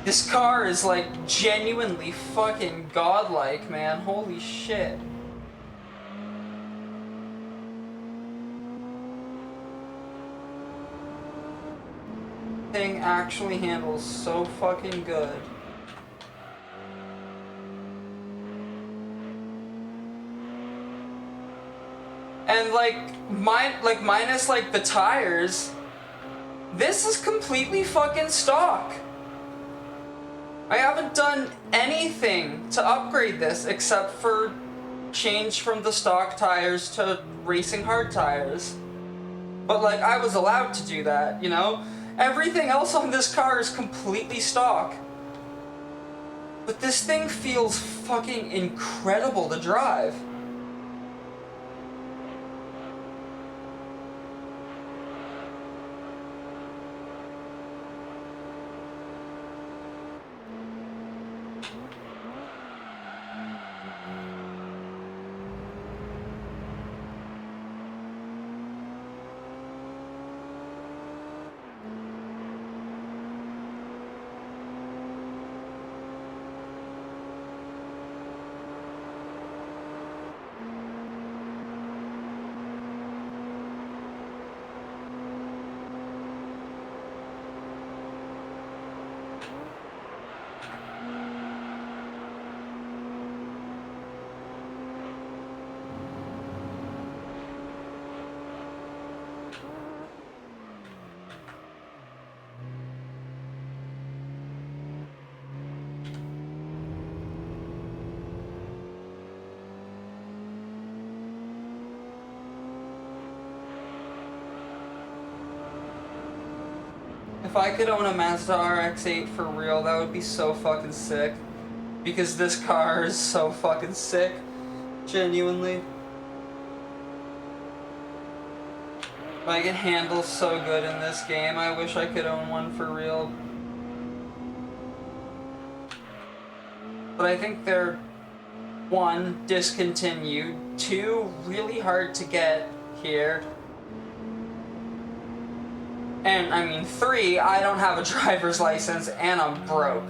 This car is like genuinely fucking godlike, man. Holy shit. Thing actually handles so fucking good. And minus like the tires, this is completely fucking stock. I haven't done anything to upgrade this except for change from the stock tires to racing hard tires. But like, I was allowed to do that, you know? Everything else on this car is completely stock. But this thing feels fucking incredible to drive. If I could own a Mazda RX-8 for real, that would be so fucking sick. Because this car is so fucking sick. Genuinely. Like, it handles so good in this game. I wish I could own one for real. But I think they're, 1, discontinued, 2, really hard to get here. And, I mean, 3, I don't have a driver's license and I'm broke.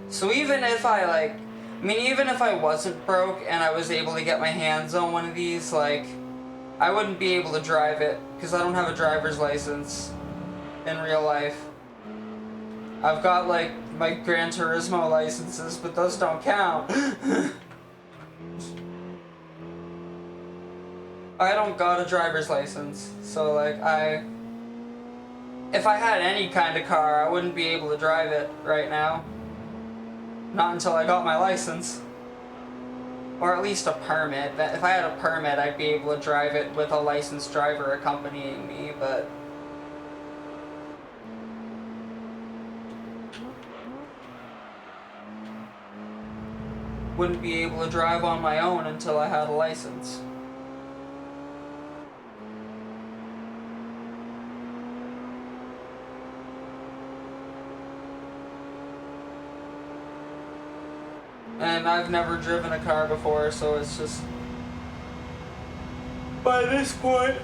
So even if even if I wasn't broke and I was able to get my hands on one of these, like, I wouldn't be able to drive it because I don't have a driver's license in real life. I've got, like, my Gran Turismo licenses, but those don't count. I don't got a driver's license, so, like, if I had any kind of car, I wouldn't be able to drive it right now. Not until I got my license. Or at least a permit. If I had a permit, I'd be able to drive it with a licensed driver accompanying me, but... wouldn't be able to drive on my own until I had a license. And I've never driven a car before, so it's just... by this point...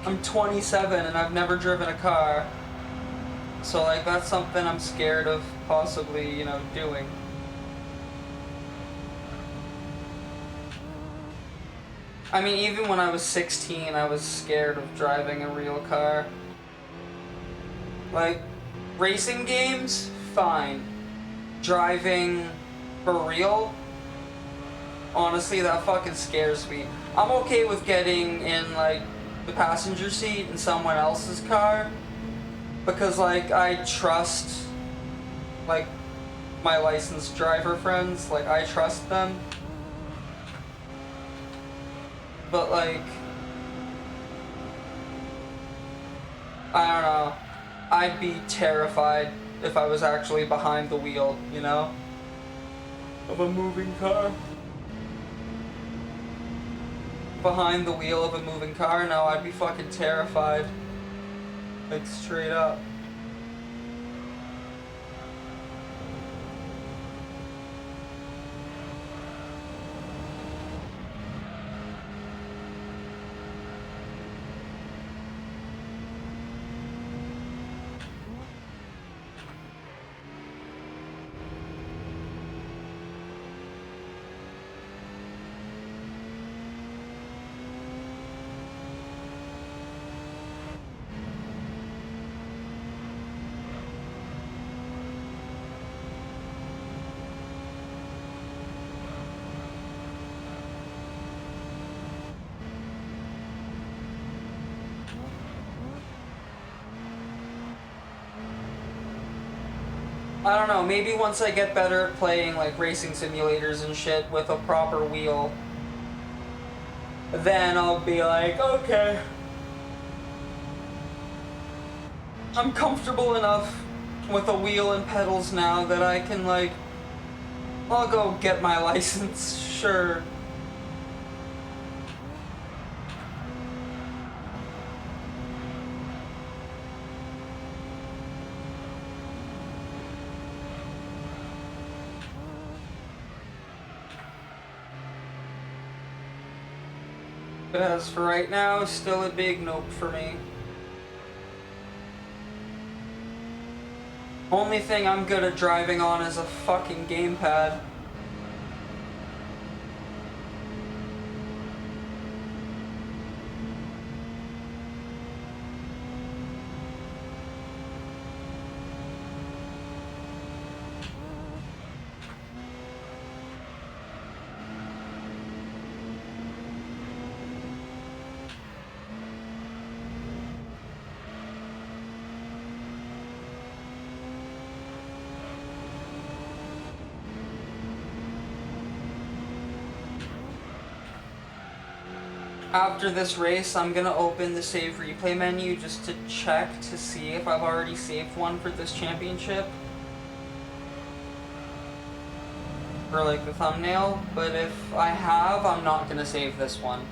I'm 27 and I've never driven a car. So, like, that's something I'm scared of possibly, you know, doing. I mean, even when I was 16, I was scared of driving a real car. Like, racing games? Fine. Driving for real? Honestly, that fucking scares me. I'm okay with getting in, like, the passenger seat in someone else's car, because, like, I trust, like, my licensed driver friends. Like, I trust them. But, like, I don't know. I'd be terrified if I was actually behind the wheel, you know? Of a moving car. Behind the wheel of a moving car? No, I'd be fucking terrified. Like, straight up. I don't know, maybe once I get better at playing like racing simulators and shit with a proper wheel, then I'll be like, okay, I'm comfortable enough with a wheel and pedals now that I can like, I'll go get my license, sure. But as for right now, still a big nope for me. Only thing I'm good at driving on is a fucking gamepad. After this race, I'm gonna open the save replay menu just to check to see if I've already saved one for this championship. For like the thumbnail, but if I have, I'm not gonna save this one.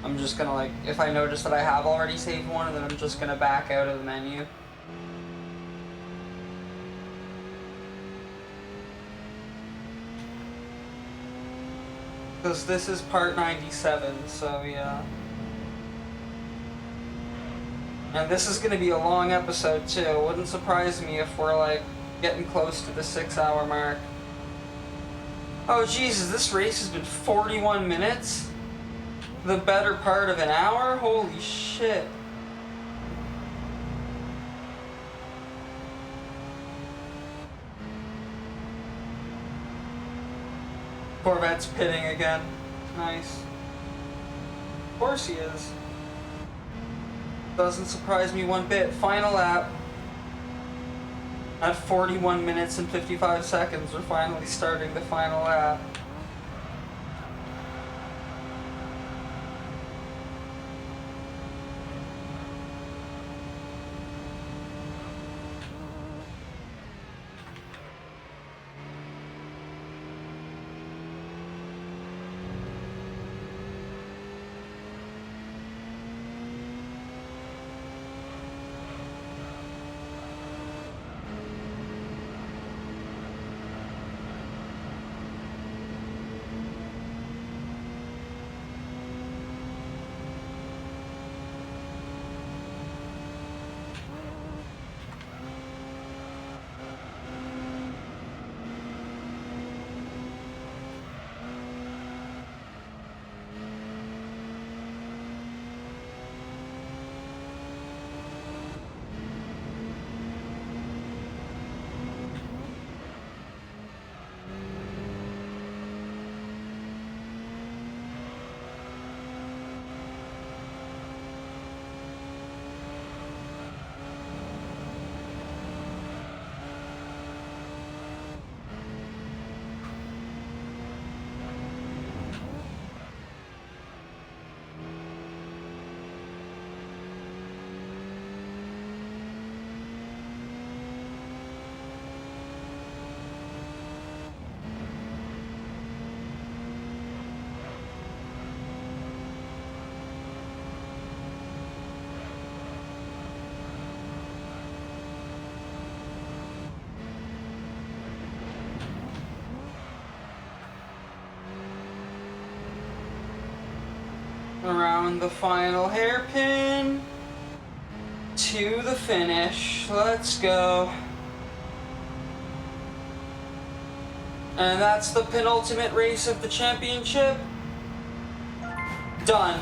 I'm just gonna like, if I notice that I have already saved one, then I'm just gonna back out of the menu. Because this is part 97, so yeah. And this is going to be a long episode too. It wouldn't surprise me if we're like getting close to the 6-hour mark. Oh Jesus, this race has been 41 minutes? The better part of an hour? Holy shit. Corvette's pitting again. Nice. Of course he is. Doesn't surprise me one bit. Final lap. At 41 minutes and 55 seconds, we're finally starting the final lap. Around the final hairpin to the finish. Let's go. And that's the penultimate race of the championship. Done.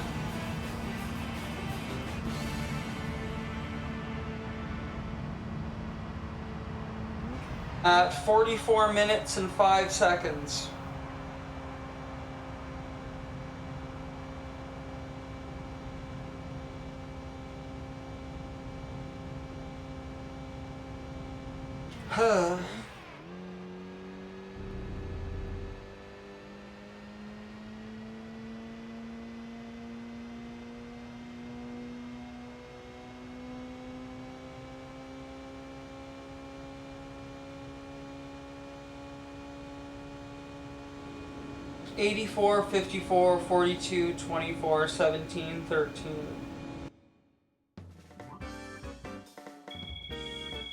At 44 minutes and 5 seconds. 84, 54, 42, 24, 17, 13.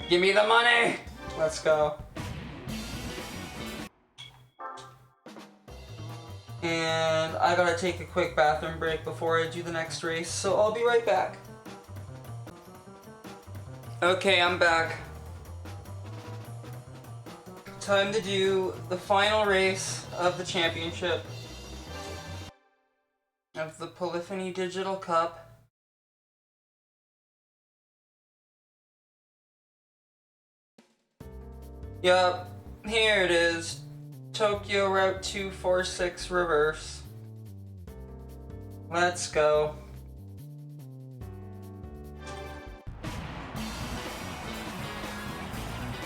Give me the money! Let's go. And I gotta take a quick bathroom break before I do the next race, so I'll be right back. Okay, I'm back. Time to do the final race of the championship of the Polyphony Digital Cup. Yup, here it is. Tokyo Route 246 reverse. Let's go.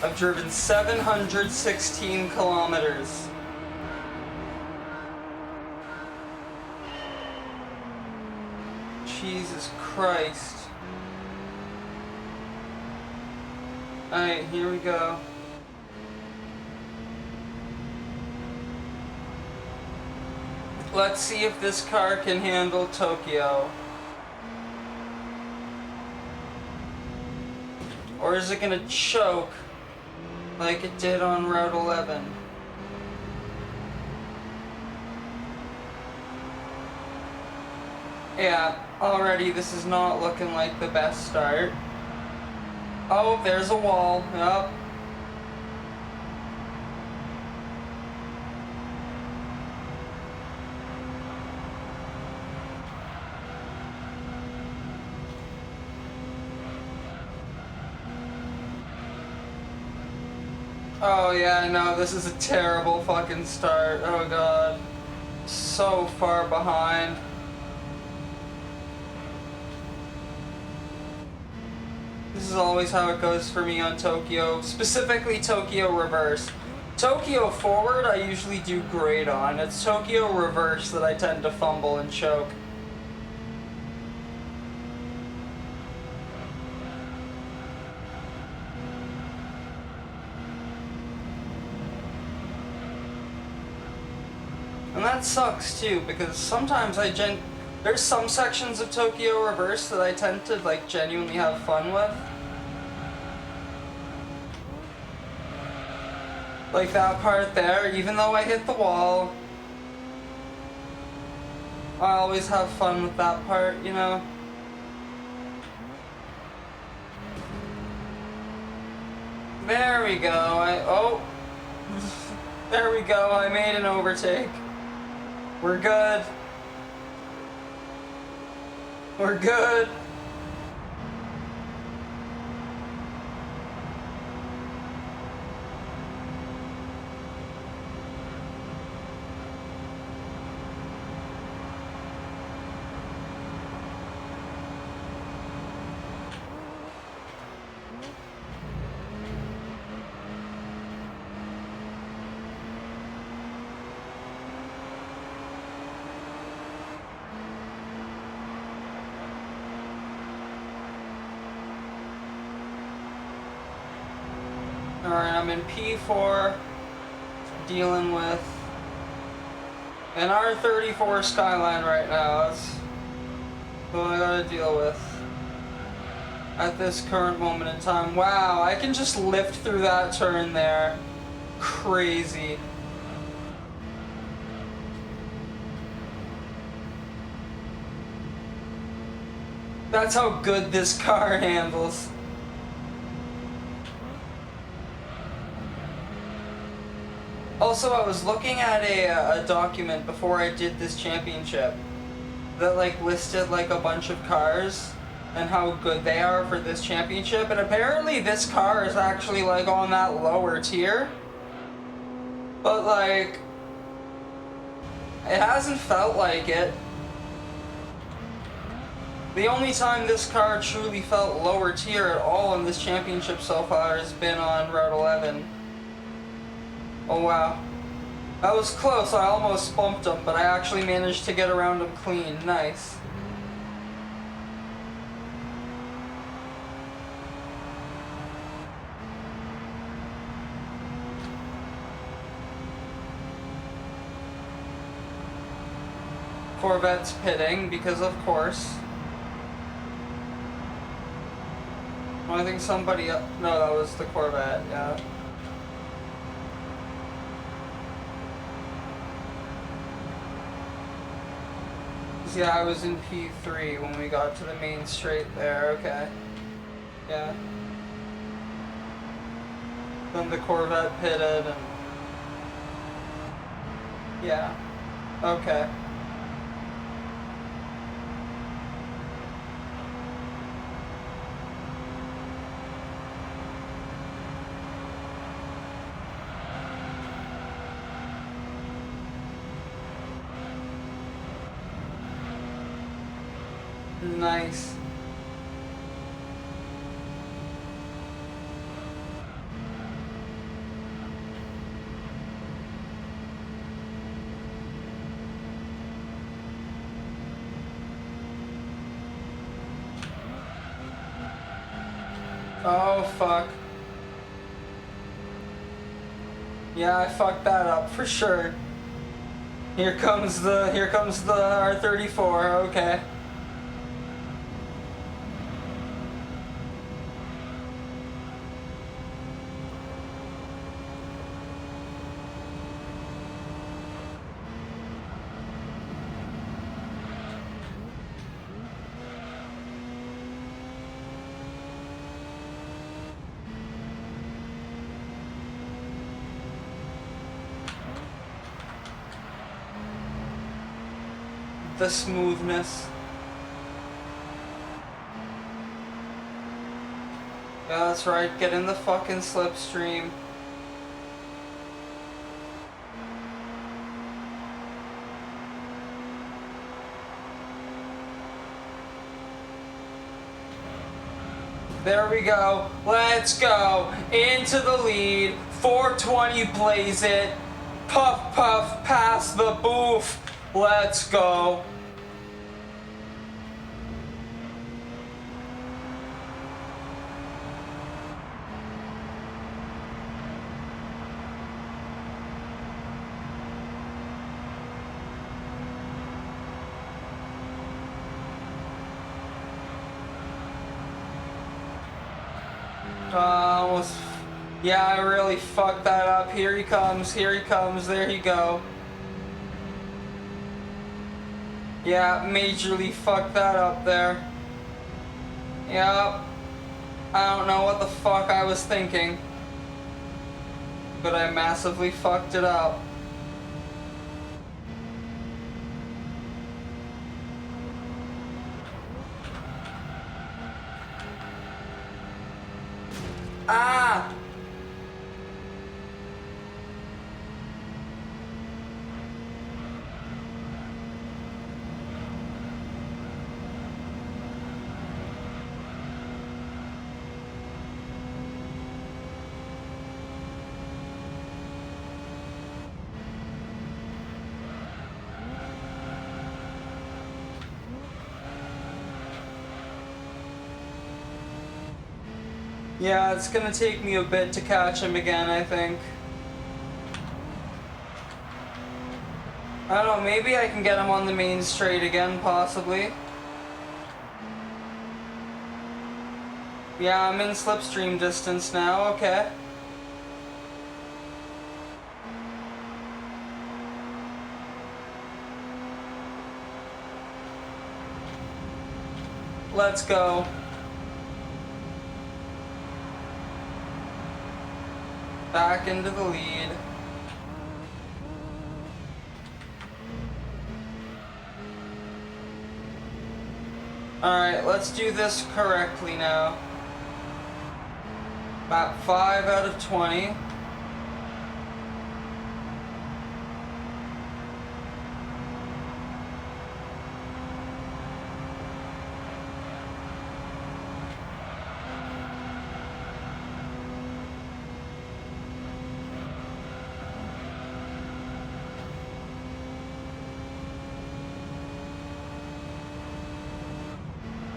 I've driven 716 kilometers. Jesus Christ. Alright, here we go. Let's see if this car can handle Tokyo. Or is it gonna choke like it did on Route 11? Yeah, already this is not looking like the best start. Oh, there's a wall. Yup. Oh yeah, no, this is a terrible fucking start. Oh god. So far behind. This is always how it goes for me on Tokyo, specifically Tokyo reverse. Tokyo forward I usually do great on. It's Tokyo reverse that I tend to fumble and choke. And that sucks too, because sometimes there's some sections of Tokyo reverse that I tend to like genuinely have fun with. Like that part there, even though I hit the wall, I always have fun with that part, you know? There we go, there we go, I made an overtake. We're good. We're good. Alright, I'm in P4, dealing with an R34 Skyline right now. That's what I gotta deal with at this current moment in time. Wow, I can just lift through that turn there. Crazy. That's how good this car handles. Also, I was looking at a document before I did this championship that like listed like a bunch of cars and how good they are for this championship, and apparently this car is actually like on that lower tier. But like, it hasn't felt like it. The only time this car truly felt lower tier at all in this championship so far has been on Route 11. Oh wow. That was close, I almost bumped him, but I actually managed to get around him clean. Nice. Corvette's pitting, because of course. Well, I think somebody else, no, that was the Corvette, yeah. Yeah, I was in P3 when we got to the main straight there, okay. Yeah. Then the Corvette pitted and... yeah. Okay. Nice. Oh fuck. Yeah, I fucked that up for sure. Here comes the R34, okay. The smoothness. Yeah, that's right, get in the fucking slipstream. There we go. Let's go. Into the lead. 420 blaze it. Puff puff past the booth. Let's go. Yeah, I really fucked that up. Here he comes, there you go. Yeah, majorly fucked that up there. Yep. I don't know what the fuck I was thinking, but I massively fucked it up. Ah! Yeah, it's gonna take me a bit to catch him again, I think. I don't know, maybe I can get him on the main straight again, possibly. Yeah, I'm in slipstream distance now, okay. Let's go. Back into the lead. Alright, let's do this correctly now. About 5 out of 20.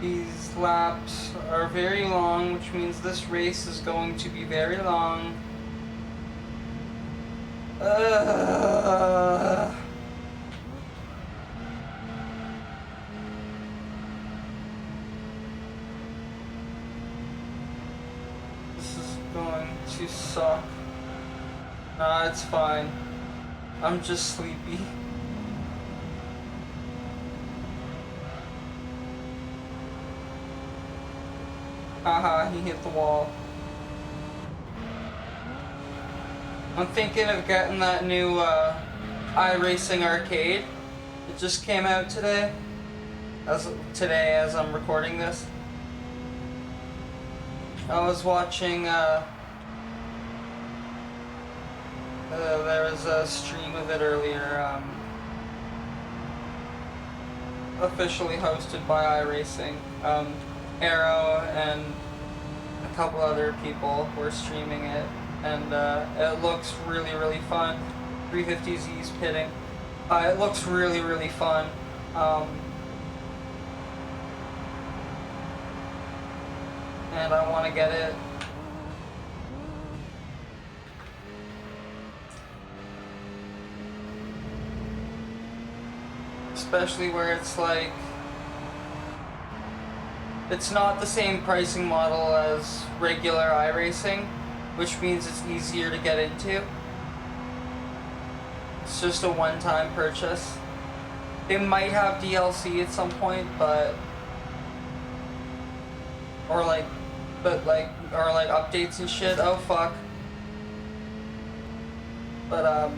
These laps are very long, which means this race is going to be very long. Nah, it's fine. I'm just sleepy. Haha, he hit the wall. I'm thinking of getting that new iRacing arcade. It just came out today. As I'm recording this. I was watching there was a stream of it earlier, officially hosted by iRacing. Arrow and a couple other people were streaming it, and it looks really, really fun. 350Z's pitting. It looks really, really fun. And I want to get it. Especially where it's like, it's not the same pricing model as regular iRacing, which means it's easier to get into. It's just a one-time purchase. They might have DLC at some point, but or like updates and shit. Oh fuck. But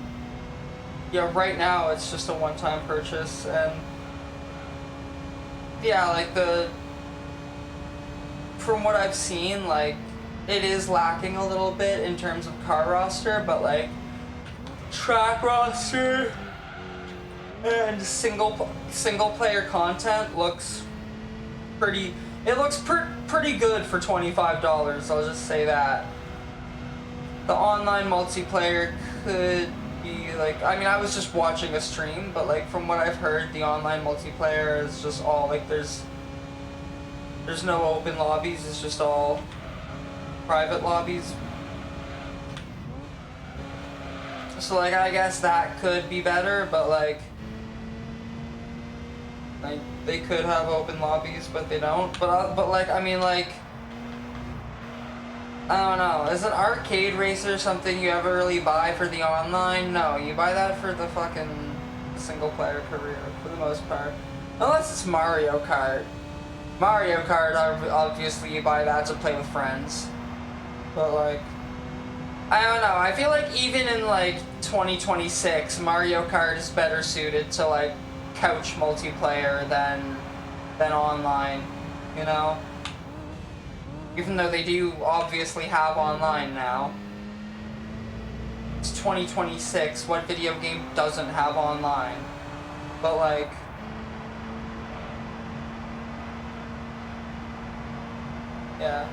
yeah, right now it's just a one-time purchase, and yeah, like from what I've seen, like it is lacking a little bit in terms of car roster, but like track roster and single player content looks pretty. It looks pretty good for $25. I'll just say that. The online multiplayer could be like, I mean, I was just watching a stream, but like from what I've heard, the online multiplayer is just all like there's no open lobbies. It's just all private lobbies. So like I guess that could be better, but like they could have open lobbies, but they don't. But like I mean like I don't know. Is an arcade racer something you ever really buy for the online? No, you buy that for the fucking single player career for the most part, unless it's Mario Kart. Mario Kart, obviously you buy that to play with friends. But like, I don't know. I feel like even in like 2026, Mario Kart is better suited to like couch multiplayer than online, you know? Even though they do obviously have online now. It's 2026, what video game doesn't have online? But like, yeah.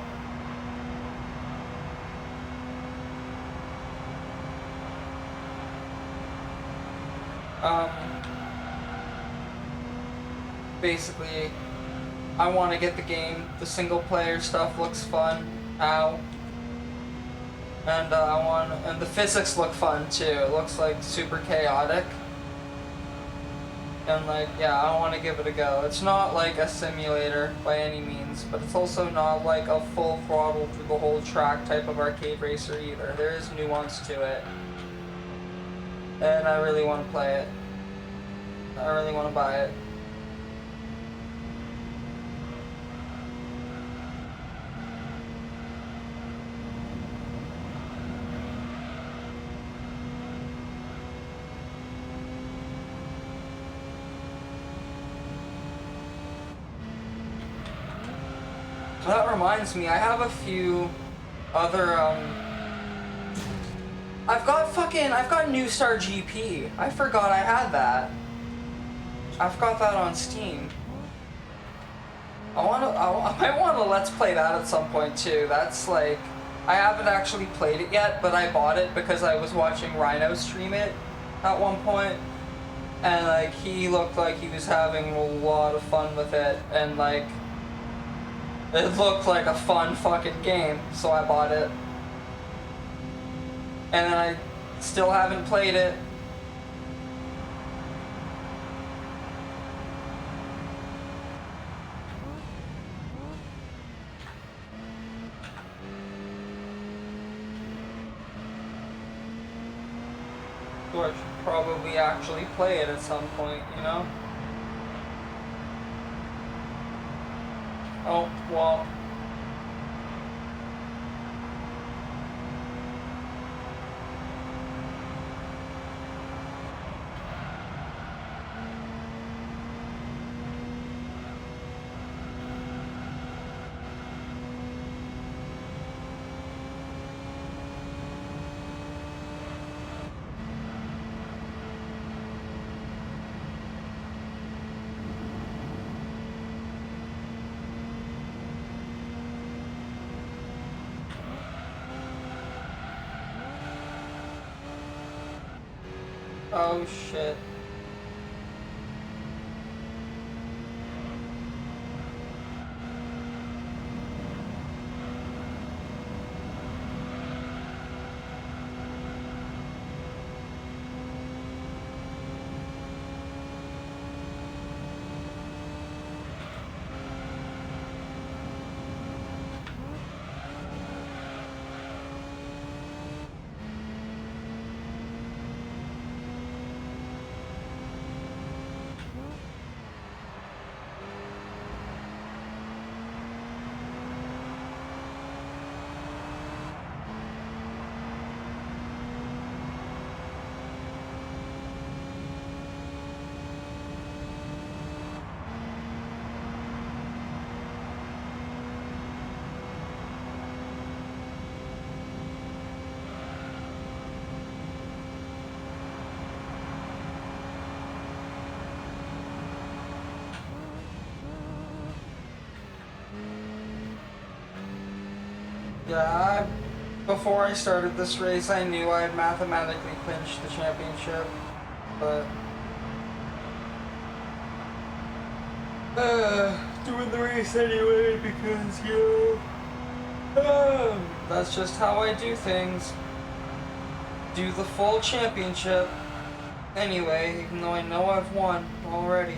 Basically, I want to get the game. The single player stuff looks fun. Ow. And and the physics look fun too. It looks like super chaotic. And like, yeah, I want to give it a go. It's not like a simulator by any means, but it's also not like a full throttle through the whole track type of arcade racer either. There is nuance to it. And I really want to play it. I really want to buy it. That reminds me, I have a few other, I've got New Star GP. I forgot I had that. I've got that on Steam. I might want to Let's Play that at some point too. That's like, I haven't actually played it yet, but I bought it because I was watching Rhino stream it at one point. And like, he looked like he was having a lot of fun with it, and like, it looked like a fun fucking game, so I bought it. And then I still haven't played it. probably actually play it at some point, you know? Oh, well. Oh shit. Yeah, before I started this race, I knew I had mathematically clinched the championship, but doing the race anyway because that's just how I do things. Do the full championship anyway, even though I know I've won already.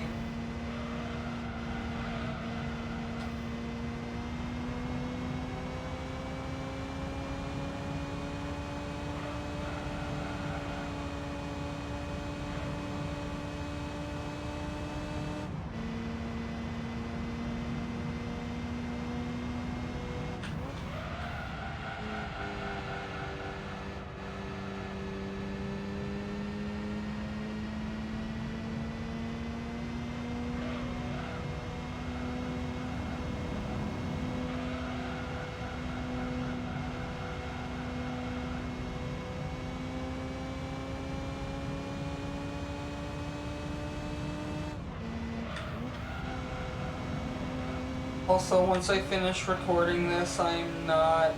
Also, once I finish recording this, I'm not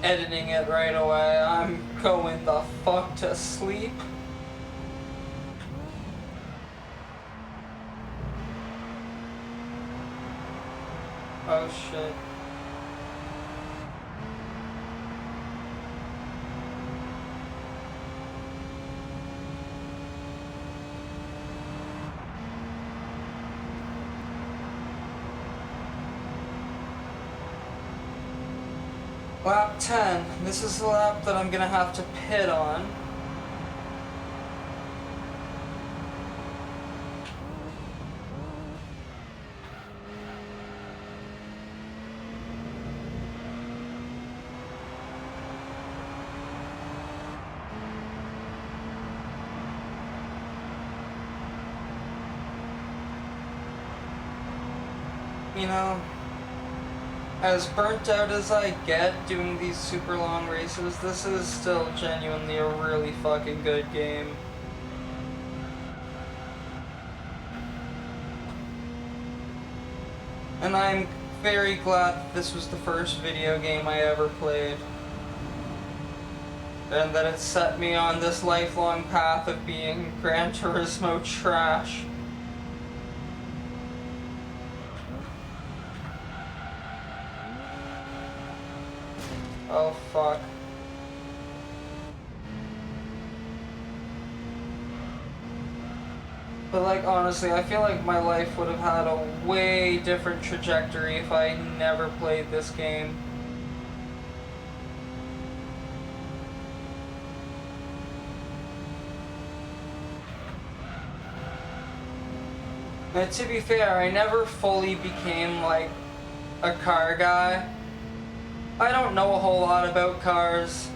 editing it right away. I'm going the fuck to sleep. Oh shit. Lap 10. This is the lap that I'm gonna have to pit on. You know, as burnt out as I get doing these super long races, this is still genuinely a really fucking good game. And I'm very glad that this was the first video game I ever played. And that it set me on this lifelong path of being Gran Turismo trash. Oh fuck. But like honestly, I feel like my life would have had a way different trajectory if I never played this game. And to be fair, I never fully became like a car guy. I don't know a whole lot about cars.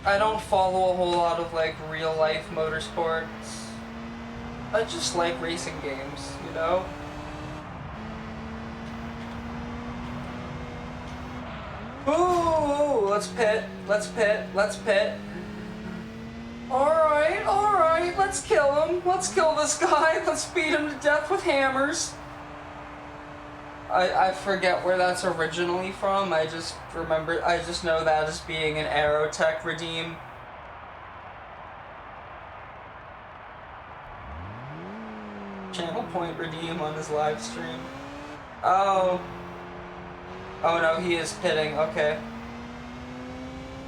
I don't follow a whole lot of like real life motorsports. I just like racing games, you know? Ooh, let's pit, let's pit, let's pit. Alright, let's kill him. Let's kill this guy. Let's beat him to death with hammers. I forget where that's originally from. I just know that as being an Aerotech redeem. Channel point redeem on his live stream. Oh. Oh no, he is pitting, okay.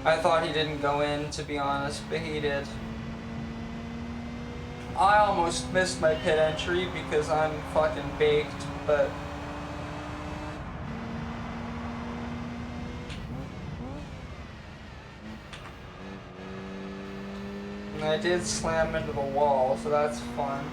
I thought he didn't go in, to be honest, but he did. I almost missed my pit entry because I'm fucking baked, but... And I did slam into the wall, so that's fun.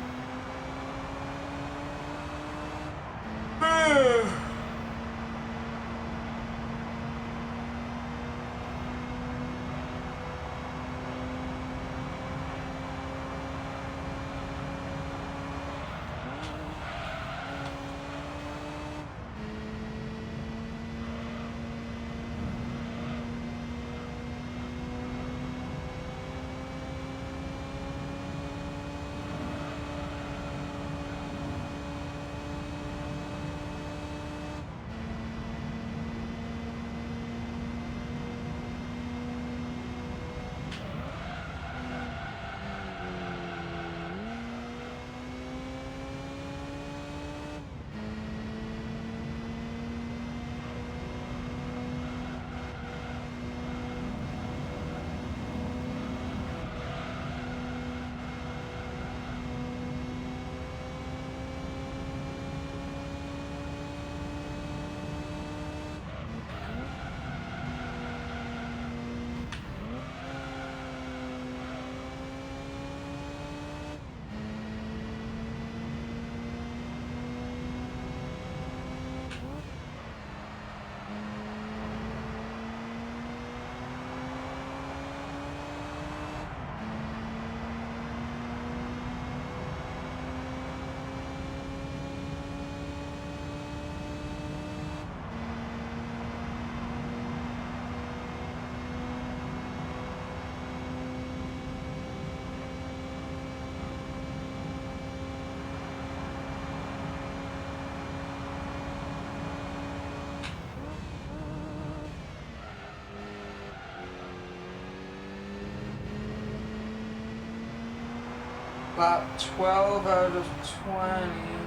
Lap 12 out of 20.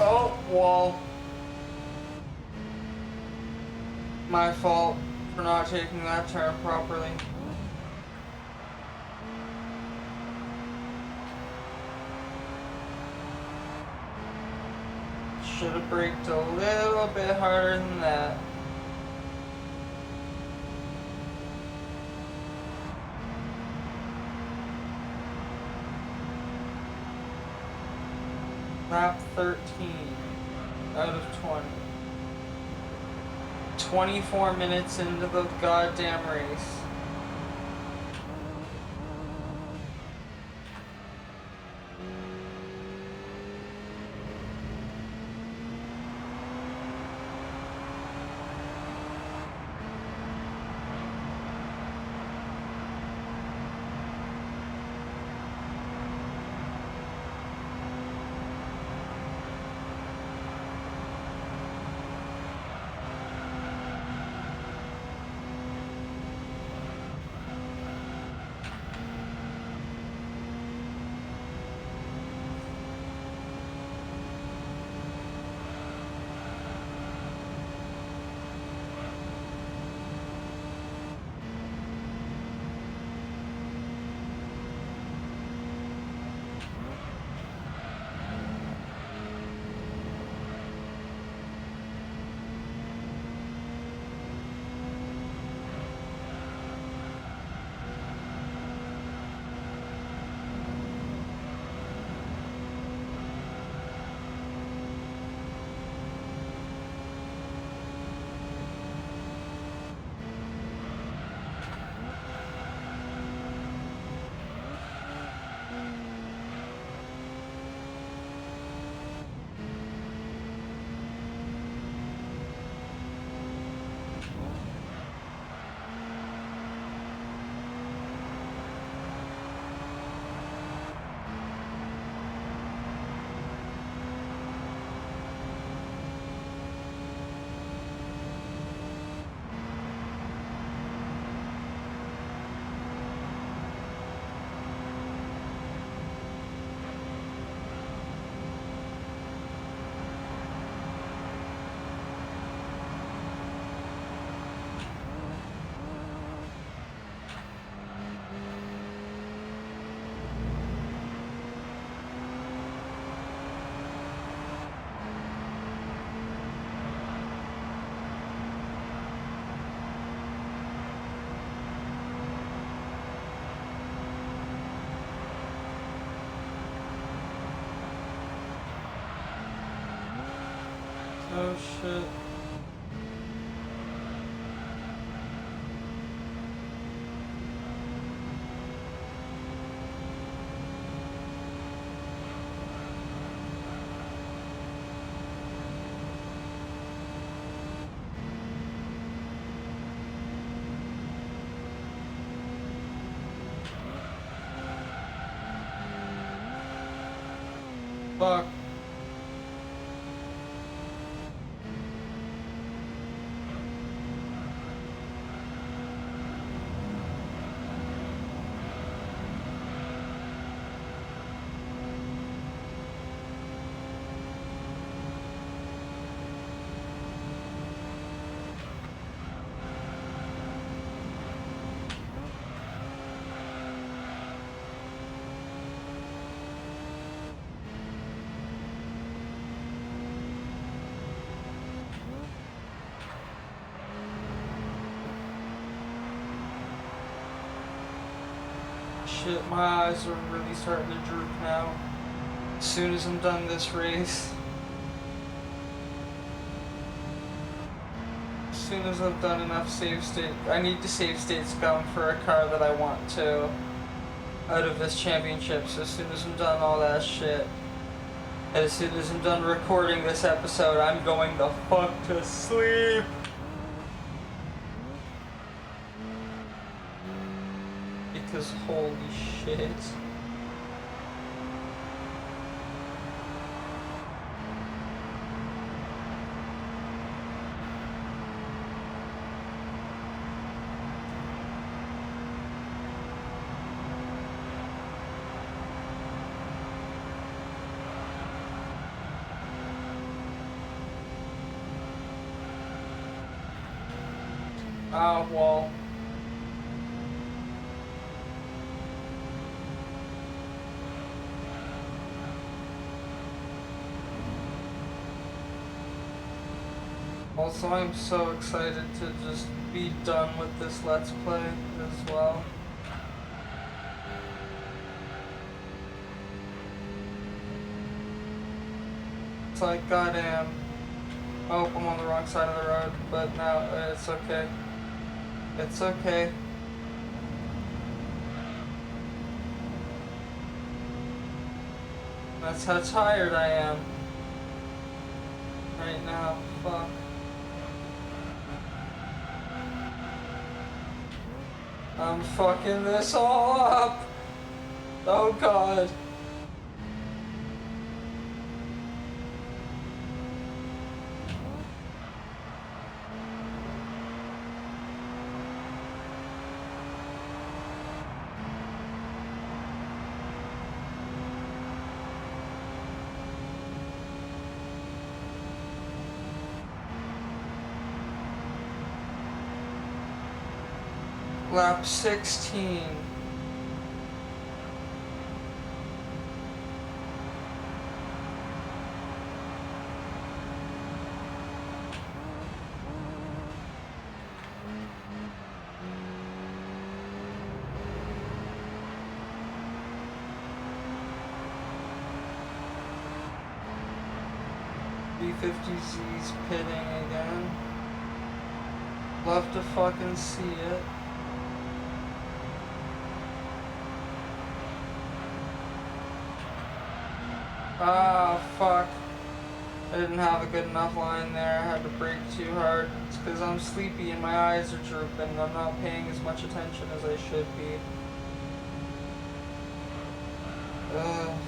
Oh, wall. My fault for not taking that turn properly. Should have braked a little bit harder than that. Lap 13 out of 20. 24 minutes into the goddamn race. Oh shit. Fuck. Shit, my eyes are really starting to droop now. As soon as I'm done this race. As soon as I've done enough save state. I need to save states going for a car that I want to out of this championship. So as soon as I'm done all that shit, and as soon as I'm done recording this episode, I'm going the fuck to sleep. Because holy shit. Well. Also, I'm so excited to just be done with this Let's Play as well. It's like, goddamn, Oh, I'm on the wrong side of the road, but no, it's okay. It's okay. That's how tired I am right now. Fuck. I'm fucking this all up. Oh god. Lap 16. B50Z's pitting again. Love to fucking see it. Ah, fuck. I didn't have a good enough line there. I had to brake too hard. It's because I'm sleepy and my eyes are drooping. I'm not paying as much attention as I should be. Ugh.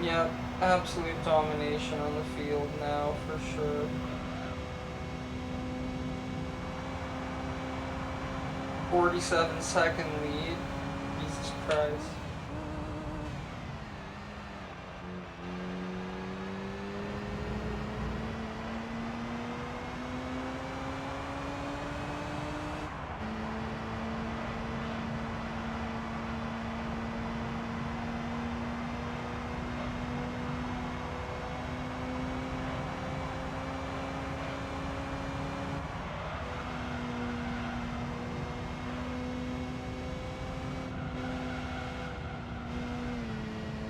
Yep, absolute domination on the field now, for sure. "47-second lead. Jesus Christ.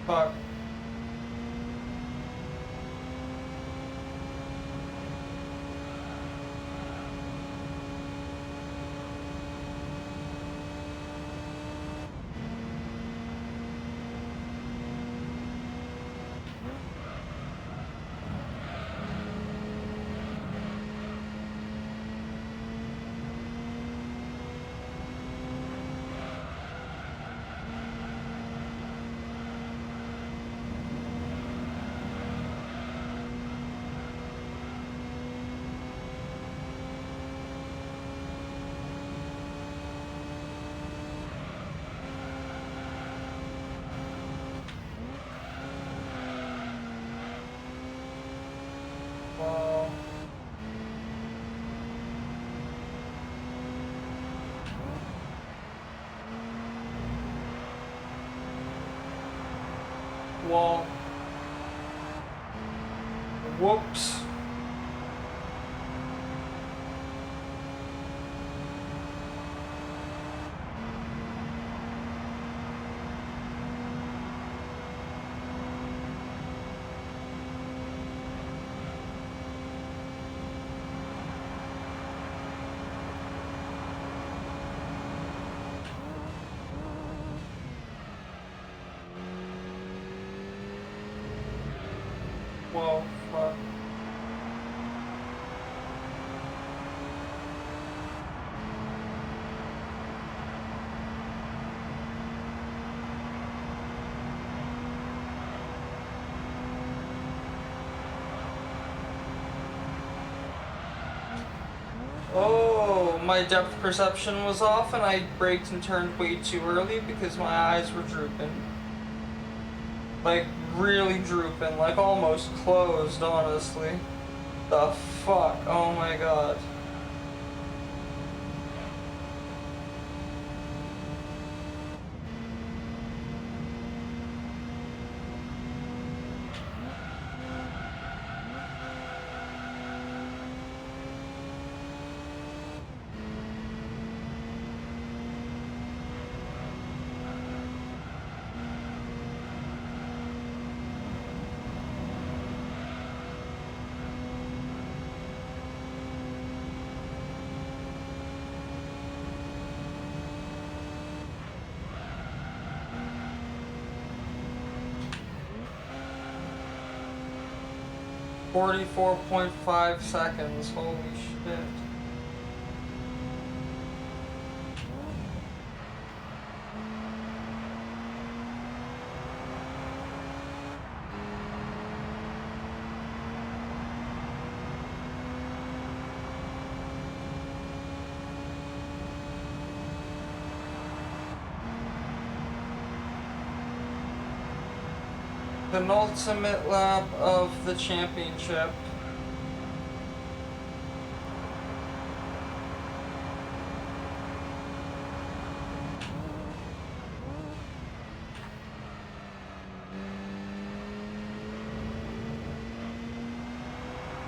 Fuck. Wow. Wall. Whoops. Whoa, fuck. Oh, my depth perception was off and I braked and turned way too early because my eyes were drooping. Like, really drooping, like almost closed, honestly. The fuck? Oh my god. .5 seconds, holy shit. Penultimate lap of the championship.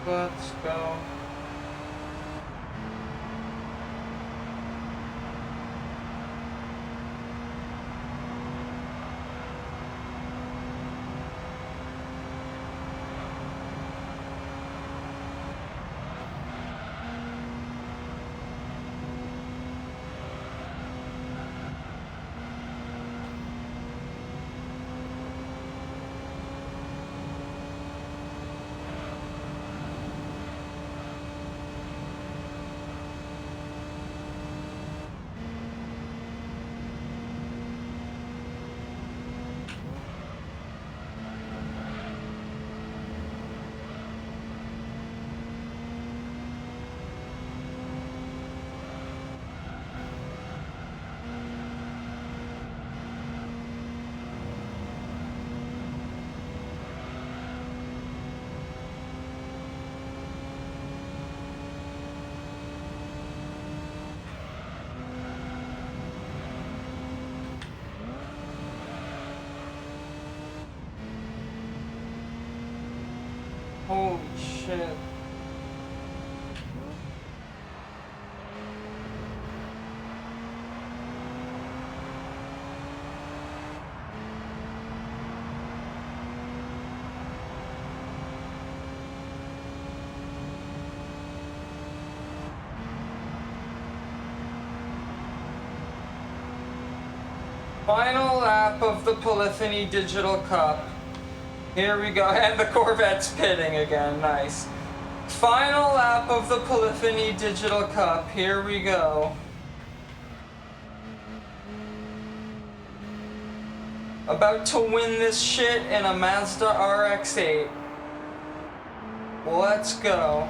Let's go. Holy shit. Final lap of the Polyphony Digital Cup. Here we go, and the Corvette's pitting again, nice. Final lap of the Polyphony Digital Cup, here we go. About to win this shit in a Mazda RX-8. Let's go.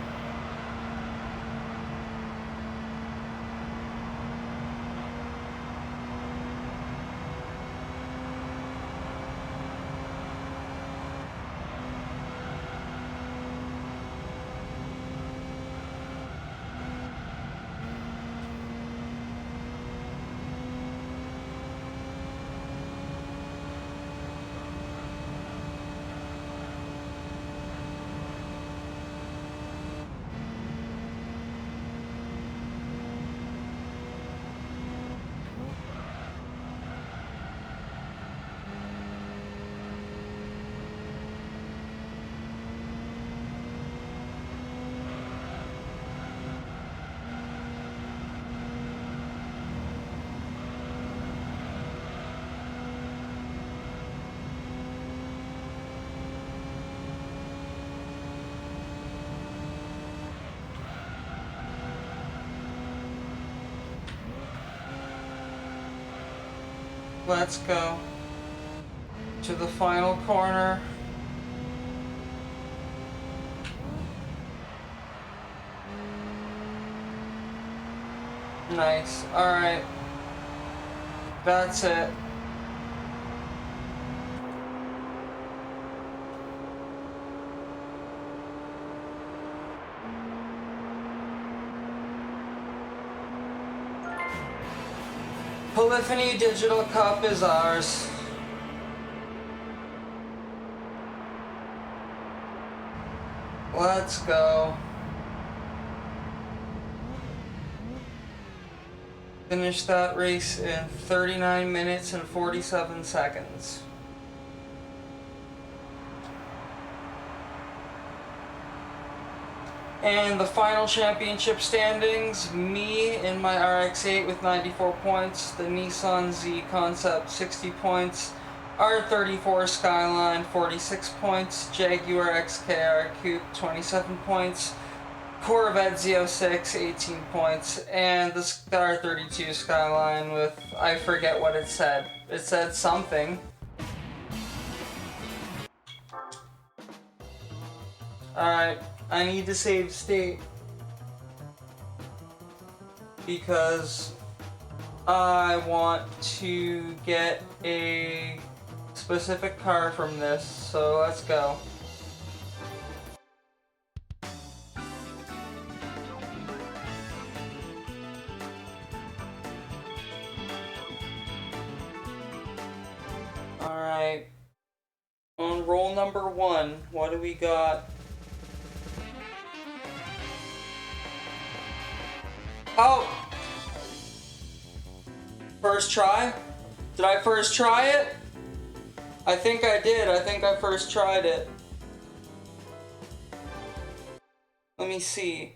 let's go to the final corner. Nice. Alright. That's it. Polyphony Digital Cup is ours. Let's go. Finish that race in 39 minutes and 47 seconds. And the final championship standings, me in my RX-8 with 94 points, the Nissan Z Concept 60 points, R34 Skyline 46 points, Jaguar XKR Coupe 27 points, Corvette Z06 18 points, and the R32 Skyline with, I forget what it said. It said something. Alright. I need to save state because I want to get a specific car from this, so let's go. Alright, on roll number 1, what do we got? Oh! First try? Did I first try it? I think I did. I think I first tried it. Let me see.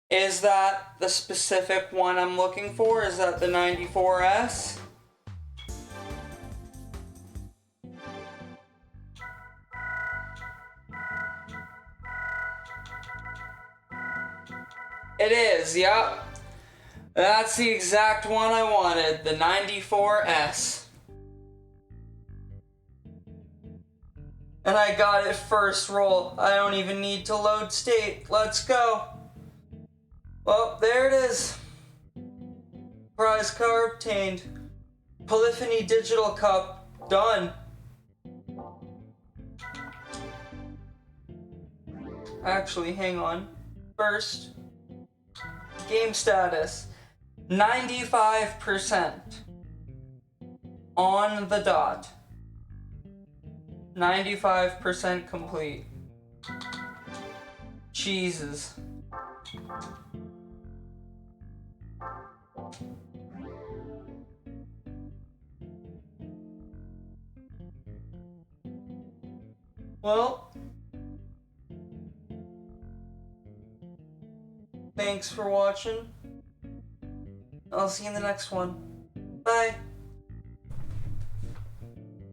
Is that the specific one I'm looking for? Is that the 94S? It is, yep. That's the exact one I wanted, the 94S. And I got it first roll. I don't even need to load state. Let's go. Well, there it is. Prize car obtained. Polyphony Digital Cup, done. Actually, hang on. First, game status, 95% on the dot. 95% complete. Jesus. Well, thanks for watching. I'll see you in the next one. Bye.